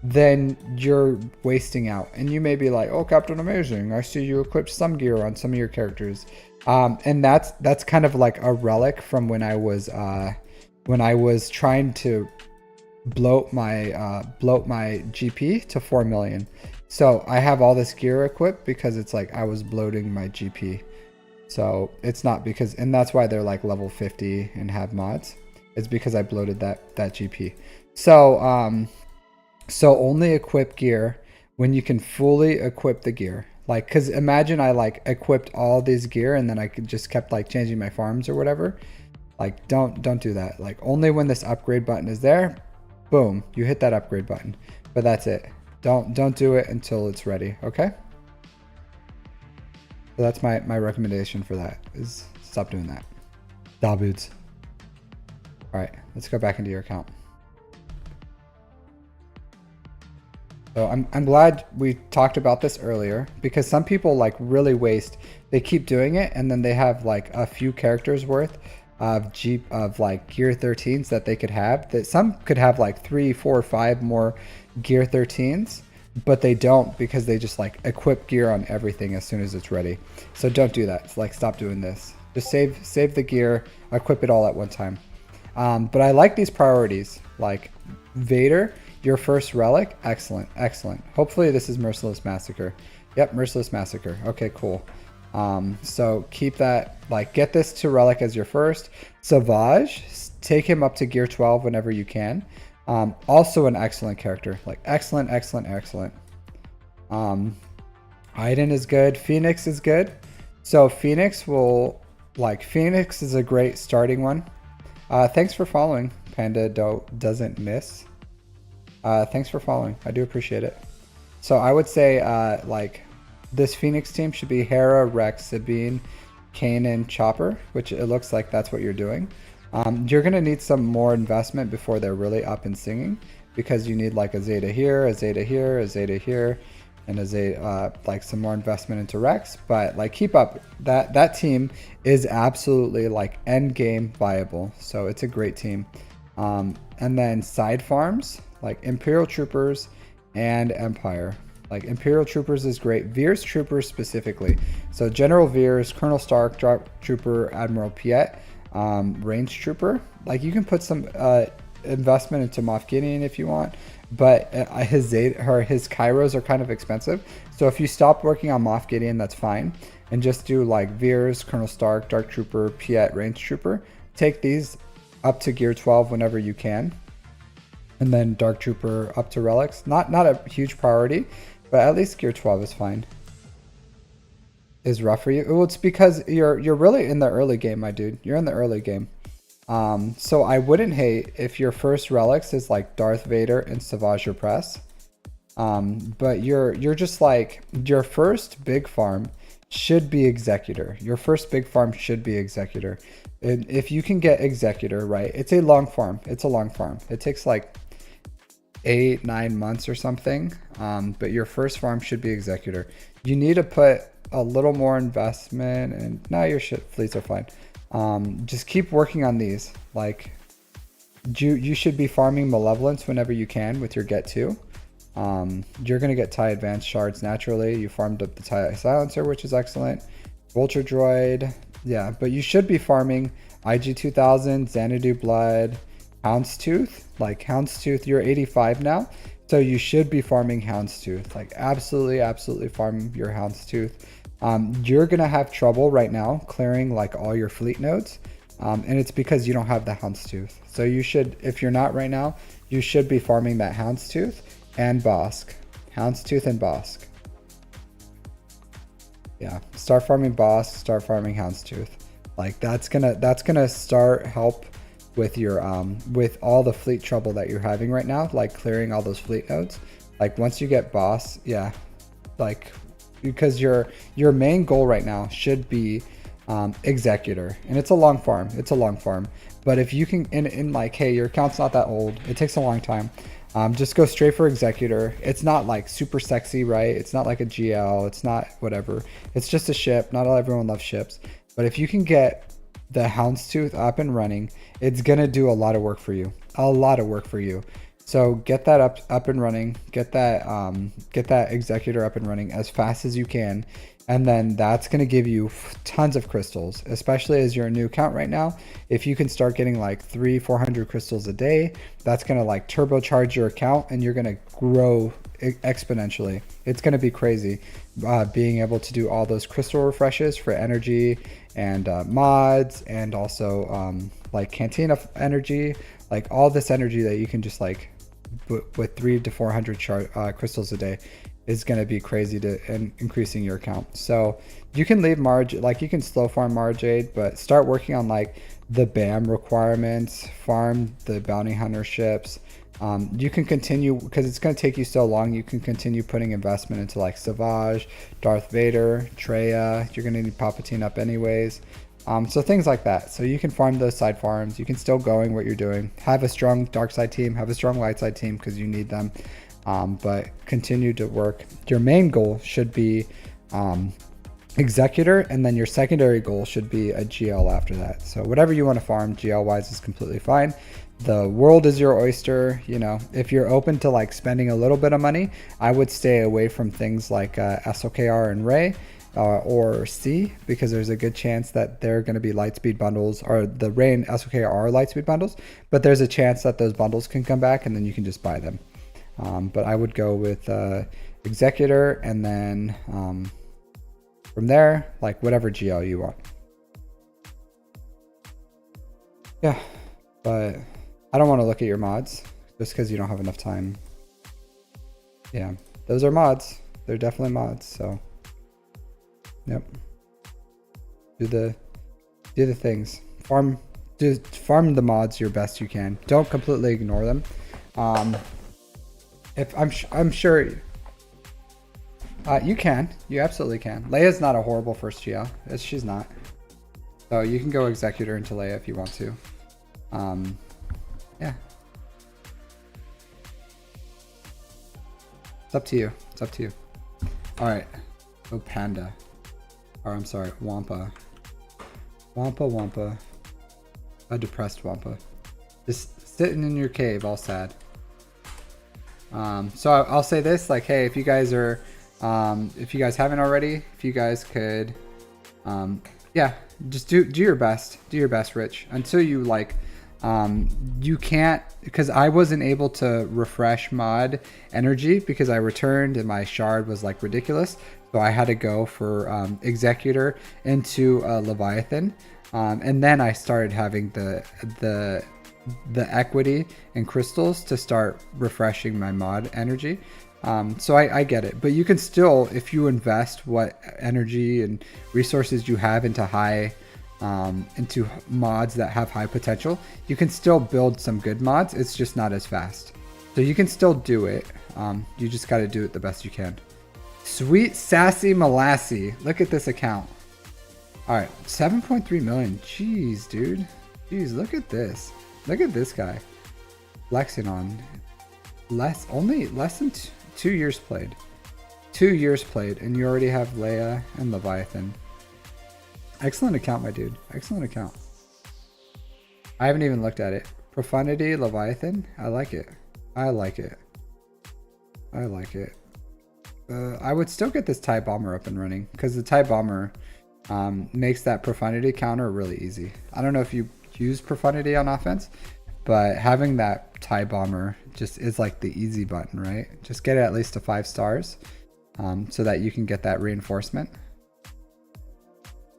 then you're wasting out. And you may be like, oh, Captain Amazing, I see you equipped some gear on some of your characters. And that's kind of like a relic from when I was trying to bloat my GP to 4 million. So I have all this gear equipped because it's like I was bloating my GP. So it's not because, and that's why they're like level 50 and have mods. It's because I bloated that GP. So so only equip gear when you can fully equip the gear. Like, cause imagine I like equipped all these gear and then I could just kept like changing my farms or whatever. Like, don't do that. Like, only when this upgrade button is there, boom, you hit that upgrade button. But that's it. Don't do it until it's ready. Okay. So that's my recommendation for that, is stop doing that. Dabuds. All right, let's go back into your account. So I'm glad we talked about this earlier, because some people like really waste. They keep doing it and then they have like a few characters worth of like gear 13s that they could have. That some could have like 3, 4, 5 more gear 13s, but they don't, because they just like equip gear on everything as soon as it's ready. So don't do that. It's like, stop doing this. Just save the gear, equip it all at one time. But I like these priorities, like Vader. Your first relic, excellent, excellent. Hopefully this is Merciless Massacre. Yep, Merciless Massacre. Okay, cool. So keep that, like, get this to relic as your first. Savage, take him up to gear 12 whenever you can. Also an excellent character, like excellent, excellent, excellent. Iden is good. Phoenix is good. So Phoenix Phoenix is a great starting one. Thanks for following, Panda doesn't miss. Thanks for following. I do appreciate it. So I would say like this Phoenix team should be Hera, Rex, Sabine, Kanan, Chopper, which it looks like that's what you're doing. You're going to need some more investment before they're really up and singing, because you need like a Zeta here, a Zeta here, a Zeta here, and a Zeta, like some more investment into Rex. But like, keep up. That team is absolutely like end game viable. So it's a great team. And then side farms, like Imperial Troopers and Empire. Like Imperial Troopers is great. Veers Troopers specifically. So General Veers, Colonel Stark, Dark Trooper, Admiral Piet, Range Trooper. Like, you can put some investment into Moff Gideon if you want, but his Kairos are kind of expensive. So if you stop working on Moff Gideon, that's fine, and just do like Veers, Colonel Stark, Dark Trooper, Piet, Range Trooper. Take these up to gear 12 whenever you can. And then Dark Trooper up to relics. Not a huge priority, but at least gear 12 is fine. Is rough for you? Well, it's because you're really in the early game, my dude. You're in the early game. So I wouldn't hate if your first relics is like Darth Vader and Savage Press. But you're just like, your first big farm should be Executor. Your first big farm should be Executor. And if you can get Executor, right? It's a long farm. It's a long farm. It takes like 8-9 months or something. But your first farm should be Executor. You need to put a little more investment, and now your fleets are fine. Just keep working on these. Like, you should be farming Malevolence whenever you can with your Get 2. You're going to get TIE Advanced Shards naturally. You farmed up the TIE Silencer, which is excellent. Vulture Droid, yeah, but you should be farming IG-2000, Xanadu Blood, Houndstooth. Like, Houndstooth, you're 85 now, so you should be farming Houndstooth. Like, absolutely farm your Houndstooth. you're gonna have trouble right now clearing like all your fleet nodes, and it's because you don't have the Houndstooth. So you should, if you're not right now, you should be farming that Houndstooth and Bosk. Houndstooth and Bosk. Yeah, start farming Bosk, start farming Houndstooth. Like that's gonna start help with your with all the fleet trouble that you're having right now, like clearing all those fleet nodes. Like once you get boss, yeah, like because your main goal right now should be executor, and it's a long farm. It's a long farm, but if you can in like, hey, your account's not that old. It takes a long time. Just go straight for executor. It's not like super sexy, right? It's not like a GL. It's not whatever. It's just a ship. Not everyone loves ships, but if you can get the Houndstooth up and running, it's gonna do a lot of work for you. A lot of work for you. So get that up and running. Get that executor up and running as fast as you can, and then that's gonna give you tons of crystals. Especially as you're a new account right now, if you can start getting like 300-400 crystals a day, that's gonna like turbocharge your account, and you're gonna grow exponentially. It's gonna be crazy, being able to do all those crystal refreshes for energy and mods, and also like cantina energy, like all this energy that you can just like with 300 to 400 crystals a day is going to be crazy to increasing your account. So you can leave Marge, like you can slow farm Marjade, but start working on like the BAM requirements, farm the bounty hunter ships. You can continue, because it's going to take you so long, you can continue putting investment into like Savage, Darth Vader, Traya. You're going to need Palpatine up anyways. So things like that. So you can farm those side farms. You can still going what you're doing. Have a strong dark side team. Have a strong light side team because you need them. But continue to work. Your main goal should be executor, and then your secondary goal should be a GL after that. So whatever you want to farm GL wise is completely fine. The world is your oyster. You know, if you're open to like spending a little bit of money, I would stay away from things like SOKR and Ray. Or C, because there's a good chance that they're going to be lightspeed bundles, or the Ray and SOK are lightspeed bundles, but there's a chance that those bundles can come back and then you can just buy them. But I would go with executor, and then from there, like whatever GL you want. Yeah, but I don't want to look at your mods just because you don't have enough time. Yeah, those are mods. They're definitely mods, so. Yep. Do the things. Farm the mods your best you can. Don't completely ignore them. If I'm sure you can. You absolutely can. Leia's not a horrible first GL. She's not. So you can go executor into Leia if you want to. Yeah. It's up to you. It's up to you. All right. Go Panda. Or I'm sorry, Wampa. Wampa. A depressed Wampa. Just sitting in your cave, all sad. So I'll say this, like, hey, if you guys are, if you guys haven't already, if you guys could, yeah, just do your best. Do your best, Rich, until you like, you can't, because I wasn't able to refresh mod energy because I returned and my shard was like ridiculous. So I had to go for executor into Leviathan, and then I started having the equity and crystals to start refreshing my mod energy. So I get it, but you can still, if you invest what energy and resources you have into into mods that have high potential, you can still build some good mods. It's just not as fast. So you can still do it. You just got to do it the best you can. Sweet Sassy Molassy. Look at this account. All right, 7.3 million. Jeez, dude. Jeez, look at this. Look at this guy. Flexing on. Only less than 2 years played. 2 years played, and you already have Leia and Leviathan. Excellent account, my dude. Excellent account. I haven't even looked at it. Profundity, Leviathan. I like it. I like it. I like it. I would still get this TIE Bomber up and running, because the TIE Bomber makes that Profundity counter really easy. I don't know if you use Profundity on offense, but having that TIE Bomber just is like the easy button, right? Just get it at least to 5 stars so that you can get that reinforcement.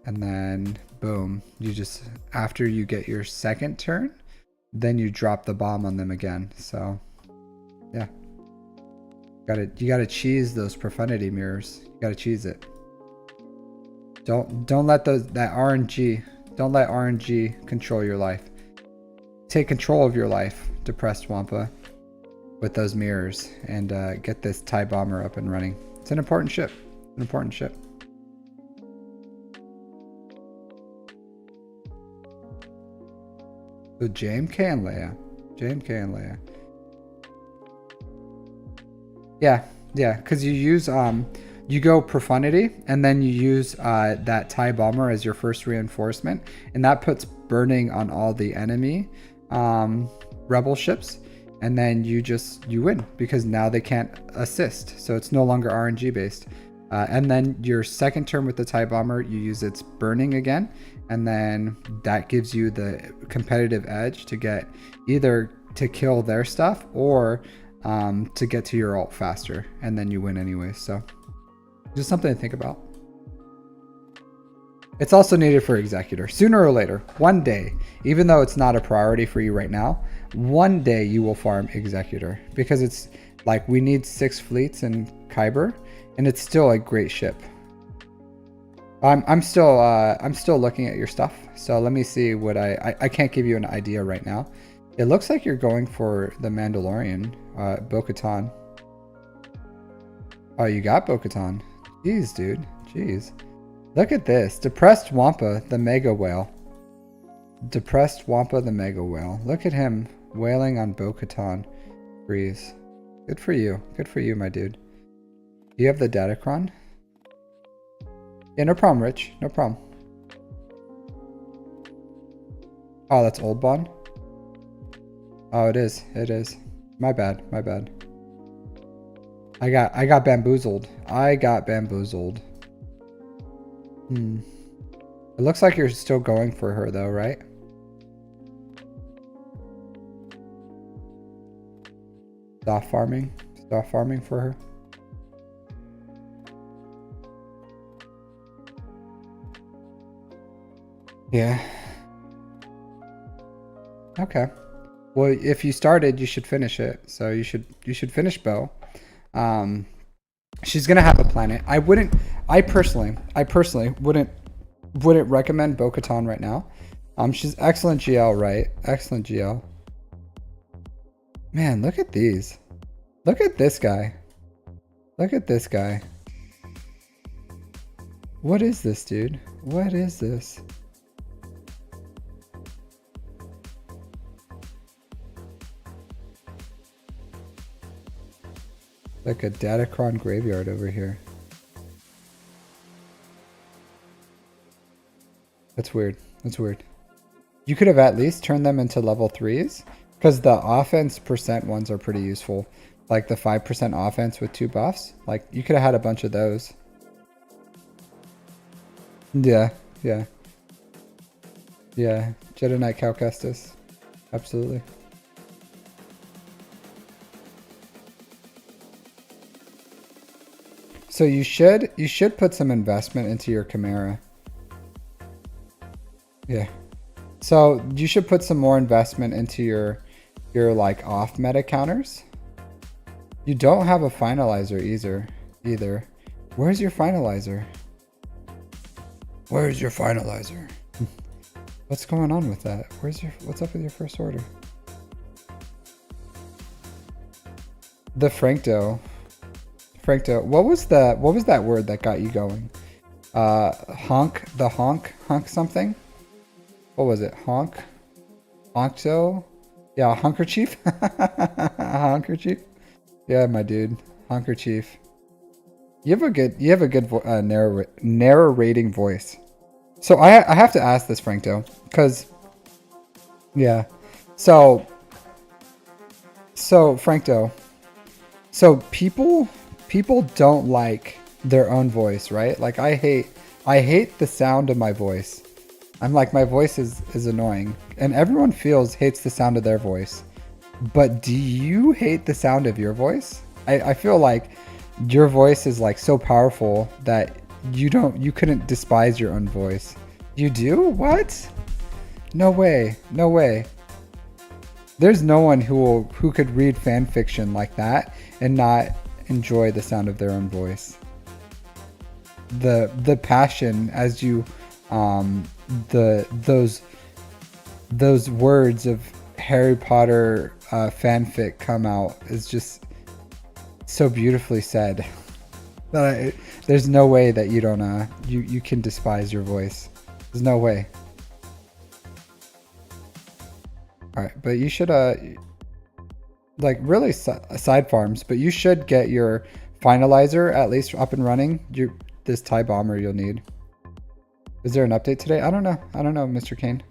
And then boom, you just, after you get your second turn, then you drop the bomb on them again. So yeah, you gotta cheese those profundity mirrors. You gotta cheese it. Don't let that RNG, don't let RNG control your life. Take control of your life, depressed Wampa, with those mirrors, and get this TIE bomber up and running. It's an important ship. An important ship. So JMK and Leia. JMK and Leia. Yeah, yeah, because you use you go profundity and then you use that TIE bomber as your first reinforcement, and that puts burning on all the enemy rebel ships, and then you win because now they can't assist, so it's no longer RNG based. And then your second turn with the TIE bomber, you use its burning again, and then that gives you the competitive edge to get either to kill their stuff or to get to your ult faster, and then you win anyway. So just something to think about. It's also needed for Executor. Sooner or later, one day, even though it's not a priority for you right now, one day you will farm Executor, because it's like we need 6 fleets in Kyber, and it's still a great ship. I'm still looking at your stuff, so let me see what I can't give you an idea right now. It looks like you're going for the Mandalorian, Bo-Katan. Oh, you got Bo-Katan. Jeez, dude. Jeez. Look at this. Depressed Wampa, the Mega Whale. Depressed Wampa, the Mega Whale. Look at him wailing on Bo-Katan. Breeze. Good for you. Good for you, my dude. Do you have the Datacron? Yeah, no problem, Rich. No problem. Oh, that's Old Bond? Oh, it is. It is. My bad. My bad. I got bamboozled. I got bamboozled. It looks like you're still going for her though, right? Stop farming. Stop farming for her. Yeah. Okay. Well, if you started, you should finish it. So you should finish Bo. She's gonna have a planet. I personally wouldn't recommend Bo-Katan right now. She's excellent GL, right? Excellent GL. Man, look at these. Look at this guy. Look at this guy. What is this, dude? What is this? Like a Datacron graveyard over here. That's weird. That's weird. You could have at least turned them into level 3s, because the offense percent ones are pretty useful. Like the 5% offense with 2 buffs. Like you could have had a bunch of those. Yeah, yeah. Yeah, Jedi Knight Cal Kestis. Absolutely. So you should put some investment into your Chimera. Yeah. So you should put some more investment into your like off meta counters. You don't have a finalizer either. Where's your finalizer? Where's your finalizer? What's going on with that? What's up with your first order? The Frankto, what was that word that got you going? Honk something? What was it? Honkto? Yeah, Hunkerchief? Hunkerchief? Yeah, my dude. Hunkerchief. You have a good narrating voice. So I have to ask this, Frankto, because yeah. So Frankto, so people don't like their own voice, right? Like I hate the sound of my voice. I'm like, my voice is annoying, and everyone hates the sound of their voice. But do you hate the sound of your voice? I feel like your voice is like so powerful that you couldn't despise your own voice. You do? What? No way. No way. There's no one who could read fan fiction like that and not enjoy the sound of their own voice. The passion as you those words of Harry Potter fanfic come out is just so beautifully said that there's no way that you don't you can despise your voice. There's no way. All right, but you should like really side farms, but you should get your finalizer at least up and running. This TIE bomber you'll need. Is there an update today? I don't know, Mr. Kane.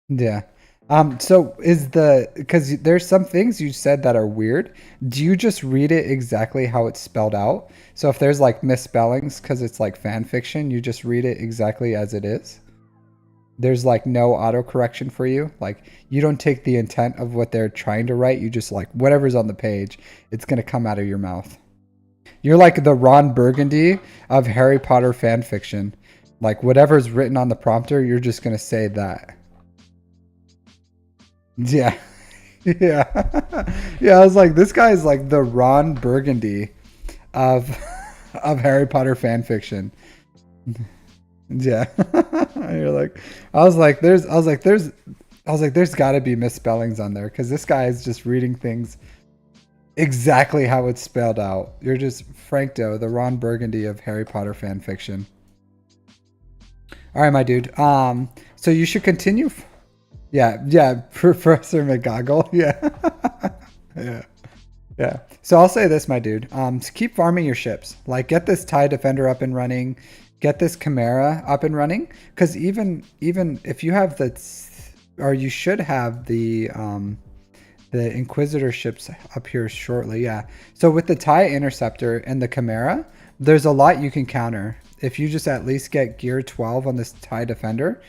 Yeah. So because there's some things you said that are weird. Do you just read it exactly how it's spelled out? So if there's like misspellings because it's like fan fiction, you just read it exactly as it is? There's like no auto correction for you. Like you don't take the intent of what they're trying to write. You just like whatever's on the page, it's going to come out of your mouth. You're like the Ron Burgundy of Harry Potter fan fiction. Like whatever's written on the prompter, you're just going to say that. Yeah. Yeah. Yeah, I was like, this guy's like the Ron Burgundy of of Harry Potter fan fiction. Yeah. You're like, there's got to be misspellings on there because this guy is just reading things exactly how it's spelled out. You're just Frank Doe, the Ron Burgundy of Harry Potter fan fiction. All right, my dude. So you should continue. Yeah, Professor McGoggle. Yeah. Yeah. So I'll say this, my dude. So keep farming your ships. Like, get this TIE Defender up and running. Get this Chimera up and running. Because even if you have you should have the Inquisitor ships up here shortly. Yeah. So with the TIE Interceptor and the Chimera, there's a lot you can counter. If you just at least get gear 12 on this TIE Defender,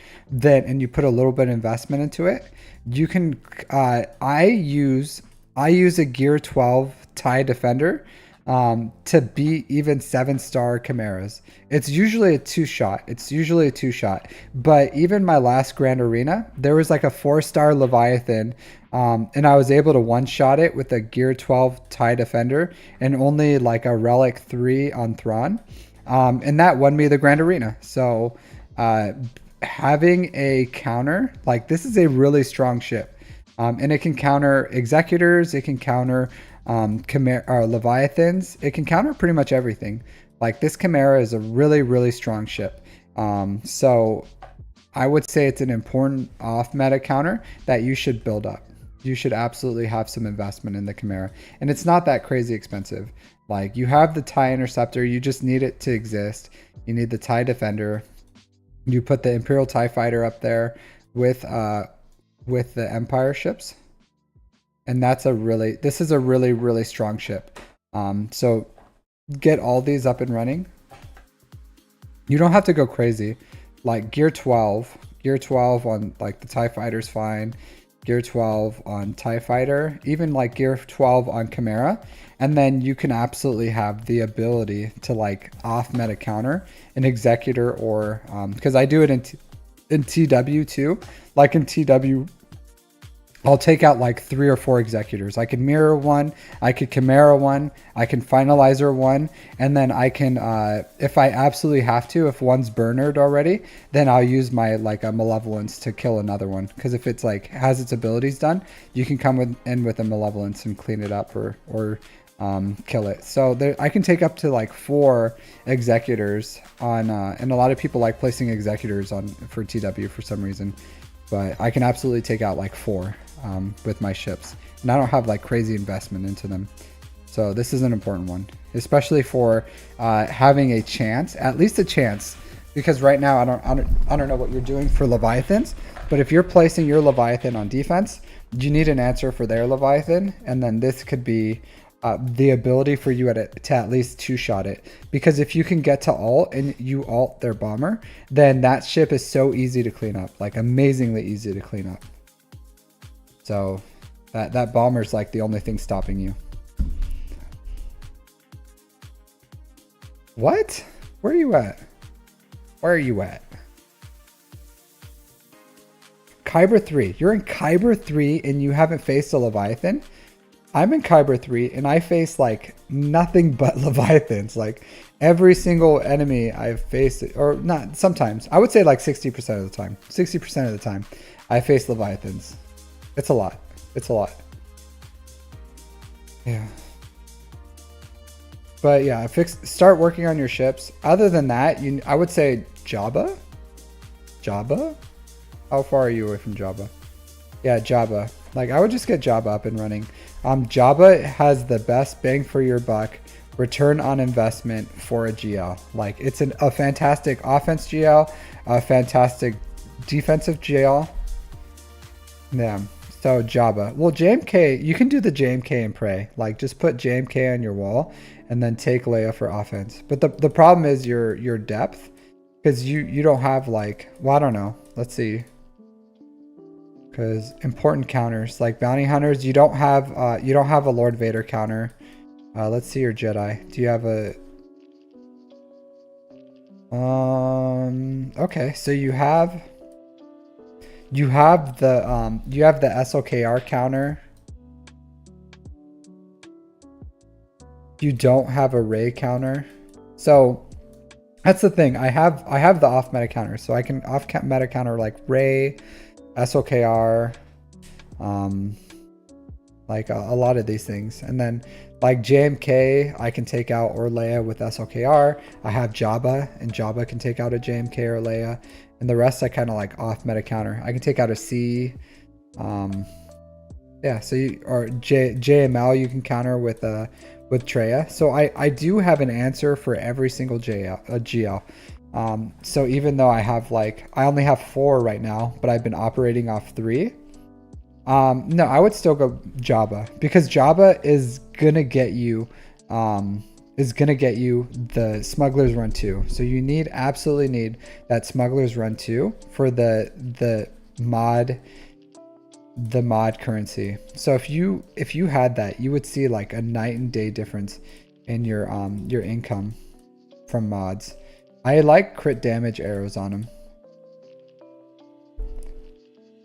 and you put a little bit of investment into it, you can. I use a gear 12 TIE Defender to beat even 7-star Chimeras. It's usually a 2-shot. But even my last Grand Arena, there was like a 4-star Leviathan, and I was able to one-shot it with a gear 12 TIE Defender and only like a Relic 3 on Thrawn. And that won me the Grand Arena. So having a counter, like this is a really strong ship. And it can counter Executors, it can counter Leviathans, it can counter pretty much everything. Like this Chimera is a really, really strong ship. So I would say it's an important off-meta counter that you should build up. You should absolutely have some investment in the Chimera. And it's not that crazy expensive. Like you have the TIE Interceptor, you just need it to exist. You need the TIE Defender. You put the Imperial TIE Fighter up there with the Empire ships. And this is a really, really strong ship. So get all these up and running. You don't have to go crazy. Like gear 12 on like the TIE Fighter's fine. Gear 12 on TIE Fighter, even like gear 12 on Chimera, and then you can absolutely have the ability to like off meta counter an Executor or because I do it in TW too. Like in TW, I'll take out like 3 or 4 Executors. I can mirror one, I could Chimera one, I can Finalizer one, and then I can, if I absolutely have to, if one's burnered already, then I'll use my like a Malevolence to kill another one. Because if it's like has its abilities done, you can come in with a Malevolence and clean it up or kill it. So I can take up to like 4 Executors on, and a lot of people like placing Executors on for TW for some reason. But I can absolutely take out like 4 with my ships. And I don't have like crazy investment into them. So this is an important one, especially for having a chance, at least a chance. Because right now I don't know what you're doing for Leviathans, but if you're placing your Leviathan on defense, you need an answer for their Leviathan, and then this could be the ability for you to at least 2-shot it. Because if you can get to alt and you alt their bomber, then that ship is so easy to clean up, like amazingly easy to clean up. So that bomber's like the only thing stopping you. What? Where are you at? Where are you at? Kyber 3. You're in Kyber 3 and you haven't faced a Leviathan? I'm in Kyber 3 and I face like nothing but Leviathans. Like every single enemy I've faced, or not sometimes, I would say like 60% of the time. 60% of the time I face Leviathans. It's a lot. It's a lot. Yeah. But yeah, start working on your ships. Other than that, I would say Jabba? Jabba? How far are you away from Jabba? Yeah, Jabba. Like, I would just get Jabba up and running. Jabba has the best bang for your buck return on investment for a GL. Like, it's a fantastic offense GL, a fantastic defensive GL. Yeah, so Jabba. Well, JMK, you can do the JMK and pray. Like, just put JMK on your wall and then take Leia for offense. But the problem is your depth, because you don't have like, well, I don't know. Let's see. Because important counters like bounty hunters, you don't have a Lord Vader counter. Let's see your Jedi. Do you have a? Okay, so you have the SOKR counter. You don't have a Ray counter, so that's the thing. I have the off meta counter, so I can off meta counter like Ray, SOKR, like a lot of these things. And then like JMK, I can take out or Leia with SOKR. I have Jabba, and Jabba can take out a JMK or Leia. And the rest I kind of like off meta counter. I can take out a C. Yeah, so JML you can counter with Traya. So I do have an answer for every single GL. So even though I only have 4 right now, but I've been operating off 3. No, I would still go Jabba, because Jabba is gonna get you the Smuggler's Run 2. So you absolutely need that Smuggler's Run 2 for the mod currency. So if you had that, you would see like a night and day difference in your income from mods. I like crit damage arrows on them.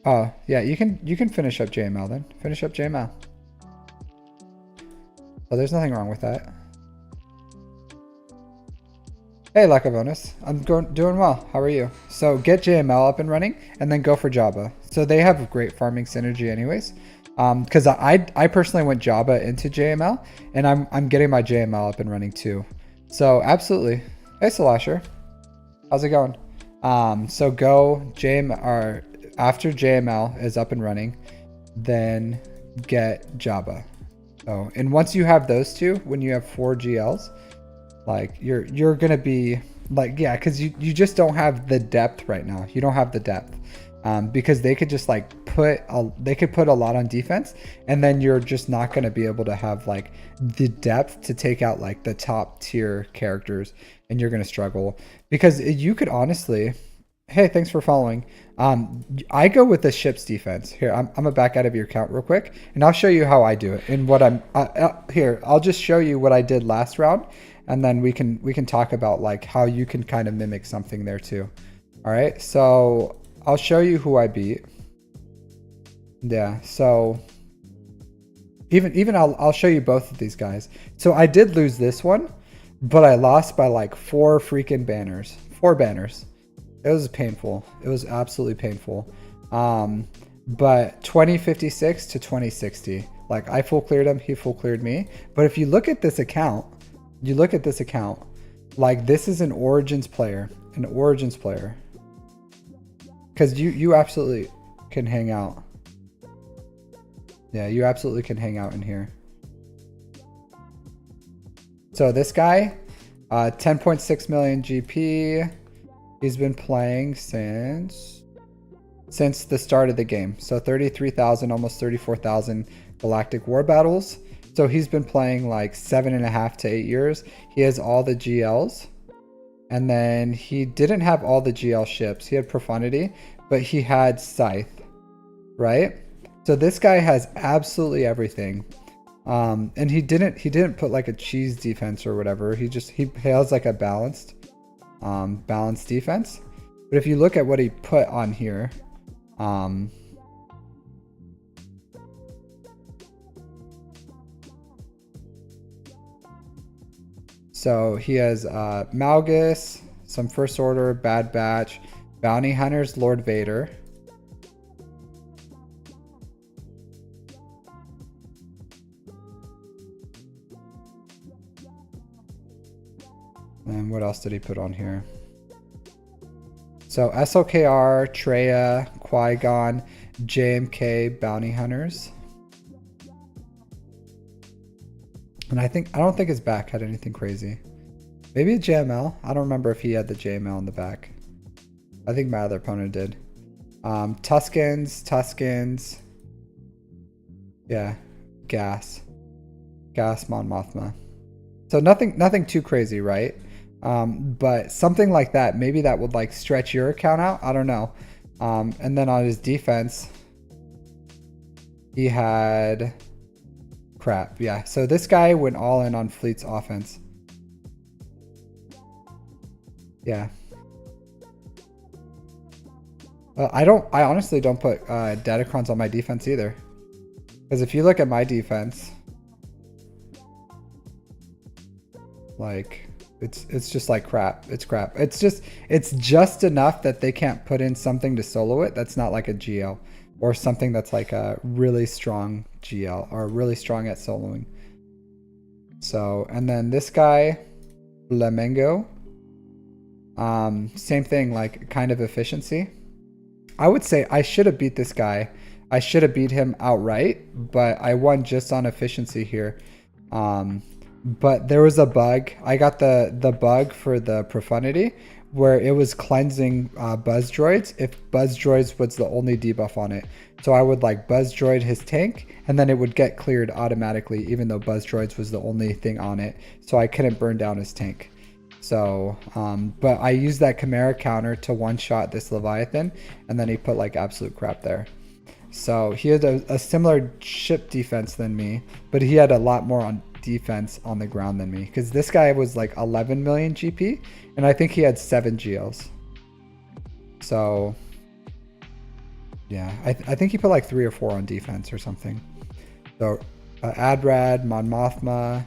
Oh yeah, you can finish up JML then. Finish up JML. Oh, there's nothing wrong with that. Hey Lacavonis, I'm doing well. How are you? So get JML up and running, and then go for Jabba. So they have great farming synergy, anyways. Because I personally went Jabba into JML, and I'm getting my JML up and running too. So absolutely. Hey Salasher, how's it going? So go or after JML is up and running, then get Jabba. So, and once you have those two, when you have 4 GLs, like you're gonna be like, yeah, because you just don't have the depth right now. You don't have the depth, because they could just like put a lot on defense, and then you're just not gonna be able to have like the depth to take out like the top tier characters, and you're gonna struggle, because you could honestly. Hey, thanks for following. I go with the ship's defense. Here, I'm gonna back out of your account real quick, and I'll show you how I do it. And what here, I'll just show you what I did last round, and then we can talk about like how you can kind of mimic something there too. All right, so I'll show you who I beat. Yeah, so even I'll show you both of these guys. So I did lose this one, but I lost by like 4 freaking banners. 4 banners. It was painful. It was absolutely painful. But 2056 to 2060. Like I full cleared him, he full cleared me. But if you look at this account, like this is an Origins player. Because you absolutely can hang out. Yeah, you absolutely can hang out in here. So this guy, 10.6 million GP. He's been playing since the start of the game. So 33,000, almost 34,000 Galactic War Battles. So he's been playing like 7.5 to 8 years. He has all the GLs. And then he didn't have all the GL ships. He had Profundity, but he had Scythe, right? So this guy has absolutely everything. And he didn't put like a cheese defense or whatever. He has like a balanced defense. But if you look at what he put on here, so he has Malgus, some First Order, Bad Batch, Bounty Hunters, Lord Vader. And what else did he put on here? So SLKR, Traya, Qui-Gon, JMK, Bounty Hunters. And I don't think his back had anything crazy. Maybe a JML. I don't remember if he had the JML in the back. I think my other opponent did. Tuskens. Yeah. Gas Mon Mothma. So nothing too crazy, right? But something like that, maybe that would like stretch your account out. I don't know. And then on his defense, he had crap. Yeah. So this guy went all in on Fleet's offense. Yeah. I honestly don't put Datacrons on my defense either. Because if you look at my defense, like it's just like crap. It's crap. It's just enough that they can't put in something to solo it that's not like a GL or something that's like a really strong GL or really strong at soloing. So, and then this guy, Flamengo, same thing, like kind of efficiency. I would say I should have beat this guy. I should have beat him outright, but I won just on efficiency here. But there was a bug. I got the bug for the profundity where it was cleansing buzz droids if buzz droids was the only debuff on it. So I would like buzz droid his tank and then it would get cleared automatically even though buzz droids was the only thing on it. So I couldn't burn down his tank. So, but I used that Chimera counter to one-shot this Leviathan and then he put like absolute crap there. So he had a similar ship defense than me, but he had a lot more on defense on the ground than me because this guy was like 11 million GP and I think he had 7 GLs. So yeah, I think he put like 3 or 4 on defense or something. So Adrad, Mon Mothma,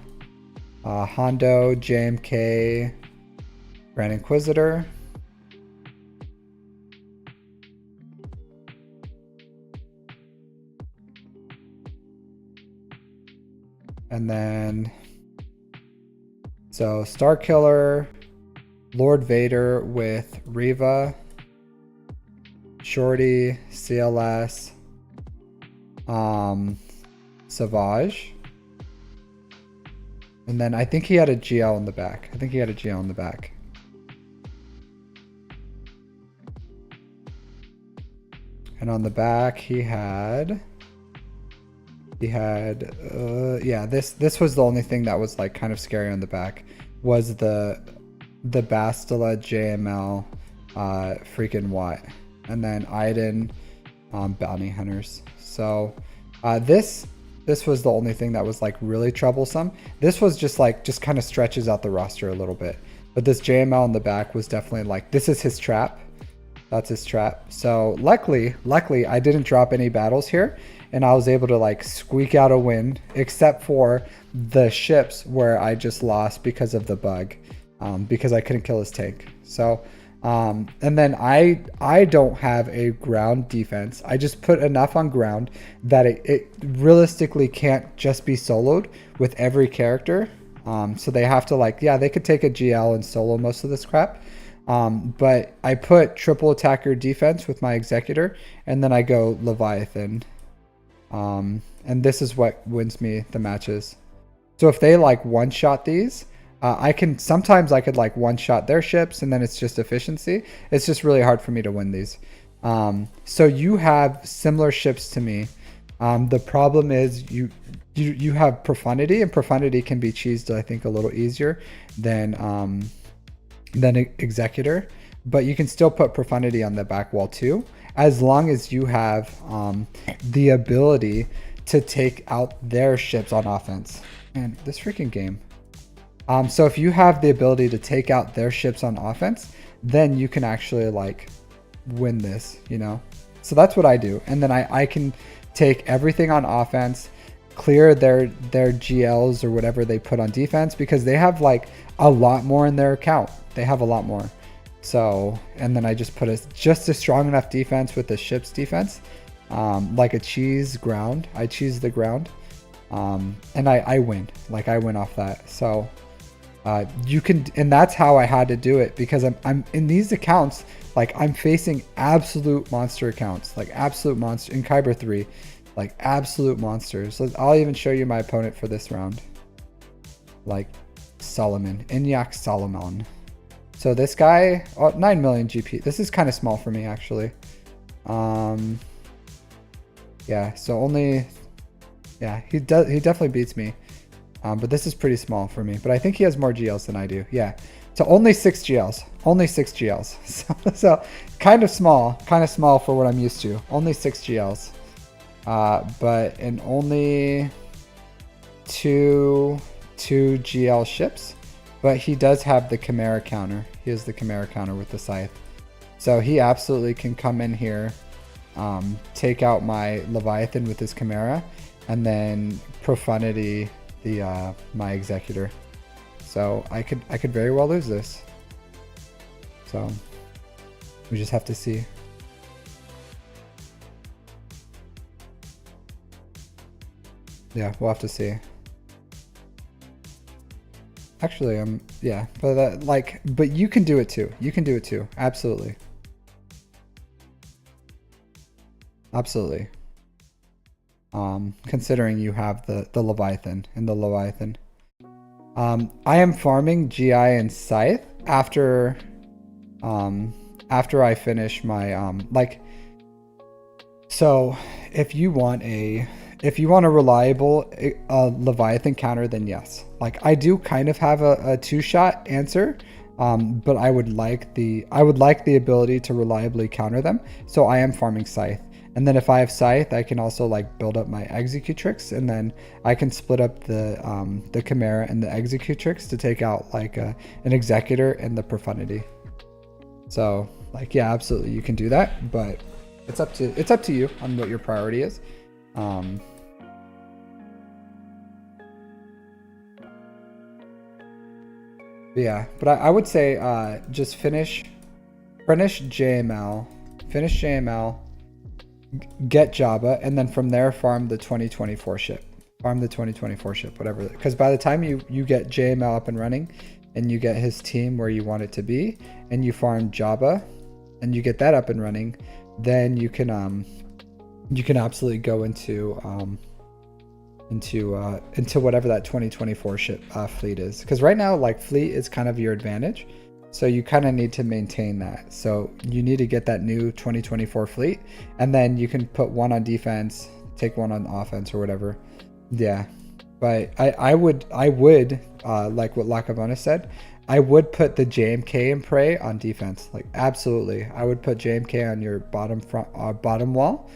Hondo, JMK, Grand Inquisitor. And then, so Starkiller, Lord Vader with Reva, Shorty, CLS, Savage. And then I think he had a GL in the back. And on the back he had yeah, this was the only thing that was like kind of scary on the back was the Bastila JML freaking Watt, and then Iden Bounty Hunters. So this was the only thing that was like really troublesome. This was just kind of stretches out the roster a little bit, but this JML in the back was definitely like, this is his trap. That's his trap. So luckily I didn't drop any battles here and I was able to like squeak out a win, except for the ships where I just lost because of the bug, because I couldn't kill his tank. So and then I don't have a ground defense. I just put enough on ground that it realistically can't just be soloed with every character. So they have to like, yeah, they could take a GL and solo most of this crap. But I put triple attacker defense with my Executor, and then I go Leviathan. And this is what wins me the matches. So if they like one-shot these, sometimes I could like one-shot their ships, and then it's just efficiency. It's just really hard for me to win these. So you have similar ships to me. The problem is you have Profundity, and Profundity can be cheesed, I think, a little easier than Executor, but you can still put Profundity on the back wall too, as long as you have the ability to take out their ships on offense. And this freaking game. So if you have the ability to take out their ships on offense, then you can actually like win this, you know? So that's what I do. And then I can take everything on offense, clear their GLs or whatever they put on defense, because they have like a lot more in their account. They have a lot more. So, and then I just put just a strong enough defense with the ship's defense, like a cheese ground. I cheese the ground, and I win. Like I win off that. So you can, and that's how I had to do it, because I'm in these accounts. Like I'm facing absolute monster accounts, like absolute monster in Kyber 3, like absolute monsters. I'll even show you my opponent for this round. Like Solomon, Inyak Solomon. So this guy, 9 million GP. This is kind of small for me actually. Yeah, so only, yeah, he definitely beats me. But this is pretty small for me, but I think he has more GLs than I do. Yeah. So only 6 GLs, only 6 GLs. So kind of small for what I'm used to. Only 6 GLs, but in only two GL ships. But he does have the Chimera counter. He has the Chimera counter with the Scythe. So he absolutely can come in here, take out my Leviathan with his Chimera, and then Profundity my Executor. So I could very well lose this. So we just have to see. Yeah, we'll have to see. Actually, yeah, but but you can do it too. You can do it too. Absolutely. Absolutely. Considering you have the Leviathan and the Leviathan. I am farming GI and Scythe after I finish my so if you want a reliable Leviathan counter, then yes. Like I do kind of have a 2-shot answer, but I would like the ability to reliably counter them. So I am farming Scythe. And then if I have Scythe, I can also like build up my Executrix, and then I can split up the Chimera and the Executrix to take out like an Executor and the Profundity. So like, yeah, absolutely, you can do that, but it's up to you on what your priority is. Yeah, but I would say just finish JML, get Jabba, and then from there farm the 2024 ship. Farm the 2024 ship, whatever. Because by the time you get JML up and running, and you get his team where you want it to be, and you farm Jabba, and you get that up and running, then you can absolutely go into whatever that 2024 ship fleet is. Because right now, like, fleet is kind of your advantage. So you kind of need to maintain that. So you need to get that new 2024 fleet, and then you can put one on defense, take one on offense or whatever. Yeah, but I would like what Lakavona said, I would put the JMK and Prey on defense. Like absolutely, I would put JMK on your bottom wall,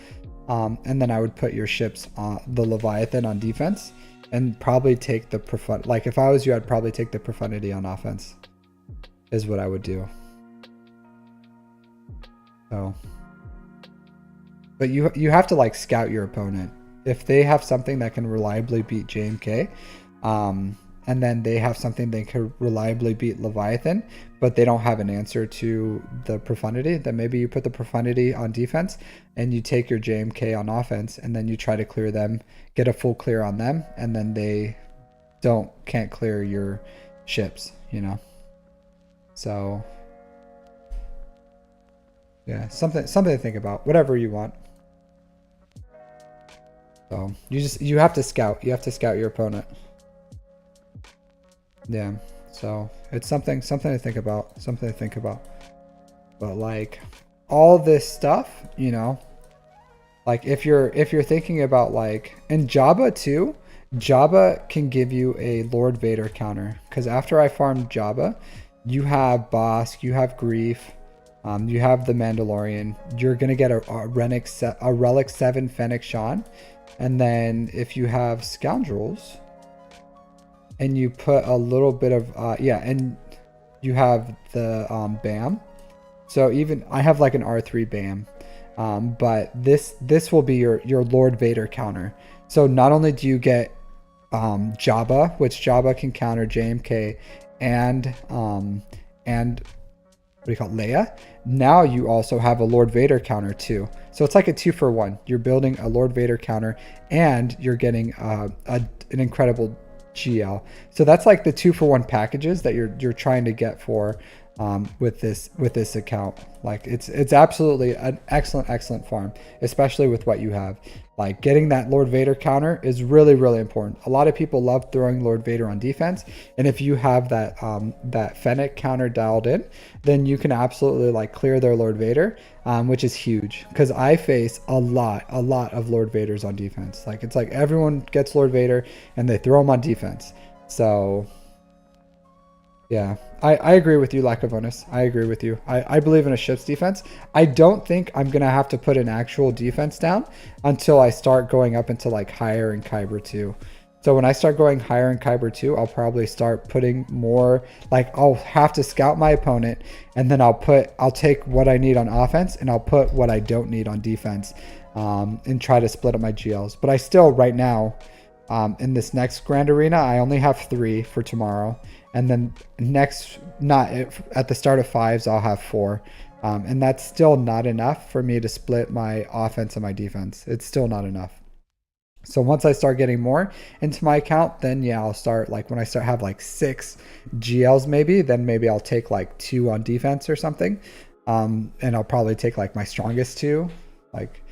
and then I would put your ships on the Leviathan on defense, and probably take the Profundity. Like if I was you, I'd probably take the Profundity on offense. Is what I would do. So, but you have to like scout your opponent. If they have something that can reliably beat JMK, and then they have something they can reliably beat Leviathan, but they don't have an answer to the Profundity, then maybe you put the Profundity on defense and you take your JMK on offense, and then you try to clear them, get a full clear on them, and then they can't clear your ships, you know. So yeah, something to think about. Whatever you want. So you have to scout. You have to scout your opponent. Yeah. So it's something to think about. Something to think about. But like all this stuff, you know, like if you're thinking about like in Jabba too, Jabba can give you a Lord Vader counter, because after I farm Jabba, you have Bosk, you have Grief, you have the Mandalorian. You're gonna get a Relic 7 Fennec Shan, And then if you have Scoundrels and you put a little bit of, yeah, and you have the BAM. So even I have like an R3 BAM, but this will be your Lord Vader counter. So not only do you get Jabba, which Jabba can counter JMK and what do you call it, Leia. Now you also have a Lord Vader counter too. So it's like a 2-for-1. You're building a Lord Vader counter and you're getting an incredible GL. So that's like the 2-for-1 packages that you're trying to get for with this account. Like it's absolutely an excellent farm, especially with what you have. Like getting that Lord Vader counter is really, really important. A lot of people love throwing Lord Vader on defense, and if you have that that Fennec counter dialed in, then you can absolutely like clear their Lord Vader, which is huge. Because I face a lot of Lord Vaders on defense. Like it's like everyone gets Lord Vader and they throw him on defense. So yeah, I agree with you, Lacavonus. I agree with you. I believe in a ship's defense. I don't think I'm going to have to put an actual defense down until I start going up into like higher in Kyber 2. So when I start going higher in Kyber 2, I'll probably start putting more, like I'll have to scout my opponent and then I'll take what I need on offense and I'll put what I don't need on defense and try to split up my GLs. But I still, right now, in this next Grand Arena, I only have 3 for tomorrow. And then at the start of 5s, I'll have 4. And that's still not enough for me to split my offense and my defense. It's still not enough. So once I start getting more into my account, then yeah, I'll start like when I start have like 6 GLs maybe, then maybe I'll take like 2 on defense or something. And I'll probably take like my strongest 2, like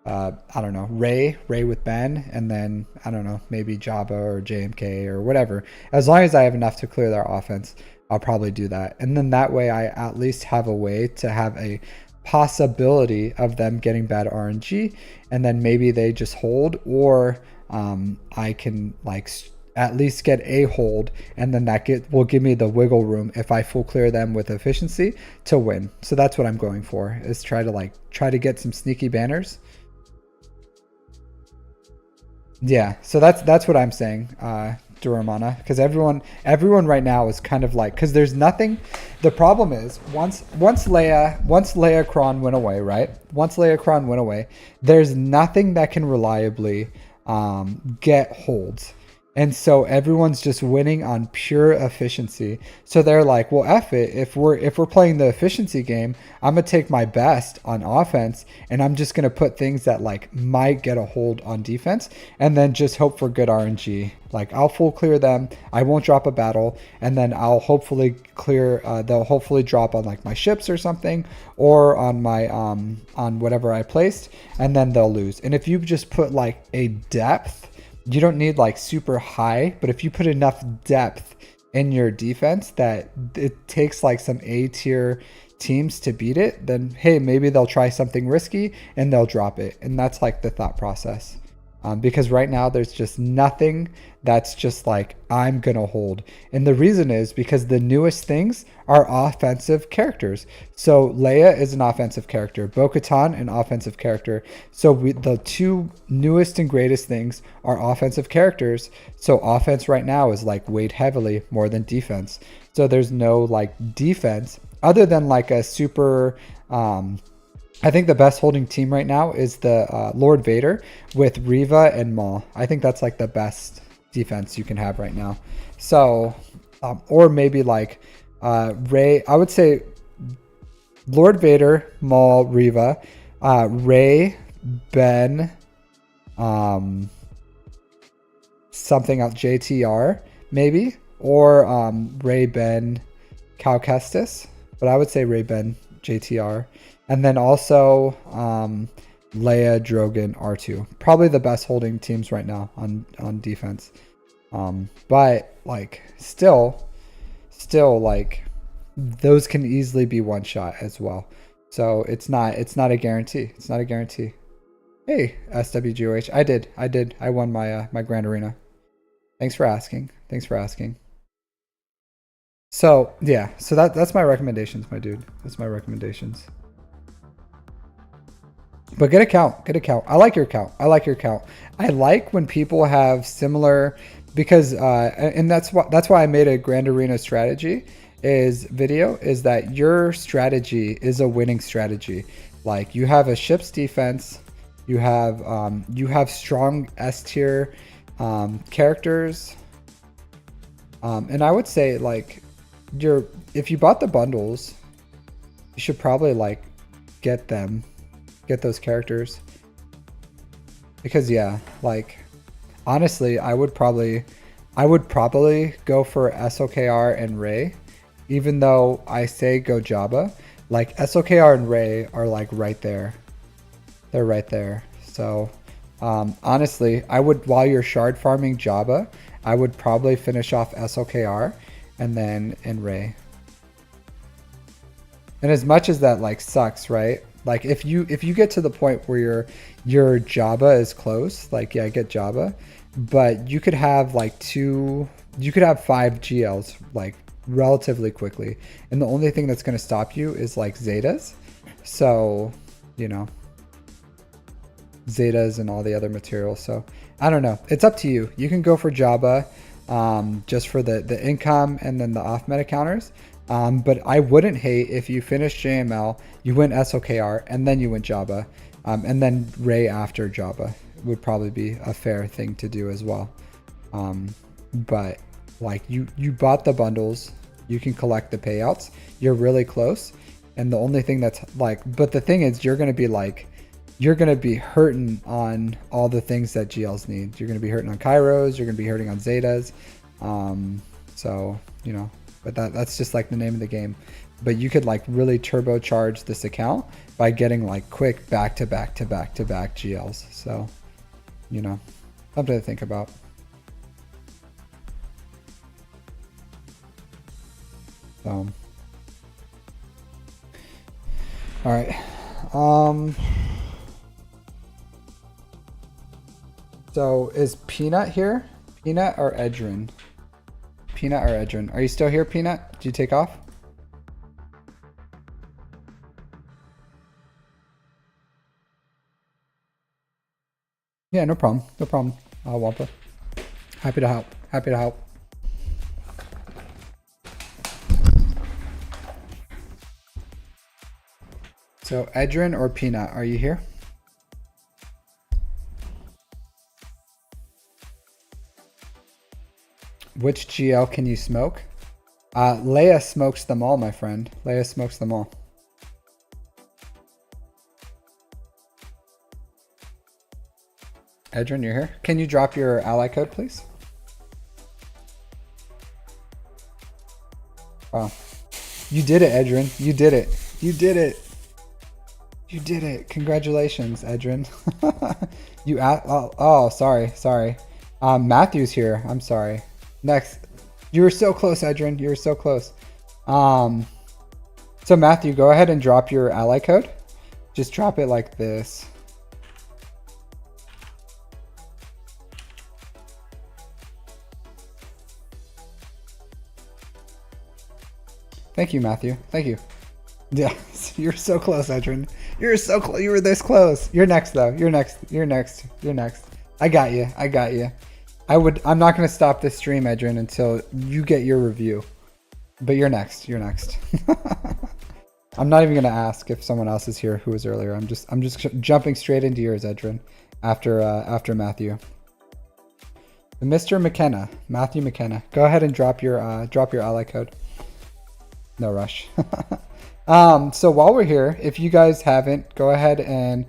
I don't know, Ray with Ben, and then I don't know, maybe Jabba or JMK or whatever. As long as I have enough to clear their offense, I'll probably do that. And then that way I at least have a way to have a possibility of them getting bad RNG, and then maybe they just hold, or I can like at least get a hold, and then that will give me the wiggle room if I full clear them with efficiency to win. So that's what I'm going for, is try to get some sneaky banners. Yeah, so that's what I'm saying, Duramana, because everyone right now is kind of like, because there's nothing. The problem is once Leia Kron went away, right? Once Leia Kron went away, there's nothing that can reliably get holds. And so everyone's just winning on pure efficiency. So they're like, well, F it. If we're playing the efficiency game, I'm gonna take my best on offense, and I'm just gonna put things that like might get a hold on defense, and then just hope for good RNG. Like I'll full clear them. I won't drop a battle, and then I'll hopefully clear. They'll hopefully drop on like my ships or something, or on my on whatever I placed, and then they'll lose. And if you just put like a depth. You don't need like super high, but if you put enough depth in your defense that it takes like some A tier teams to beat it, then hey, maybe they'll try something risky and they'll drop it. And that's like the thought process. Because right now there's just nothing that's just like, I'm going to hold. And the reason is because the newest things are offensive characters. So Leia is an offensive character. Bo-Katan, an offensive character. So the 2 newest and greatest things are offensive characters. So offense right now is like weighed heavily more than defense. So there's no like defense other than like a super... I think the best holding team right now is the Lord Vader with Reva and Maul. I think that's like the best defense you can have right now. So, or maybe like Rey. I would say Lord Vader, Maul, Reva, Rey, Ben, something else, JTR maybe, or Rey, Ben, Cal Kestis. But I would say Rey, Ben, JTR. And then also Leia, Drogon, R2. Probably the best holding teams right now on defense. But like still like those can easily be one shot as well. So it's not a guarantee. It's not a guarantee. Hey, SWGOH. I did. I won my my Grand Arena. Thanks for asking. So yeah, so that's my recommendations, my dude. That's my recommendations. But good account, good account. I like your account. I like your account. I like when people have similar, because and that's why I made a Grand Arena strategy is video, is that your strategy is a winning strategy. Like you have a ship's defense, you have strong S tier characters, and I would say like if you bought the bundles, you should probably like get those characters, because yeah, like honestly I would probably go for SOKR and Ray, even though I say go Jabba. Like SOKR and Ray are like right there, they're right there. So honestly I would, while you're shard farming Jabba, I would probably finish off SOKR and then in Ray. And as much as that like sucks, right? Like if you get to the point where your Jabba is close, like yeah, get Jabba, but you could have like 5 GLs like relatively quickly, and the only thing that's going to stop you is like Zetas. So you know, Zetas and all the other materials. So I don't know, it's up to you. You can go for Jabba just for the income and then the off meta counters. But I wouldn't hate if you finish JML, you went SOKR, and then you went Jabba, and then Ray after Jabba would probably be a fair thing to do as well. But like you bought the bundles, you can collect the payouts, you're really close, and the only thing that's like, but the thing is you're gonna be hurting on all the things that GLs need. You're gonna be hurting on Kairos, you're gonna be hurting on Zetas, so you know. But that's just like the name of the game. But you could like really turbocharge this account by getting like quick back to back GLs. So, you know, something to think about. All right. So is Peanut here? Peanut or Edrin? Peanut or Edrin? Are you still here, Peanut? Did you take off? Yeah, no problem. No problem, Wampa. Happy to help. Happy to help. So Edrin or Peanut, are you here? Which GL can you smoke? Leia smokes them all, my friend. Leia smokes them all. Edrin, you're here? Can you drop your ally code, please? Wow. You did it, Edrin. You did it. You did it. You did it. Congratulations, Edrin. Oh, sorry. Matthew's here. I'm sorry. Next. You were so close, Edrin. You were so close. So Matthew, go ahead and drop your ally code. Just drop it like this. Thank you, Matthew. Thank you. Yeah, you're so close, Edrin. You're so close. You were this close. You're next, though. You're next. You're next. You're next. I got you. I got you. I'm not going to stop this stream, Edrin, until you get your review. But you're next. You're next. I'm not even going to ask if someone else is here who was earlier. I'm just jumping straight into yours, Edrin, after Matthew. Mr. McKenna, Matthew McKenna. Go ahead and drop your ally code. No rush. So while we're here, if you guys haven't, go ahead and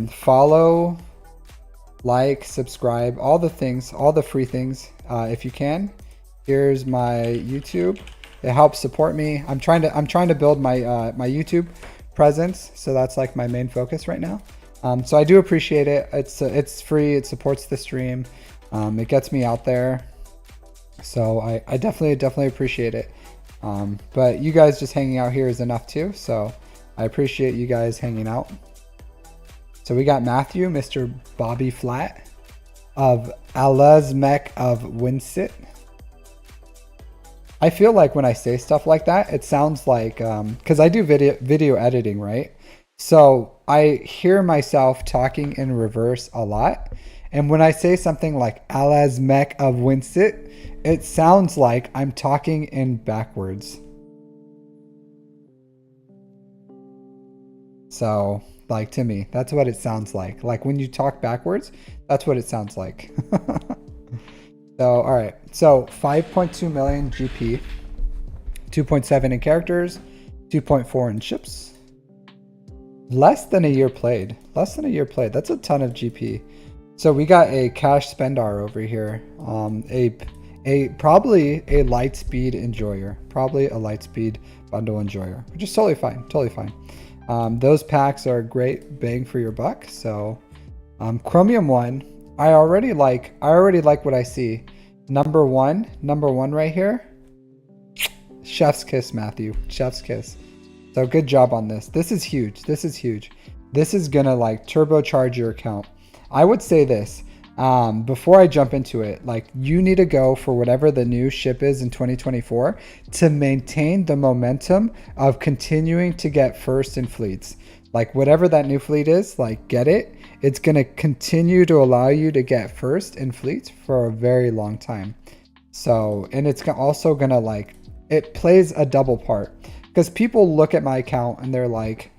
follow, like, subscribe, all the things, all the free things, if you can. Here's my YouTube. It helps support me. I'm trying to build my my YouTube presence, so that's like my main focus right now. So I do appreciate it. It's free. It supports the stream. It gets me out there. So I definitely appreciate it. But you guys just hanging out here is enough too. So I appreciate you guys hanging out. So we got Matthew, Mr. Bobby Flat of Alazmek of Winsit. I feel like when I say stuff like that, it sounds like, cause I do video editing, right? So I hear myself talking in reverse a lot. And when I say something like Alazmec of Winsett, it sounds like I'm talking in backwards. So, like to me, that's what it sounds like. Like when you talk backwards, that's what it sounds like. So, all right. So 5.2 million GP, 2.7 in characters, 2.4 in ships. Less than a year played. Less than a year played. That's a ton of GP. So we got a cash spendar over here. A probably a light speed enjoyer. Probably a light speed bundle enjoyer, which is totally fine. Totally fine. Those packs are a great bang for your buck. So Chromium 1, I already like what I see. Number one right here. Chef's kiss, Matthew. Chef's kiss. So good job on this. This is huge. This is huge. This is gonna like turbocharge your account. I would say this before I jump into it, like you need to go for whatever the new ship is in 2024 to maintain the momentum of continuing to get first in fleets. Like whatever that new fleet is, like get it. It's gonna continue to allow you to get first in fleets for a very long time. So, and it's also gonna like, it plays a double part. Because people look at my account and they're like,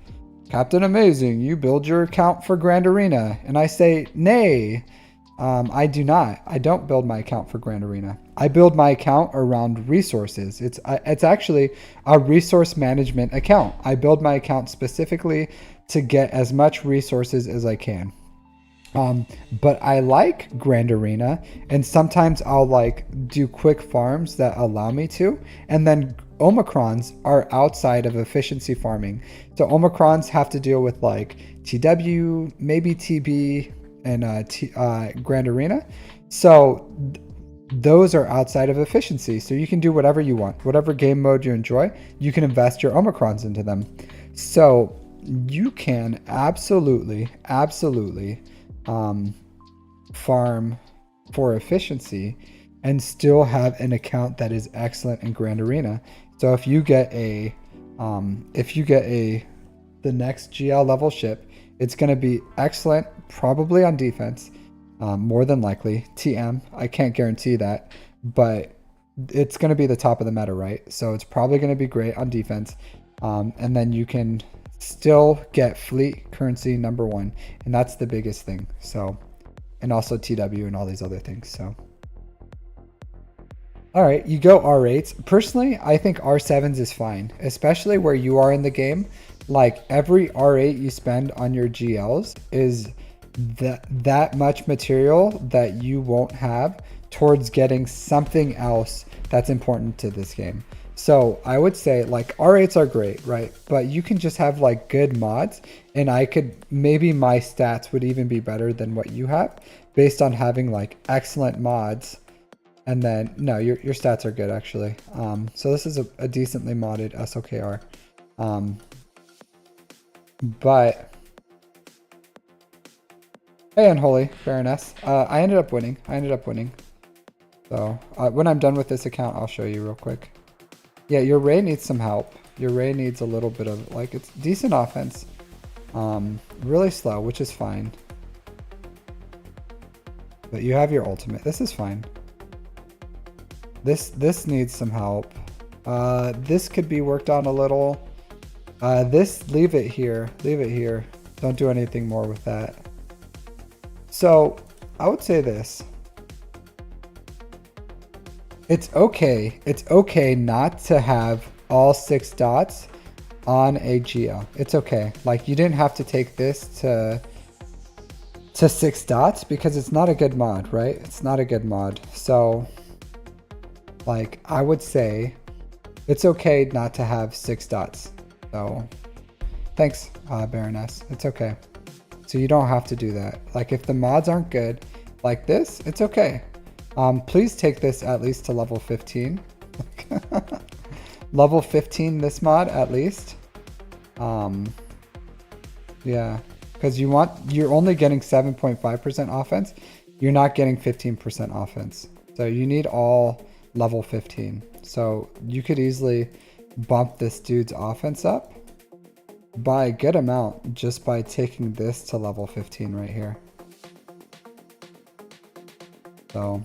Captain Amazing, you build your account for Grand Arena. And I say, nay, I do not. I don't build my account for Grand Arena. I build my account around resources. It's actually a resource management account. I build my account specifically to get as much resources as I can. But I like Grand Arena, and sometimes I'll like do quick farms that allow me to, and then Omicrons are outside of efficiency farming. So Omicrons have to deal with like TW, maybe TB, and Grand Arena. So those are outside of efficiency. So you can do whatever you want, whatever game mode you enjoy, you can invest your Omicrons into them. So you can absolutely farm for efficiency and still have an account that is excellent in Grand Arena. So if you get the next GL level ship, it's going to be excellent, probably on defense, more than likely. TM, I can't guarantee that, but it's going to be the top of the meta, right? So it's probably going to be great on defense, and then you can still get fleet currency number 1, and that's the biggest thing. So, and also TW and all these other things. So all right, you go R8s. Personally, I think R7s is fine, especially where you are in the game. Like every R8 you spend on your GLs is that much material that you won't have towards getting something else that's important to this game. So I would say like R8s are great, right? But you can just have like good mods, and maybe my stats would even be better than what you have based on having like excellent mods. And then, no, your stats are good, actually. So this is a decently modded SOKR. But, hey, Unholy Baroness. I ended up winning. So, when I'm done with this account, I'll show you real quick. Yeah, your Ray needs some help. Your Ray needs a little bit of, like, it's decent offense. Really slow, which is fine. But you have your ultimate. This is fine. This needs some help. This could be worked on a little. Leave it here. Don't do anything more with that. So I would say this. It's okay not to have all 6 dots on a GL. It's okay. Like you didn't have to take this to 6 dots because it's not a good mod, right? It's not a good mod. So like I would say it's okay not to have 6 dots. So thanks, Baroness. It's okay. So you don't have to do that. Like if the mods aren't good like this, it's okay. Please take this at least to level 15. Level 15 this mod at least. Yeah, because you're only getting 7.5% offense. You're not getting 15% offense. So you need all level 15. So you could easily bump this dude's offense up. by a good amount just by taking this to level 15 right here. So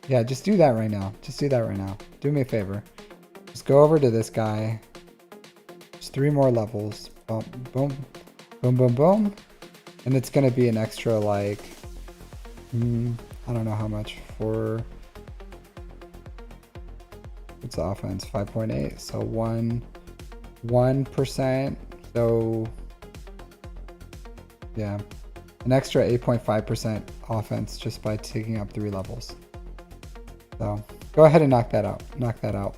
yeah, just do that right now. Just do that right now. Do me a favor. Just go over to this guy. Just 3 more levels. Boom, boom, boom, boom, boom. And it's going to be an extra like, I don't know how much for, what's the offense? 5.8. So 1%. So yeah, an extra 8.5% offense just by taking up 3 levels. So go ahead and knock that out. Knock that out.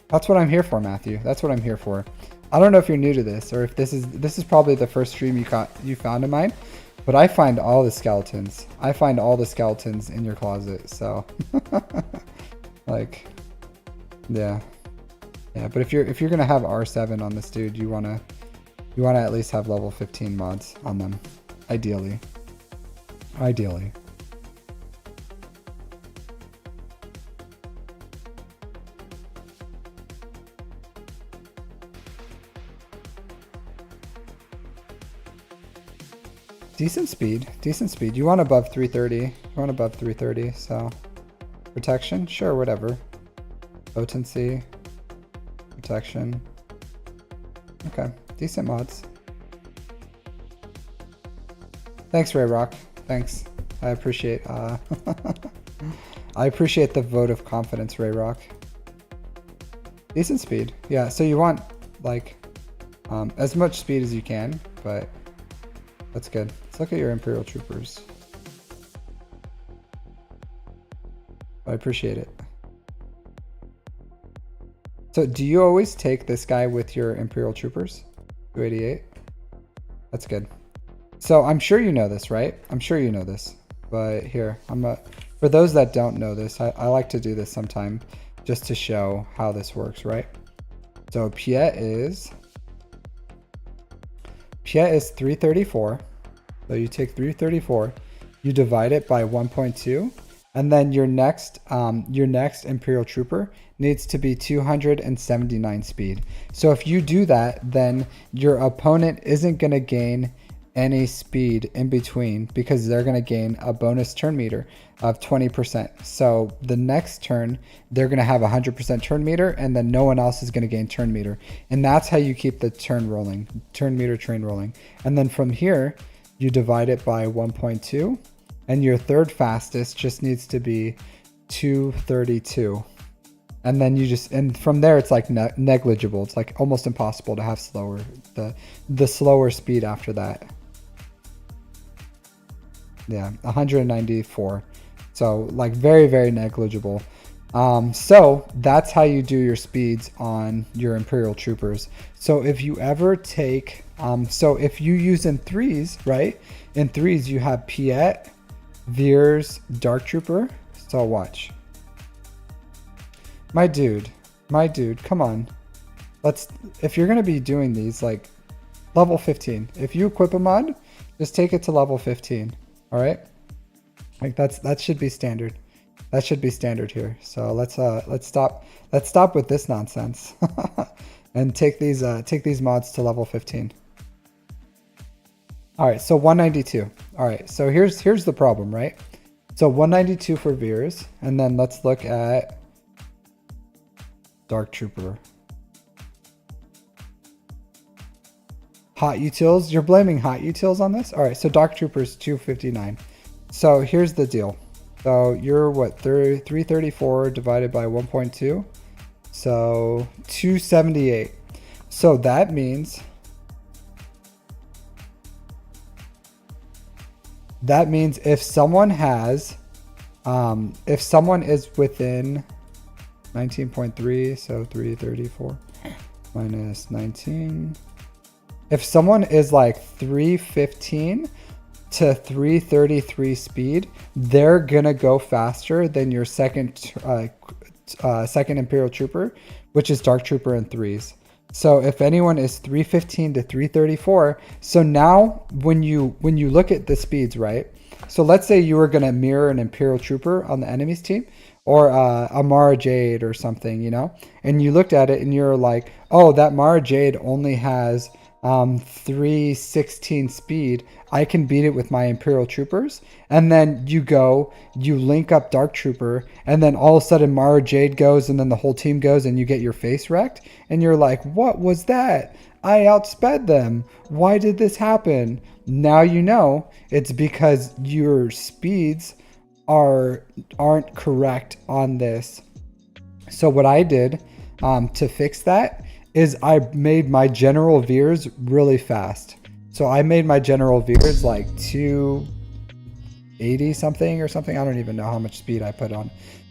That's what I'm here for, Matthew. That's what I'm here for. I don't know if you're new to this or if this is probably the first stream you found of mine, but I find all the skeletons. I find all the skeletons in your closet. So like, yeah. Yeah, but if you're gonna have R7 on this dude, you wanna at least have level 15 mods on them. Ideally. Ideally. Decent speed. Decent speed. You want above 330. You want above 330, so protection? Sure, whatever. Potency. Protection. Okay. Decent mods. Thanks, Ray Rock. Thanks. I appreciate I appreciate the vote of confidence, Ray Rock. Decent speed. Yeah, so you want like as much speed as you can, but that's good. Let's look at your Imperial Troopers. I appreciate it. So do you always take this guy with your Imperial Troopers? 288. That's good. So I'm sure you know this, right? I'm sure you know this. But here, for those that don't know this, I like to do this sometime just to show how this works, right? So Piet is 334. So you take 334, you divide it by 1.2, and then your next Imperial Trooper needs to be 279 speed. So if you do that, then your opponent isn't going to gain any speed in between because they're going to gain a bonus turn meter of 20%. So the next turn, they're going to have 100% turn meter, and then no one else is going to gain turn meter. And that's how you keep the turn meter train rolling. And then from here, you divide it by 1.2, and your third fastest just needs to be 232. And then and from there it's like negligible. It's like almost impossible to have the slower speed after that. Yeah, 194. So like very, very negligible. So that's how you do your speeds on your Imperial Troopers. So if you ever take, so if you use in 3s, right? In 3s you have Piet, Veers, Dark Trooper. So watch. My dude, come on. If you're gonna be doing these, like level 15. If you equip a mod, just take it to level 15. All right, like that should be standard. That should be standard here. So let's stop with this nonsense and take these mods to level 15. All right, so 192. All right, so here's the problem, right? So 192 for Veers, and then let's look at Dark Trooper. Hot utils. You're blaming hot utils on this? All right, so Dark Trooper's 259. So here's the deal. So you're what, 334 divided by 1.2? So 278. So that means if someone is within 19.3, so 334 minus 19. If someone is like 315 to 333 speed, they're gonna go faster than your second Imperial Trooper, which is Dark Trooper in 3s. So if anyone is 315 to 334, so now when you look at the speeds, right? So let's say you were going to mirror an Imperial Trooper on the enemy's team, or a Mara Jade or something, you know, and you looked at it and you're like, oh, that Mara Jade only has 316 speed. I can beat it with my Imperial Troopers. And then you link up Dark Trooper, and then all of a sudden Mara Jade goes, and then the whole team goes, and you get your face wrecked. And you're like, what was that? I outsped them. Why did this happen? Now you know it's because your speeds aren't correct on this. So what I did to fix that is I made my general veers really fast. So I made my general veers like 280 something or something. I don't even know how much speed I put on,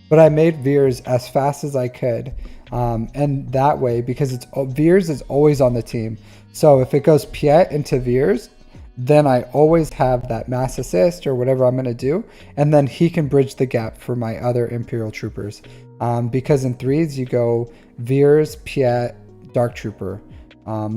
but I made veers as fast as I could. And that way, because veers is always on the team. So if it goes Piet into veers, then I always have that mass assist or whatever I'm going to do. And then he can bridge the gap for my other Imperial Troopers. Because in threes, you go veers, Piet, Dark Trooper.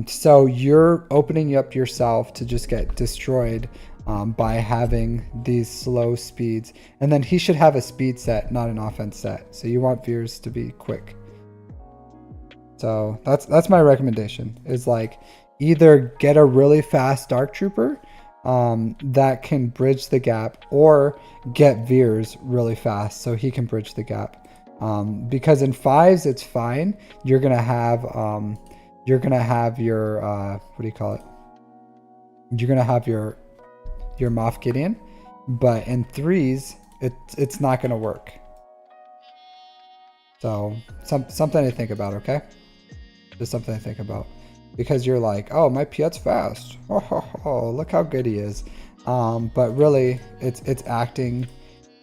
So you're opening up yourself to just get destroyed by having these slow speeds. And then he should have a speed set, not an offense set. So you want veers to be quick. So that's my recommendation, is like either get a really fast Dark Trooper that can bridge the gap, or get veers really fast so he can bridge the gap. Because in fives it's fine. You're gonna have your what do you call it? You're gonna have your Moff Gideon, but in threes it's not gonna work. So something to think about, okay? Just something to think about, because you're like, oh, my Piet's fast. Oh, look how good he is. But really, it's acting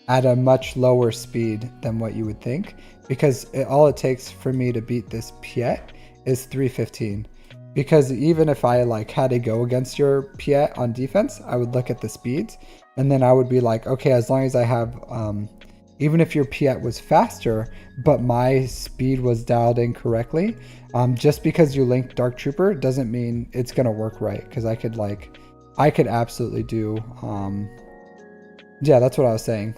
at a much lower speed than what you would think, because all it takes for me to beat this Piet is 315. Because even if I like had to go against your Piet on defense, I would look at the speeds, and then I would be like, okay, as long as I have even if your Piet was faster, but my speed was dialed in correctly, just because you linked Dark Trooper doesn't mean it's gonna work right. Because I could absolutely do, yeah, that's what I was saying.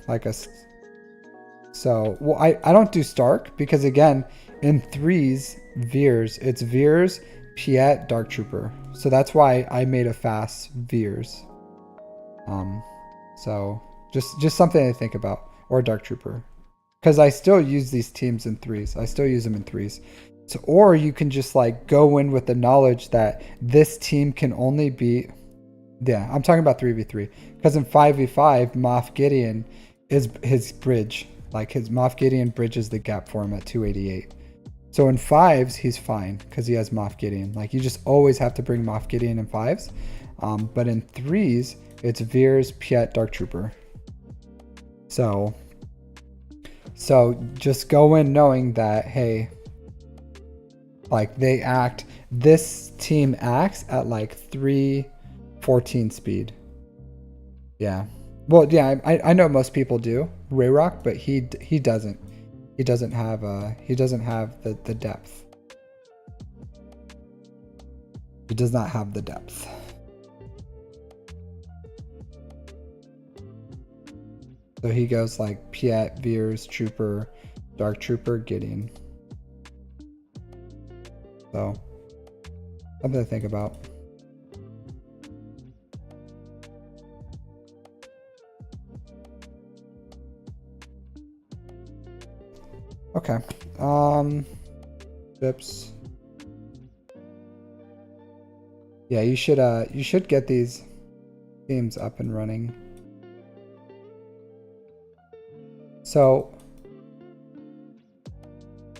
So I don't do Stark, because again, in threes, veers, it's veers, Piet, Dark Trooper. So that's why I made a fast veers. So just something to think about. Or Dark Trooper, because I still use these teams in threes. I still use them in threes. So, or you can just like go in with the knowledge that this team can only be, yeah, I'm talking about 3v3, because in 5v5, Moff Gideon is his bridge. Like his Moff Gideon bridges the gap for him at 288. So in fives, he's fine because he has Moff Gideon. Like you just always have to bring Moff Gideon in fives. But in threes, it's Veers, Piet, Dark Trooper. So just go in knowing that, hey, like this team acts at like 314 speed. Yeah. Well, yeah, I know most people do Rayrock, but he doesn't. He doesn't have the depth. He does not have the depth. So he goes like Piet, Veers, Trooper, Dark Trooper, Gideon. So something to think about. Okay. Chips. Yeah, you should get these teams up and running. So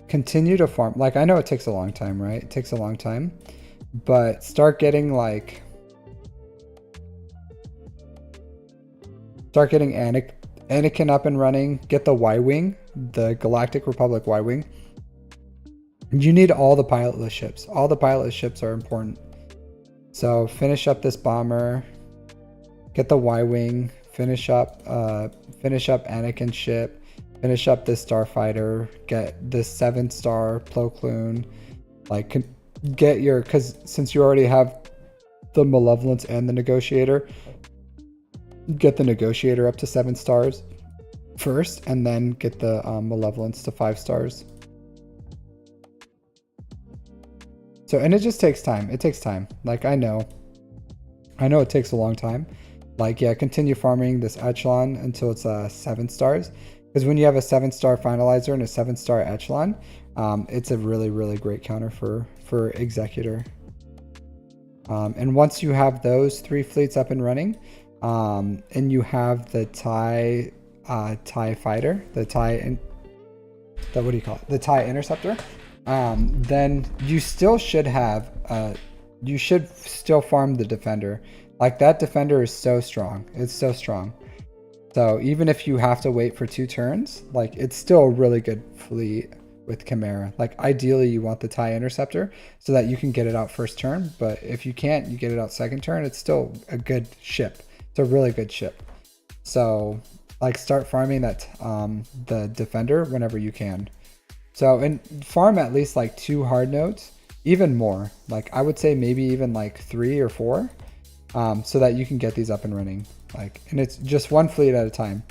continue to farm. Like, I know it takes a long time, right? It takes a long time, but start getting Anakin up and running. Get the Y-Wing, the Galactic Republic Y-Wing. You need all the pilotless ships. All the pilotless ships are important. So finish up this bomber. Get the Y-Wing. Finish up Anakin's ship. Finish up this starfighter. Get this 7-star Plo Koon. Like, get your, because since you already have the Malevolence and the Negotiator, get the negotiator up to 7 stars first, and then get the malevolence to 5 stars. So, and it just takes time. It takes time. Like, I know it takes a long time. Like, yeah, continue farming this echelon until it's 7 stars. Because when you have a 7-star finalizer and a 7-star echelon, it's a really, really great counter for executor. And once you have those 3 fleets up and running, and you have the TIE fighter, the what do you call it? The TIE interceptor. Then you still should have, you should still farm the defender. Like, that defender is so strong. It's so strong. So even if you have to wait for 2 turns, like, it's still a really good fleet with Chimera. Like, ideally you want the TIE interceptor so that you can get it out first turn. But if you can't, you get it out second turn. It's still a good ship. It's a really good ship. So, like, start farming that, the defender whenever you can. So, and farm at least like 2 hard nodes, even more. Like, I would say maybe even like 3 or 4, so that you can get these up and running. Like, and it's just 1 fleet at a time.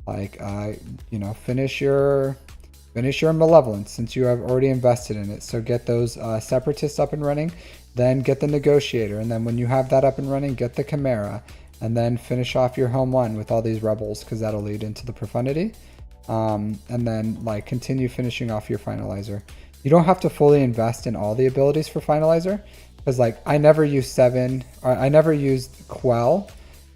Like, you know, finish your malevolence since you have already invested in it. So get those separatists up and running, then get the negotiator, and then when you have that up and running, get the Chimera, and then finish off your home 1 with all these rebels, because that'll lead into the profundity. And then, like, continue finishing off your finalizer. You don't have to fully invest in all the abilities for finalizer, because, like, I never used I never used Quell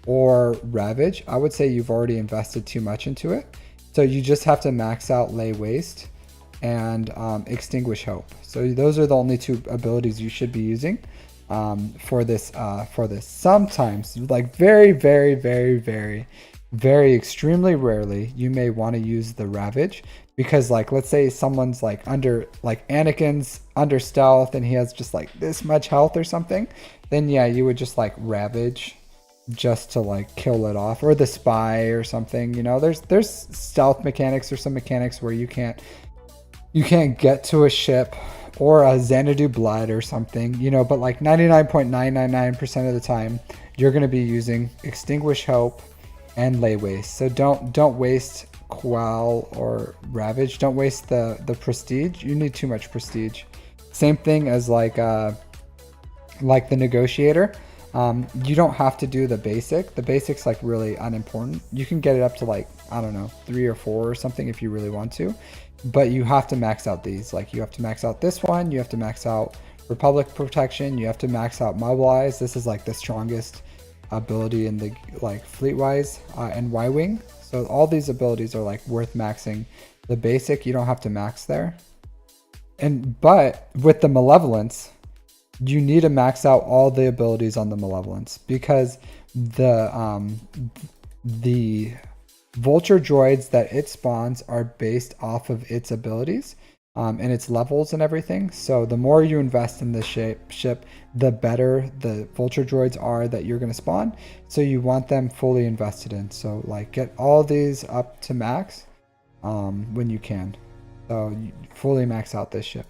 or Ravage. I would say you've already invested too much into it. So you just have to max out Lay Waste and Extinguish Hope. So those are the only 2 abilities you should be using for this. Sometimes, like, very, very, very, very, very extremely rarely, you may want to use the Ravage, because, like, let's say someone's like Anakin's under stealth and he has just like this much health or something, then yeah, you would just like Ravage just to like kill it off, or the spy or something. You know, there's stealth mechanics or some mechanics where you can't get to a ship, or a Xanadu Blood or something, you know, but like 99.999% of the time you're going to be using Extinguish Hope and Lay Waste. So don't waste Quell or Ravage. Don't waste the prestige. You need too much prestige. Same thing as like the negotiator. You don't have to do the basic. The basic's like really unimportant. You can get it up to like, I don't know, 3 or 4 or something if you really want to, but you have to max out these. Like, you have to max out this one. You have to max out Republic Protection. You have to max out Mobilize. This is like the strongest ability in the like fleet-wise, and Y-Wing. So all these abilities are like worth maxing. The basic, you don't have to max there. But with the Malevolence, you need to max out all the abilities on the Malevolence, because the vulture droids that it spawns are based off of its abilities, and its levels and everything. So the more you invest in this ship, the better the vulture droids are that you're going to spawn. So you want them fully invested in. So like, get all these up to max when you can. So you fully max out this ship.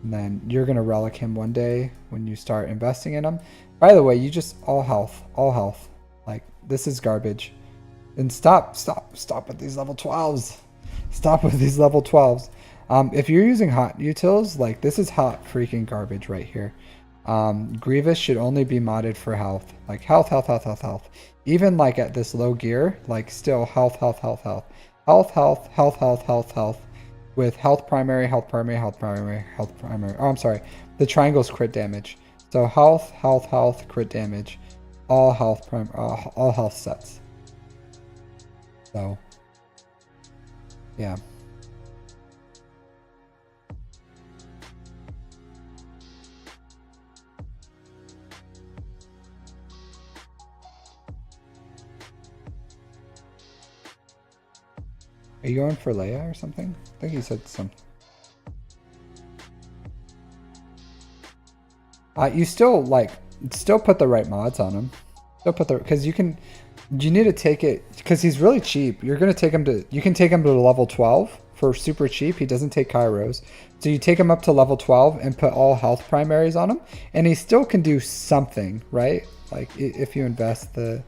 And then you're going to relic him one day when you start investing in him. By the way, you just all health. Like, this is garbage. And stop with these level 12s. Stop with these level 12s. If you're using hot utils, like, this is hot freaking garbage right here. Grievous should only be modded for health. Like, health. Even like at this low gear, like, still health. With health primary. Oh, I'm sorry. The triangle's crit damage. So health, crit damage. All health sets. So, yeah. Are you going for Leia or something? I think you said something. You still put the right mods on him. Because you need to take it, because he's really cheap. You can take him to level 12 for super cheap. He doesn't take Kairos. So you take him up to level 12 and put all health primaries on him, and he still can do something, right? Like, if you invest the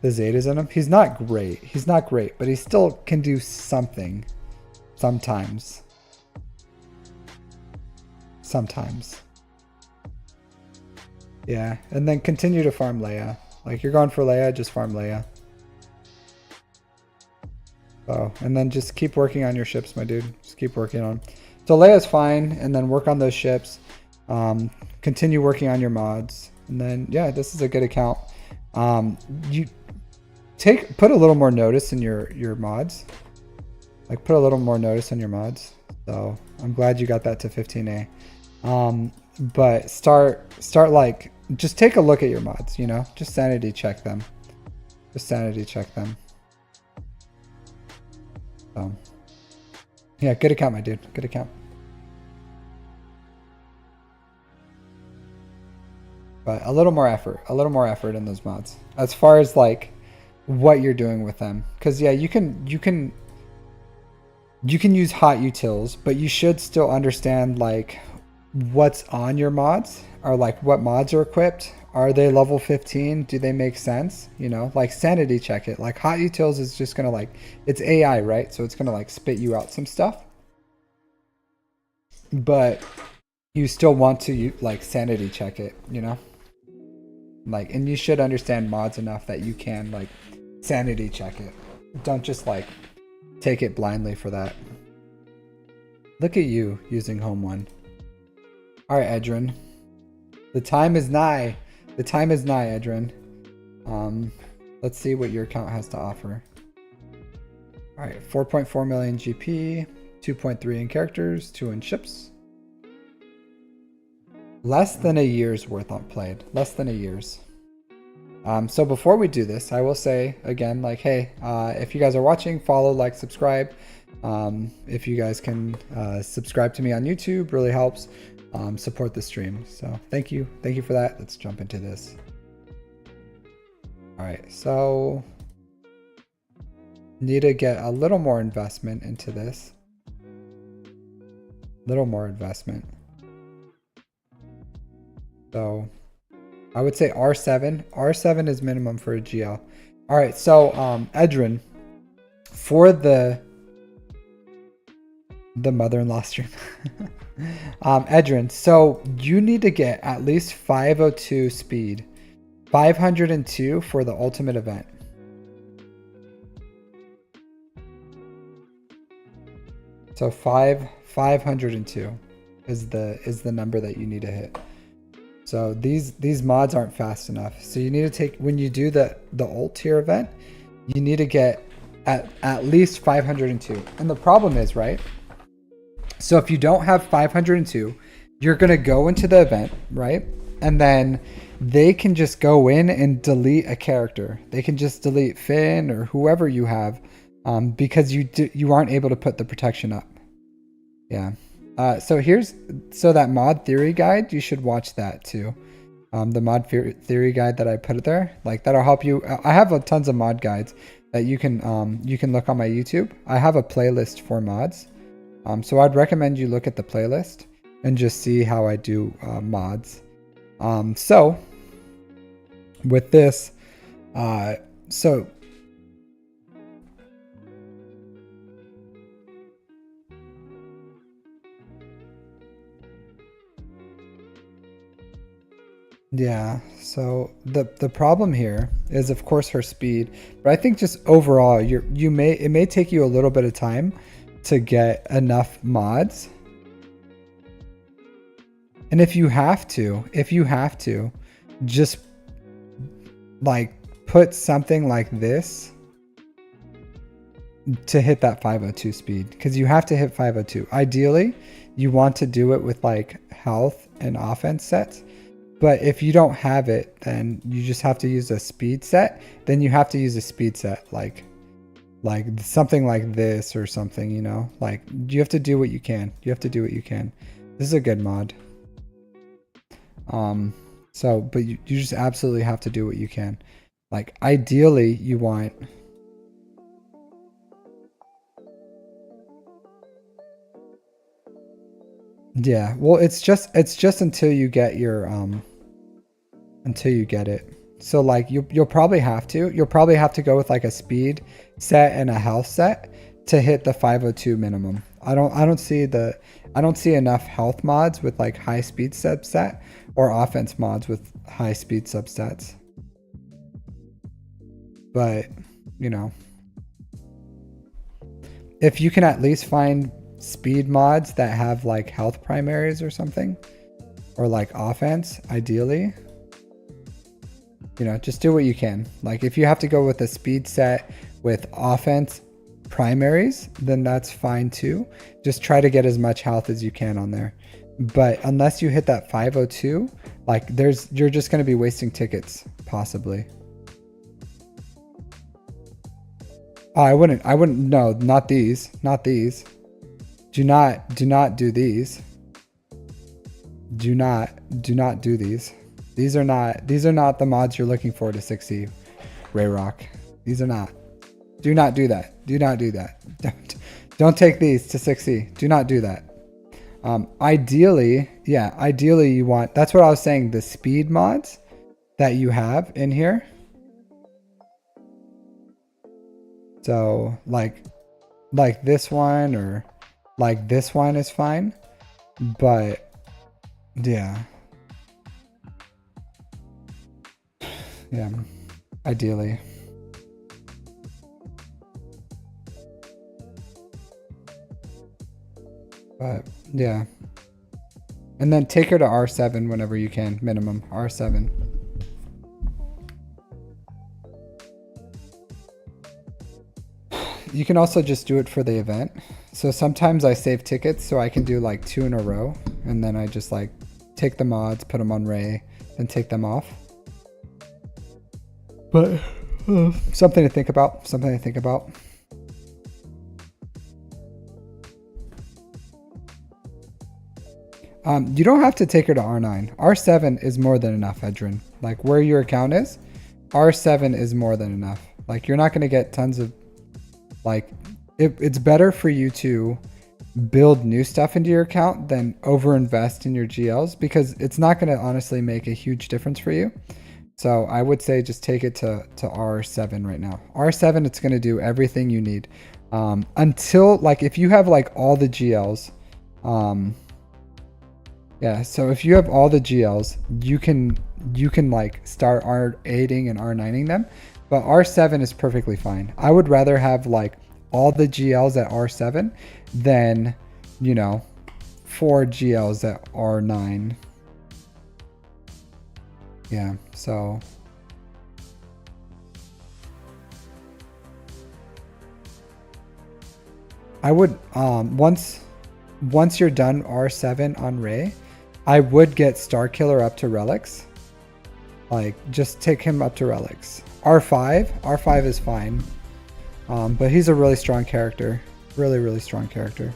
the Zetas in him. He's not great. He's not great, but he still can do something sometimes. Sometimes. Yeah, and then continue to farm Leia. Like, you're going for Leia, just farm Leia. Oh, and then just keep working on your ships, my dude. Just keep working on. So Leia's fine, and then work on those ships. Continue working on your mods, and then yeah, this is a good account. You put a little more notice in your mods. Like, put a little more notice on your mods. So I'm glad you got that to 15A. But start like, just take a look at your mods. You know, just sanity check them. Just sanity check them. Yeah, good account, my dude. Good account. But a little more effort in those mods as far as like what you're doing with them. Because yeah, you can use hot utils, but you should still understand like what's on your mods, or like what mods are equipped. Are they level 15? Do they make sense? You know, like sanity check it. Like hot utils is just gonna like, it's AI, right? So it's gonna like spit you out some stuff. But you still want to like sanity check it, you know? Like, and you should understand mods enough that you can like sanity check it. Don't just like take it blindly for that. Look at you using home one. All right, Edrin. The time is nigh. The time is nigh, Edrin. Let's see what your account has to offer. All right, 4.4 million GP, 2.3 in characters, 2 in ships. Less than a year's worth on played. Less than a year's. So before we do this, I will say again, like, hey, if you guys are watching, follow, like, subscribe. If you guys can subscribe to me on YouTube, really helps. Support the stream. So thank you for that. Let's jump into this. All right, so need to get a little more investment into this. Little more investment. So I would say R7. R7 is minimum for a GL. All right, so Edrin, for the mother-in-law stream. Edrin, so you need to get at least 502 speed, 502 for the ultimate event. So 502 is the number that you need to hit. So these mods aren't fast enough. So you need to take, when you do the ult tier event, you need to get at least 502. And the problem is, right? So if you don't have 502, you're going to go into the event, right? And then they can just go in and delete a character. They can just delete Finn or whoever you have, because you aren't able to put the protection up. Yeah. So that mod theory guide, you should watch that too. The mod theory guide that I put there, like that'll help you. I have tons of mod guides that you can look on my YouTube. I have a playlist for mods. So I'd recommend you look at the playlist and just see how I do mods. So with this, yeah, so the problem here is, of course, her speed, but I think just overall, it may take you a little bit of time to get enough mods. And if you have to, just like put something like this to hit that 502 speed, because you have to hit 502. Ideally, you want to do it with like health and offense sets. But if you don't have it, then you just have to use a speed set. Then you have to use a speed set like something like this or something, you know? Like, you have to do what you can. You have to do what you can. This is a good mod. But you just absolutely have to do what you can. Like, ideally, you want... Yeah, well, it's just until you get your until you get it. So like you'll probably have to go with like a speed set and a health set to hit the 502 minimum. I don't see enough health mods with like high speed subset or offense mods with high speed subsets. But, you know, if you can at least find speed mods that have like health primaries or something, or like offense, ideally, you know, just do what you can. Like if you have to go with a speed set with offense primaries, then that's fine too. Just try to get as much health as you can on there. But unless you hit that 502, like you're just going to be wasting tickets possibly. Oh, I wouldn't, no, not these. Do not do these. Do not do these. These are not the mods you're looking for to succeed, Ray Rock. These are not. Do not do that. Do not do that. Don't take these to succeed. Do not do that. Ideally you want, that's what I was saying, the speed mods that you have in here. So like this one or like this one is fine, but yeah, ideally. But yeah, and then take her to R7 whenever you can, minimum R7. You can also just do it for the event. So sometimes I save tickets so I can do like 2 in a row, and then I just like take the mods, put them on Ray, then take them off. But something to think about. You don't have to take her to R9. R7 is more than enough, Edrin. Like where your account is, R7 is more than enough. Like you're not going to get tons of, like, it's better for you to build new stuff into your account than overinvest in your GLs, because it's not going to honestly make a huge difference for you. So I would say just take it to R7 right now. R7, it's going to do everything you need. Until, like, if you have like all the GLs, yeah, so if you have all the GLs, you can like start R8ing and R9ing them, but R7 is perfectly fine. I would rather have like all the GLs at R7 than, you know, 4 GLs at R9. Yeah, so I would once you're done R7 on Ray, I would get Starkiller up to relics. Like just take him up to relics. R5 is fine. But he's a really strong character. Really strong character.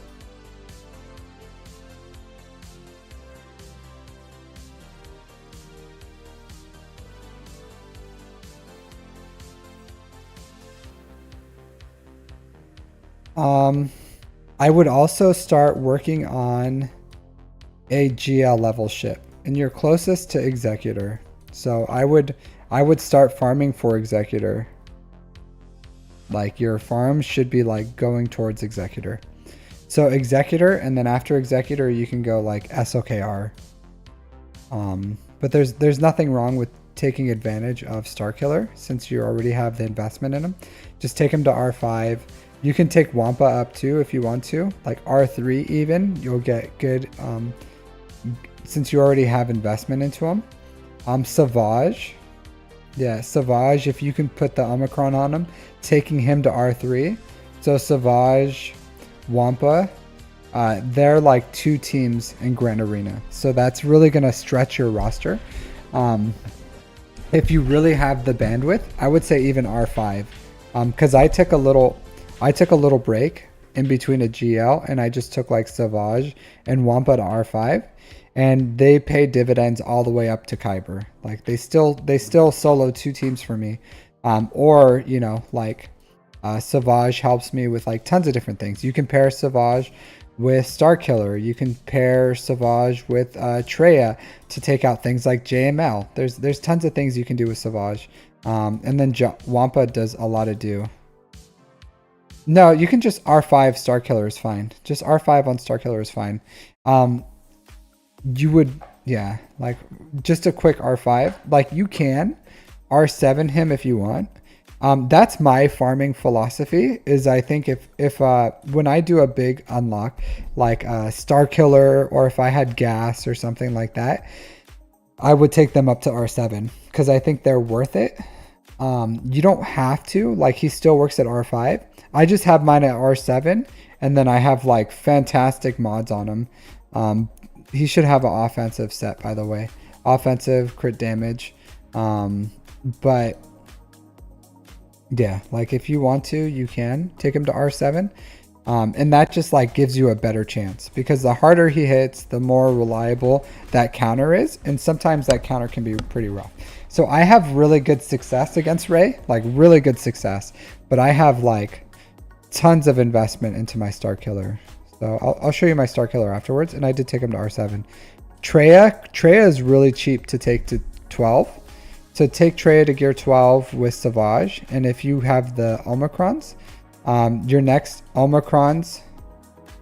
I would also start working on a GL level ship, and you're closest to Executor. So I would start farming for Executor. Like your farm should be like going towards Executor. So Executor, and then after Executor you can go like SOKR. But there's nothing wrong with taking advantage of Starkiller since you already have the investment in him. Just take him to R5. You can take Wampa up too if you want to, like R3 even. You'll get good, since you already have investment into him. Savage. Yeah, Savage, if you can put the Omicron on him, taking him to R3. So Savage, Wampa, they're like 2 teams in Grand Arena. So that's really going to stretch your roster. If you really have the bandwidth, I would say even R5. Because I took a little break in between a GL, and I just took like Savage and Wampa to R5. And they pay dividends all the way up to Kyber. Like they still solo 2 teams for me. Or, you know, like Savage helps me with like tons of different things. You can pair Savage with Star Killer. You can pair Savage with Treya to take out things like JML. There's tons of things you can do with Savage. And then Wampa does a lot of do. No, you can just R5 Star Killer is fine. Just R5 on Star Killer is fine. You would, yeah, like just a quick R5. Like you can R7 him if you want. That's my farming philosophy is I think if when I do a big unlock like Star Killer or if I had gas or something like that, I would take them up to R7 because I think they're worth it. You don't have to, like he still works at R5. I just have mine at R7 and then I have like fantastic mods on him. He should have an offensive set, by the way. Offensive, crit damage. But yeah, like if you want to, you can take him to R7. And that just like gives you a better chance because the harder he hits, the more reliable that counter is. And sometimes that counter can be pretty rough. So I have really good success against Ray, like really good success, but I have like tons of investment into my Star Killer. So I'll show you my Star Killer afterwards. And I did take him to R7. Treya is really cheap to take to 12. So take Treya to gear 12 with Savage. And if you have the Omicrons, your next Omicrons,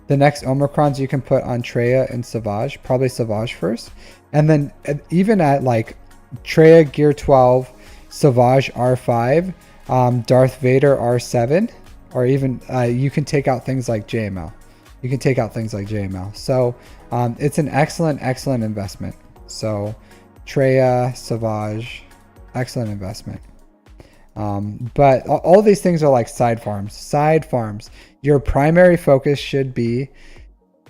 the next Omicrons you can put on Treya and Savage, probably Savage first. And then even at like Treya gear 12, Savage R5, Darth Vader R7, or even you can take out things like JML. You can take out things like JML. So it's an excellent investment. So Treya, Savage, excellent investment. But all these things are like side farms. Your primary focus should be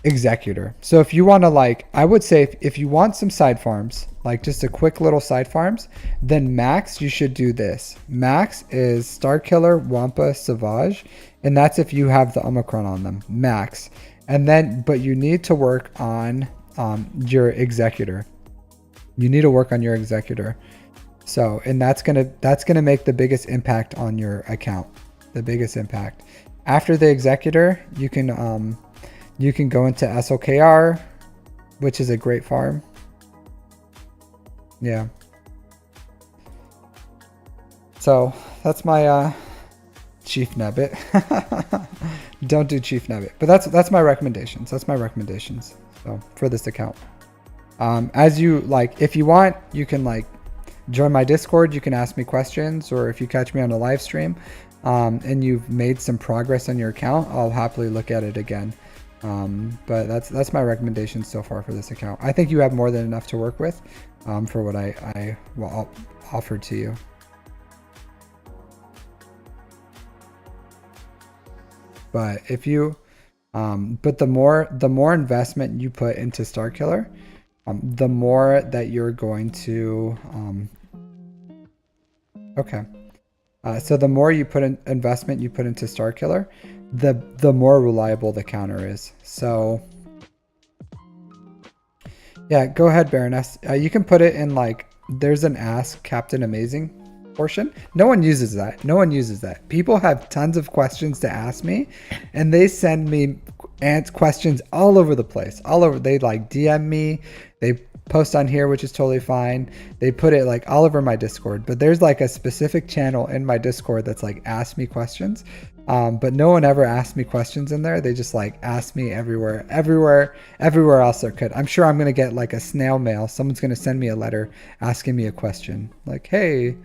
Executor. So if you want to like, I would say if you want some side farms, like just a quick little side farms, then max you should do this. Max is Star Killer, Wampa, Savage, and that's if you have the Omicron on them, max. And then, but you need to work on your Executor. You need to work on your Executor. So, and that's gonna make the biggest impact on your account, the biggest impact. After the Executor, you can go into SLKR, which is a great farm. Yeah. So that's my Chief Nebbit. Don't do Chief Nebbit, but that's my recommendations. That's my recommendations. So for this account, as you like, if you want, you can like join my Discord. You can ask me questions, or if you catch me on a live stream, and you've made some progress on your account, I'll happily look at it again. But that's my recommendation so far for this account. I think you have more than enough to work with for what I offered to you. But if you, but the more investment you put into Star Killer, the more that you're going to, okay. So the more you put in investment you put into Star Killer, the more reliable the counter is. So yeah, go ahead, Baroness. You can put it in like, there's an Ask Captain Amazing portion. No one uses that. No one uses that. People have tons of questions to ask me, and they send me questions all over the place. All over. They like DM me. They post on here, which is totally fine. They put it like all over my Discord, but there's like a specific channel in my Discord that's like ask me questions. But no one ever asked me questions in there. They just like ask me everywhere else there could. I'm sure I'm going to get like a snail mail. Someone's going to send me a letter asking me a question like, hey,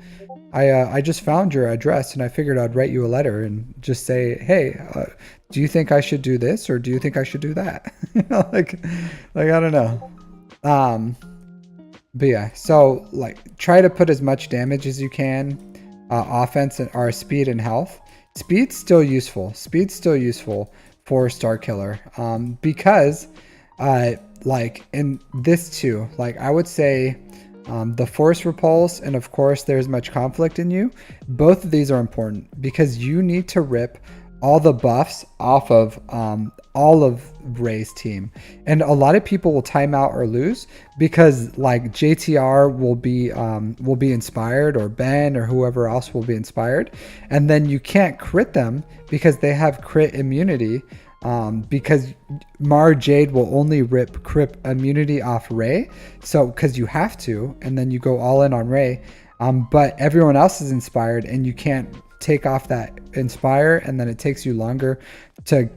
I just found your address and I figured I'd write you a letter and just say, hey, do you think I should do this? Or do you think I should do that? You know, like, I don't know. But yeah, so like try to put as much damage as you can, offense or speed and health. Speed's still useful. Speed's still useful for Star Killer, because like in this too, like I would say the force repulse and of course there's much conflict in you. Both of these are important because you need to rip all the buffs off of all of Ray's team, and a lot of people will time out or lose because like JTR will be inspired, or Ben or whoever else will be inspired, and then you can't crit them because they have crit immunity because Mara Jade will only rip Crip immunity off Ray, so because you have to, and then you go all in on Ray. But everyone else is inspired, and you can't take off that inspire, and then it takes you longer to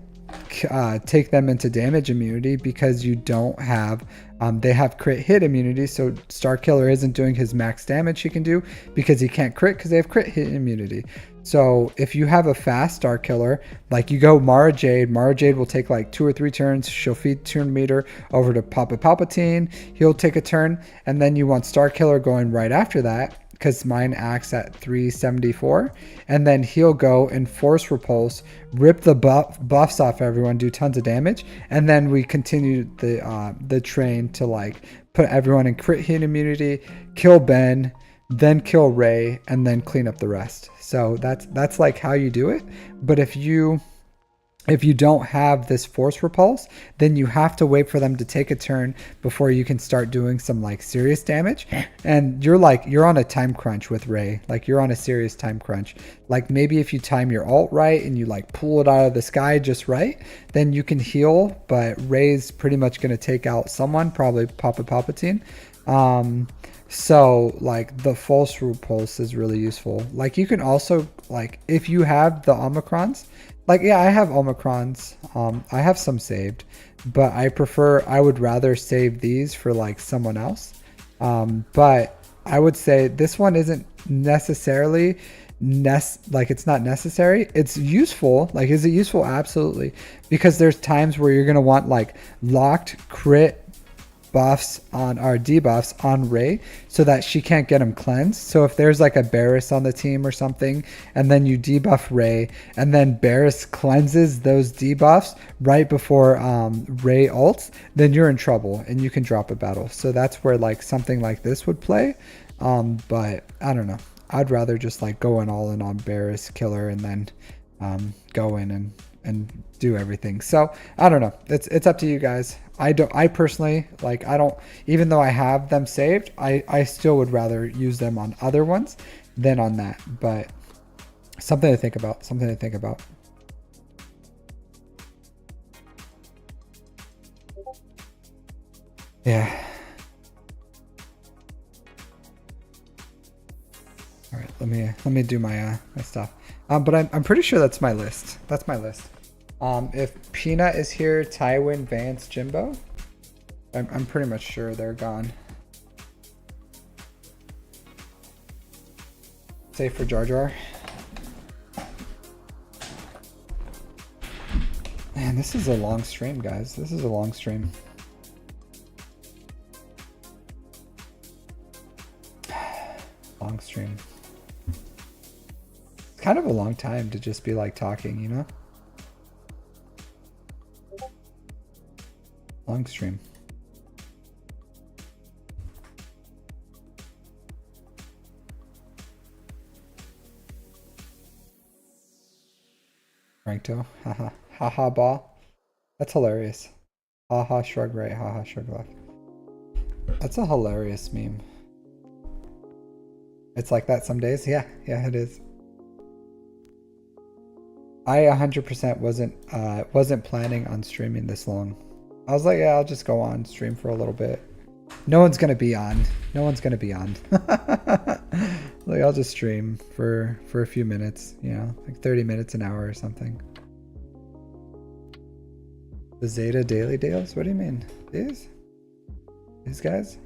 take them into damage immunity because you don't have they have crit hit immunity, so Star Killer isn't doing his max damage he can do because he can't crit because they have crit hit immunity. So if you have a fast Star Killer, like you go Mara Jade will take like 2 or 3 turns. She'll feed turn meter over to Papa Palpatine. He'll take a turn, and then you want Star Killer going right after that because mine acts at 374, and then he'll go and force repulse, rip the buffs off everyone, do tons of damage, and then we continue the train to like put everyone in crit hit immunity, kill Ben, then kill Ray, and then clean up the rest. So that's like how you do it. But if you don't have this force repulse, then you have to wait for them to take a turn before you can start doing some like serious damage. And you're on a time crunch with Ray. Like you're on a serious time crunch. Like maybe if you time your ult right and you like pull it out of the sky just right, then you can heal. But Ray's pretty much going to take out someone, probably Papa Palpatine. So like the false repulse is really useful. Like you can also, like if you have the Omicrons, like yeah, I have Omicrons. I have some saved, but I would rather save these for like someone else. But I would say this one isn't necessarily like it's not necessary. It's useful. Like is it useful? Absolutely. Because there's times where you're gonna want like locked crit buffs on our debuffs on Ray so that she can't get them cleansed. So if there's like a Barris on the team or something, and then you debuff Ray, and then Barris cleanses those debuffs right before Ray ults, then you're in trouble and you can drop a battle. So that's where like something like this would play. But I don't know. I'd rather just like go in all in on Barris killer and then go in and do everything. So I don't know. It's up to you guys. I personally like, I don't, even though I have them saved, I still would rather use them on other ones than on that. But something to think about. Yeah. All right, let me do my my stuff. But I'm pretty sure that's my list. That's my list. If Peanut is here, Tywin, Vance, Jimbo, I'm pretty much sure they're gone. Save for Jar Jar. Man, this is a long stream, guys. This is a long stream. Long stream. It's kind of a long time to just be like talking, you know? Long stream. Rankto. Haha. Haha ball. That's hilarious. Haha shrug right. Haha shrug left. That's a hilarious meme. It's like that some days. Yeah, it is. I 100% wasn't planning on streaming this long. I was like, yeah, I'll just go on stream for a little bit. No one's gonna be on. Like I'll just stream for a few minutes, you know, like 30 minutes, an hour or something. The Zeta Daily Deals? What do you mean? These guys?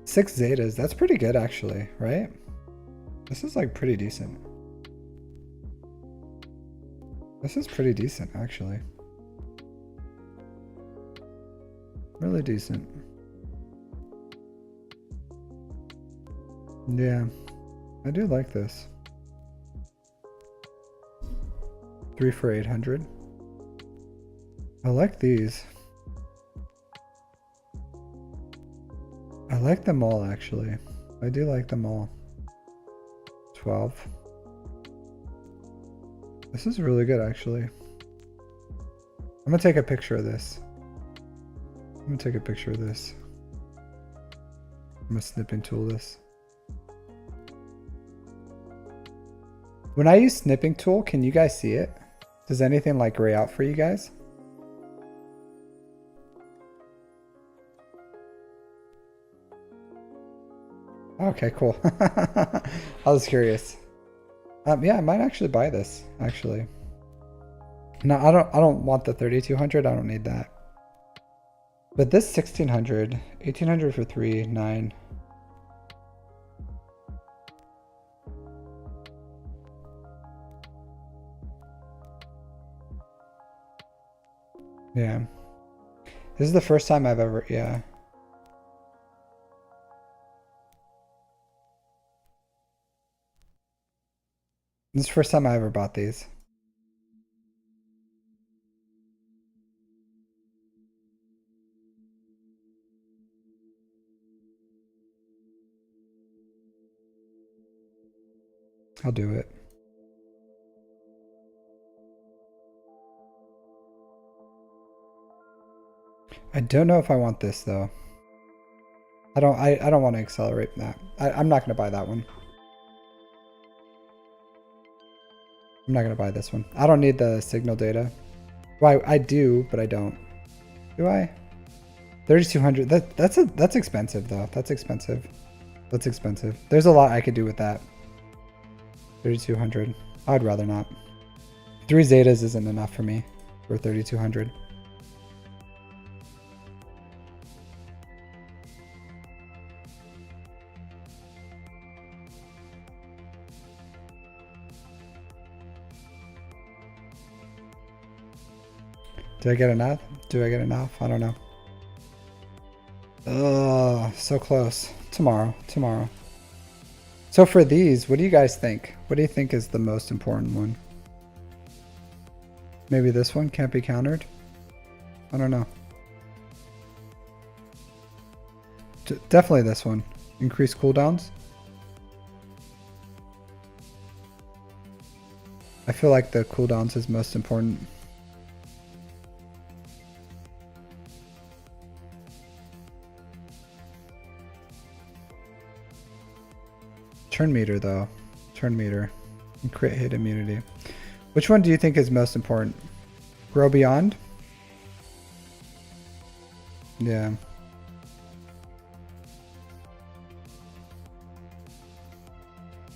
6 Zetas. That's pretty good actually, right? This is like pretty decent. This is pretty decent actually. Really decent. Yeah, I do like this. 3 for 800. I like these. I like them all actually. I do like them all. 12. This is really good actually. I'm gonna take a picture of this. I'm gonna snipping tool this. When I use snipping tool, can you guys see it? Does anything like gray out for you guys? Okay, cool. I was curious. Yeah, I might actually buy this, actually. No, I don't want the 3200. I don't need that. But this 1600, 1800 for 3, 9. Yeah. This is the first time I've ever, yeah. This is the first time I ever bought these. I'll do it. I don't know if I want this though. I don't want to accelerate that. I'm not gonna buy that one. I'm not gonna buy this one. I don't need the signal data. Well, I do, but I don't. Do I? 3200. That's expensive though. That's expensive. That's expensive. There's a lot I could do with that. 3200. I'd rather not. 3 zetas isn't enough for me for 3200. Did I get enough? Do I get enough? I don't know. Ugh, so close. Tomorrow. So for these, what do you guys think? What do you think is the most important one? Maybe this one can't be countered? I don't know. Definitely this one. Increase cooldowns. I feel like the cooldowns is most important. Turn meter though. Turn meter. And crit hit immunity. Which one do you think is most important? Grow Beyond? Yeah.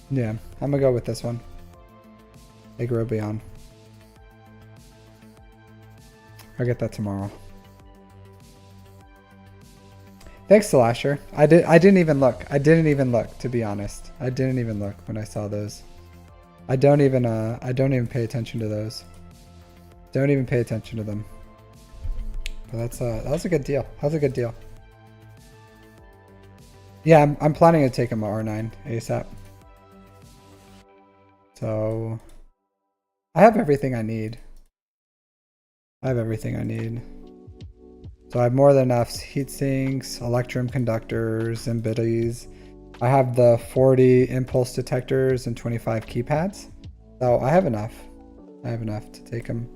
Yeah, I'm gonna go with this one. They Grow Beyond. I'll get that tomorrow. Thanks, Slasher. I didn't even look. I didn't even look, to be honest. I didn't even look when I saw those. I don't even pay attention to those. Don't even pay attention to them. But that was a good deal. That was a good deal. Yeah, I'm planning to take him R9 ASAP. So I have everything I need. So I have more than enough heat sinks, electrum conductors, and biddies. I have the 40 impulse detectors and 25 keypads. So I have enough. I have enough to take them.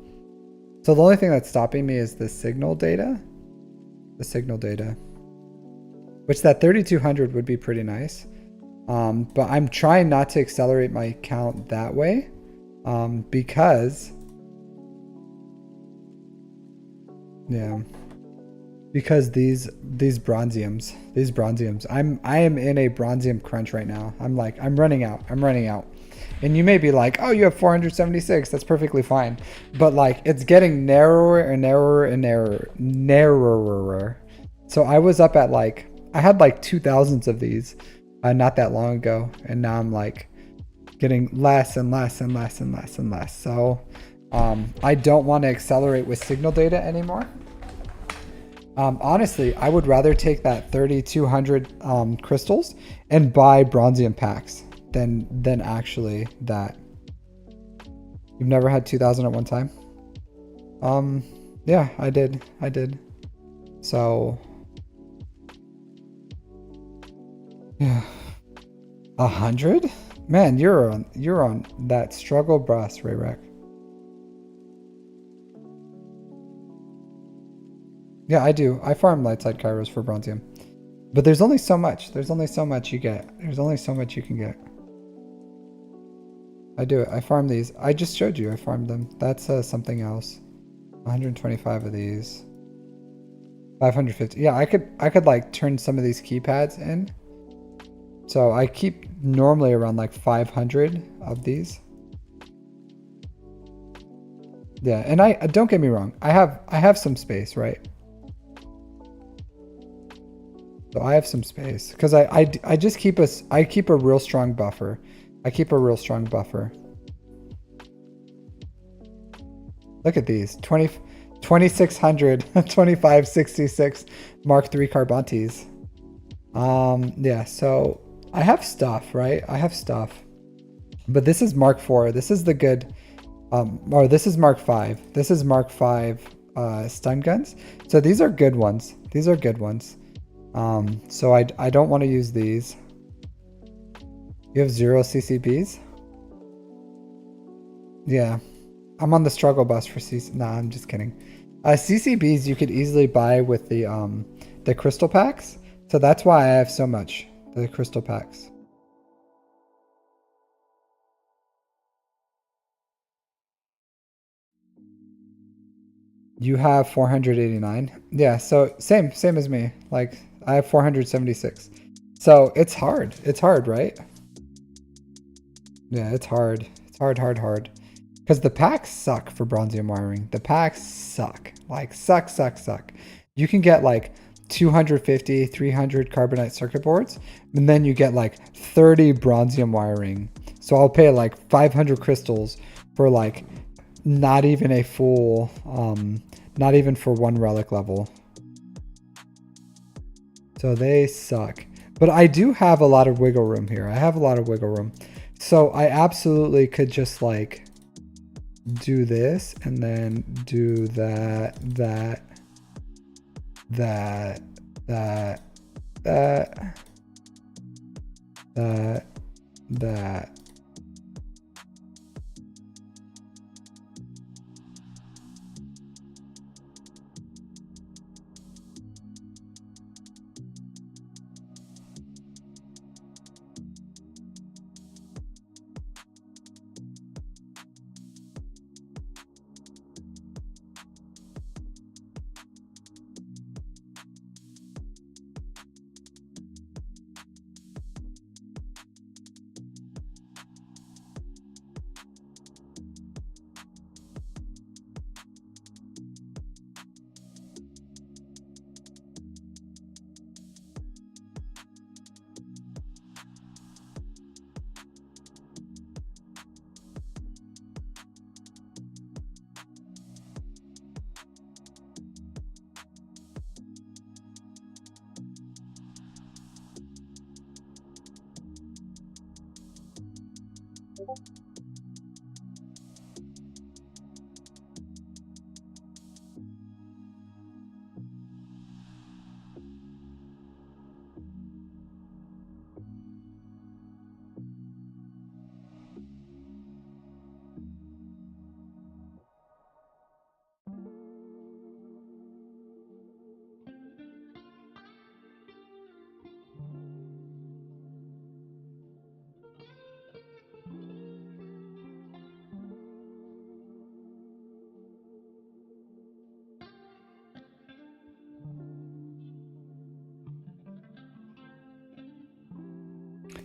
So the only thing that's stopping me is the signal data. Which that 3200 would be pretty nice. But I'm trying not to accelerate my count that way. Because these bronziums, I am in a bronzium crunch right now. I'm running out. And you may be like, oh, you have 476. That's perfectly fine. But like, it's getting narrower and narrower. So I was up at like, I had like 2000s of these not that long ago. And now I'm like getting less and less. So I don't want to accelerate with signal data anymore. Honestly, I would rather take that 3200 crystals and buy bronzium packs than actually that. You've never had 2000 at one time? Yeah, I did. So yeah, 100? Man, you're on that struggle bus, Rayrek. Yeah, I do. I farm Lightside Kairos for bronzium. But there's only so much. There's only so much you get. There's only so much you can get. I do it. I farm these. I just showed you. I farmed them. That's something else. 125 of these. 550. Yeah, I could like turn some of these keypads in. So I keep normally around like 500 of these. Yeah, and I don't get me wrong. I have some space, right? So I have some space because I just keep I keep a real strong buffer. I keep a real strong buffer. Look at these 2600 2566 Mark III Carbantes. Yeah, so I have stuff, right? I have stuff. But this is Mark IV. This is the good or this is Mark V. This is Mark V stun guns. So these are good ones. These are good ones. So I don't want to use these. You have 0 CCBs? Yeah. I'm on the struggle bus for CC. Nah, I'm just kidding. CCBs you could easily buy with the crystal packs. So that's why I have so much. The crystal packs. You have 489. Yeah, so same as me. Like I have 476. So it's hard. It's hard, right? Yeah, it's hard. It's hard. Because the packs suck for bronzium wiring. The packs suck. Like suck. You can get like 250, 300 carbonite circuit boards, and then you get like 30 bronzium wiring. So I'll pay like 500 crystals for like not even a full, not even for one relic level. So they suck. But I do have a lot of wiggle room here. I have a lot of wiggle room. So I absolutely could just like do this and then do that.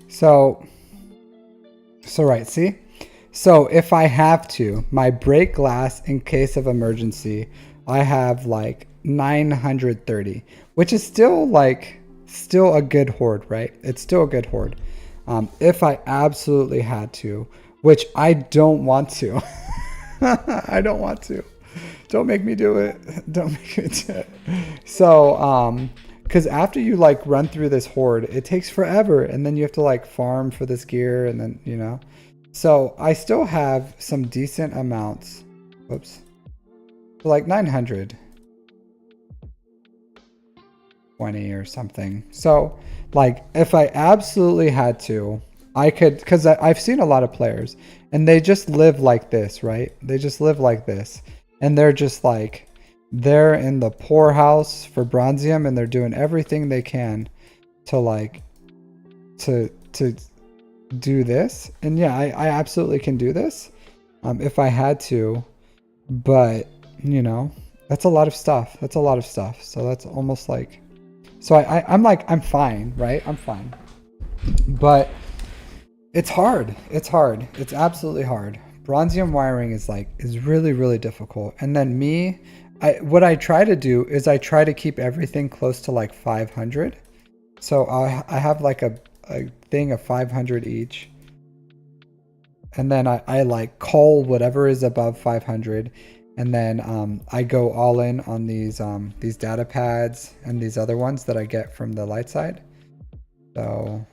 So right, see? So if I have to, my break glass in case of emergency, I have like 930, which is still a good hoard, right? It's still a good hoard. If I absolutely had to, which I don't want to. I don't want to. Don't make me do it. Don't make me do it. So, because after you like run through this horde, it takes forever, and then you have to like farm for this gear, and then So I still have some decent amounts. Whoops. Like 920 or something. So like if I absolutely had to, I could, because I've seen a lot of players and they just live like this, right? They just live like this, and they're just like, they're in the poorhouse for bronzium, and they're doing everything they can to like to do this. And yeah, I absolutely can do this if I had to. But, you know, that's a lot of stuff. That's a lot of stuff. So that's almost like... So I'm like, I'm fine, right? I'm fine. But it's hard. It's hard. It's absolutely hard. Bronzium wiring is really, really difficult. And then what I try to do is I try to keep everything close to like 500. So I have like a thing of 500 each. And then I like call whatever is above 500. And then I go all in on these data pads and these other ones that I get from the light side. So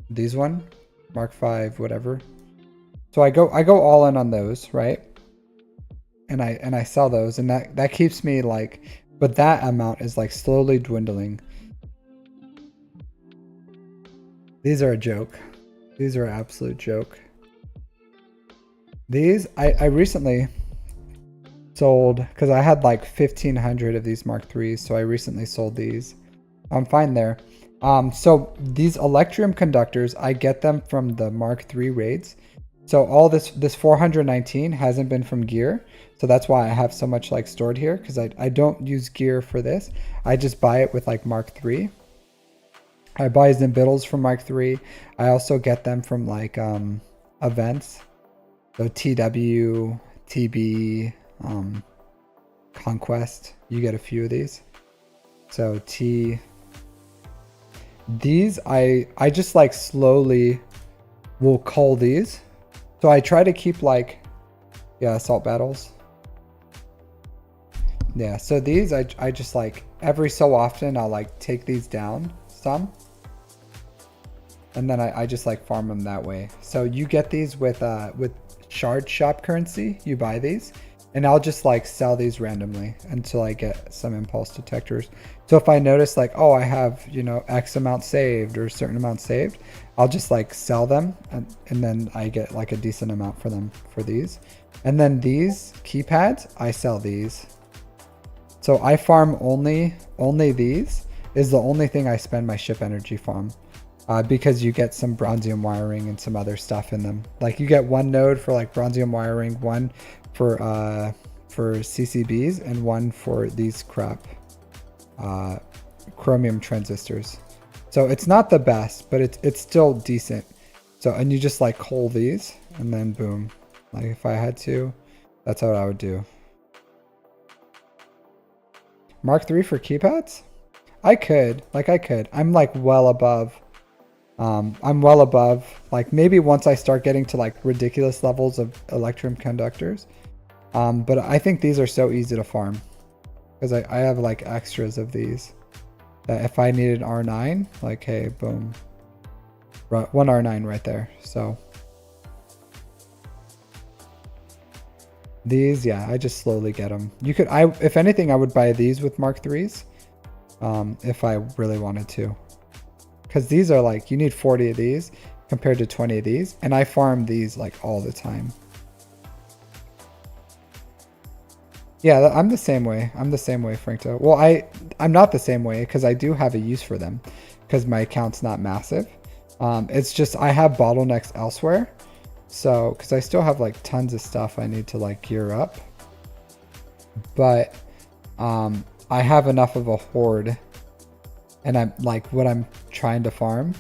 these one, Mark 5, whatever. So I go all in on those, right? And I sell those, and that keeps me like, but that amount is like slowly dwindling. These are a joke. These are an absolute joke. These I recently sold because I had like 1,500 of these Mark IIIs, so I recently sold these. I'm fine there. So these Electrium conductors, I get them from the Mark III raids. So all this 419 hasn't been from gear. So that's why I have so much like stored here, because I don't use gear for this. I just buy it with like Mark III. I buy Zimbittles from Mark III. I also get them from like events. So TW, TB, Conquest. You get a few of these. So these I just like slowly will cull these. So I try to keep like, yeah, assault battles. Yeah, so these I just like every so often I'll like take these down some. And then I just like farm them that way. So you get these with shard shop currency, you buy these. And I'll just like sell these randomly until I get some impulse detectors. So if I notice like, oh, I have, you know, X amount saved or a certain amount saved, I'll just like sell them and then I get like a decent amount for them for these. And then these keypads, I sell these. So I farm only these is the only thing I spend my ship energy farm. Because you get some bronzium wiring and some other stuff in them. Like you get one node for like bronzium wiring, one for CCBs, and one for these crap chromium transistors. So it's not the best, but it's still decent. So, and you just like cull these and then boom. Like if I had to, that's what I would do. Mark III for keypads? I could. I'm like well above. I'm well above, like maybe once I start getting to like ridiculous levels of Electrum conductors. But I think these are so easy to farm because I have like extras of these that if I needed R9, like, hey, boom, one R9 right there. So these, yeah, I just slowly get them. You could, if anything, I would buy these with Mark IIIs, if I really wanted to. Because these are like, you need 40 of these compared to 20 of these. And I farm these like all the time. Yeah, I'm the same way. I'm the same way, Frankto. Well, I'm not the same way because I do have a use for them because my account's not massive. It's just I have bottlenecks elsewhere. So, because I still have like tons of stuff I need to like gear up. But I have enough of a horde. And I'm like, what I'm trying to farm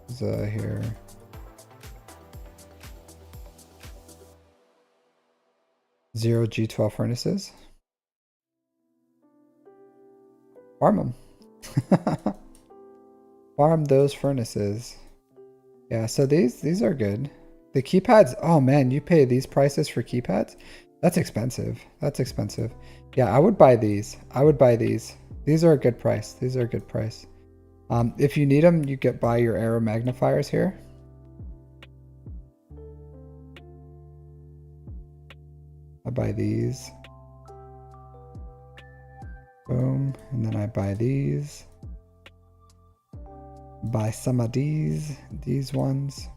is here. Zero G12 furnaces. Farm them. Farm those furnaces. Yeah, so these are good. The keypads, oh man, you pay these prices for keypads? That's expensive. That's expensive. Yeah, I would buy these. I would buy these. These are a good price. These are a good price. If you need them, you get buy your arrow magnifiers here. I buy these. Boom. And then I buy these. Buy some of these ones.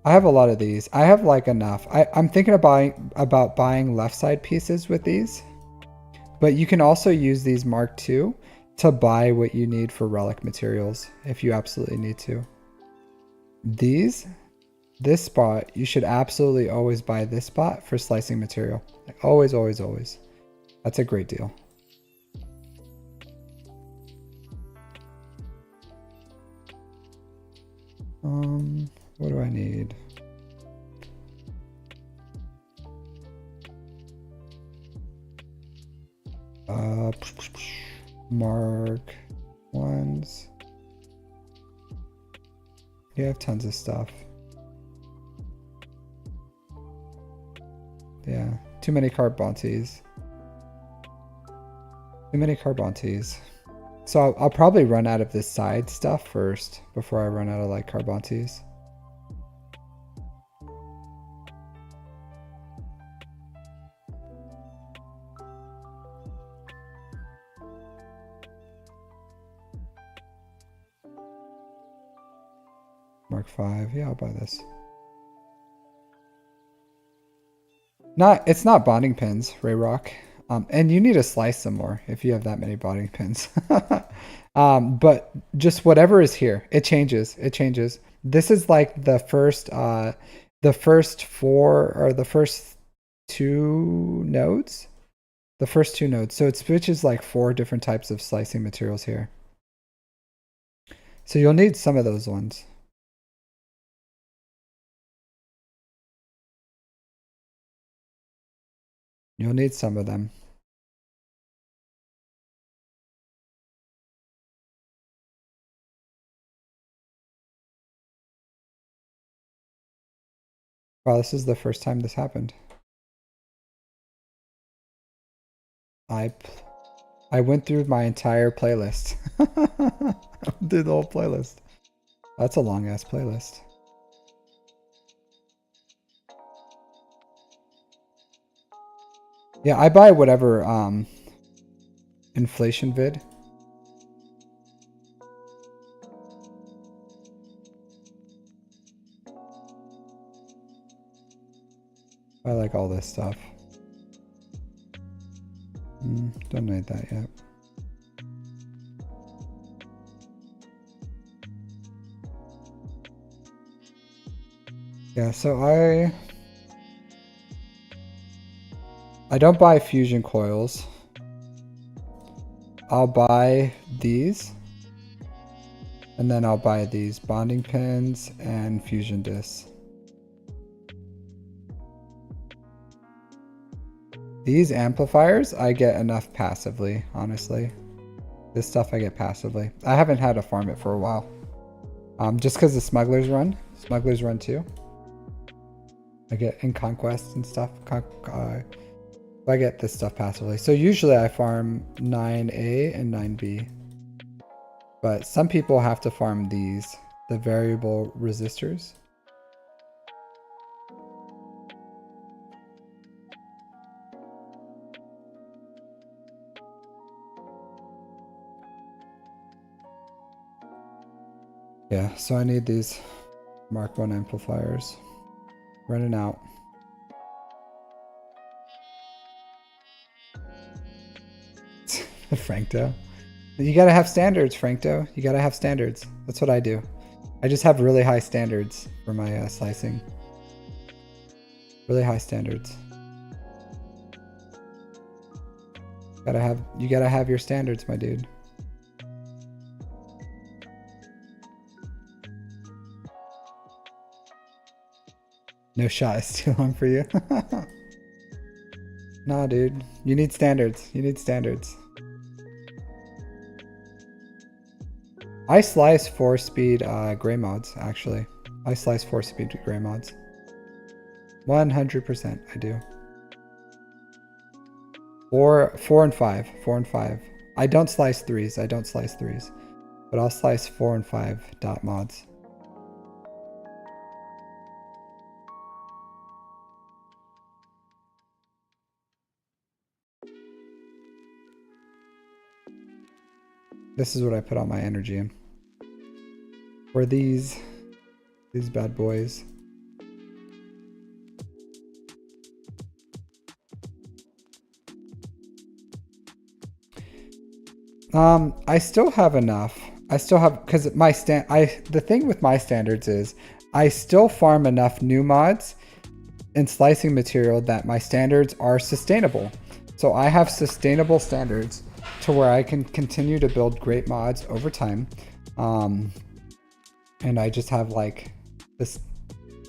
I I have a lot of these. I have like enough. I'm thinking about buying left side pieces with these. But you can also use these Mark II to buy what you need for relic materials if you absolutely need to. This spot, you should absolutely always buy this spot for slicing material. Like always, always, always. That's a great deal. What do I need? Mark ones. You have tons of stuff. Yeah, too many carb bounties. Too many carb bounties. So I'll probably run out of this side stuff first before I run out of like carb bounties. Mark 5, yeah, I'll buy this. It's not bonding pins, Ray Rock. And you need to slice some more if you have that many bonding pins. But just whatever is here, it changes. It changes. This is like the first four or the first two nodes. The first two nodes. So it switches like 4 different types of slicing materials here. So you'll need some of those ones. You'll need some of them. Wow, this is the first time this happened. I went through my entire playlist. Did the whole playlist. That's a long ass playlist. Yeah, I buy whatever inflation vid. I like all this stuff. Don't need that yet. Yeah, so I don't buy fusion coils. I'll buy these. And then I'll buy these bonding pins and fusion discs. These amplifiers, I get enough passively, honestly. This stuff I get passively. I haven't had to farm it for a while. Just because the smugglers run. Smugglers run too. I get in conquest and stuff. I get this stuff passively. So usually I farm 9A and 9B. But some people have to farm these, the variable resistors. Yeah, so I need these Mark 1 amplifiers. Running out. Frankto. You gotta have standards, Frankto. You gotta have standards. That's what I do. I just have really high standards for my slicing. Really high standards. You gotta have your standards, my dude. No shot is too long for you. Nah, dude. You need standards. You need standards. I slice 4-speed gray mods, actually. I slice 4-speed gray mods. 100% I do. 4 and 5. 4 and 5. I don't slice 3s. I don't slice 3s. But I'll slice 4 and 5 dot mods. This is what I put all my energy in. For these bad boys. I still have enough. I still have, because the thing with my standards is I still farm enough new mods and slicing material that my standards are sustainable. So I have sustainable standards to where I can continue to build great mods over time. And I just have like this,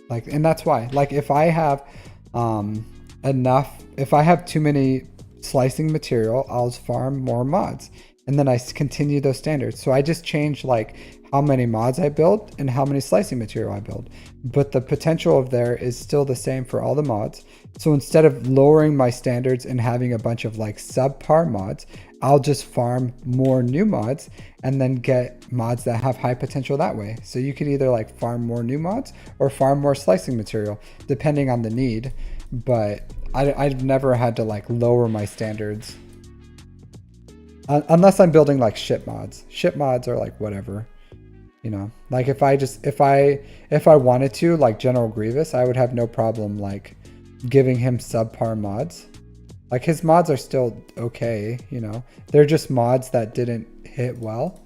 like, and that's why, like, if I have if I have too many slicing material, I'll farm more mods. And then I continue those standards. So I just change like how many mods I build and how many slicing material I build. But the potential of there is still the same for all the mods. So instead of lowering my standards and having a bunch of like subpar mods, I'll just farm more new mods and then get mods that have high potential that way. So you could either like farm more new mods or farm more slicing material, depending on the need. But I've never had to like lower my standards. Unless I'm building like ship mods. Ship mods are like whatever, you know. Like if I wanted to, like General Grievous, I would have no problem like giving him subpar mods. Like his mods are still okay, you know. They're just mods that didn't hit well.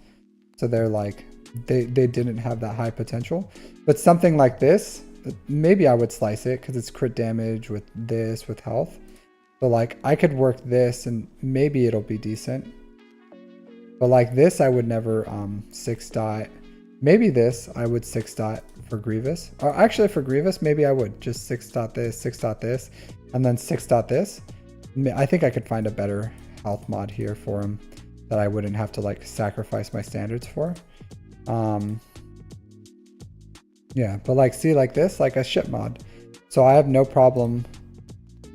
So they're like they didn't have that high potential. But something like this, maybe I would slice it because it's crit damage with this, with health. So like I could work this and maybe it'll be decent. But like this, I would never 6 dot. Maybe this, I would 6 dot for Grievous. Or actually for Grievous, maybe I would just 6 dot this, 6 dot this, and then 6 dot this. I think I could find a better health mod here for him that I wouldn't have to like sacrifice my standards for. Yeah, but like see like this, like a ship mod. So I have no problem.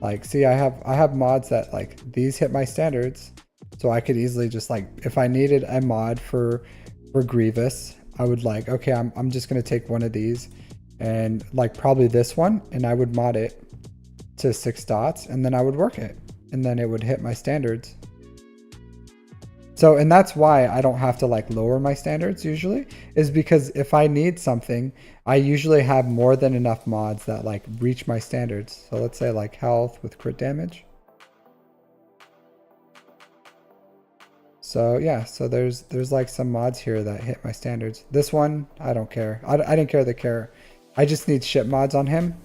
Like see, I have mods that like these hit my standards. So I could easily just like, if I needed a mod for Grievous, I would like, okay, I'm just going to take one of these and like probably this one, and I would mod it to 6 dots and then I would work it and then it would hit my standards. So, and that's why I don't have to like lower my standards usually, is because if I need something, I usually have more than enough mods that like reach my standards. So let's say like health with crit damage. So yeah, so there's like some mods here that hit my standards. This one, I don't care. I didn't care the care. I just need ship mods on him.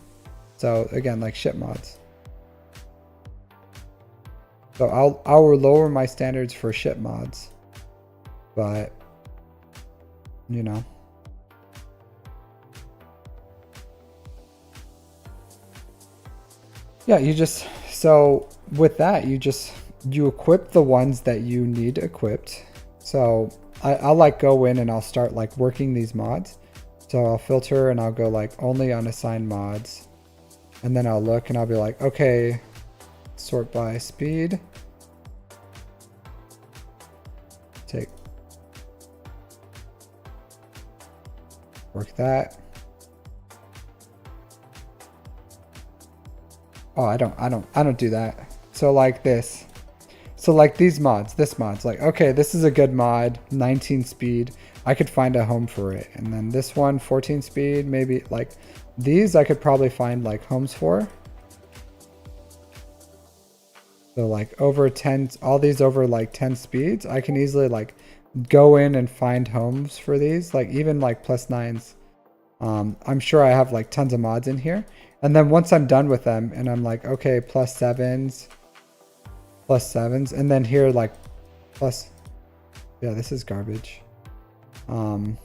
So again, like ship mods. So I'll lower my standards for ship mods. But you know. Yeah, you just, so with that, you equip the ones that you need equipped. So I'll like go in and I'll start like working these mods. So I'll filter and I'll go like only unassigned mods. And then I'll look and I'll be like, okay, sort by speed. Work that. Oh, I don't do that. So like this. So like these mods, this mod's like, okay, this is a good mod, 19 speed. I could find a home for it. And then this one, 14 speed, maybe like these I could probably find like homes for. So like over 10, all these over like 10 speeds, I can easily like go in and find homes for these, like even like +9s. I'm sure I have like tons of mods in here. And then once I'm done with them and I'm like, okay, +7s, and then here like plus, yeah, this is garbage. So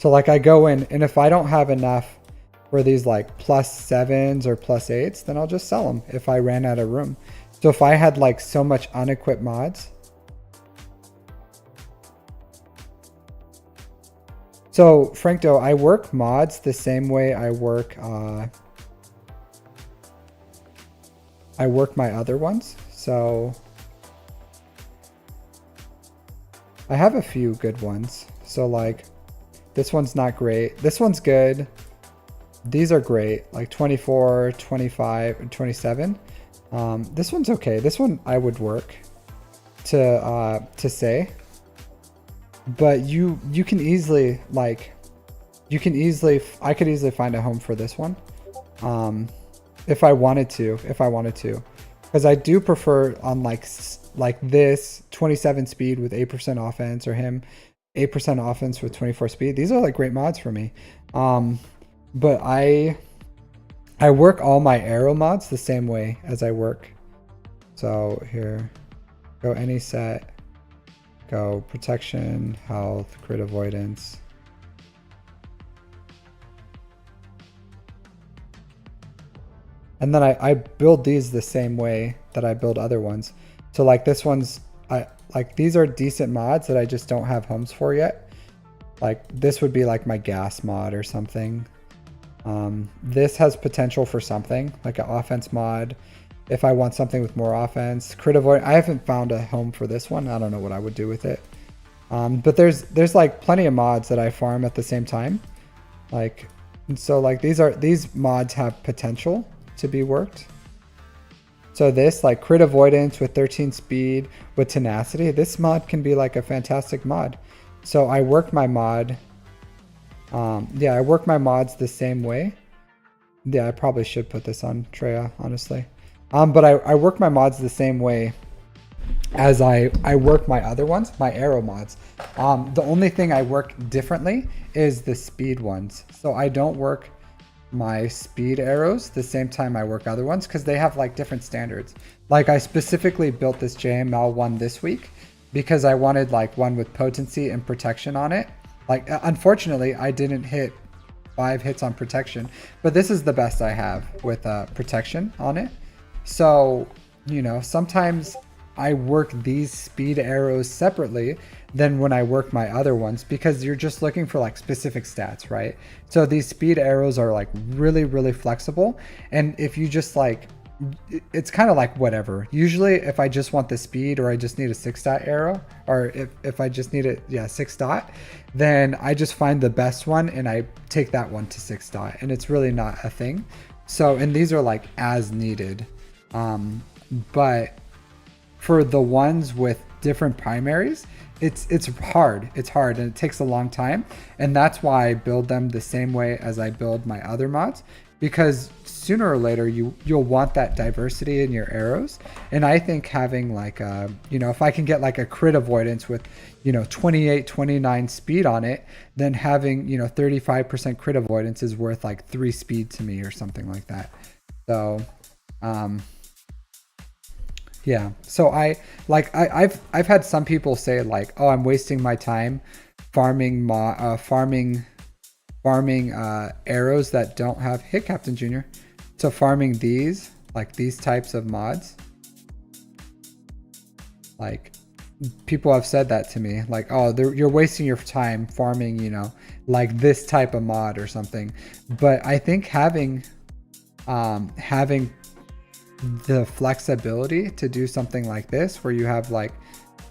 like I go in and if I don't have enough for these like +7s or +8s, then I'll just sell them if I ran out of room. So if I had like so much unequipped mods. So Frankdo, I work mods the same way I work my other ones. So I have a few good ones. So like this one's not great. This one's good. These are great, like 24, 25, and 27. This one's okay. This one I would work to say. But you can easily like, I could easily find a home for this one. If I wanted to, because because I do prefer on like this 27 speed with 8% offense, or him 8% offense with 24 speed. These are like great mods for me. But I work all my arrow mods the same way as I work. So here, go any set, go protection, health, crit avoidance. And then I build these the same way that I build other ones. So like this one's, like these are decent mods that I just don't have homes for yet. Like this would be like my gas mod or something. This has potential for something like an offense mod. If I want something with more offense, crit avoid. I haven't found a home for this one. I don't know what I would do with it. But there's like plenty of mods that I farm at the same time. Like, and so like these mods have potential to be worked. So this like crit avoidance with 13 speed with tenacity, this mod can be like a fantastic mod. So I work my mod. Yeah, I work my mods the same way. Yeah, I probably should put this on Treya, honestly. But I work my mods the same way as I work my other ones, my arrow mods. The only thing I work differently is the speed ones. So I don't work my speed arrows the same time I work other ones, because they have like different standards. Like I specifically built this JML one this week because I wanted like one with potency and protection on it. Like unfortunately I didn't hit 5 hits on protection, but this is the best I have with protection on it. So, you know, sometimes I work these speed arrows separately than when I work my other ones, because you're just looking for like specific stats, right? So these speed arrows are like really, really flexible. And if you just like, it's kind of like whatever. Usually if I just want the speed, or I just need a 6-dot arrow, or if I just need it, yeah, 6-dot, then I just find the best one and I take that one to 6-dot, and it's really not a thing. So, and these are like as needed. But for the ones with different primaries, it's hard, and it takes a long time. And that's why I build them the same way as I build my other mods, because sooner or later you'll want that diversity in your arrows. And I think having like a, you know, if I can get like a crit avoidance with, you know, 28-29 speed on it, then having, you know, 35% crit avoidance is worth like 3 speed to me or something like that. So yeah, so I've had some people say like, oh, I'm wasting my time farming arrows that don't have hit, Captain Junior. So farming these, like these types of mods, like people have said that to me, like, oh, you're wasting your time farming, you know, like this type of mod or something. But I think having the flexibility to do something like this, where you have like,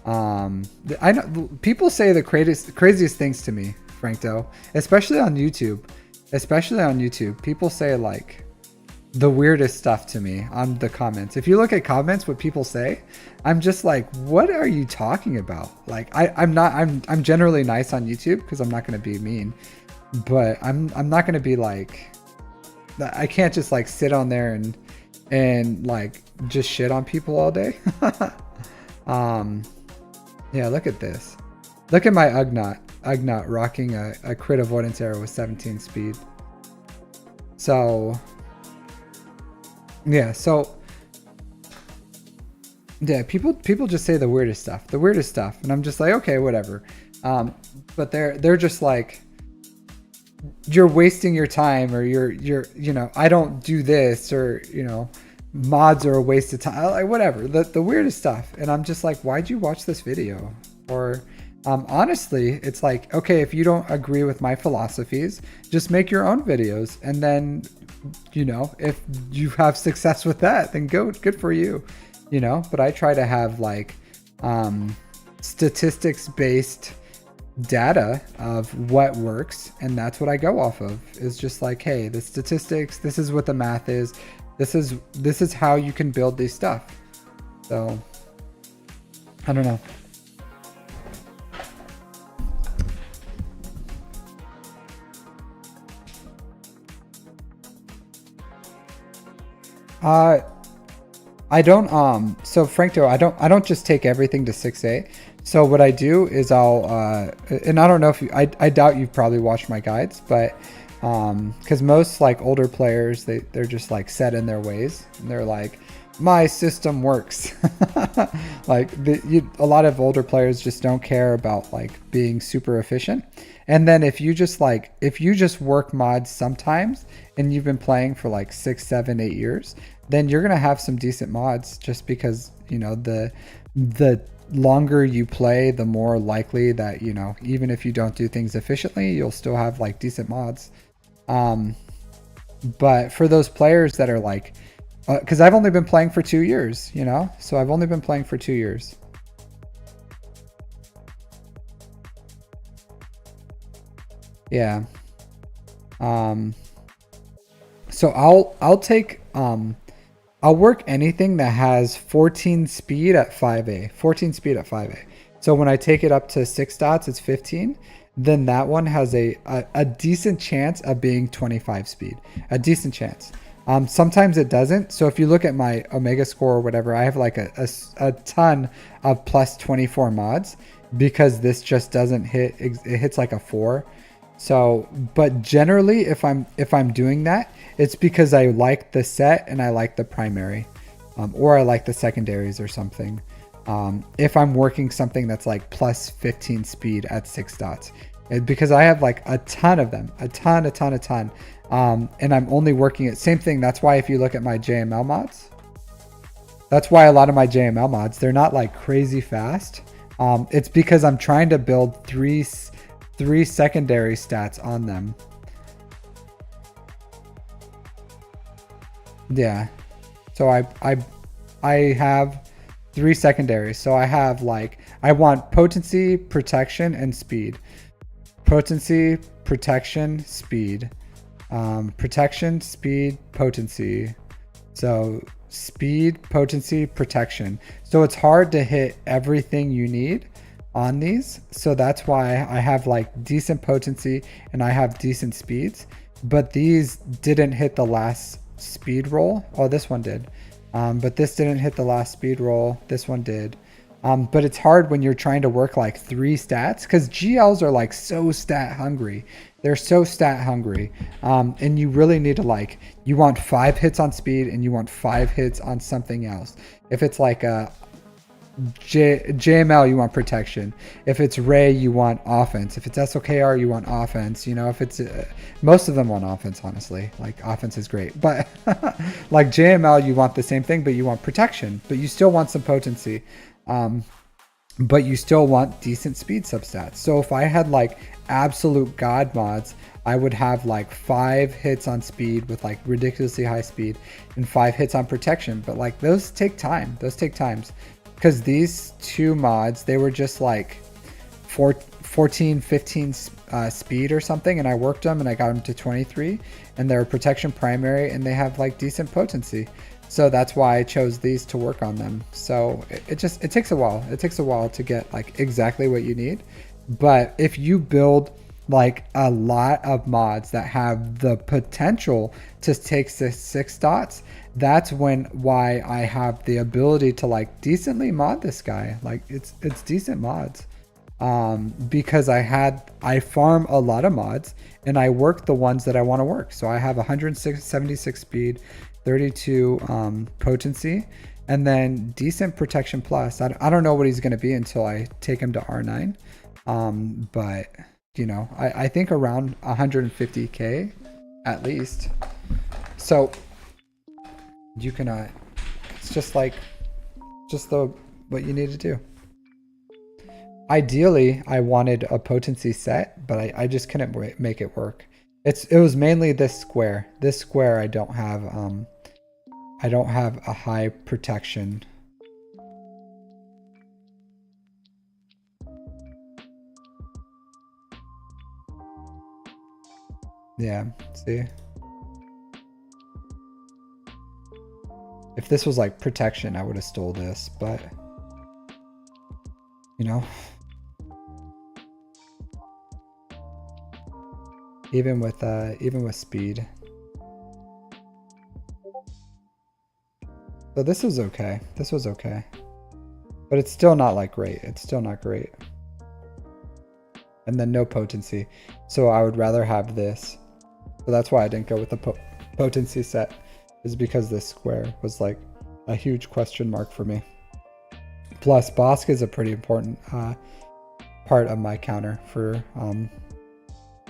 I know people say the craziest things to me, Frankto, especially on YouTube. People say like the weirdest stuff to me on the comments. If you look at comments, what people say, I'm just like, what are you talking about? Like I'm generally nice on YouTube because I'm not going to be mean, but I'm not going to be like, I can't just like sit on there and like just shit on people all day. Yeah, look at this. Look at my Ugnaught rocking a crit avoidance arrow with 17 speed. So yeah, people just say the weirdest stuff, and I'm just like, okay, whatever. But they're just like, you're wasting your time, or you're you know, I don't do this, or you know, mods are a waste of time, like whatever, the weirdest stuff. And I'm just like, why'd you watch this video? Or honestly, it's like, okay, if you don't agree with my philosophies, just make your own videos, and then, you know, if you have success with that, then good for you, you know. But I try to have like statistics based data of what works, and that's what I go off of. Is just like, hey, the statistics, this is what the math is, this is how you can build these stuff. So I don't know. I don't so Frankto, I don't just take everything to 6A. So what I do is I'll and I don't know if you I doubt you've probably watched my guides, but because most like older players they're just like set in their ways and they're like my system works. Like a lot of older players just don't care about like being super efficient. And then if you just work mods sometimes and you've been playing for like 6, 7, 8 years, then you're gonna have some decent mods just because you know the longer you play, the more likely that you know even if you don't do things efficiently, you'll still have like decent mods. Um, but for those players that are like, because I've only been playing for 2 years, you know, so I've only been playing for 2 years. Yeah. Um, so I'll work anything that has 14 speed at 5A. 14 speed at 5A. So when I take it up to 6 dots, it's 15. Then that one has a decent chance of being 25 speed. A decent chance. Sometimes it doesn't. So if you look at my Omega score or whatever, I have like a ton of plus 24 mods because this just doesn't hit. It hits like a 4. So, but generally, if I'm doing that, it's because I like the set and I like the primary, or I like the secondaries or something. If I'm working something that's like plus 15 speed at 6 dots, because I have like a ton of them, a ton, and I'm only working it. Same thing. That's why if you look at my JML mods, that's why a lot of my JML mods, they're not like crazy fast. It's because I'm trying to build three secondary stats on them. Yeah. So I have 3 secondaries. So I have like I want potency, protection, and speed. Potency, protection, speed. Protection, speed, potency. So speed, potency, protection. So it's hard to hit everything you need on these. So that's why I have like decent potency and I have decent speeds. But these didn't hit the last speed roll. Oh, this one did. But this didn't hit the last speed roll. This one did. But it's hard when you're trying to work like 3 stats because GLs are like so stat hungry. They're so stat hungry. And you really need to like, you want 5 hits on speed and you want 5 hits on something else. If it's like a JML, you want protection. If it's Ray, you want offense. If it's SOKR, you want offense. You know, if it's most of them want offense, honestly. Like offense is great, but like JML, you want the same thing, but you want protection, but you still want some potency. But you still want decent speed substats. So if I had like absolute god mods, I would have like 5 hits on speed with like ridiculously high speed and 5 hits on protection. But like those take time. Those take times. Because these 2 mods, they were just like 14, 15 speed or something, and I worked them and I got them to 23, and they're protection primary and they have like decent potency. So that's why I chose these to work on them. So it takes a while. It takes a while to get like exactly what you need. But if you build like a lot of mods that have the potential to take 6 dots, that's why I have the ability to like decently mod this guy. Like it's decent mods. Because I farm a lot of mods and I work the ones that I want to work. So I have 176 speed, 32 potency, and then decent protection plus. I don't know what he's going to be until I take him to R9. But you know, I think around 150k at least. So you can it's just like what you need to do. Ideally, I wanted a potency set, but I just couldn't make it work. It was mainly this square. This square I don't have a high protection. Yeah, see? If this was like protection, I would have stole this, but you know, even with speed. So this was okay. This was okay. But it's still not like great. It's still not great. And then no potency. So I would rather have this. So that's why I didn't go with the potency set, is because this square was like a huge question mark for me. Plus Bosk is a pretty important part of my counter for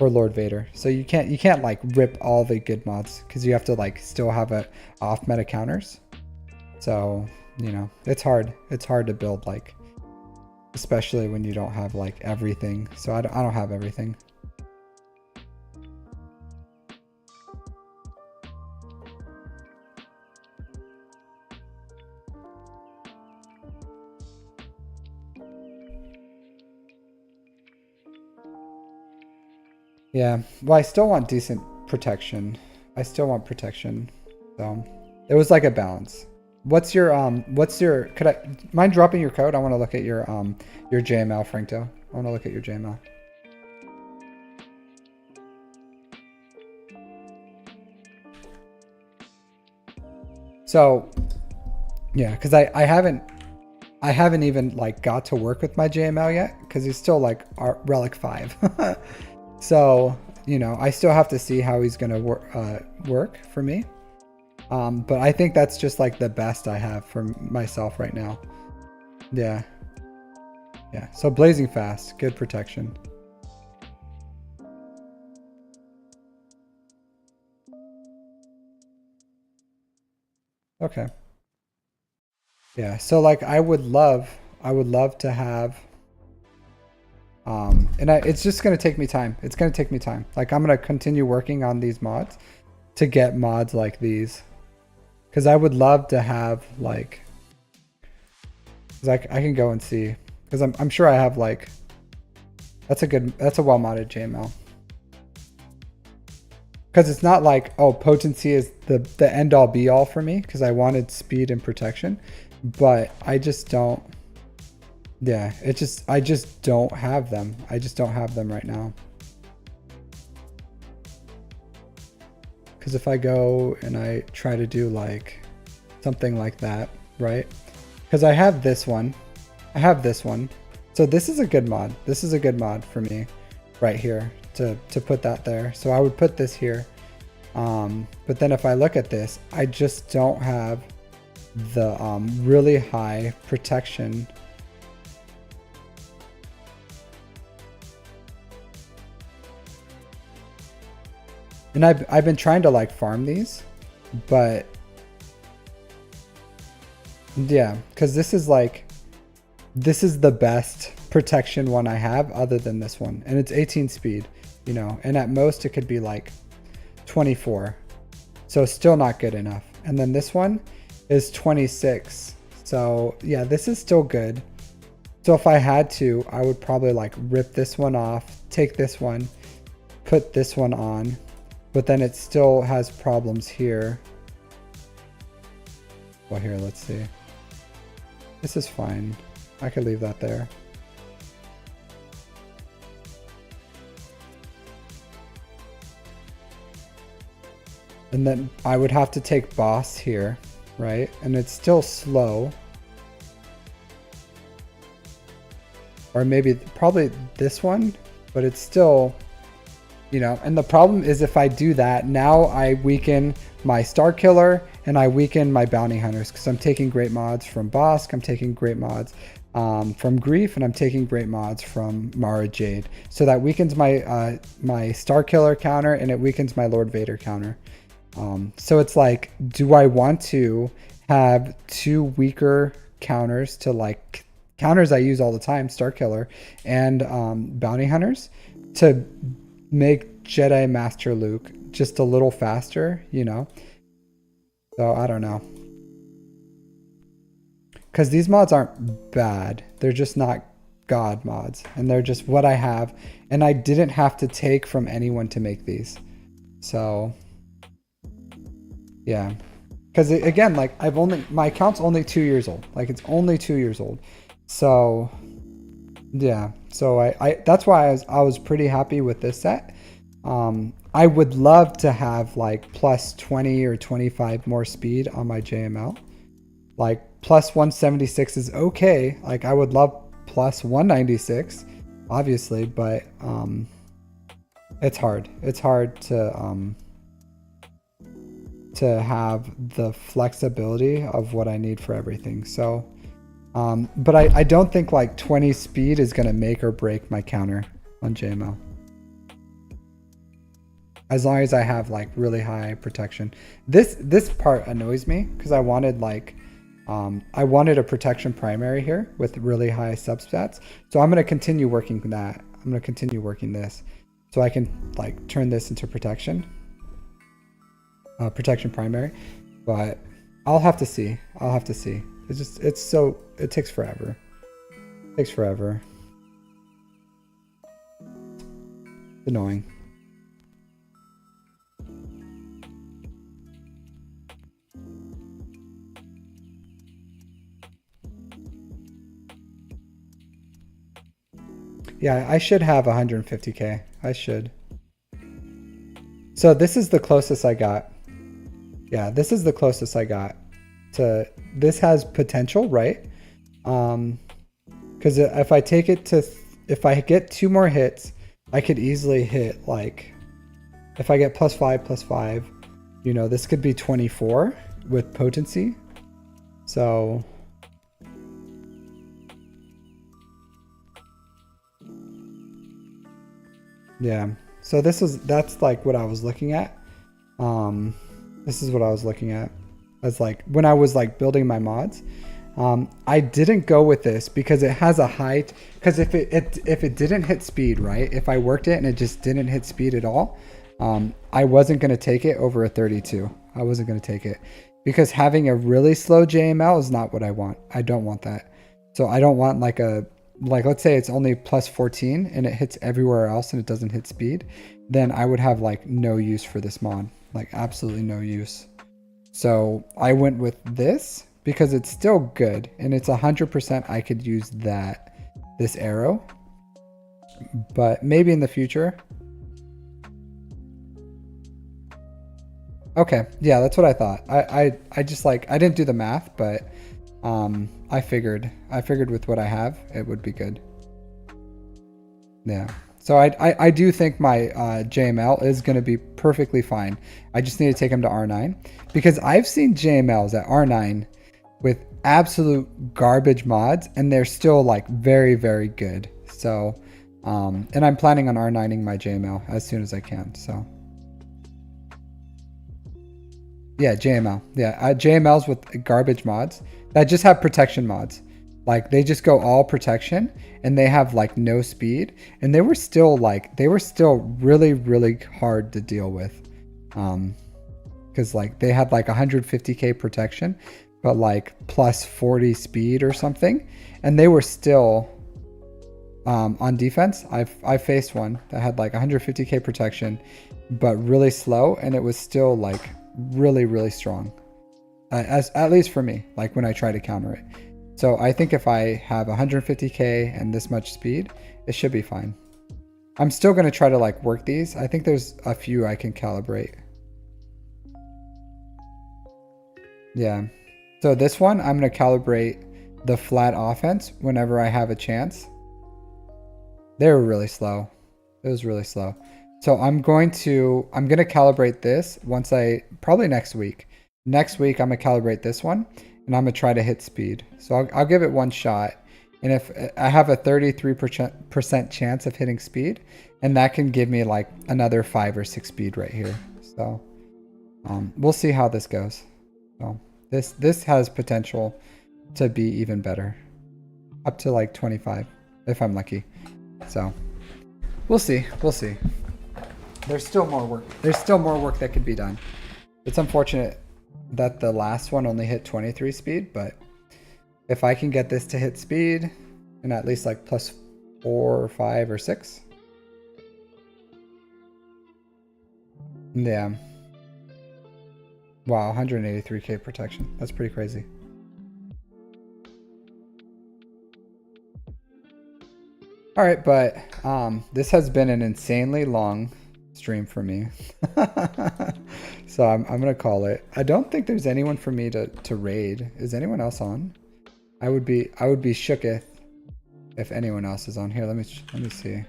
Lord Vader. So you can't like rip all the good mods, because you have to like still have a off meta counters. So, you know, it's hard. It's hard to build, like, especially when you don't have like everything. So I don't have everything. Yeah, well, I still want decent protection. I still want protection. So it was like a balance. What's your could I mind dropping your code? I want to look at your JML, Frankto. I want to look at your JML. So yeah, because I haven't even like got to work with my JML yet, because he's still like Relic 5. So, you know, I still have to see how he's gonna work for me. But I think that's just like the best I have for myself right now. Yeah. Yeah. So blazing fast, good protection. Okay. Yeah. So like I would love to have and it's just going to take me time. It's going to take me time. Like I'm going to continue working on these mods to get mods like these. Because I would love to have like, cause I can go and see, because I'm sure I have like, that's a well modded JML. Because it's not like, oh, potency is the end all be all for me, because I wanted speed and protection, but I just don't. Yeah, I just don't have them. I just don't have them right now. Because if I go and I try to do like something like that, right? Because I have this one. I have this one. So this is a good mod. This is a good mod for me right here to put that there. So I would put this here. But then if I look at this, I just don't have the really high protection. And I've been trying to like farm these, but yeah, because this is the best protection one I have other than this one. And it's 18 speed, you know, and at most it could be like 24. So still not good enough. And then this one is 26. So yeah, this is still good. So if I had to, I would probably like rip this one off, take this one, put this one on. But then it still has problems here. Well, here, let's see. This is fine. I could leave that there. And then I would have to take boss here, right? And it's still slow. Or maybe, probably this one, but it's still... You know, and the problem is if I do that, now I weaken my Star Killer and I weaken my Bounty Hunters, because I'm taking great mods from Bosk, I'm taking great mods from Grief, and I'm taking great mods from Mara Jade. So that weakens my my Star Killer counter, and it weakens my Lord Vader counter. So it's like, do I want to have two weaker counters to like counters I use all the time, Star Killer and Bounty Hunters, to make Jedi Master Luke just a little faster, you know? So I don't know. Because these mods aren't bad. They're just not God mods. And they're just what I have. And I didn't have to take from anyone to make these. So, yeah. Because again, like my account's only 2 years old. Like it's only 2 years old. So... yeah, so I that's why I was pretty happy with this set. I would love to have like plus 20 or 25 more speed on my JML. Like plus 176 is okay. Like I would love plus 196, obviously, but it's hard. It's hard to have the flexibility of what I need for everything. So, but I don't think like 20 speed is gonna make or break my counter on JML. As long as I have like really high protection. This part annoys me because I wanted like I wanted a protection primary here with really high substats. So I'm gonna continue working that. I'm gonna continue working this so I can like turn this into protection. Protection primary, but I'll have to see. I'll have to see. It takes forever. It takes forever. It's annoying. Yeah, I should have 150k. I should. So this is the closest I got. Yeah, this is the closest I got to. This has potential, right? Because if I take it to, if I get 2 more hits, I could easily hit like, if I get +5, you know, this could be 24 with potency. So yeah, so that's like what I was looking at. This is what I was looking at as like when I was like building my mods. I didn't go with this because it has a height. Because if it didn't hit speed, right? If I worked it and it just didn't hit speed at all, I wasn't gonna take it over a 32. I wasn't gonna take it because having a really slow JML is not what I want. I don't want that. So I don't want like let's say it's only +14 and it hits everywhere else and it doesn't hit speed, then I would have like no use for this mod, like absolutely no use. So I went with this because it's still good and it's 100% I could use this arrow, but maybe in the future. Okay, yeah, that's what I thought. I just like, I didn't do the math, but I figured with what I have, it would be good. Yeah. So I do think my JML is going to be perfectly fine. I just need to take him to R9 because I've seen JMLs at R9 with absolute garbage mods and they're still like very, very good. So, and I'm planning on R9ing my JML as soon as I can. So yeah, JML. Yeah, JMLs with garbage mods that just have protection mods. Like they just go all protection and they have like no speed and they were still really, really hard to deal with. Cause like they had like 150k protection, but like +40 speed or something. And they were still, on defense. I faced one that had like 150k protection, but really slow. And it was still like really, really strong. At least for me, like when I try to counter it. So I think if I have 150k and this much speed, it should be fine. I'm still going to try to like work these. I think there's a few I can calibrate. Yeah. So this one, I'm going to calibrate the flat offense whenever I have a chance. They were really slow. It was really slow. So I'm going to calibrate this probably next week. Next week, I'm going to calibrate this one. And I'm going to try to hit speed. So I'll give it one shot. And if I have a 33% chance of hitting speed, and that can give me like another 5 or 6 speed right here. So we'll see how this goes. So this has potential to be even better. Up to like 25 if I'm lucky. So we'll see. We'll see. There's still more work. There's still more work that could be done. It's unfortunate that the last one only hit 23 speed, but if I can get this to hit speed and at least like +4 or 5 or 6. Yeah. Wow, 183k protection. That's pretty crazy. All right, but this has been an insanely long stream for me. So I'm gonna call it. I don't think there's anyone for me to raid. Is anyone else on? I would be shooketh if anyone else is on here. Let me see.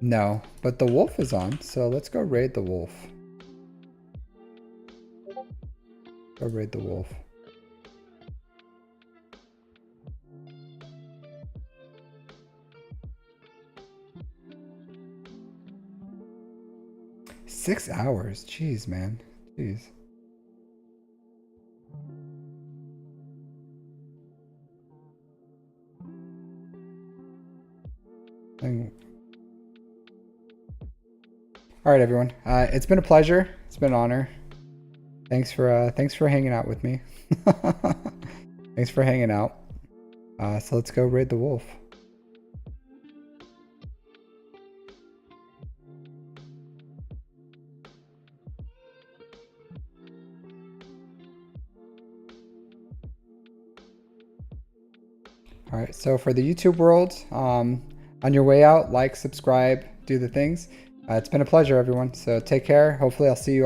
No, but the wolf is on, so let's go raid the wolf. Go raid the wolf. Six hours? Jeez, man. Jeez. All right, everyone. It's been a pleasure. It's been an honor. Thanks for hanging out with me. Thanks for hanging out. So let's go raid the wolf. All right, so for the YouTube world, on your way out, like, subscribe, do the things. It's been a pleasure, everyone. So take care. Hopefully I'll see you all